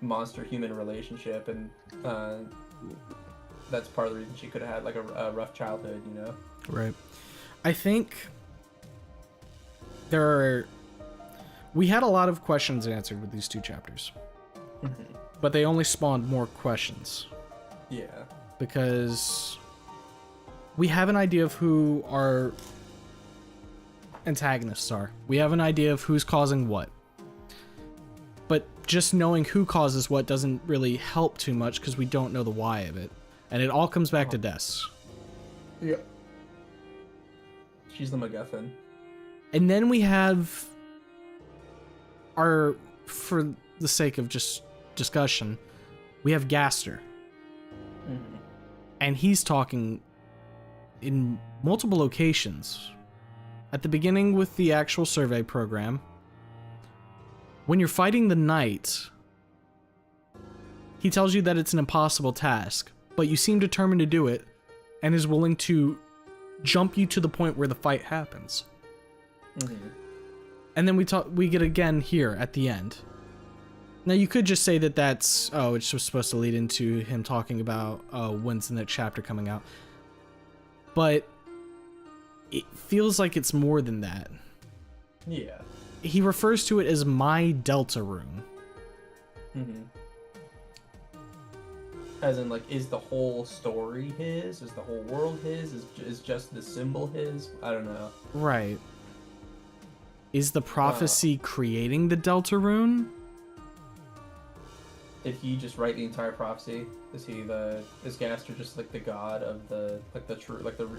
monster-human relationship, and that's part of the reason she could have had like a rough childhood, you know. Right. I think we had a lot of questions answered with these 2 chapters. But they only spawned more questions. Yeah. Because we have an idea of who our antagonists are. We have an idea of who's causing what. But just knowing who causes what doesn't really help too much because we don't know the why of it. And it all comes back to Des. Yeah. She's the MacGuffin. And then we have for the sake of just discussion, we have Gaster. And he's talking in multiple locations. At the beginning with the actual survey program, when you're fighting the knight, he tells you that it's an impossible task, but you seem determined to do it and is willing to jump you to the point where the fight happens. And then we get again here at the end. Now you could just say that that's, it's just supposed to lead into him talking about when's the next chapter coming out. But it feels like it's more than that. Yeah. He refers to it as my Deltarune. As in, like, is the whole story his? Is the whole world his? Is just the symbol his? I don't know. Right. Is the prophecy creating the Deltarune? Did he just write the entire prophecy? Is Gaster just like the god of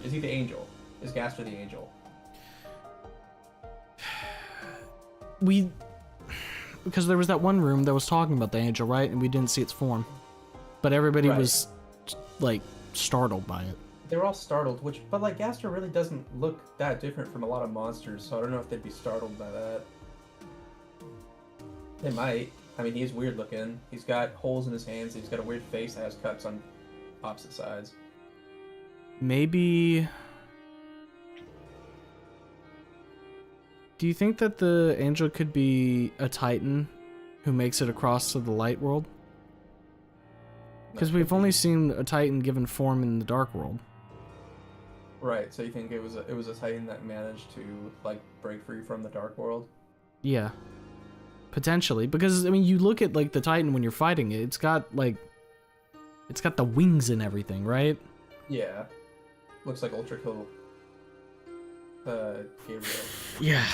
is he the angel? Is Gaster the angel? Because there was that one room that was talking about the angel, right? And we didn't see its form. But everybody was, like, startled by it. They were all startled, but like Gaster really doesn't look that different from a lot of monsters, so I don't know if they'd be startled by that. They might. I mean, he's weird looking. He's got holes in his hands. He's got a weird face that has cuts on opposite sides. Maybe... Do you think that the angel could be a Titan who makes it across to the light world? Because we've only seen a Titan given form in the dark world. Right, so you think it was a Titan that managed to, like, break free from the dark world? Yeah. Potentially. Because, I mean, you look at, like, the Titan when you're fighting it, it's got the wings and everything, right? Yeah. Looks like Ultra Kill Gabriel. Yeah.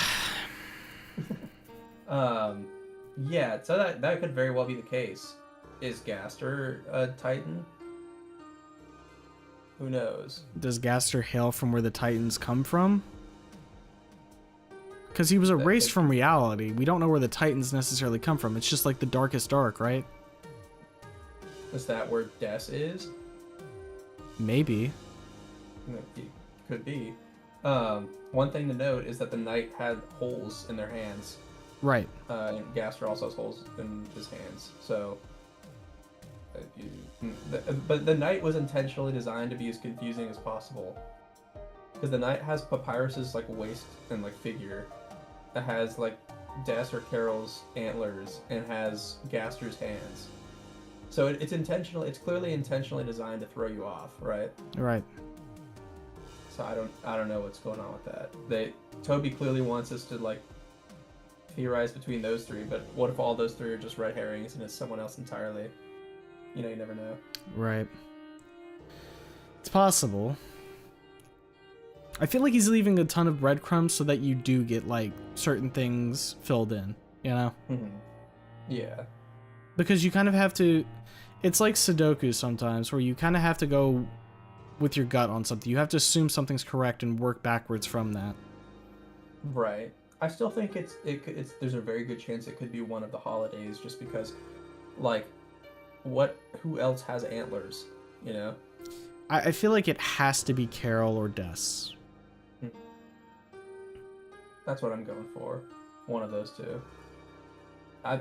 Yeah, so that could very well be the case. Is Gaster a Titan? Who knows? Does Gaster hail from where the Titans come from? Because he was erased from reality. We don't know where the Titans necessarily come from. It's just like the darkest dark, right? Is that where Des is? Maybe. Could be. One thing to note is that the knight had holes in their hands. Right. And Gaster also has holes in his hands. So, but the knight was intentionally designed to be as confusing as possible. Because the knight has Papyrus's like waist and like figure. It has like Des or Carol's antlers and has Gaster's hands. So it's clearly intentionally designed to throw you off, right? Right. So I don't know what's going on with that. Toby clearly wants us to like theorize between those three, but what if all those three are just red herrings and it's someone else entirely? You know, you never know. Right. It's possible. I feel like he's leaving a ton of breadcrumbs so that you do get like certain things filled in, you know? Yeah. Because you kind of have to, it's like Sudoku sometimes, where you kind of have to go with your gut on something. You have to assume something's correct and work backwards from that. Right. I still think there's a very good chance it could be one of the holidays, just because, like, who else has antlers, you know? I feel like it has to be Carol or Des. That's what I'm going for. One of those two. I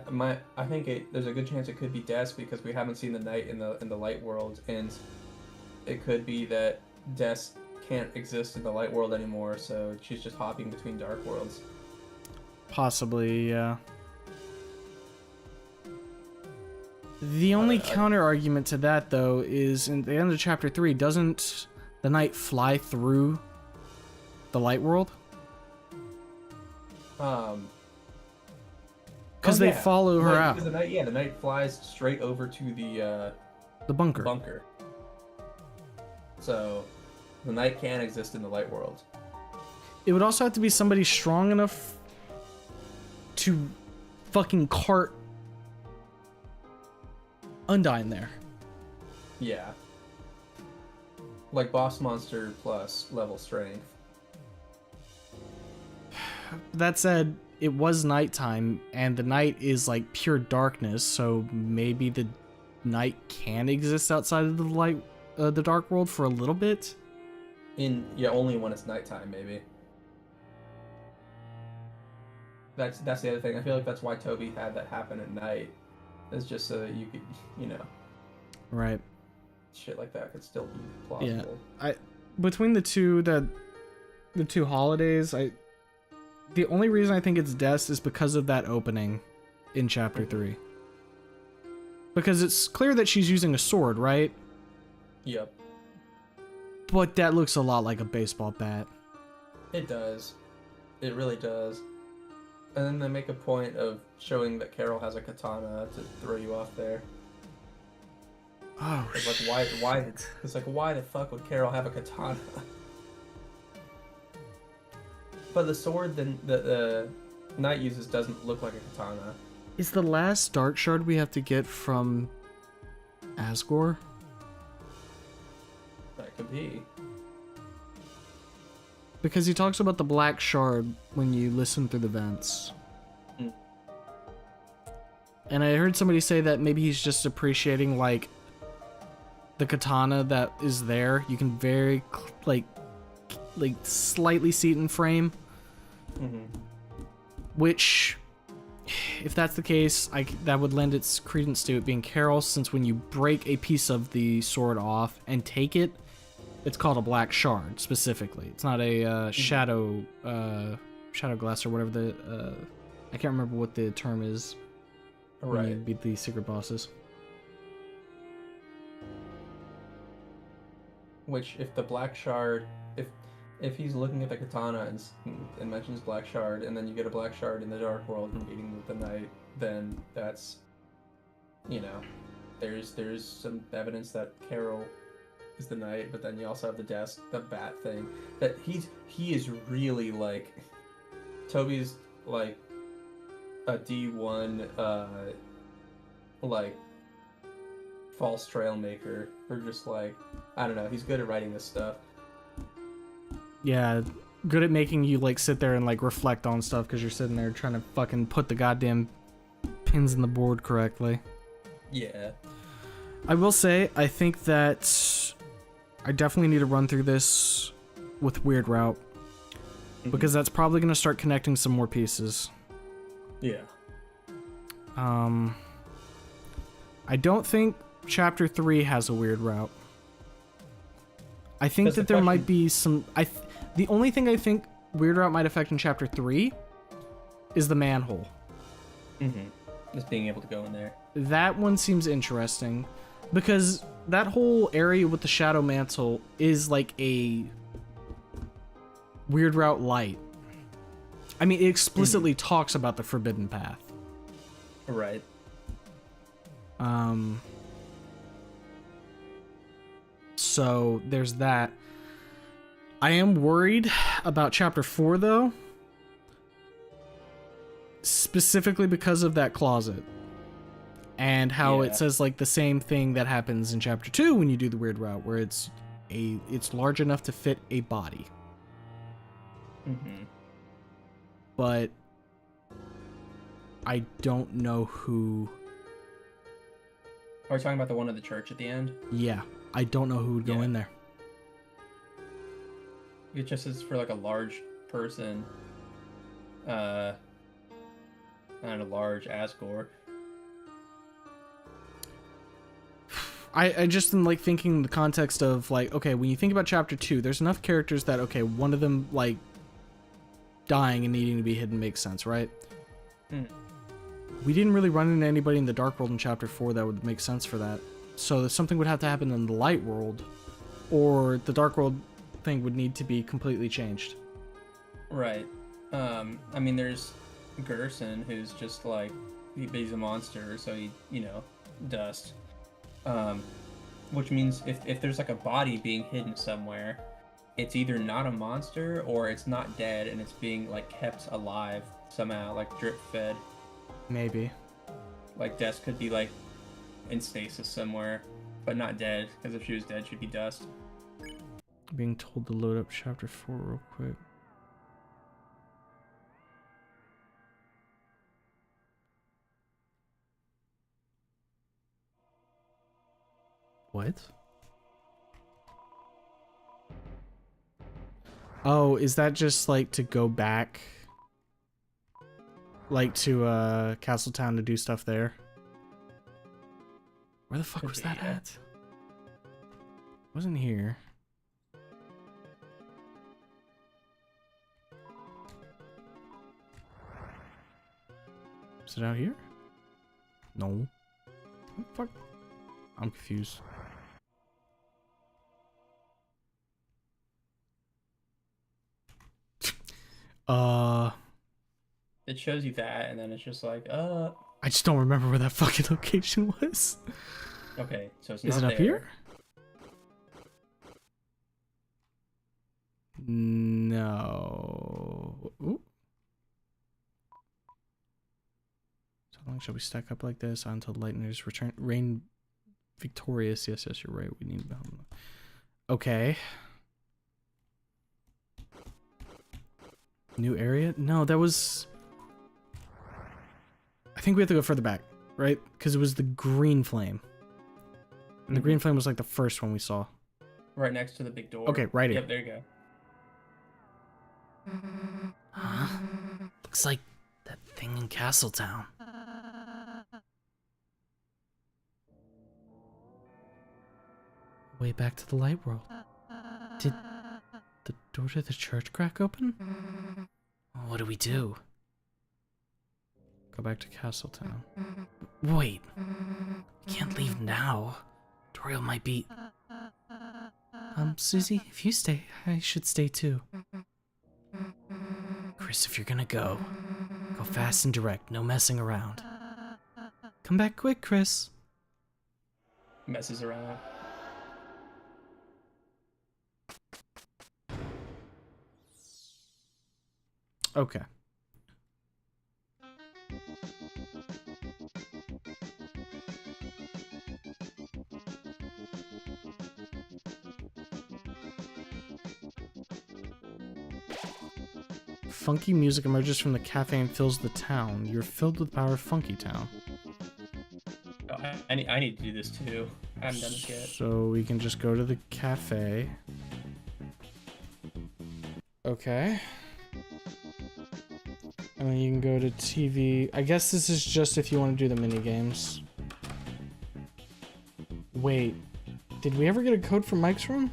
think there's a good chance it could be Des because we haven't seen the night in the light world, and it could be that Des can't exist in the light world anymore, so she's just hopping between dark worlds. Possibly, yeah. The only counter argument to that, though, is in the end of chapter 3, doesn't the knight fly through the light world? Because they follow her out. The knight flies straight over to the bunker. So the knight can exist in the light world. It would also have to be somebody strong enough to fucking cart Undyne there. Yeah. Like boss monster plus level strength. That said, it was nighttime, and the night is like pure darkness, so maybe the night can exist outside of the dark world for a little bit. Only when it's nighttime, maybe. That's the other thing. I feel like that's why Toby had that happen at night. It's just so that you could, Right. Shit like that could still be plausible. Yeah. Between the two holidays, the only reason I think it's Des is because of that opening in chapter 3. Because it's clear that she's using a sword, right? Yep. But that looks a lot like a baseball bat. It does. It really does. And then they make a point of showing that Carol has a katana to throw you off there. Oh, it's like why it's like why the fuck would Carol have a katana? But the sword the knight uses doesn't look like a katana. Is the last dark shard we have to get from Asgore? That could be. Because he talks about the black shard when you listen through the vents. Mm. And I heard somebody say that maybe he's just appreciating, like, the katana that is there. You can very, like slightly see it in frame. Mm-hmm. Which, if that's the case, that would lend its credence to it being Carol, since when you break a piece of the sword off and take it, it's called a black shard, specifically. It's not a shadow glass or whatever I can't remember what the term is. Right. When you beat the secret bosses. Which, if the black shard, if he's looking at the katana and mentions black shard, and then you get a black shard in the dark world from beating with the knight, then that's, there's some evidence that Carol is the knight, but then you also have the bat thing. That he is really like, Toby's like a D1 like false trail maker, or just like, I don't know, he's good at writing this stuff. Yeah, good at making you like sit there and like reflect on stuff because you're sitting there trying to fucking put the goddamn pins in the board correctly. Yeah. I will say, I think that I definitely need to run through this with Weird Route, because that's probably going to start connecting some more pieces. Yeah. I don't think chapter 3 has a Weird Route. I think that there might be some... the only thing I think Weird Route might affect in chapter 3 is the manhole. Mm-hmm. Just being able to go in there. That one seems interesting, because that whole area with the Shadow Mantle is like a Weird Route light. I mean, it explicitly talks about the Forbidden Path. Right. So there's that. I am worried about chapter 4 though, specifically because of that closet and how it says like the same thing that happens in chapter 2 when you do the Weird Route, where it's large enough to fit a body. Mm-hmm. But I don't know who. Are you talking about the one at the church at the end? Yeah, I don't know who would go in there. It just is for like a large person. and a large Asgore. I just am like thinking in the context of like, okay, when you think about chapter 2, there's enough characters that, okay, one of them like dying and needing to be hidden makes sense, right? We didn't really run into anybody in the Dark World in chapter 4 that would make sense for that. So something would have to happen in the Light World, or the Dark World thing would need to be completely changed. Right. I mean, there's Gerson, who's just like, he's a monster, so he, dust. Which means if there's like a body being hidden somewhere, it's either not a monster or it's not dead and it's being like kept alive somehow, like drip fed. Maybe. Like Des could be like in stasis somewhere, but not dead, because if she was dead, she'd be dust. Being told to load up chapter 4 real quick. What? Oh, is that just like to go back? Like to Castletown to do stuff there? Where the fuck was that at? Wasn't here. Is it out here? No. What the fuck? I'm confused. It shows you that, and then it's just like, I just don't remember where that fucking location was. Okay, so it's not Is it up there. here? No. Ooh. So how long shall we stack up like this until Lightner's return? Reign victorious. Yes, you're right. We need. Okay. New area? No, that was. I think we have to go further back, right? Because it was the green flame. And the green flame was like the first one we saw. Right next to the big door. Okay, right here. Yep, there you go. Huh? Looks like that thing in Castletown. Way back to the light world. Did the door to the church crack open? What do we do? Go back to Castletown. Wait. We can't leave now. Toriel might be... Susie, if you stay, I should stay too. Chris, if you're gonna go fast and direct, no messing around. Come back quick, Chris. Messes around. Okay. Funky music emerges from the cafe and fills the town. You're filled with the power of Funky Town. Oh, I need to do this too. I haven't done this yet. So we can just go to the cafe. Okay. And then you can go to TV. I guess this is just if you want to do the mini games. Wait, did we ever get a code from Mike's room?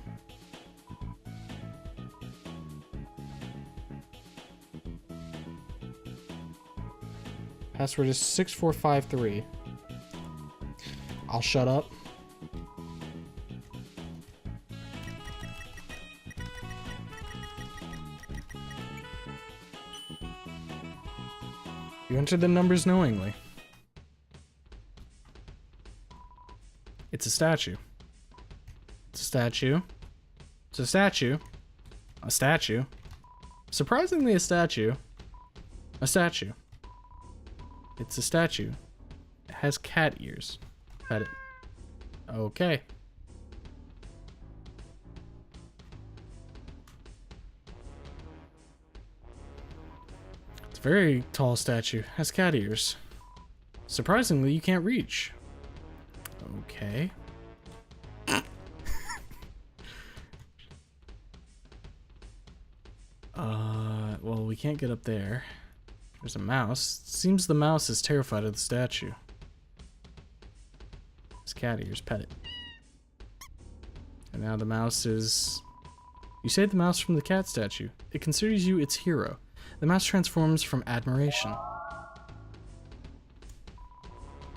Password is 6453. I'll shut up. You entered the numbers knowingly. It's a statue. It's a statue. It's a statue. A statue. Surprisingly, a statue. A statue. It's a statue. It has cat ears. Pet it. Okay. It's a very tall statue. Has cat ears. Surprisingly, you can't reach. Okay. Well, we can't get up there. There's a mouse. Seems the mouse is terrified of the statue. This cat ears, pet it. And now the mouse is... You saved the mouse from the cat statue. It considers you its hero. The mouse transforms from admiration.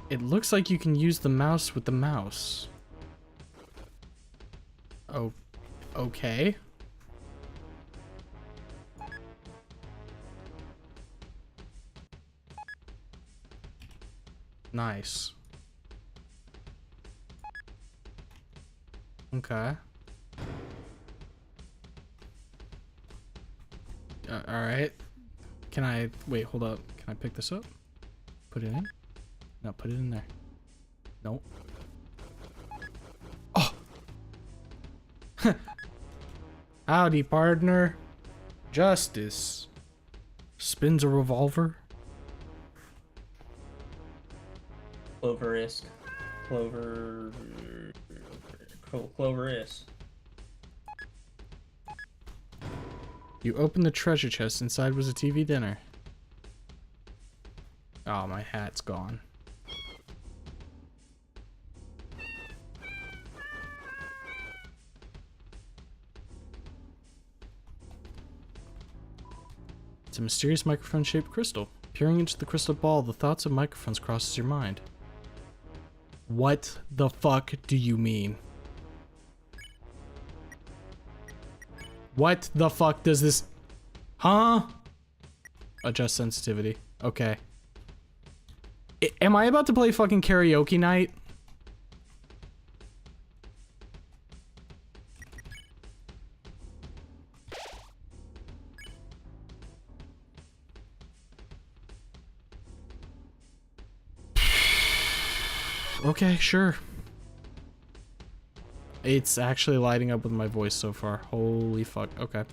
It looks like you can use the mouse with the mouse. Oh, okay. Nice. Okay. Alright. Can I... Wait, hold up. Can I pick this up? Put it in? No, put it in there. Nope. Oh! Howdy, partner. Justice. Spins a revolver. Clover-esque. Clover-esque. You opened the treasure chest. Inside was a TV dinner. Oh, my hat's gone. It's a mysterious microphone-shaped crystal. Peering into the crystal ball, the thoughts of microphones crosses your mind. What the fuck do you mean? What the fuck does this... Huh? Adjust sensitivity. Okay. Am I about to play fucking karaoke night? Okay, sure. It's actually lighting up with my voice so far. Holy fuck. Okay.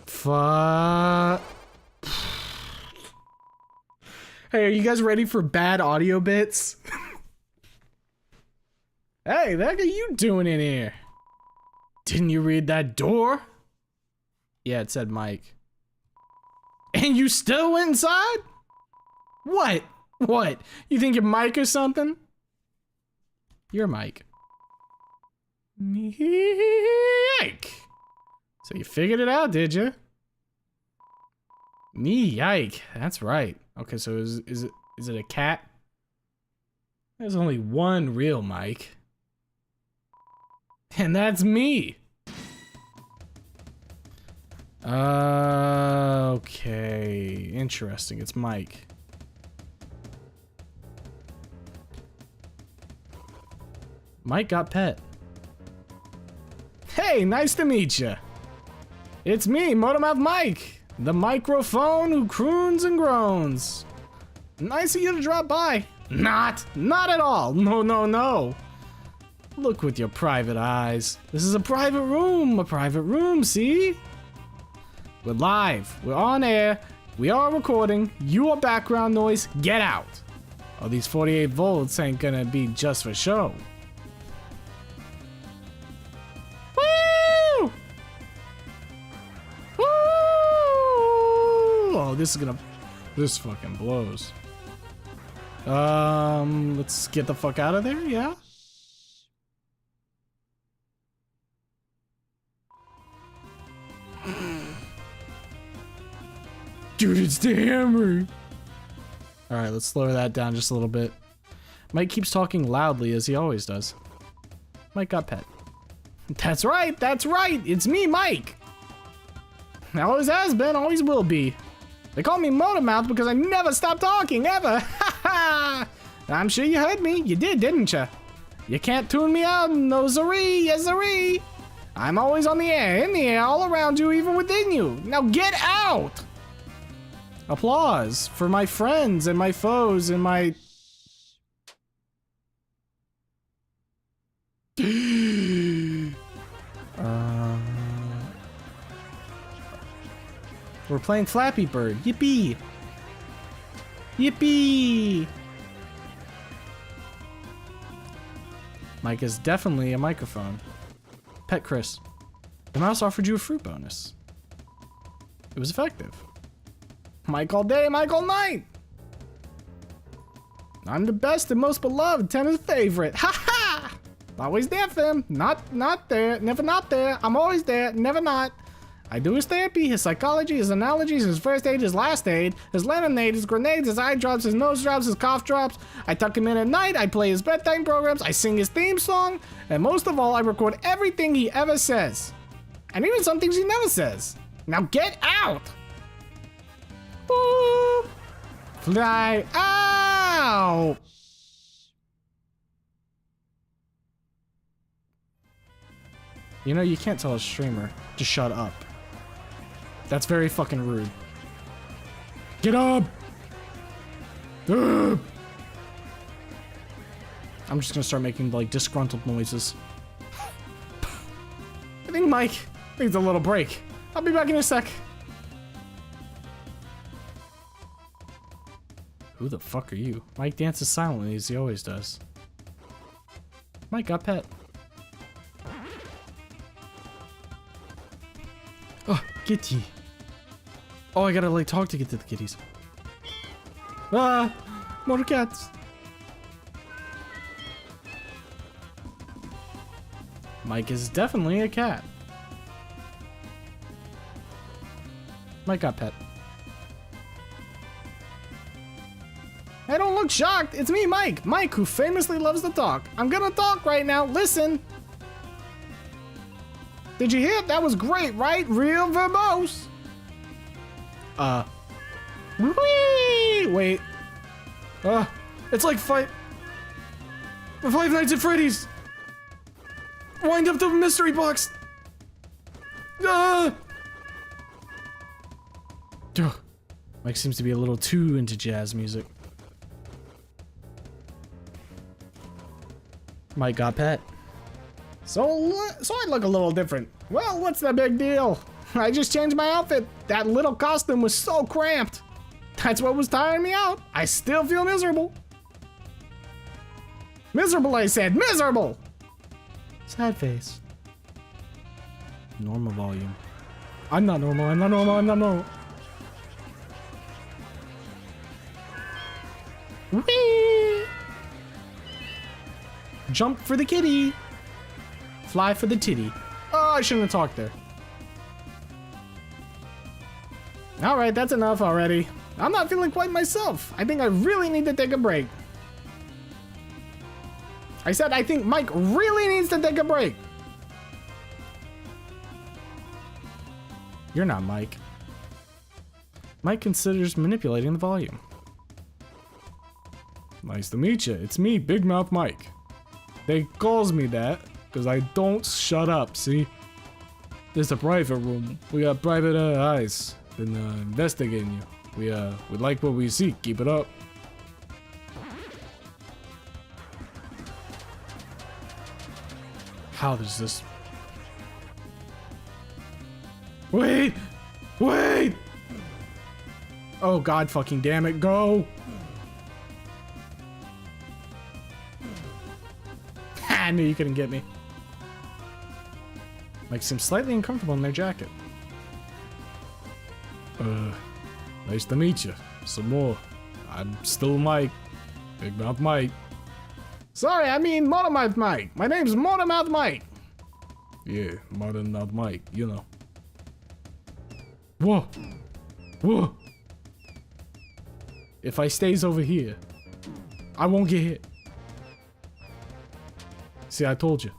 Fuck. Hey, are you guys ready for bad audio bits? Hey, what are you doing in here? Didn't you read that door? Yeah, it said Mike. And you still went inside? What? What? You think you're Mike or something? You're Mike. Mike. So you figured it out, did you? Yike. That's right. Okay, so is it a cat? There's only one real Mike. And that's me. Okay, interesting. It's Mike. Mike got pet. Hey, nice to meet you. It's me, Motormouth Mike, the microphone who croons and groans. Nice of you to drop by. Not at all. No. Look with your private eyes. This is a private room, see? We're live. We're on air. We are recording. You are background noise. Get out. Oh, these 48 volts ain't gonna be just for show. Woo! Woo! Oh, this fucking blows. Let's get the fuck out of there, yeah? Dude, it's the hammer. Alright, let's slow that down just a little bit. Mike keeps talking loudly as he always does. Mike got pet. That's right, it's me, Mike. Always has been, always will be. They call me Motormouth because I never stop talking, ever. I'm sure you heard me. You did, didn't you? You can't tune me out, no siree, yes siree. I'm always on the air, in the air, all around you, even within you. Now get out! Applause for my friends and my foes and my... We're playing Flappy Bird. Yippee! Yippee! Mike is definitely a microphone. Pet Chris. The mouse offered you a fruit bonus. It was effective. Mike all day, Mike all night. I'm the best and most beloved, Tenna's favorite. Ha ha! Always there for him. Not there, never not there. I'm always there, never not. I do his therapy, his psychology, his analogies, his first aid, his last aid, his lemonade, his grenades, his eye drops, his nose drops, his cough drops. I tuck him in at night, I play his bedtime programs, I sing his theme song, and most of all, I record everything he ever says. And even some things he never says. Now get out! Woo! Fly out! You know, you can't tell a streamer to shut up. That's very fucking rude. Get up! I'm just gonna start making, like, disgruntled noises. I think Mike needs a little break. I'll be back in a sec. Who the fuck are you? Mike dances silently as he always does. Mike got pet. Oh, kitty. Oh, I gotta like talk to get to the kitties. Ah, more cats. Mike is definitely a cat. Mike got pet. Hey, don't look shocked. It's me, Mike. Mike, who famously loves to talk. I'm gonna talk right now. Listen. Did you hear? That was great, right? Real verbose. Whee! Wait. It's like Five Nights at Freddy's. Wind up the mystery box. Mike seems to be a little too into jazz music. Mike got pet. So I look a little different. Well, what's the big deal? I just changed my outfit. That little costume was so cramped. That's what was tiring me out. I still feel miserable. Miserable, I said. Miserable! Sad face. Normal volume. I'm not normal. I'm not normal. I'm not normal. Whee! Jump for the kitty. Fly for the titty. Oh, I shouldn't have talked there. Alright, that's enough already. I'm not feeling quite myself. I think I really need to take a break. I said I think Mike really needs to take a break. You're not Mike. Mike considers manipulating the volume. Nice to meet you. It's me, Big Mouth Mike. They calls me that because I don't shut up, see? There's a private room. We got private eyes. Been investigating you. We like what we see. Keep it up. How does this... Wait! Wait! Oh god fucking damn it, go! I knew you couldn't get me. Mike seems slightly uncomfortable in their jacket. Nice to meet you. Some more. I'm still Mike. Big Mouth Mike. Sorry, I mean Motormouth Mike. My name's Motormouth Mike. Yeah, Motormouth Mike, you know. Whoa. Whoa. If I stays over here, I won't get hit. See, I told you.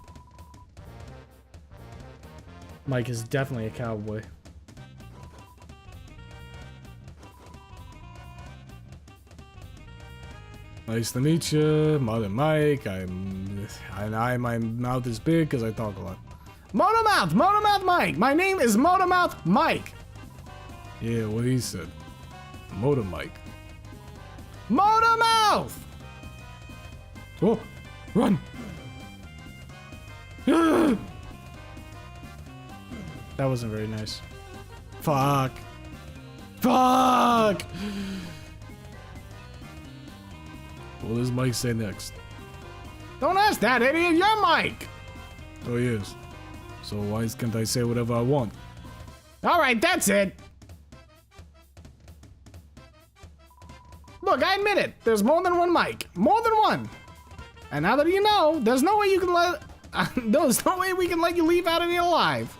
Mike is definitely a cowboy. Nice to meet you, Mother Mike. My mouth is big because I talk a lot. Motormouth Mike. My name is Motormouth Mike. Yeah, what he said. Motor Mike. Motormouth. Oh, run. That wasn't very nice. Fuck. Fuck. What does Mike say next? Don't ask that, idiot. You're Mike. Oh, yes. So why can't I say whatever I want? All right, that's it. Look, I admit it. There's more than one Mike. More than one. And now that you know, there's no way you can let... there's no way we can let you leave out of here alive.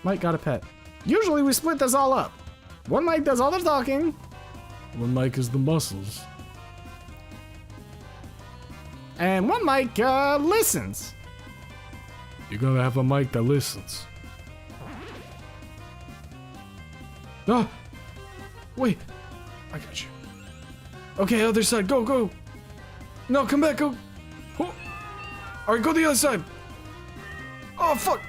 Mike got a pet. Usually we split this all up. One Mike does all the talking. One mic is the muscles. And one Mike, listens. You gotta have a mic that listens. Ah! Wait! I got you. Okay, other side, go, go! No, come back, go! Oh. Alright, go the other side! Oh, fuck!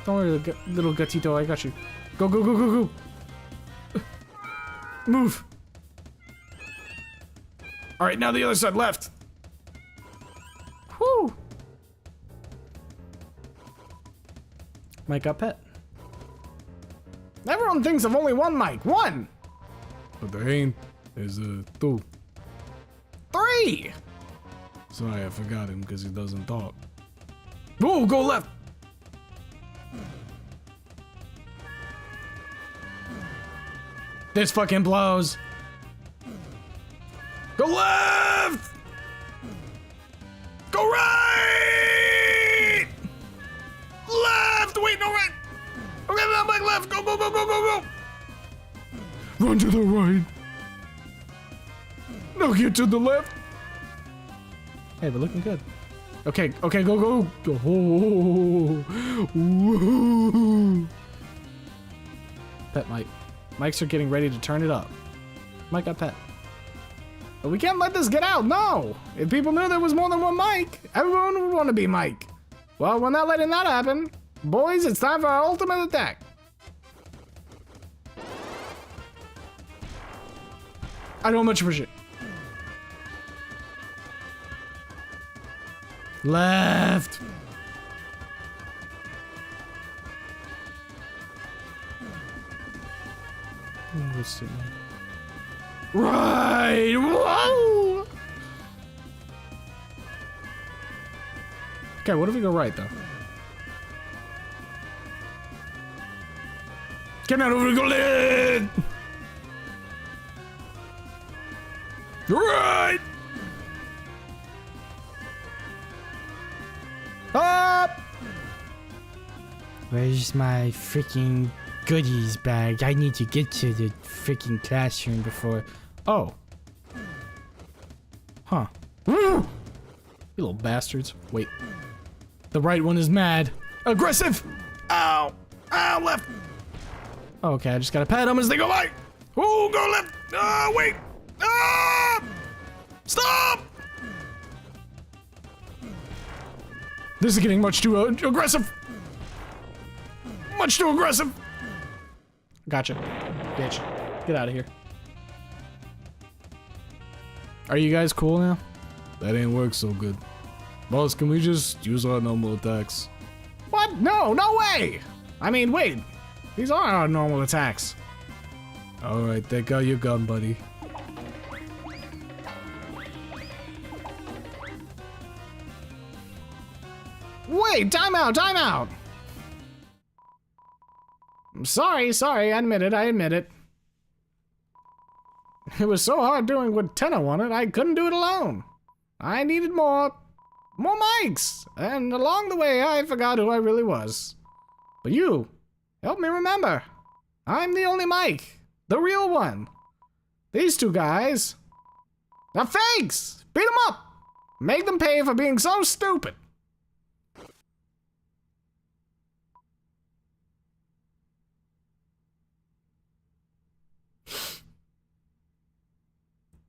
Don't worry, little gatito, I got you. Go, go, go, go, go! Move! Alright, now the other side, left! Whew! Mike got pet. Everyone thinks of only one Mike. One! But there ain't. There's two. Three! Sorry, I forgot him because he doesn't talk. Whoa, go left! This fucking blows. Go left! Go right! Left! Wait, no, right! Okay, now back left! Go, go, go, go, go, go! Run to the right! No, get to the left! Hey, we're looking good. Okay, okay, go, go, go! Woo. Pet Mike. Mics are getting ready to turn it up. Mike got pet. But we can't let this get out, no! If people knew there was more than one Mike, everyone would want to be Mike. Well, we're not letting that happen. Boys, it's time for our ultimate attack. I don't much appreciate. Left. Let's see. Right. Whoa. Okay, what if we go right though? Get out over to go left. Right. Up. Where's my freaking goodies bag? I need to get to the freaking classroom before. Oh. Huh. You little bastards. Wait. The right one is mad. Aggressive! Ow! Ow, left! Okay, I just gotta pat them as they go by. Oh, go left! Wait! Ah! Stop! This is getting much too aggressive. Much too aggressive. Gotcha. Bitch. Get out of here. Are you guys cool now? That ain't work so good. Boss, can we just use our normal attacks? What? No, no way! I mean, wait. These are our normal attacks. Alright, take out your gun, buddy. Wait, time out, time out! I'm sorry, I admit it. It was so hard doing what Tenna wanted, I couldn't do it alone. I needed more mics, and along the way I forgot who I really was. But you, help me remember. I'm the only Mike, the real one. These two guys, they're fakes! Beat them up! Make them pay for being so stupid.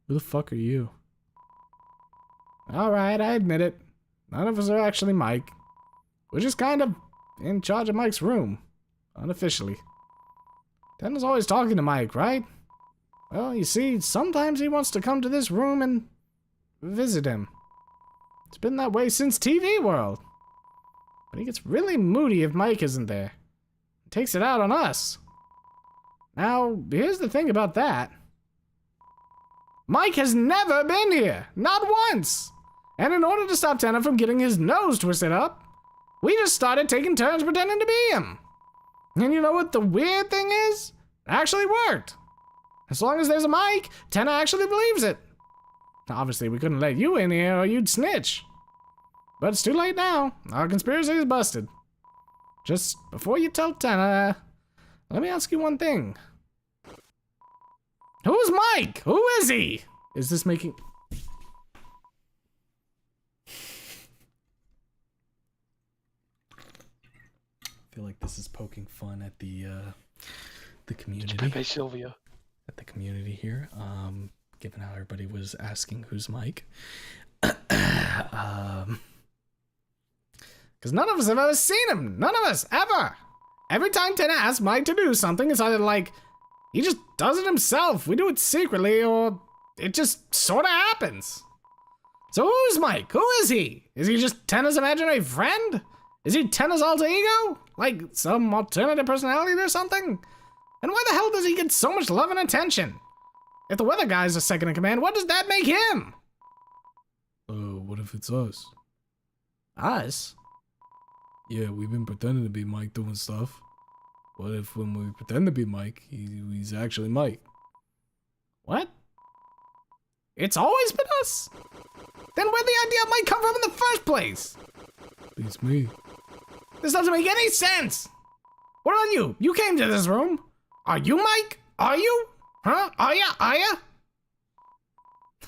Who the fuck are you? Alright, I admit it. None of us are actually Mike. We're just kind of in charge of Mike's room. Unofficially. Tenna's always talking to Mike, right? Well, you see, sometimes he wants to come to this room and visit him. It's been that way since TV World. But he gets really moody if Mike isn't there. He takes it out on us. Now, here's the thing about that. Mike has never been here, not once. And in order to stop Tenna from getting his nose twisted up, we just started taking turns pretending to be him. And you know what the weird thing is? It actually worked. As long as there's a mic, Tenna actually believes it. Obviously, we couldn't let you in here or you'd snitch. But it's too late now. Our conspiracy is busted. Just before you tell Tenna, let me ask you one thing. Who's Mike? Who is he? Is this making... I feel like this is poking fun at the community. Pepe Sylvia. At the community here. Given how everybody was asking who's Mike. Because none of us have ever seen him. None of us, ever. Every time Tenna asks Mike to do something, it's either like, he just does it himself, we do it secretly, or it just sort of happens. So who's Mike? Who is he? Is he just Tenna's imaginary friend? Is he Tenna's alter ego? Like some alternative personality or something? And why the hell does he get so much love and attention? If the weather guy's a second in command, what does that make him? What if it's us? Us? Yeah, we've been pretending to be Mike doing stuff. What if when we pretend to be Mike, he's actually Mike? What? It's always been us? Then where'd the idea of Mike come from in the first place? It's me. This doesn't make any sense! What about you? You came to this room. Are you Mike? Are you? Huh? Are ya? Are ya?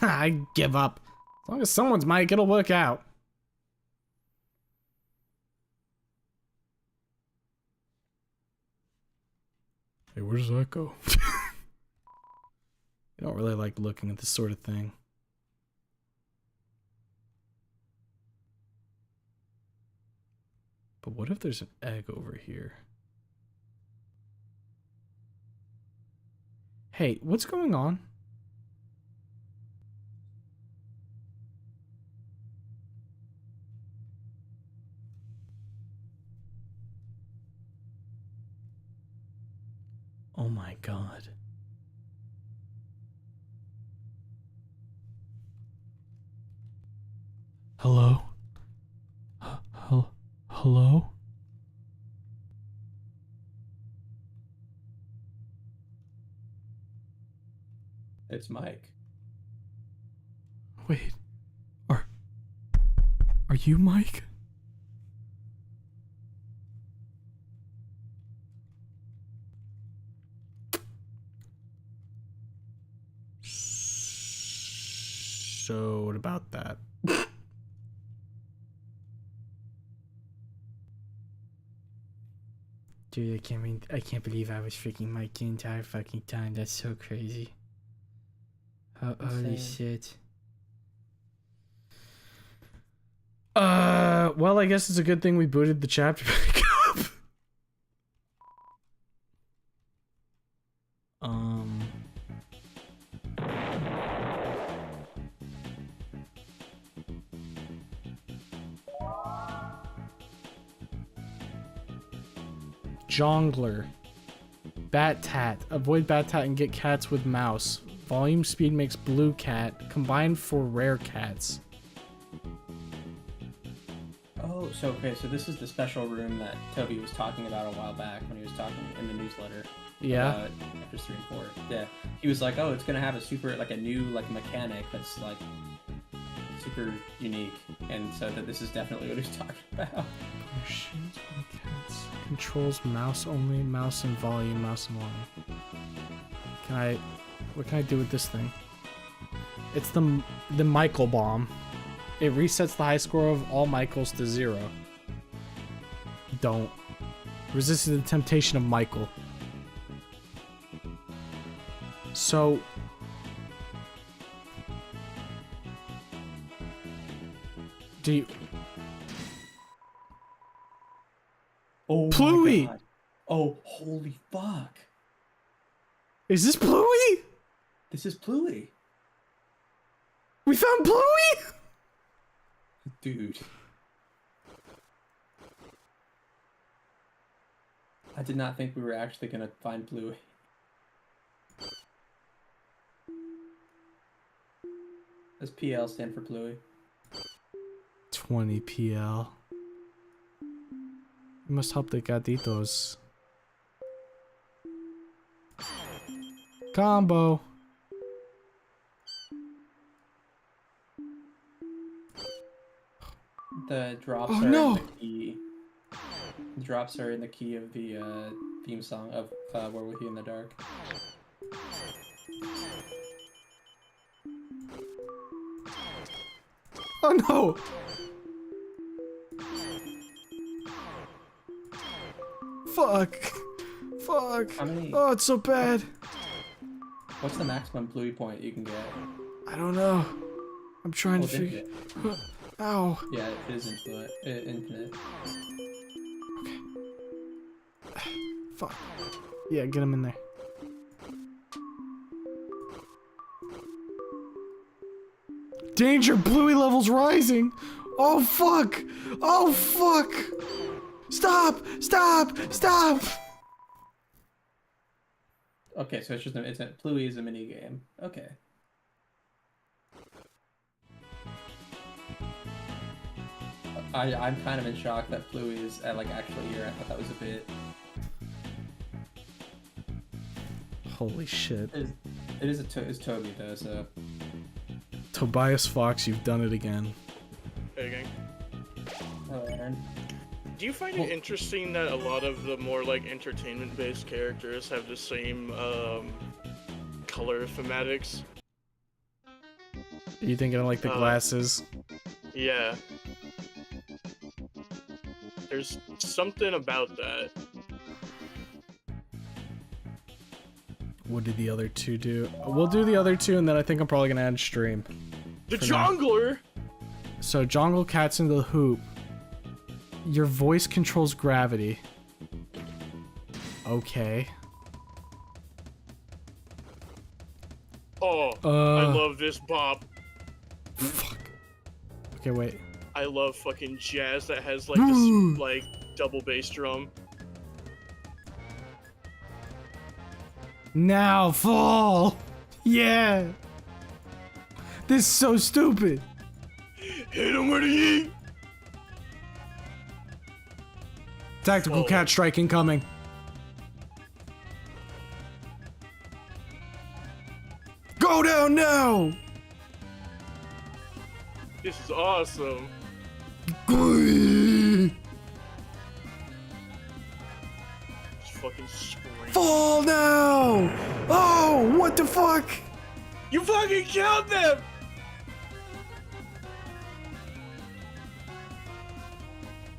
I give up. As long as someone's Mike, it'll work out. Hey, where does that go? I don't really like looking at this sort of thing. But what if there's an egg over here? Hey, what's going on? Oh my god. Hello? Hello? It's Mike. Wait. Are you Mike? So what about that? Dude, I can't believe I was freaking Mike the entire fucking time. That's so crazy. Holy shit. Well, I guess it's a good thing we booted the chapter back up. Jongler. Bat Tat. Avoid Bat Tat and get cats with mouse. Volume speed makes blue cat. Combined for rare cats. Oh, so this is the special room that Toby was talking about a while back when he was talking in the newsletter. Yeah. Chapters 3 and 4. Yeah. He was like, oh, it's gonna have a new mechanic that's super unique, and so this is definitely what he's talking about. Machines for cats. Controls mouse only, mouse and volume, mouse and volume. What can I do with this thing? It's the Michael bomb. It resets the high score of all Michaels to 0. Don't. Resist the temptation of Michael. So... do you... Oh, Pluie! my God. Oh, holy fuck. Is this Pluie? This is Pluie. We found Pluie? Dude. I did not think we were actually gonna find Pluie. Does PL stand for Pluie? 20 PL. You must help the gatitos. Combo. The drops Oh, are no! in the key. The drops are in the key of the theme song of We're With You in the Dark. Oh no! Fuck. Fuck. How many? Oh, it's so bad. What's the maximum Pluie point you can get? I don't know. I'm trying Well, to figure. infinite. Ow. Yeah, it is infinite. Fuck. Yeah, get him in there. Danger! Bluey level's rising! Oh fuck! Oh fuck! Stop! Stop! Stop! Okay, so it's a Pluie is a mini game. Okay. I'm kind of in shock that Pluie is like actually here. I thought that was a bit. Holy shit. It's Toby though, so. Tobias Fox, you've done it again. Hey, gang. Oh, Aaron. Do you find it interesting that a lot of the more like entertainment-based characters have the same color thematics? You thinking of like the glasses? Yeah. There's something about that. What did the other two do? We'll do the other two, and then I think I'm probably gonna end stream. The Jongler! So, Jongle Cats into the hoop. Your voice controls gravity. Okay. Oh, I love this bop. Fuck. Okay, wait. I love fucking jazz that has like this like double bass drum. Now fall! Yeah! This is so stupid! Hit him with a yeet! Tactical cat strike incoming. Go down now! This is awesome. Just fucking scream. Fall now! Oh, what the fuck? You fucking killed them!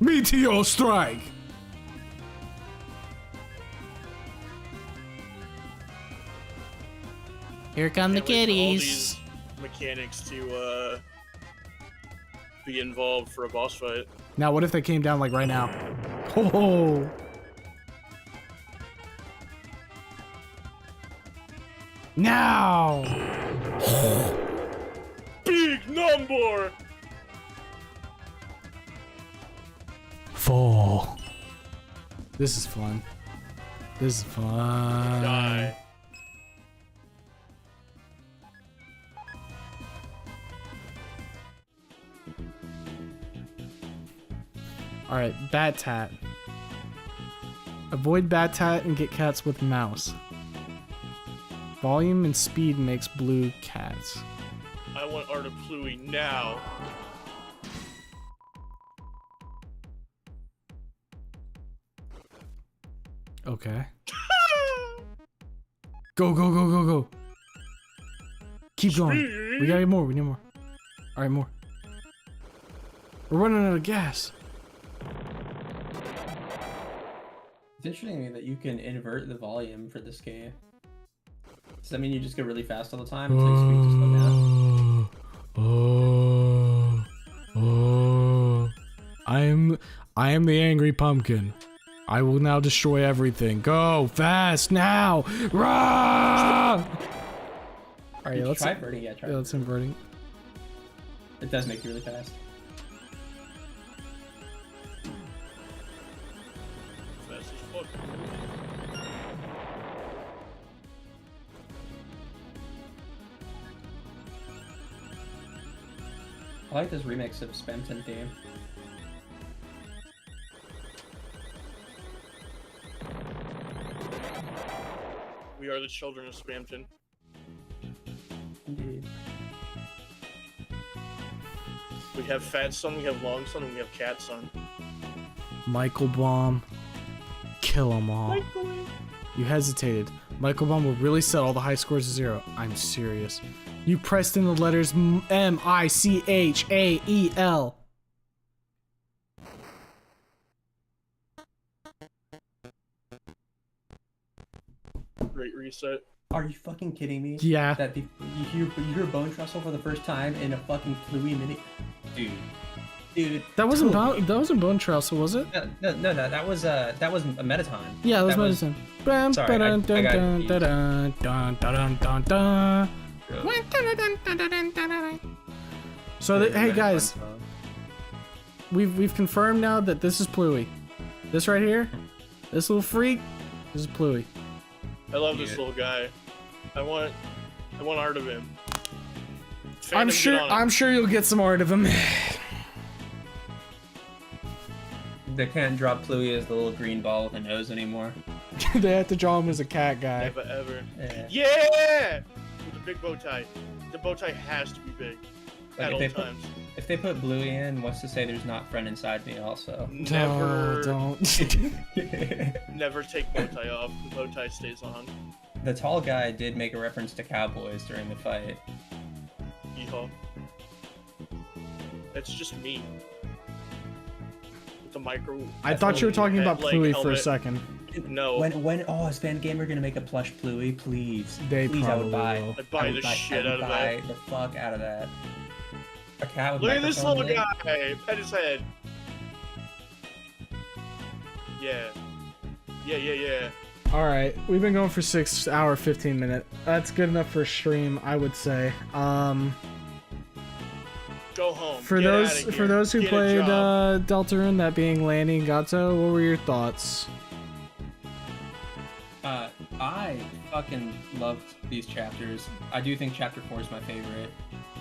Meteor strike! Here come the Can't wait for all kitties. these mechanics to be involved for a boss fight. Now, what if they came down like right now? Oh! Now! Big number! Fall. This is fun. This is fun. Die. Alright, Bat Tat. Avoid Bat Tat and get cats with mouse. Volume and speed makes blue cats. I want Art of Pluie now. Okay. Go, go, go, go, go. Keep going. We gotta get more. We need more. Alright, more. We're running out of gas. It's interesting to me that you can invert the volume for this game. Does that mean you just go really fast all the time until you speed to slow down? I am the angry pumpkin. I will now destroy everything. Go fast now! Rah! Alright, You let's try inverting. Yeah, try. let's inverting. It does make you really fast. Fast as fuck. I like this remix of Spamton theme. We are the children of Spamton. Indeed. We have Fat Son, we have Long Son, and we have Cat Son. Michael Baum. Kill them all. You hesitated. Michael Baum will really set all the high scores to 0. I'm serious. You pressed in the letters M-I-C-H-A-E-L. Great reset. Are you fucking kidding me? Yeah. That you hear Bone Trestle for the first time in a fucking Fluey mini, dude. That wasn't Bone Trestle, was it? No, that was a Mettaton. Yeah, it was Medicine. Sorry, I got So, hey guys, we've confirmed now that this is Pluey. This right here, this little freak, this is Pluey. I love this little guy. I want art of him. I'm sure you'll get some art of him. They can't draw Pluey as the little green ball with a nose anymore. They have to draw him as a cat guy. Never ever. Yeah. With a big bow tie. The bow tie has to be big. Like At all times. If they put Bluey in, what's to say there's not friend inside me also? Never. Don't. Never take bow tie off. The bow tie stays on. The tall guy did make a reference to cowboys during the fight. Yeehaw. That's just me. With the micro. I thought you were talking about like, Pluey for a helmet. second. No. When is Fan Gamer gonna make a plush Pluey? Please. They Please, I would probably buy. will. I'd buy the shit out of that. Buy the fuck out of that. A cat with Look at this microphone little in it? guy. Pet his head. Yeah. Yeah. Alright, we've been going for 6 hour 15 minute. That's good enough for a stream, I would say. Go home. For Get those outta for here. those who Get a played job. Deltarune, that being Lanny and Gato, what were your thoughts? I fucking loved these chapters. I do think chapter 4 is my favorite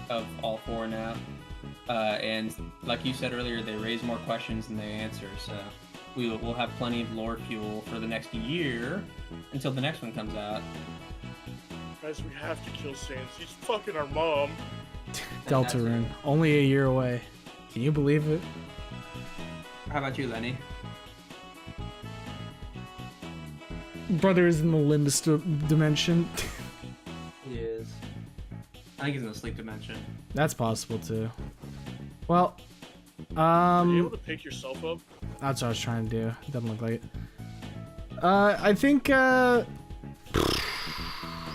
of all 4 now. And like you said earlier, they raise more questions than they answer, so we'll have plenty of lore fuel for the next year until the next one comes out. Guys, we have to kill Sans. He's fucking our mom. Deltarune, only a year away. Can you believe it? How about you, Lenny? Brother is in the Limbus dimension. He is. I think he's in the sleep dimension. That's possible too. Well, Are you able to pick yourself up? that's what I was trying to do. It doesn't look like it. I think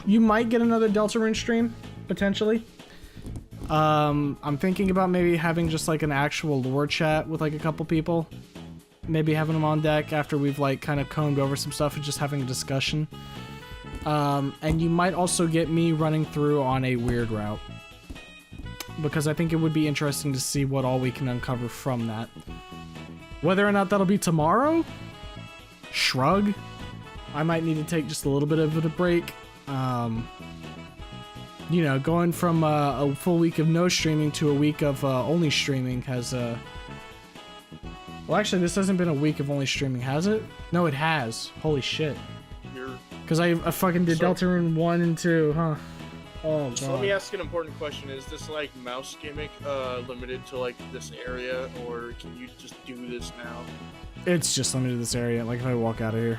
you might get another Deltarune stream potentially. I'm thinking about maybe having just like an actual lore chat with like a couple people. Maybe having them on deck after we've like kind of combed over some stuff and just having a discussion. And you might also get me running through on a weird route. Because I think it would be interesting to see what all we can uncover from that. Whether or not that'll be tomorrow? Shrug. I might need to take just a little bit of a break. You know, going from a full week of no streaming to a week of only streaming has well, actually, this hasn't been a week of only streaming, has it? No, it has. Holy shit. Because I fucking did Deltarune 1 and 2, huh? Oh, So let god. me ask an important question. Is this like mouse gimmick limited to like this area, or can you just do this now? It's just limited to this area, like if I walk out of here.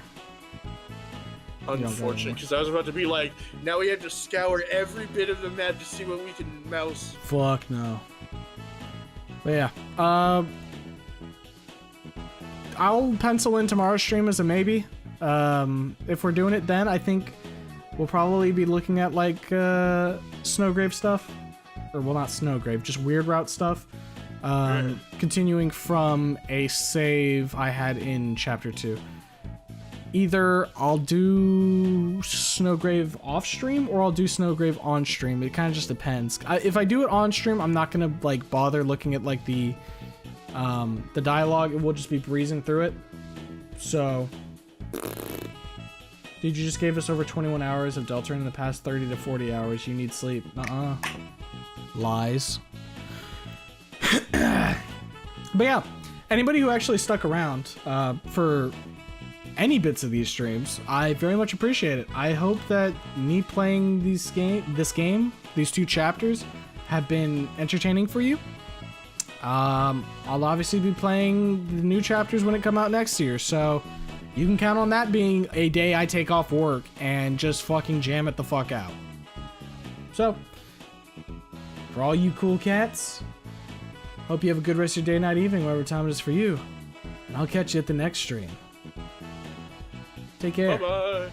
don't go Unfortunate, anywhere. because I was about to be like, now we have to scour every bit of the map to see what we can mouse. Fuck no. But yeah, I'll pencil in tomorrow's stream as a maybe. If we're doing it then, I think we'll probably be looking at like Snowgrave stuff. Or well, not Snowgrave, just Weird Route stuff. Continuing from a save I had in Chapter 2. Either I'll do Snowgrave off stream or I'll do Snowgrave on stream. It kind of just depends. If I do it on stream, I'm not gonna like bother looking at like the dialogue. We'll just be breezing through it. So, dude, you just gave us over 21 hours of Deltarune in the past 30 to 40 hours. You need sleep. Lies. But yeah, anybody who actually stuck around for any bits of these streams, I very much appreciate it. I hope that me playing this game, these 2 chapters, have been entertaining for you. I'll obviously be playing the new chapters when it come out next year, so you can count on that being a day I take off work and just fucking jam it the fuck out. So, for all you cool cats, hope you have a good rest of your day, night, evening, whatever time it is for you. And I'll catch you at the next stream. Take care. Bye-bye.